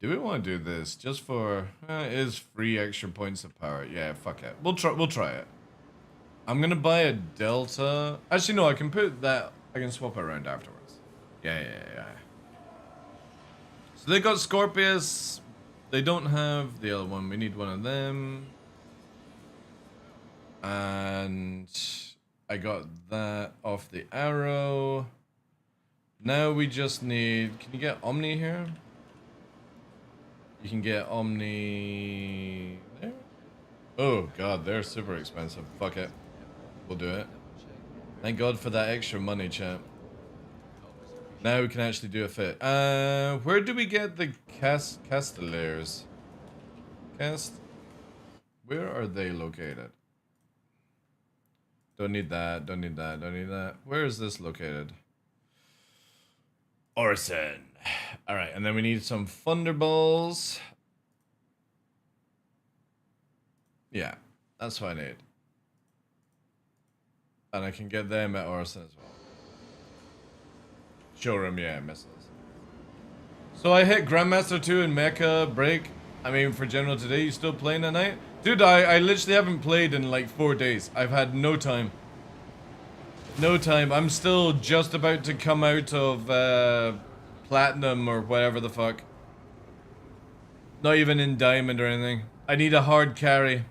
Do we want to do this just for... it is free extra points of power. Yeah, fuck it. We'll try it. I'm gonna buy a Delta. Actually, no, I can put that... I can swap it around afterwards. Yeah. So they got Scorpius. They don't have the other one. We need one of them. And... I got that off the arrow. Now we just need... Can you get Omni here? You can get Omni there. Oh god, they're super expensive. Fuck it. We'll do it. Thank god for that extra money, chat. Now we can actually do a fit. Where do we get the Castellers? Where are they located? Don't need that, don't need that, don't need that. Where is this located? Orson. Alright, and then we need some Thunderballs. Yeah, that's what I need. And I can get them at Orson as well. Showroom, yeah, missiles. So I hit Grandmaster 2 in Mecha break. I mean, for General today, you still playing at night? Dude, I literally haven't played in like 4 days. I've had no time. No time. I'm still just about to come out of Platinum or whatever the fuck. Not even in Diamond or anything. I need a hard carry.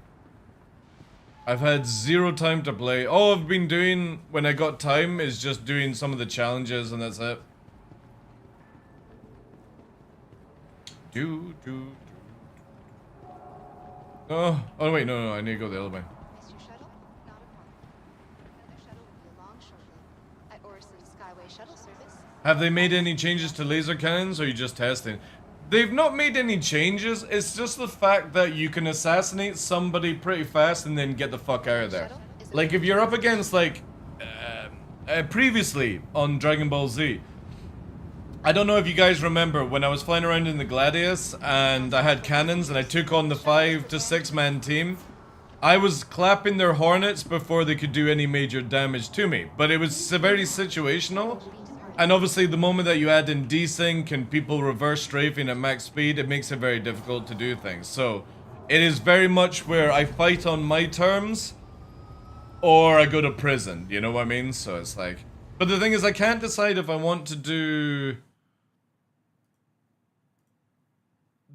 I've had 0 time to play. All I've been doing when I got time is just doing some of the challenges and that's it. Oh wait, no, I need to go the other way. Missed your shuttle? Not a problem. Another shuttle will be along shortly. At Orison's Skyway shuttle service. Have they made any changes to laser cannons or are you just testing? They've not made any changes, it's just the fact that you can assassinate somebody pretty fast and then get the fuck out of there. Like if you're up against like, previously on Dragon Ball Z, I don't know if you guys remember when I was flying around in the Gladius and I had cannons and I took on the 5 to 6 man team. I was clapping their hornets before they could do any major damage to me, but it was very situational. And obviously the moment that you add in desync and people reverse strafing at max speed, it makes it very difficult to do things. So it is very much where I fight on my terms or I go to prison, you know what I mean? So it's like, But the thing is, I can't decide if I want to do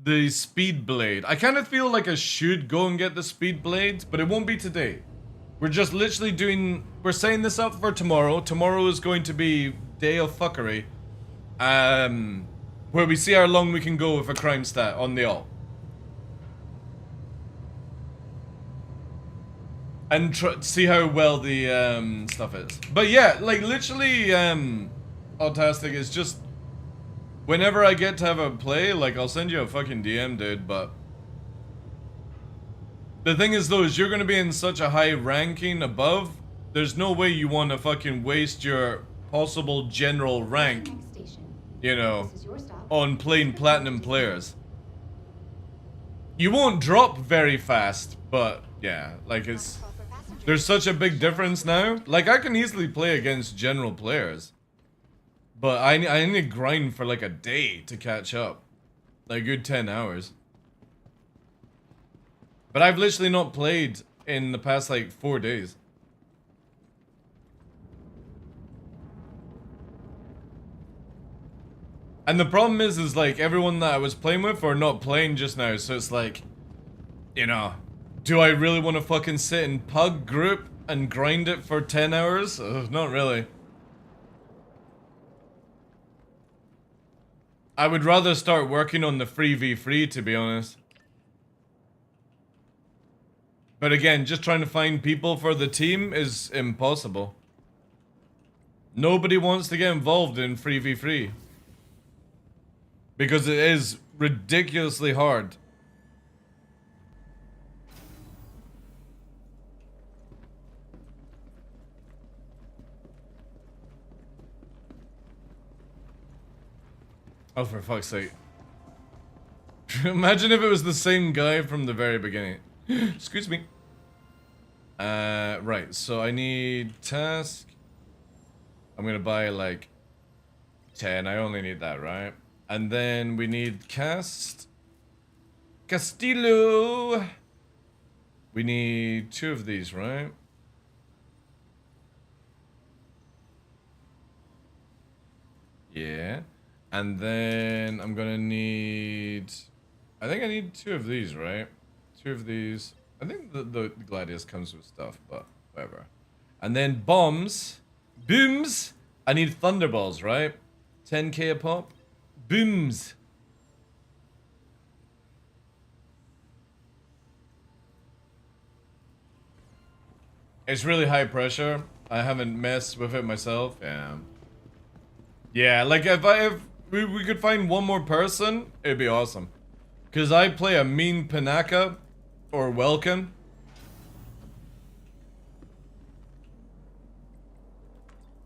the speed blade. I kind of feel like I should go and get the speed blade, but it won't be today. We're just literally doing, we're setting this up for tomorrow. Tomorrow is going to be day of fuckery. Where we see how long we can go with a crime stat on the alt. And see how well the stuff is. But yeah, like literally, Autastic is just whenever I get to have a play, like I'll send you a fucking DM, dude. But the thing is, though, is you're gonna be in such a high ranking above. There's no way you want to fucking waste your possible general rank, you know, on playing platinum players. You won't drop very fast, but yeah, like it's. There's such a big difference now. Like, I can easily play against general players. But I need to grind for like a day to catch up. Like a good 10 hours. But I've literally not played in the past like 4 days. And the problem is like everyone that I was playing with are not playing just now. So it's like, you know... Do I really want to fucking sit in pug group and grind it for 10 hours? Not really. I would rather start working on the free v free, to be honest. But again, just trying to find people for the team is impossible. Nobody wants to get involved in free v free. Because it is ridiculously hard. Oh, for fuck's sake. Imagine if it was the same guy from the very beginning. Excuse me. Right, so I need task. I'm gonna buy like 10. I only need that, right? And then we need cast. Castillo. We need 2 of these, right? Yeah. And then I'm gonna need... I think I need 2 of these, right? 2 of these. I think the Gladius comes with stuff, but whatever. And then bombs. Booms! I need thunderballs, right? 10k a pop. Booms! It's really high pressure. I haven't messed with it myself. Yeah. Yeah, like if we could find one more person, it'd be awesome. Because I play a mean Panaka or Welkin.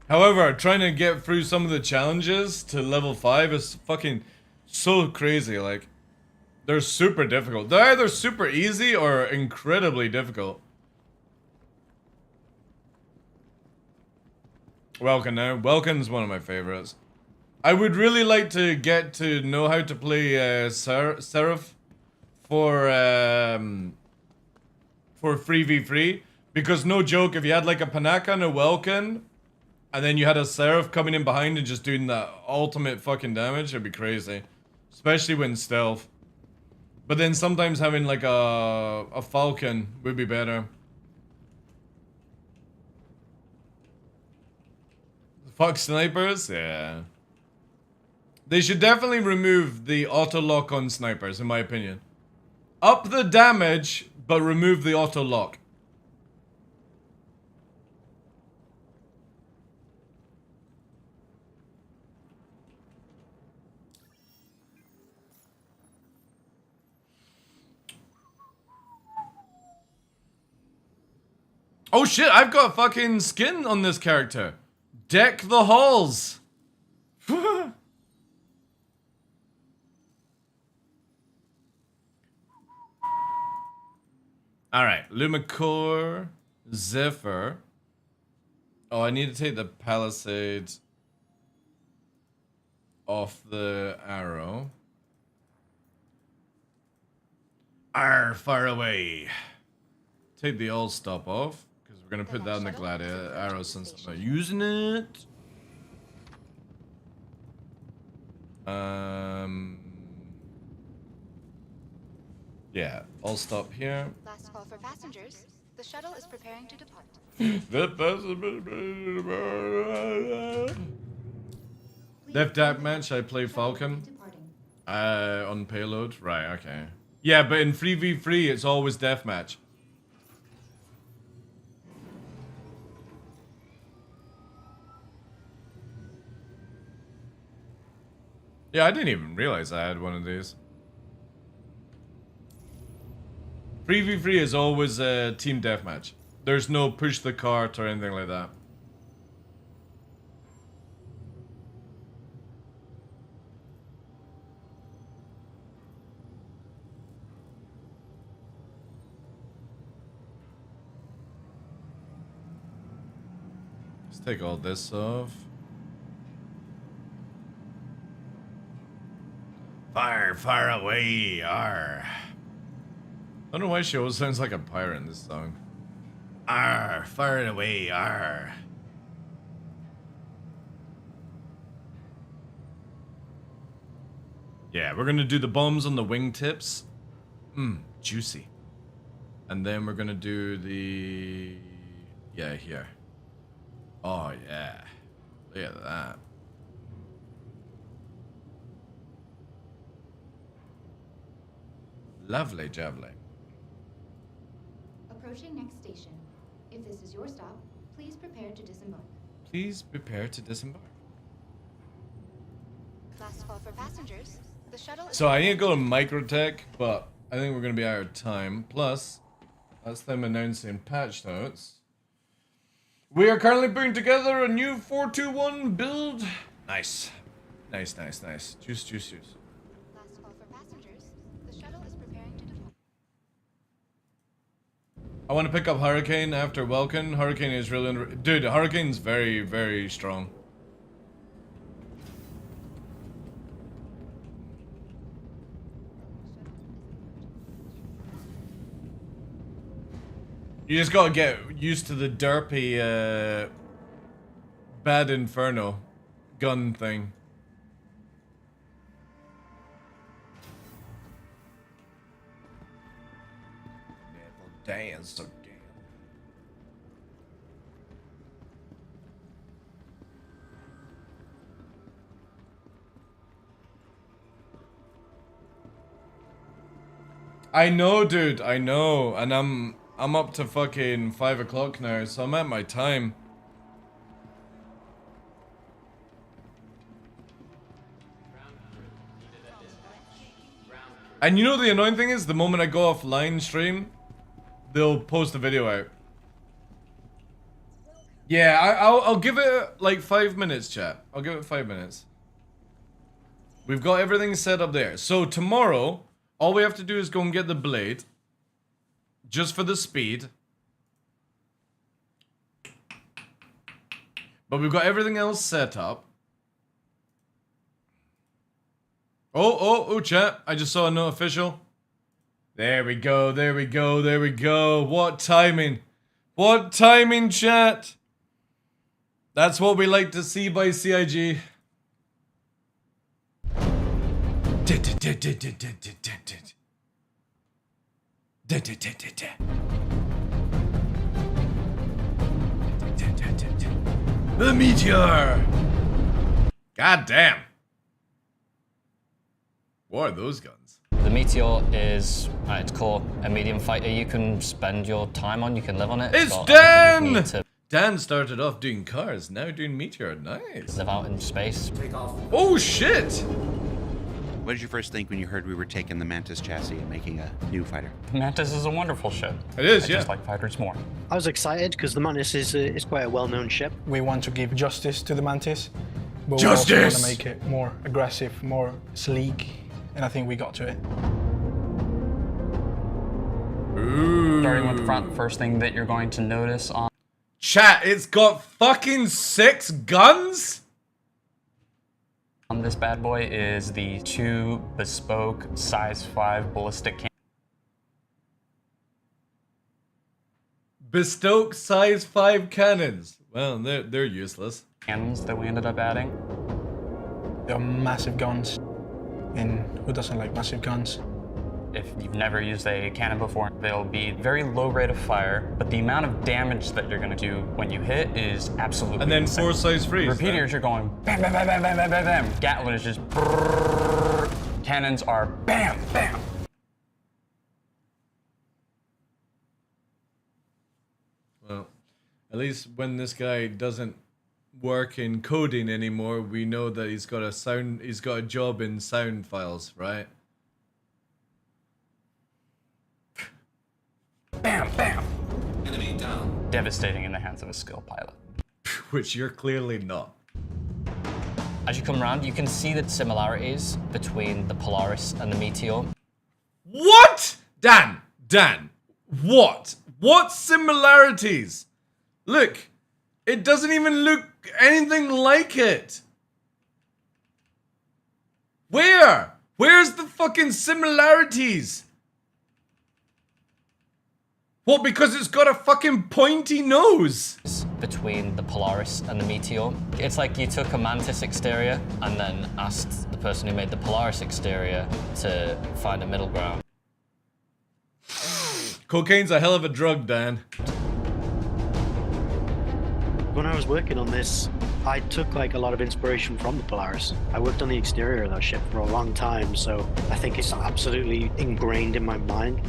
However, trying to get through some of the challenges to level 5 is fucking so crazy. Like, they're super difficult. They're either super easy or incredibly difficult. Welkin now. Welkin's one of my favorites. I would really like to get to know how to play Seraph for 3v3, because no joke, if you had like a Panaka and a Welkin, and then you had a Seraph coming in behind and just doing that ultimate fucking damage, it'd be crazy. Especially when stealth. But then sometimes having like a Falcon would be better. Fuck snipers? Yeah. They should definitely remove the auto-lock on snipers, in my opinion. Up the damage, but remove the auto-lock. Oh shit, I've got fucking skin on this character. Deck the halls. Alright, Lumicore, Zephyr. Oh, I need to take the palisades off the arrow. Arr, far away. Take the all stop off, because we're going to put that in the gladiator arrow since I'm not using it. Yeah, I'll stop here. Last call for passengers. The shuttle is preparing to depart. Death Deathmatch, I play Falcon. On payload. Right, okay. Yeah, but in 3v3, it's always Deathmatch. Yeah, I didn't even realize I had one of these. 3v3 is always a team deathmatch. There's no push the cart or anything like that. Let's take all this off. Fire, fire away, arr. I don't know why she always sounds like a pirate in this song. Arr, fire it away, arr. Yeah, we're gonna do the bombs on the wingtips. Juicy. And then we're gonna do the... Yeah, here. Oh, yeah. Look at that. Lovely jubbly. Approaching next station. If this is your stop, please prepare to disembark. Please prepare to disembark. Last call for passengers. The shuttle is... So I need to go to Microtech, but I think we're going to be out of time. Plus, that's them announcing patch notes. We are currently putting together a new 421 build. Nice. Nice, nice, nice. Juice, juice, juice. Last call for passengers. The shuttle is preparing to depart. I want to pick up Hurricane after Welkin. Hurricane is really... Dude, Hurricane's very, very strong. You just gotta get used to the derpy, Bad Inferno gun thing. Never dance again. I know, dude, I know, and I'm up to fucking 5 o'clock now, so I'm at my time. And you know the annoying thing is, the moment I go offline stream, they'll post a video out. Yeah, I'll give it like 5 minutes, chat. I'll give it 5 minutes. We've got everything set up there. So tomorrow, all we have to do is go and get the blade. Just for the speed. But we've got everything else set up. Oh, chat. I just saw a note official. There we go, there we go, there we go. What timing. What timing, chat. That's what we like to see by CIG. The meteor! God damn. What are those guns? The Meteor is, at its core, a medium fighter you can spend your time on, you can live on it. It's Dan! Dan started off doing cars, now doing Meteor. Nice. Live out in space. Oh shit! What did you first think when you heard we were taking the Mantis chassis and making a new fighter? Mantis is a wonderful ship. It is, I just like fighters more. I was excited because the Mantis is quite a well-known ship. We want to give justice to the Mantis, but justice! we also want to make it more aggressive, more sleek, and I think we got to it. Ooh. Starting with the front, first thing that you're going to notice on... Chat, it's got fucking 6 guns? On this bad boy is the 2 bespoke size 5 ballistic cannons. Bespoke size 5 cannons. Well, they're useless. Cannons that we ended up adding. They are massive guns. And who doesn't like massive guns? If you've never used a cannon before, they'll be very low rate of fire, but the amount of damage that you're gonna do when you hit is absolutely And then insane. 4-size freeze. Repeaters, you're going bam, bam, bam, bam, bam, bam, bam, bam. Gatling is just brrrr. Cannons are bam, bam. Well, at least when this guy doesn't work in coding anymore, we know that he's got a job in sound files, right? Bam, bam. Enemy down. Devastating in the hands of a skilled pilot. Which you're clearly not. As you come around, you can see the similarities between the Polaris and the Meteor. What? Dan, what? What similarities? Look, it doesn't even look anything like it. Where? Where's the fucking similarities? What, because it's got a fucking pointy nose? Between the Polaris and the Meteor. It's like you took a Mantis exterior and then asked the person who made the Polaris exterior to find a middle ground. Cocaine's a hell of a drug, Dan. When I was working on this, I took like a lot of inspiration from the Polaris. I worked on the exterior of that ship for a long time, so I think it's absolutely ingrained in my mind.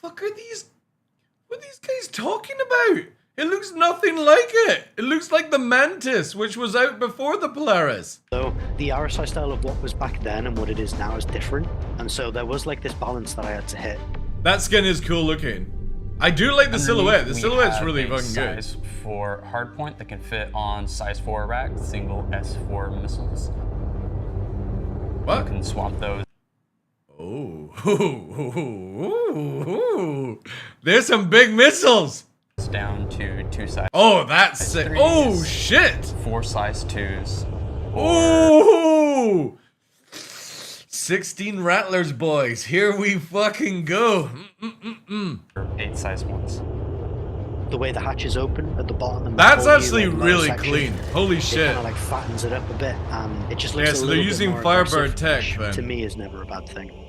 What are these guys talking about? It looks nothing like it. It looks like the Mantis, which was out before the Polaris. So the RSI style of what was back then and what it is now is different, and so there was like this balance that I had to hit. That skin is cool looking. I do like the silhouette. The silhouette's really fucking good. Size 4 hardpoint that can fit on size 4 rack, single S4 missiles. What? You can swap those. Oh, there's some big missiles. Down to 2 size. Oh, that's sick. Oh, shit. 4 size 2s. Oh, 16 Rattlers, boys. Here we fucking go. 8 size 1s. The way the hatch is open at the bottom. That's actually really clean. Holy shit. Kind of like fattens it up a bit, and it just looks Yeah, a so little they're bit using more Firebird aggressive, tech, which then. to me is never a bad thing.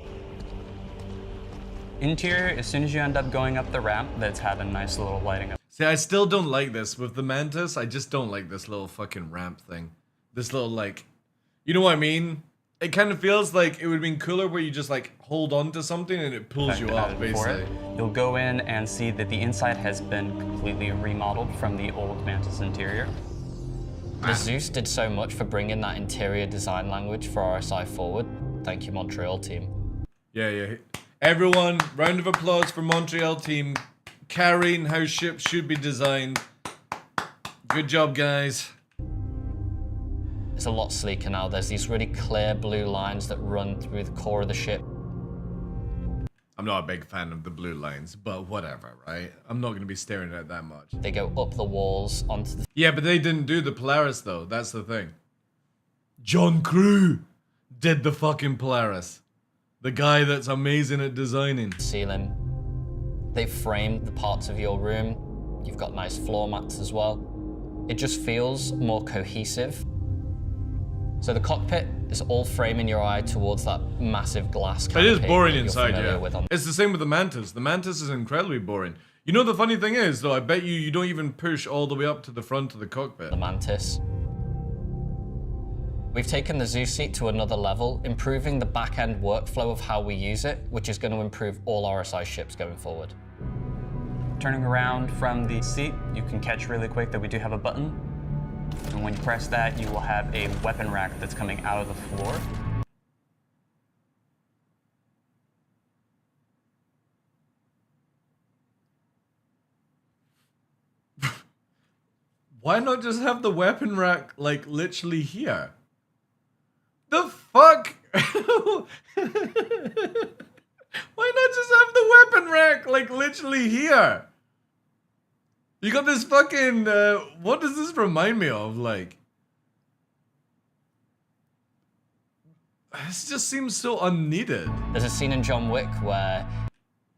Interior, as soon as you end up going up the ramp, that's had a nice little lighting up. See, I still don't like this. With the Mantis, I just don't like this little fucking ramp thing. This little, like... You know what I mean? It kind of feels like it would have been cooler where you just, like, hold on to something and it pulls you up, basically. You'll go in and see that the inside has been completely remodeled from the old Mantis interior. The Zeus did so much for bringing that interior design language for RSI forward. Thank you, Montreal team. Yeah. Everyone, round of applause for Montreal team carrying how ships should be designed. Good job, guys. It's a lot sleeker now. There's these really clear blue lines that run through the core of the ship. I'm not a big fan of the blue lines, but whatever, right? I'm not going to be staring at it that much. They go up the walls onto the... Yeah, but they didn't do the Polaris, though. That's the thing. John Crew did the fucking Polaris. The guy that's amazing at designing. Ceiling. They've framed the parts of your room. You've got nice floor mats as well. It just feels more cohesive. So the cockpit is all framing your eye towards that massive glass canopy. It is boring that you're inside, familiar yeah. with on- It's the same with the Mantis. The Mantis is incredibly boring. You know the funny thing is, though, I bet you don't even push all the way up to the front of the cockpit. The Mantis. We've taken the Zeus seat to another level, improving the back-end workflow of how we use it, which is going to improve all RSI ships going forward. Turning around from the seat, you can catch really quick that we do have a button. And when you press that, you will have a weapon rack that's coming out of the floor. Why not just have the weapon rack, like, literally here? The fuck? Why not just have the weapon rack, like, literally here? You got this fucking, what does this remind me of, like? This just seems so unneeded. There's a scene in John Wick where...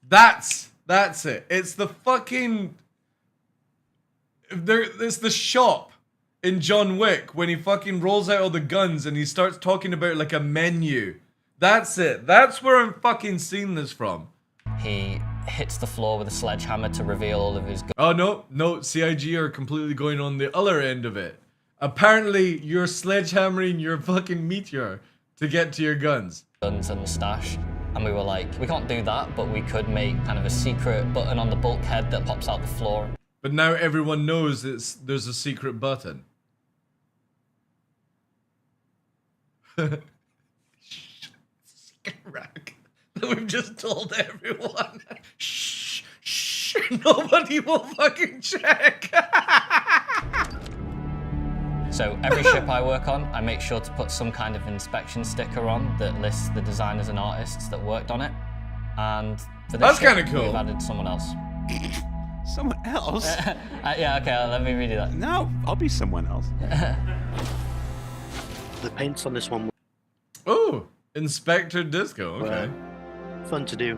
That's it. It's the fucking... It's the shop. in John Wick when he fucking rolls out all the guns and he starts talking about like a menu. That's it. That's where I'm fucking seeing this from. He hits the floor with a sledgehammer to reveal all of his guns. Oh, no, CIG are completely going on the other end of it. Apparently, you're sledgehammering your fucking meteor to get to your guns. Guns and the stash. And we were like, we can't do that, but we could make kind of a secret button on the bulkhead that pops out the floor. But now everyone knows there's a secret button. Rack. We've just told everyone. Shh, shh, nobody will fucking check. So every ship I work on, I make sure to put some kind of inspection sticker on that lists the designers and artists that worked on it. And for this That's ship, kind of cool. We've added someone else. Someone else? Yeah, okay, let me read you that. No, I'll be someone else. The paints on this one Oh, Inspector Disco, were okay. fun to do.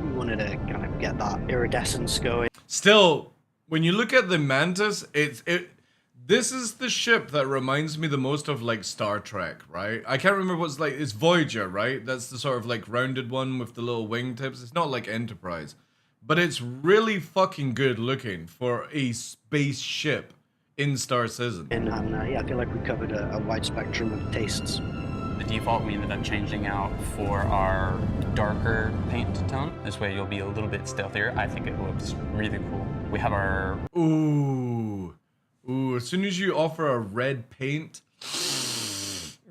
We wanted to kind of get that iridescence going. Still, when you look at the Mantis, this is the ship that reminds me the most of like Star Trek, right? I can't remember what's like, it's Voyager, right? That's the sort of like rounded one with the little wingtips. It's not like Enterprise, but it's really fucking good looking for a spaceship in Star Citizen. And yeah, I feel like we covered a wide spectrum of tastes. The default we ended up changing out for our darker paint tone. This way you'll be a little bit stealthier. I think it looks really cool. We have our... Ooh, as soon as you offer a red paint.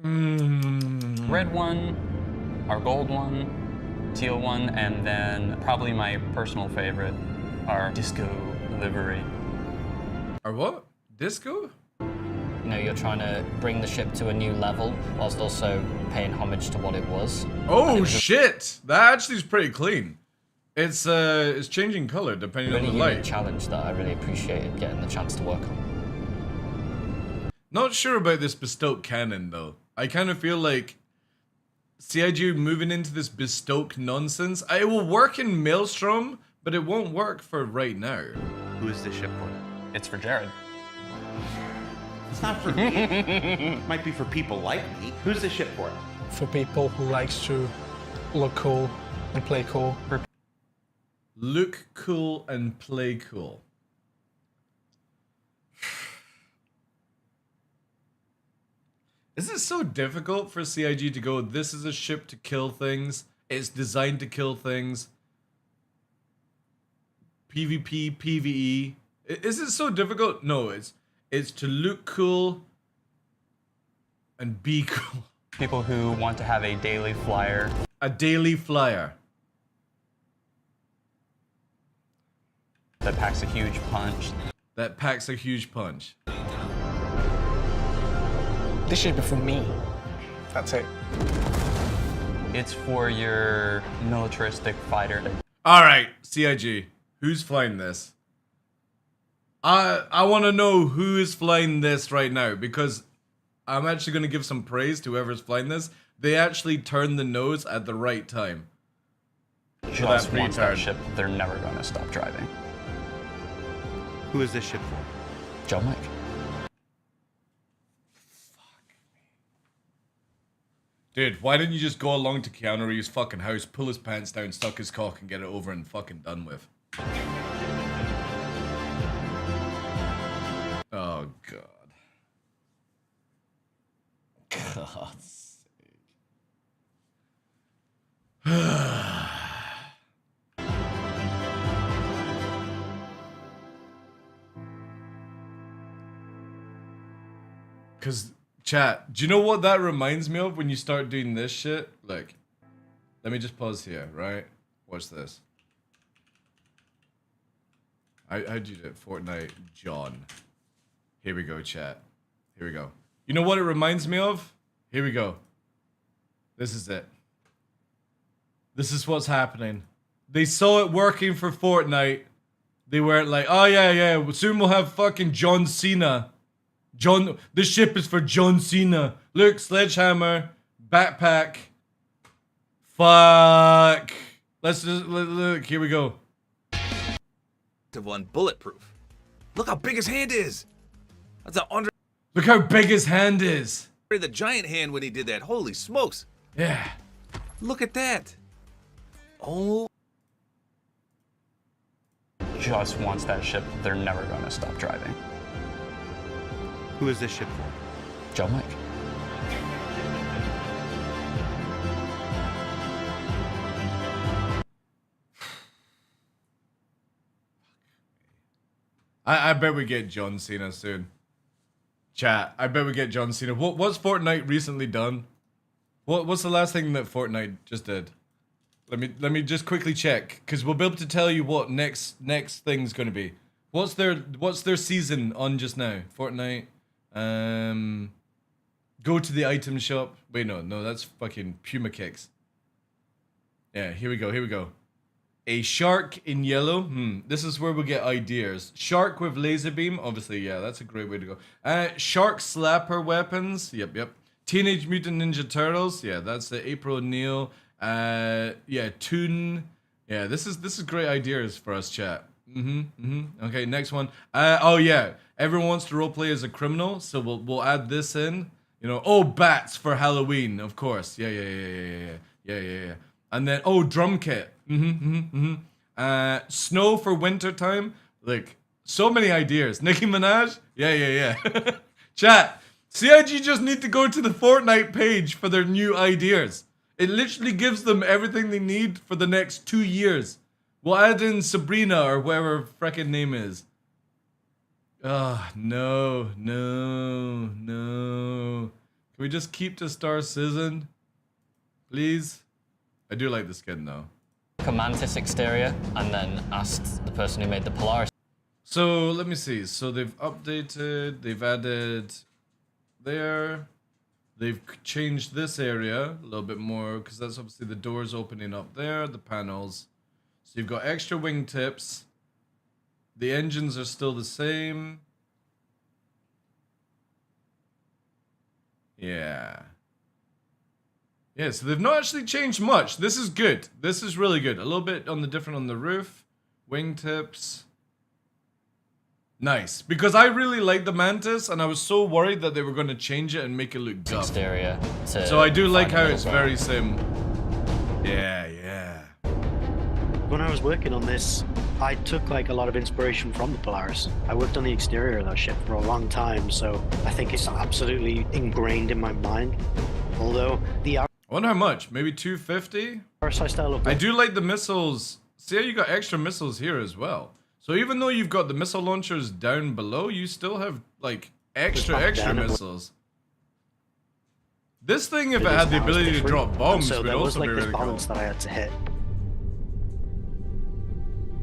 Red one, our gold one, teal one, and then probably my personal favorite, our disco livery. Our what? Disco? You know, you're trying to bring the ship to a new level whilst also paying homage to what it was. Oh shit! That actually is pretty clean. It's changing color depending Really on the unique light. challenge that I really appreciated getting the chance to work on. Not sure about this bespoke cannon though. I kind of feel like CIG moving into this bespoke nonsense. It will work in Maelstrom, but it won't work for right now. Who is this ship for? It's for Jared. It's not for me. Might be for people like me. Who's the ship for? For people who likes to look cool and play cool. Look cool and play cool. Is it so difficult for CIG to go, this is a ship to kill things, it's designed to kill things, PvP, PvE. Is it so difficult? No, it's to look cool and be cool. People who want to have a daily flyer. A daily flyer. That packs a huge punch. That packs a huge punch. This should be for me. That's it. It's for your militaristic fighter. Alright, CIG. Who's flying this? I want to know who is flying this right now, because I'm actually going to give some praise to whoever's flying this. They actually turned the nose at the right time. Just wants that ship, they're never going to stop driving. Who is this ship for? John Wick. Dude, why didn't you just go along to Keanu Reeves' fucking house, pull his pants down, suck his cock, and get it over and fucking done with? Oh, God. God's sake. Because, chat, do you know what that reminds me of when you start doing this shit? Look, let me just pause here, right? Watch this. How'd you do it? Fortnite John. Here we go, chat. Here we go. You know what it reminds me of? Here we go. This is it. This is what's happening. They saw it working for Fortnite. They weren't like, oh yeah, soon we'll have fucking John Cena. This ship is for John Cena. Look, sledgehammer, backpack. Fuck. Let's just, look, here we go. One bulletproof. Look how big his hand is. That's an under. Look how big his hand is. The giant hand when he did that. Holy smokes. Yeah. Look at that. Oh. Just wants that ship, they're never going to stop driving. Who is this ship for? John Wick. I bet we get John Cena soon. Chat, I bet we get John Cena. What's Fortnite recently done? What's the last thing that Fortnite just did? Let me just quickly check, because we'll be able to tell you what next thing's gonna be. What's their season on just now? Fortnite. Go to the item shop. Wait, no, that's fucking Puma Kicks. Yeah, here we go. A shark in yellow. This is where we get ideas. Shark with laser beam. Obviously, yeah, that's a great way to go. Shark slapper weapons. Yep. Teenage Mutant Ninja Turtles. Yeah, that's the April O'Neil. Yeah, Toon. Yeah, this is great ideas for us, chat. Okay, next one. Oh yeah, everyone wants to roleplay as a criminal, so we'll add this in. You know, oh, bats for Halloween, of course. Yeah. And then drum kit. Snow for winter time. Like, so many ideas. Nicki Minaj. Yeah. Chat. CIG just need to go to the Fortnite page for their new ideas. It literally gives them everything they need for the next 2 years. We'll add in Sabrina or whatever her frickin' name is. No. Can we just keep to Star Citizen? Please? I do like the skin though. A mantis exterior, and then asked the person who made the Polaris. So let me see. So they've updated, they've added there. They've changed this area a little bit more, because that's obviously the doors opening up there, the panels. So you've got extra wingtips. The engines are still the same. Yeah, so they've not actually changed much. This is good. This is really good. A little bit on the different on the roof. Wingtips. Nice. Because I really like the Mantis, and I was so worried that they were going to change it and make it look dumb. Exterior. So I do like how it's very sim. Yeah. When I was working on this, I took like a lot of inspiration from the Polaris. I worked on the exterior of that ship for a long time, so I think it's absolutely ingrained in my mind. Although the I wonder how much? Maybe 250? I do like the missiles. See how you got extra missiles here as well. So even though you've got the missile launchers down below, you still have like extra missiles. This thing, if it had the ability to drop bombs, would also be really cool. That I had to hit.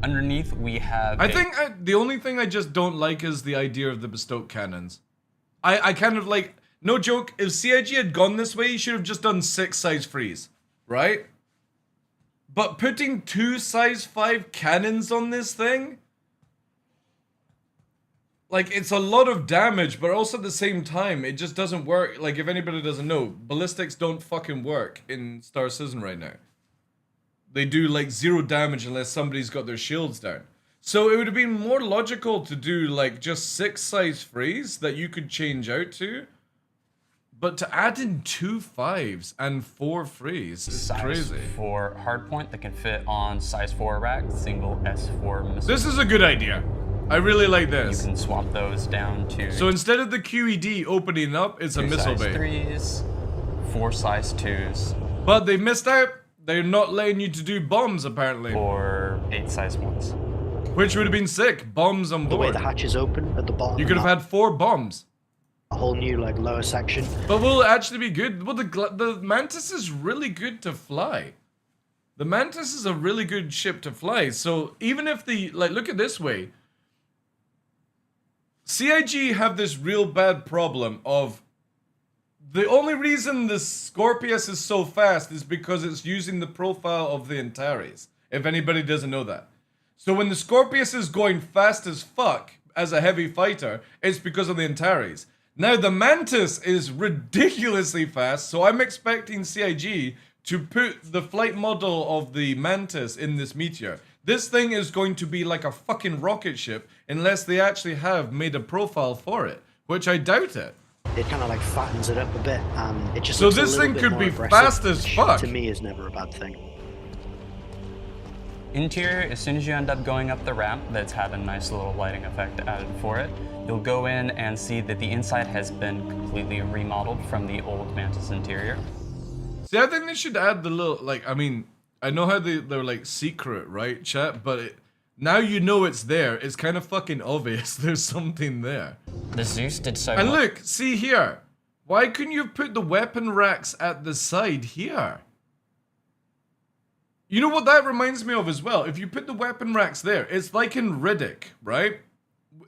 Underneath, we have. I think the only thing I just don't like is the idea of the bestowed cannons. I kind of like, no joke, if CIG had gone this way, you should have just done 6 size 3s, right? But putting 2 size 5 cannons on this thing, like, it's a lot of damage, but also at the same time, it just doesn't work. Like, if anybody doesn't know, ballistics don't fucking work in Star Citizen right now. They do like 0 damage unless somebody's got their shields down. So it would have been more logical to do like just 6 size 3s that you could change out to. But to add in 2 5s and 4 3s is crazy. For hardpoint that can fit on size 4 rack, single S4 missile. This is a good idea. I really like this. You can swap those down to. So instead of the QED opening up, it's a missile bay. 3s, 4 size 2s. But they missed out. They're not letting you to do bombs, apparently. Or 8 size 1s. Which would have been sick. Bombs on board. The way the hatch is open at the bottom. You could have had 4 bombs. A whole new, like, lower section. But will it actually be good? Well, the Mantis is really good to fly. The Mantis is a really good ship to fly. So even if the, like, look at this way. CIG have this real bad problem of the only reason the Scorpius is so fast is because it's using the profile of the Antares, if anybody doesn't know that. So when the Scorpius is going fast as fuck as a heavy fighter, it's because of the Antares. Now the Mantis is ridiculously fast, so I'm expecting CIG to put the flight model of the Mantis in this Meteor. This thing is going to be like a fucking rocket ship unless they actually have made a profile for it, which I doubt it. it kind of like fattens it up a bit, and it just So looks a this little thing bit could more be aggressive, fast as which fuck. To me is never a bad thing. Interior, as soon as you end up going up the ramp that's had a nice little lighting effect added for it, you'll go in and see that the inside has been completely remodeled from the old Mantis interior. See, I think they should add the little, like, I mean, I know how they're like secret, right, chat? But now you know it's there. It's kind of fucking obvious there's something there. The Zeus did so And much. look, see here. Why couldn't you have put the weapon racks at the side here? You know what that reminds me of as well? If you put the weapon racks there, it's like in Riddick, right?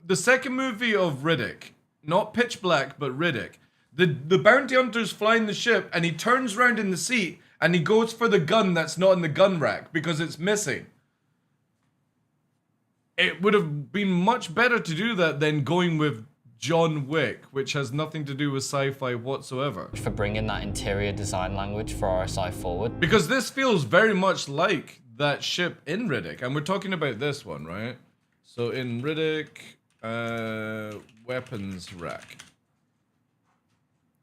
The second movie of Riddick, not Pitch Black, but Riddick. The bounty hunter's flying the ship and he turns around in the seat and he goes for the gun that's not in the gun rack because it's missing. It would have been much better to do that than going with John Wick, which has nothing to do with sci-fi whatsoever. For bringing that interior design language for RSI forward. Because this feels very much like that ship in Riddick, and we're talking about this one, right? So in Riddick, weapons rack.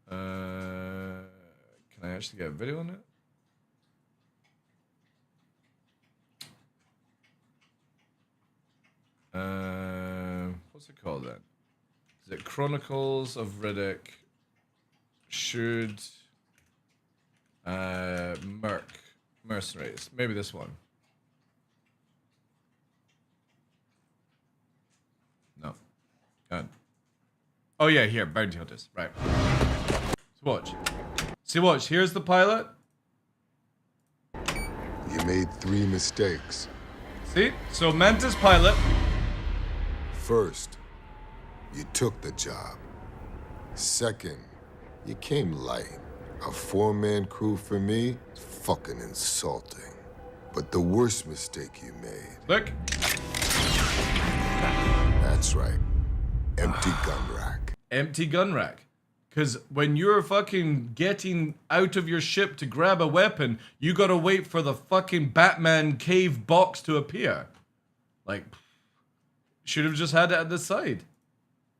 Can I actually get a video on it? What's it called then? Is it Chronicles of Riddick? Should Mercenaries? Maybe this one. No. God. Oh yeah, here, Bounty Hunters. Right. So watch. See, watch. Here's the pilot. You made 3 mistakes. See? So Mantis pilot. First, you took the job. Second, you came light. A 4-man crew for me is fucking insulting. But the worst mistake you made. Look. That's right. Empty gun rack. Empty gun rack. Because when you're fucking getting out of your ship to grab a weapon, you gotta wait for the fucking Batman cave box to appear. Like, should have just had it at the side.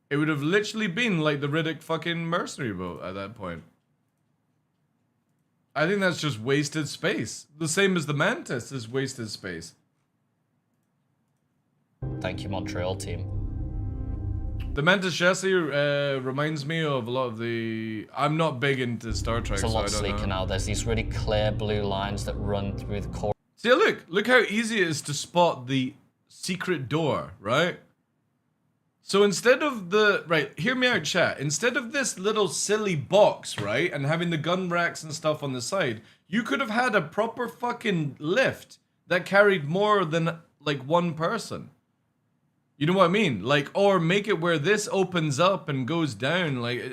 It would have literally been like the Riddick fucking mercenary boat at that point. I think that's just wasted space. The same as the Mantis is wasted space. Thank you, Montreal team. The Mantis chassis reminds me of a lot of the... I'm not big into Star Trek, It's a lot so I don't sleeker know. now. There's these really clear blue lines that run through the core. See, look how easy it is to spot the secret door, right? So instead of the... Right, hear me out, chat. Instead of this little silly box, right, and having the gun racks and stuff on the side, you could have had a proper fucking lift that carried more than, like, one person. You know what I mean? Like, or make it where this opens up and goes down. Like,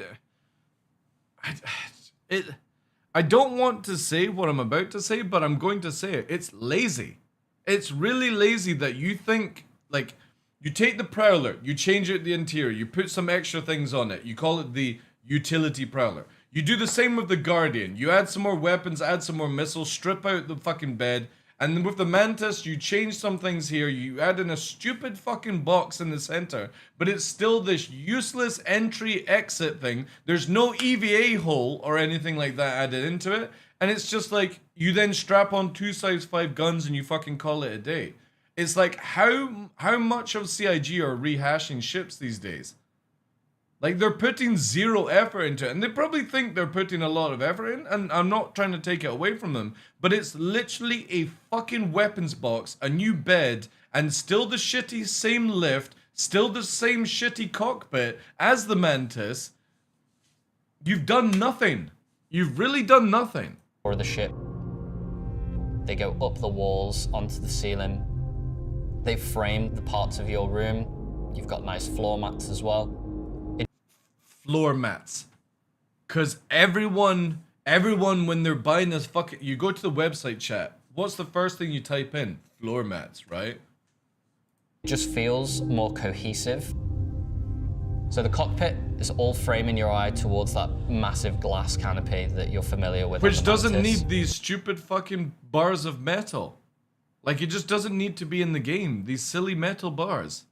I don't want to say what I'm about to say, but I'm going to say it. It's lazy. It's really lazy that you think, like, you take the Prowler, you change it the interior, you put some extra things on it, you call it the utility Prowler. You do the same with the Guardian. You add some more weapons, add some more missiles, strip out the fucking bed. And then with the Mantis, you change some things here. You add in a stupid fucking box in the center. But it's still this useless entry-exit thing. There's no EVA hole or anything like that added into it. And it's just like, you then strap on 2 size 5 guns and you fucking call it a day. It's like, how much of CIG are rehashing ships these days? Like, they're putting 0 effort into it. And they probably think they're putting a lot of effort in. And I'm not trying to take it away from them. But it's literally a fucking weapons box, a new bed, and still the shitty same lift, still the same shitty cockpit as the Mantis. You've done nothing. You've really done nothing. Or the ship. They go up the walls, onto the ceiling. They frame the parts of your room. You've got nice floor mats as well. Floor mats. Because everyone when they're buying this fucking... You go to the website, chat. What's the first thing you type in? Floor mats, right? It just feels more cohesive. So the cockpit is all framing your eye towards that massive glass canopy that you're familiar with. Which doesn't need these stupid fucking bars of metal. Like, it just doesn't need to be in the game. These silly metal bars.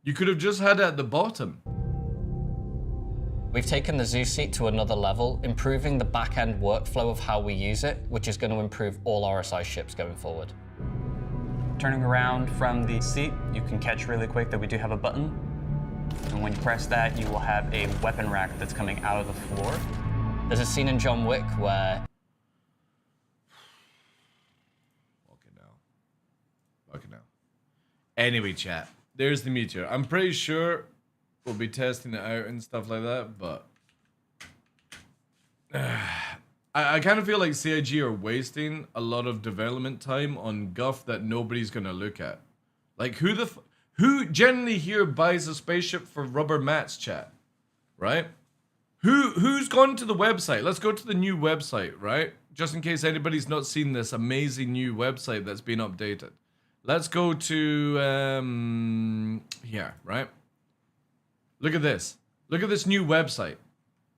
You could have just had it at the bottom. We've taken the Zoo seat to another level, improving the back-end workflow of how we use it, which is going to improve all RSI ships going forward. Turning around from the seat, you can catch really quick that we do have a button. And when you press that, you will have a weapon rack that's coming out of the floor. There's a scene in John Wick where... Okay, now. Anyway, chat. There's the meteor. I'm pretty sure we'll be testing it out and stuff like that, but... I kind of feel like CIG are wasting a lot of development time on guff that nobody's gonna look at. Like, who generally here buys a spaceship for rubber mats, chat? Right? Who's gone to the website? Let's go to the new website, right? Just in case anybody's not seen this amazing new website that's been updated. Let's go to, here, right? Look at this. Look at this new website.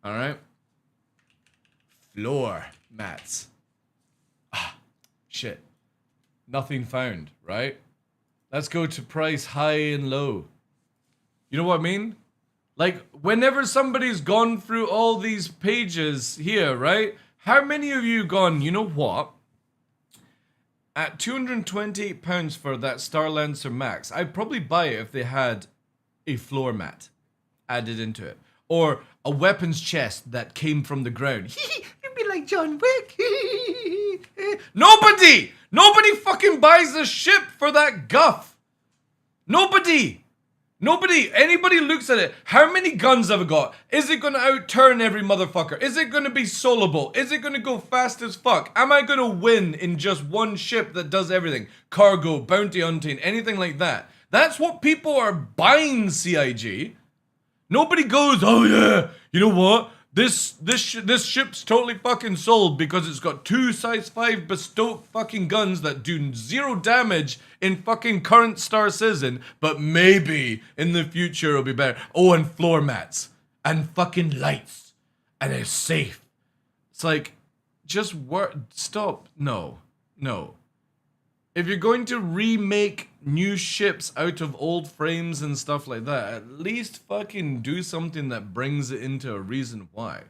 All right? Floor mats. Ah, shit. Nothing found, right? Let's go to price high and low. You know what I mean? Like, whenever somebody's gone through all these pages here, right? How many of you gone, you know what? At £228 for that Starlancer Max, I'd probably buy it if they had a floor mat added into it. Or a weapons chest that came from the ground. It'd be like John Wick. Nobody! Nobody fucking buys the ship for that guff. Nobody! Nobody, anybody looks at it. How many guns have I got? Is it going to outturn every motherfucker? Is it going to be soloable? Is it going to go fast as fuck? Am I going to win in just one ship that does everything? Cargo, bounty hunting, anything like that. That's what people are buying, CIG. Nobody goes, oh yeah, you know what? This ship's totally fucking sold because it's got 2 size 5 bespoke fucking guns that do 0 damage in fucking current Star Citizen, but maybe in the future it'll be better. Oh, and floor mats and fucking lights and a safe. It's like, just work. Stop. No. If you're going to remake new ships out of old frames and stuff like that, at least fucking do something that brings it into a reason why.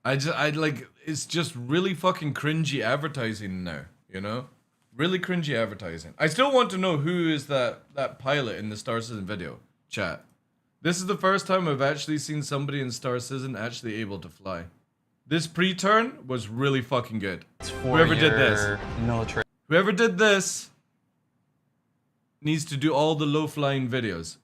I like, it's just really fucking cringy advertising now, you know? Really cringy advertising. I still want to know who is that pilot in the Star Citizen video, chat. This is the first time I've actually seen somebody in Star Citizen actually able to fly. This pre-turn was really fucking good. Whoever did this. Military. Whoever did this needs to do all the low-flying videos.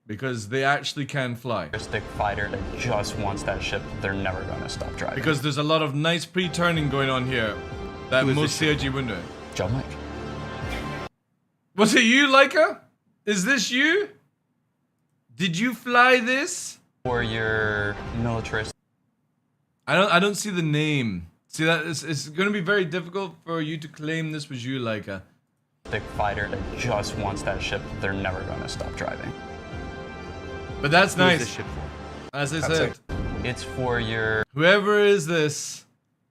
Because they actually can fly. Stick fighter that just wants that ship, they're never gonna stop driving. Because there's a lot of nice pre-turning going on here that most CIG wouldn't do. John Wick. Was it you, Leica? Is this you? Did you fly this? For your militarist. I don't see the name. See that it's going to be very difficult for you to claim this was you, Leica. Stick fighter that just wants that ship, they're never gonna stop driving. But that's nice. Who's this ship for? As I said, it's for your... Whoever is this,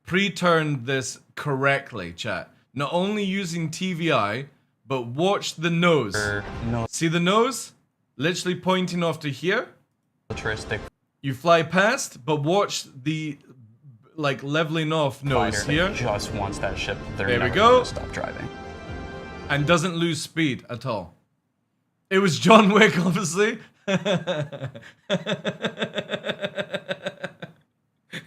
pre-turned this correctly, chat. Not only using TVI, but watch the nose. See the nose? Literally pointing off to here. Militaristic. You fly past, but watch the, like, leveling off nose fighter here. That just wants that ship, they're there never we go. gonna stop driving. And doesn't lose speed at all. It was John Wick, obviously. It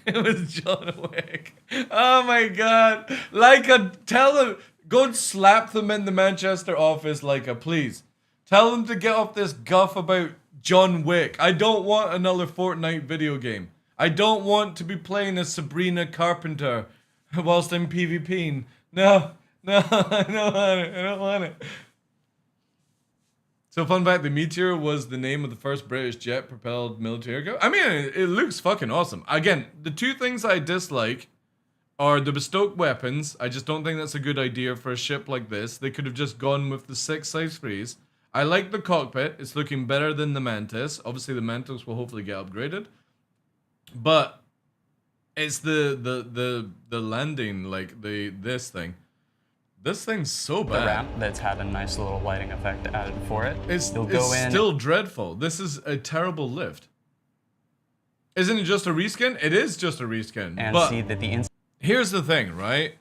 was John Wick. Oh my god. Leica, tell them, go and slap them in the Manchester office, Leica, please. Tell them to get off this guff about John Wick. I don't want another Fortnite video game. I don't want to be playing as Sabrina Carpenter whilst I'm PvPing. No, I don't want it. So fun fact, the Meteor was the name of the first British jet-propelled military aircraft. I mean, it looks fucking awesome. Again, the two things I dislike are the bespoke weapons. I just don't think that's a good idea for a ship like this. They could have just gone with the 6 size 3s. I like the cockpit. It's looking better than the Mantis. Obviously, the Mantis will hopefully get upgraded. But it's the landing, like this thing. This thing's so The bad. ramp that's had a nice little lighting effect added for it. It's You'll go in. still dreadful. This is a terrible lift. Isn't it just a reskin? It is just a reskin. And but see that the here's the thing, right?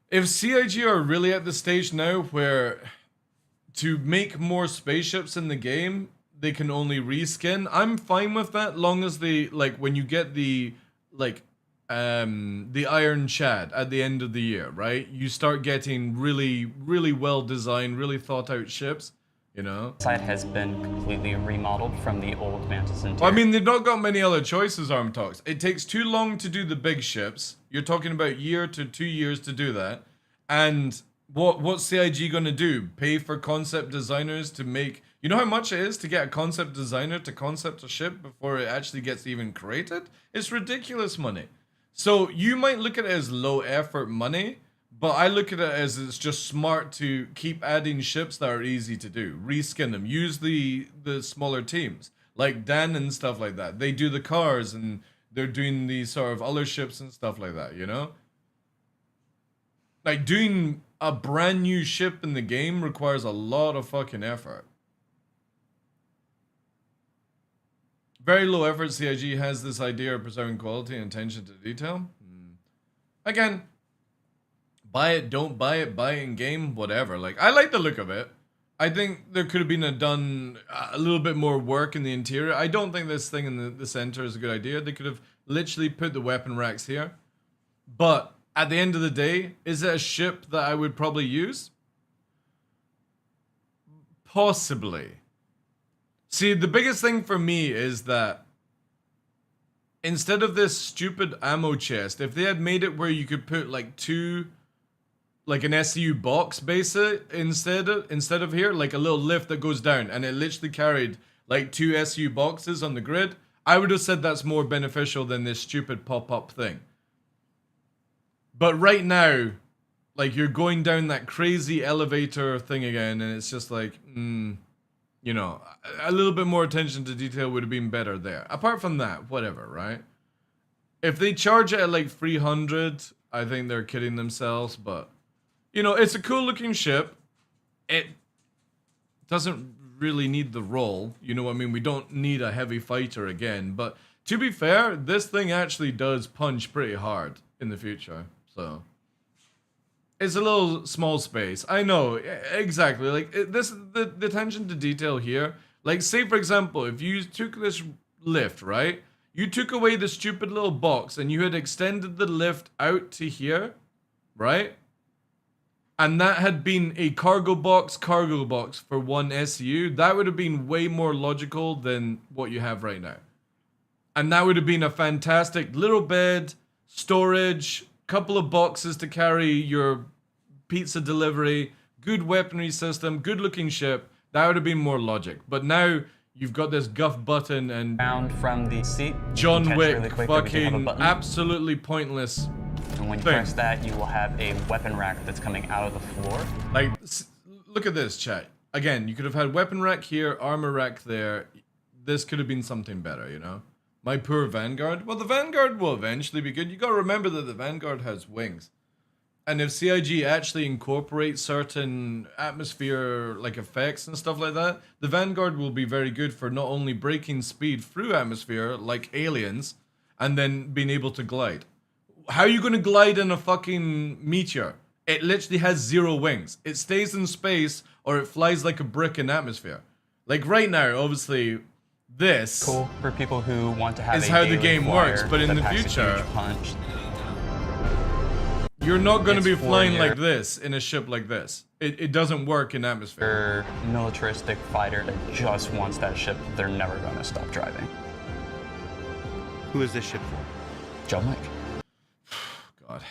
If CIG are really at the stage now where to make more spaceships in the game, they can only reskin, I'm fine with that, long as they, like, when you get the, like, the Iron Chad at the end of the year, right? You start getting really, really well designed, really thought out ships, you know? Side has been completely remodeled from the old Mantis interior. Well, I mean, they've not got many other choices, Armtalks. It takes too long to do the big ships. You're talking about year to 2 years to do that. And what's CIG gonna do? Pay for concept designers to make... You know how much it is to get a concept designer to concept a ship before it actually gets even created? It's ridiculous money. So you might look at it as low effort money, but I look at it as it's just smart to keep adding ships that are easy to do. Reskin them. Use the smaller teams, like Dan and stuff like that. They do the cars and they're doing the sort of other ships and stuff like that, you know? Like doing a brand new ship in the game requires a lot of fucking effort. Very low effort CIG has this idea of preserving quality and attention to detail. Again, buy it, don't buy it, buy it in game, whatever. Like, I like the look of it. I think there could have been done a little bit more work in the interior. I don't think this thing in the center is a good idea. They could have literally put the weapon racks here. But at the end of the day, is it a ship that I would probably use? Possibly. See, the biggest thing for me is that instead of this stupid ammo chest, if they had made it where you could put like like an SU box basic instead of here, like a little lift that goes down and it literally carried like 2 SU boxes on the grid, I would have said that's more beneficial than this stupid pop-up thing. But right now, like, you're going down that crazy elevator thing again and it's just like, you know, a little bit more attention to detail would have been better there. Apart from that, whatever, right? If they charge it at like 300, I think they're kidding themselves, but, you know, it's a cool looking ship. It doesn't really need the roll, you know what I mean? We don't need a heavy fighter again, but to be fair, this thing actually does punch pretty hard in the future, so... It's a little small space. I know, exactly. Like, the attention to detail here. Like, say, for example, if you took this lift, right? You took away the stupid little box and you had extended the lift out to here, right? And that had been a cargo box for one SU. That would have been way more logical than what you have right now. And that would have been a fantastic little bed, storage, couple of boxes to carry your pizza delivery, good weaponry system, good looking ship. That would have been more logic. But now you've got this guff button and found from the seat. John Wick really quick, fucking absolutely pointless. And when you thing. press that, you will have a weapon rack that's coming out of the floor. Like, look at this, chat. Again, you could have had weapon rack here, armor rack there. This could have been something better, you know? My poor Vanguard. Well, the Vanguard will eventually be good. You gotta remember that the Vanguard has wings. And if CIG actually incorporates certain atmosphere like effects and stuff like that, the Vanguard will be very good for not only breaking speed through atmosphere like aliens, and then being able to glide. How are you gonna glide in a fucking meteor? It literally has 0 wings. It stays in space or it flies like a brick in atmosphere. Like right now, obviously, this cool for people who want to have is a how the daily game flyer works, but in that the packs a future, huge punch. You're not going to be It's for flying your- like this in a ship like this. It doesn't work in atmosphere. Your militaristic fighter that just wants that ship, they're never going to stop driving. Who is this ship for? John Wick. God,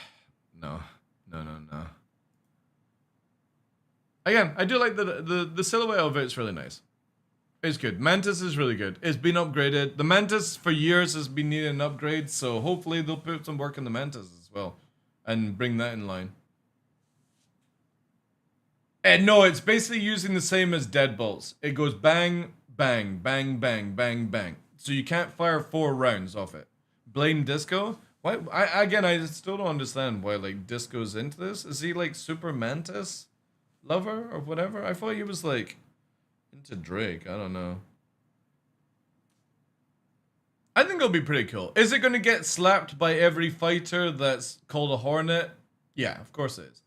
no. Again, I do like the silhouette of it. It's really nice. It's good. Mantis is really good. It's been upgraded. The Mantis for years has been needing an upgrade, so hopefully they'll put some work in the Mantis as well and bring that in line. And no, it's basically using the same as deadbolts. It goes bang, bang, bang, bang, bang, bang. So you can't fire 4 rounds off it. Blame Disco? Why? I still don't understand why like Disco's into this. Is he like Super Mantis lover or whatever? I thought he was like into Drake. I don't know. I think it'll be pretty cool. Is it going to get slapped by every fighter that's called a Hornet? Yeah, of course it is.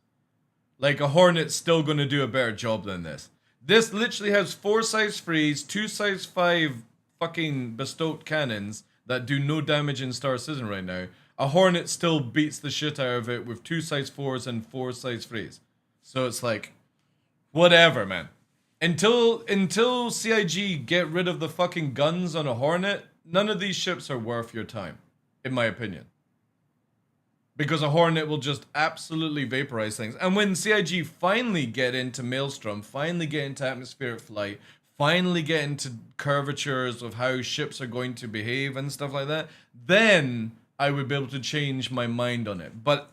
Like, a Hornet's still going to do a better job than this. This literally has 4 size 3s, 2 size 5 fucking bestowed cannons that do no damage in Star Citizen right now. A Hornet still beats the shit out of it with 2 size 4s and 4 size 3s. So it's like, whatever, man. Until CIG get rid of the fucking guns on a Hornet, none of these ships are worth your time, in my opinion. Because a Hornet will just absolutely vaporize things. And when CIG finally get into Maelstrom, finally get into atmospheric flight, finally get into curvatures of how ships are going to behave and stuff like that, then I would be able to change my mind on it. But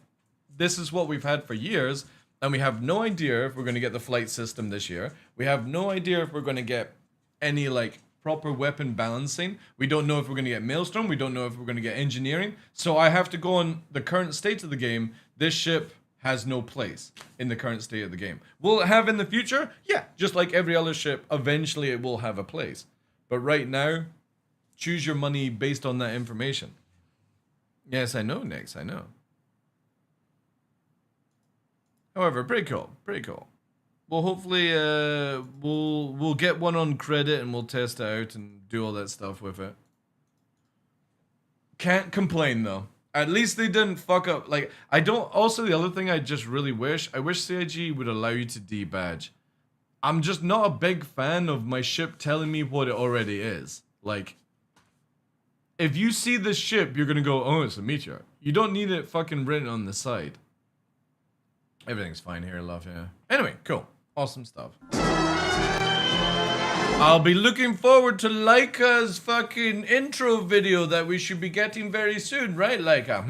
this is what we've had for years, and we have no idea if we're going to get the flight system this year. We have no idea if we're going to get any, like, proper weapon balancing. We don't know if we're going to get Maelstrom. We don't know if we're going to get engineering. So I have to go on the current state of the game. This ship has no place in the current state of the game. Will it have in the future? Yeah, just like every other ship, eventually it will have a place. But right now, choose your money based on that information. Yes, I know, Nix, I know. However, pretty cool, pretty cool. Well, hopefully, we'll get one on credit and we'll test it out and do all that stuff with it. Can't complain though. At least they didn't fuck up. Like, I don't. Also, the other thing I just really wish CIG would allow you to debadge. I'm just not a big fan of my ship telling me what it already is. Like, if you see this ship, you're gonna go, oh, it's a meteor. You don't need it fucking written on the side. Everything's fine here, love, yeah. Anyway, cool. Awesome stuff. I'll be looking forward to Laika's fucking intro video that we should be getting very soon, right, Laika?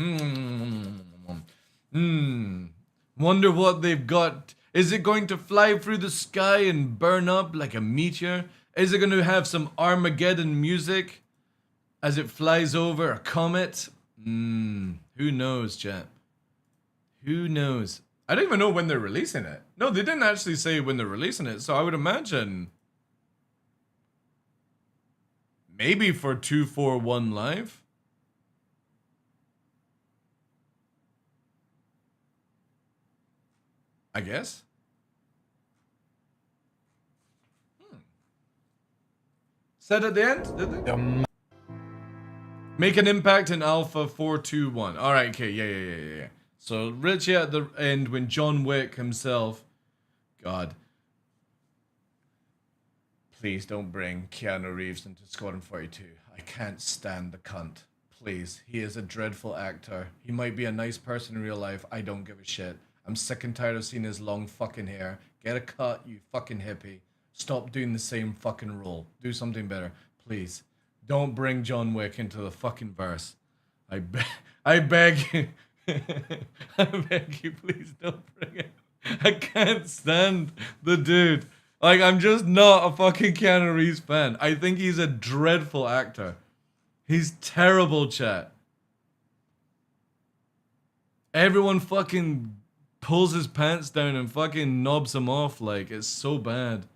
Wonder what they've got. Is it going to fly through the sky and burn up like a meteor? Is it going to have some Armageddon music as it flies over a comet? Who knows, chat? Who knows? I don't even know when they're releasing it. No, they didn't actually say when they're releasing it, so I would imagine maybe for 241 Live. I guess. Said at the end, did they? Make an impact in Alpha 421. Alright, okay, yeah. So, Richie at the end, when John Wick himself... God. Please don't bring Keanu Reeves into Squadron 42. I can't stand the cunt. Please. He is a dreadful actor. He might be a nice person in real life. I don't give a shit. I'm sick and tired of seeing his long fucking hair. Get a cut, you fucking hippie. Stop doing the same fucking role. Do something better. Please. Don't bring John Wick into the fucking verse. I beg you. I beg you, please don't bring it. I can't stand the dude. Like, I'm just not a fucking Keanu Reeves fan. I think he's a dreadful actor. He's terrible, chat. Everyone fucking pulls his pants down and fucking knobs him off. Like, it's so bad.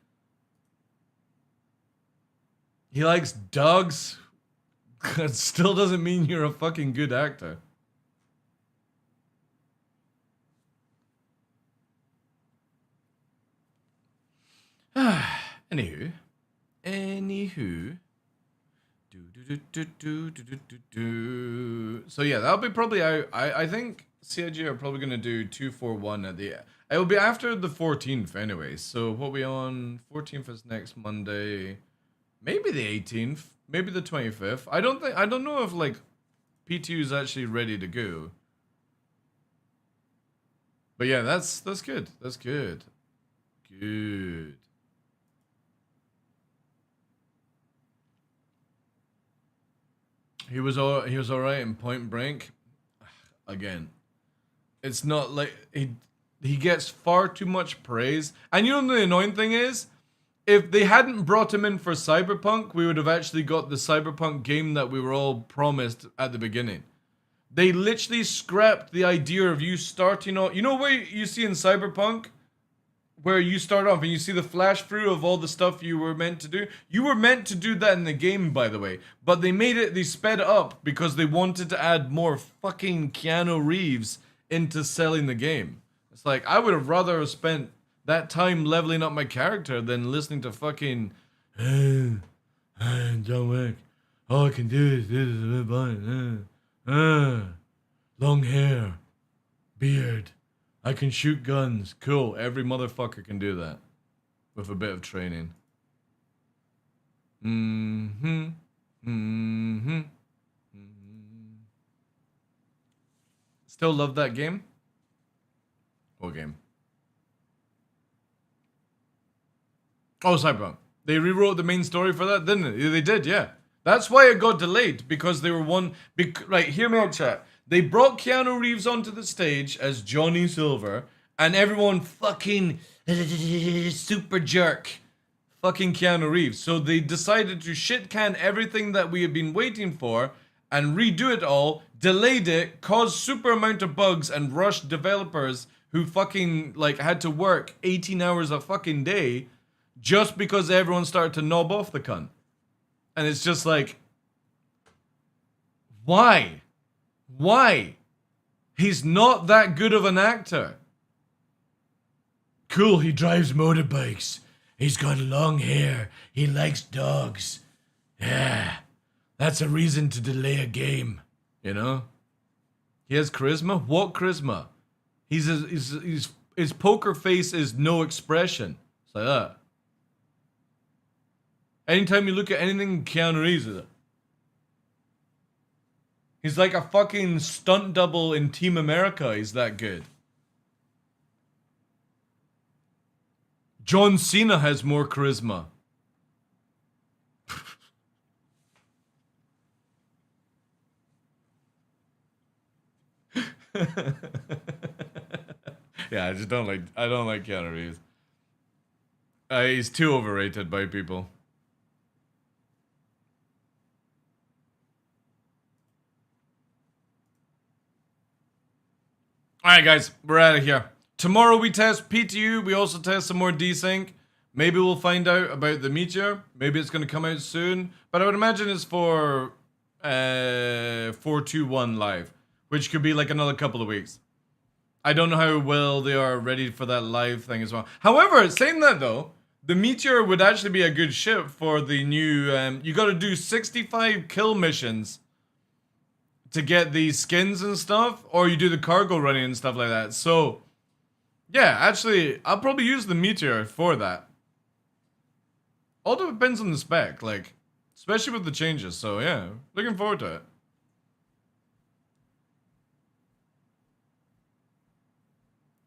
He likes dogs. That still doesn't mean you're a fucking good actor. Anywho. So yeah, that'll be probably out. I think CIG are probably gonna do 241 at the. It will be after the 14th anyway. So what we on? 14th is next Monday. Maybe the 18th. Maybe the 25th. I don't know if like P2 is actually ready to go. But yeah, that's good. That's good. Good. He was all right in Point Break. Again, it's not like he gets far too much praise. And you know the annoying thing is, if they hadn't brought him in for Cyberpunk, we would have actually got the Cyberpunk game that we were all promised at the beginning. They literally scrapped the idea of you starting off. You know what you see in Cyberpunk? Where you start off and you see the flash through of all the stuff you were meant to do. You were meant to do that in the game, by the way. But they sped it up because they wanted to add more fucking Keanu Reeves into selling the game. It's like, I would have rather have spent that time leveling up my character than listening to fucking John Wick. All I can do is long hair, beard. I can shoot guns. Cool. Every motherfucker can do that with a bit of training. Still love that game. What game? Oh, Cyberpunk. They rewrote the main story for that, didn't they? They did, yeah. That's why it got delayed, because they were right, hear me out, chat. They brought Keanu Reeves onto the stage as Johnny Silver, and everyone fucking super jerk fucking Keanu Reeves. So they decided to shit can everything that we had been waiting for and redo it all, delayed it, caused super amount of bugs, and rushed developers who fucking like had to work 18 hours a fucking day just because everyone started to knob off the cunt. And it's just like, why? Why? He's not that good of an actor. Cool, he drives motorbikes. He's got long hair. He likes dogs. Yeah, that's a reason to delay a game, you know? He has charisma? What charisma? His poker face is no expression. It's like that. Anytime you look at anything Keanu Reeves is it. He's like a fucking stunt double in Team America. He's that good. John Cena has more charisma. Yeah, I don't like Keanu Reeves. He's too overrated by people. Alright guys, we're out of here. Tomorrow we test PTU, we also test some more desync. Maybe we'll find out about the Meteor. Maybe it's going to come out soon. But I would imagine it's for 421 live, which could be like another couple of weeks. I don't know how well they are ready for that live thing as well. However, saying that though, the Meteor would actually be a good ship for the new... you got to do 65 kill missions to get these skins and stuff, or you do the cargo running and stuff like that. So, yeah, actually, I'll probably use the Meteor for that. All depends on the spec, like, especially with the changes. So, yeah, looking forward to it.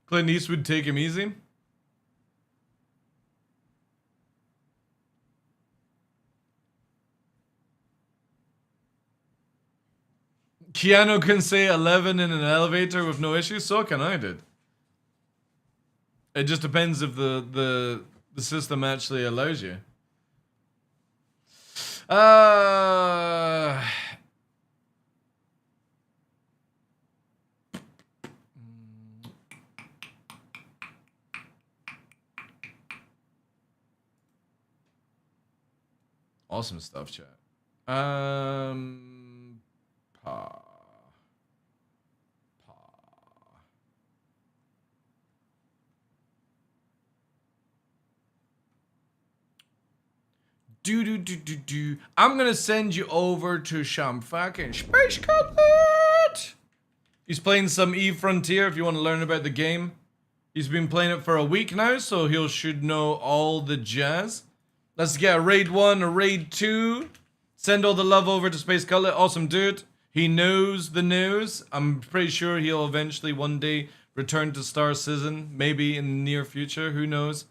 Clint Eastwood, take him easy. Keanu can say 11 in an elevator with no issues, so can I did. It just depends if the system actually allows you. Awesome stuff, chat. I'm gonna send you over to some fucking Space Cutlet. He's playing some Eve Frontier if you want to learn about the game. He's been playing it for a week now, so he should know all the jazz. Let's get a raid 1, a raid 2. Send all the love over to Space Cutlet. Awesome dude. He knows the news. I'm pretty sure he'll eventually one day return to Star Citizen. Maybe in the near future, who knows.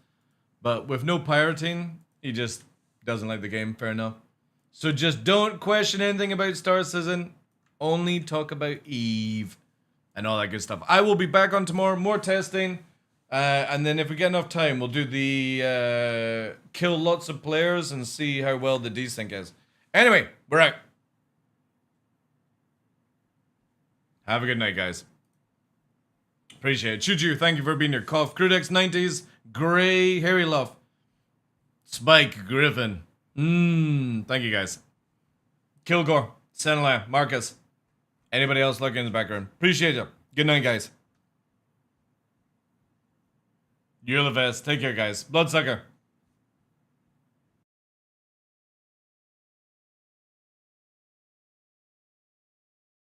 But with no pirating, he just doesn't like the game, fair enough. So just don't question anything about Star Citizen. Only talk about Eve and all that good stuff. I will be back on tomorrow, more testing. And then if we get enough time, we'll do the kill lots of players and see how well the desync is. Anyway, we're out. Have a good night, guys. Appreciate it. Choo-choo, thank you for being here. Cough, Crudex 90s, Gray, Harry Love, Spike, Griffin. Thank you, guys. Kilgore, Senla, Marcus. Anybody else looking in the background? Appreciate it. Good night, guys. You're the best. Take care, guys. Bloodsucker.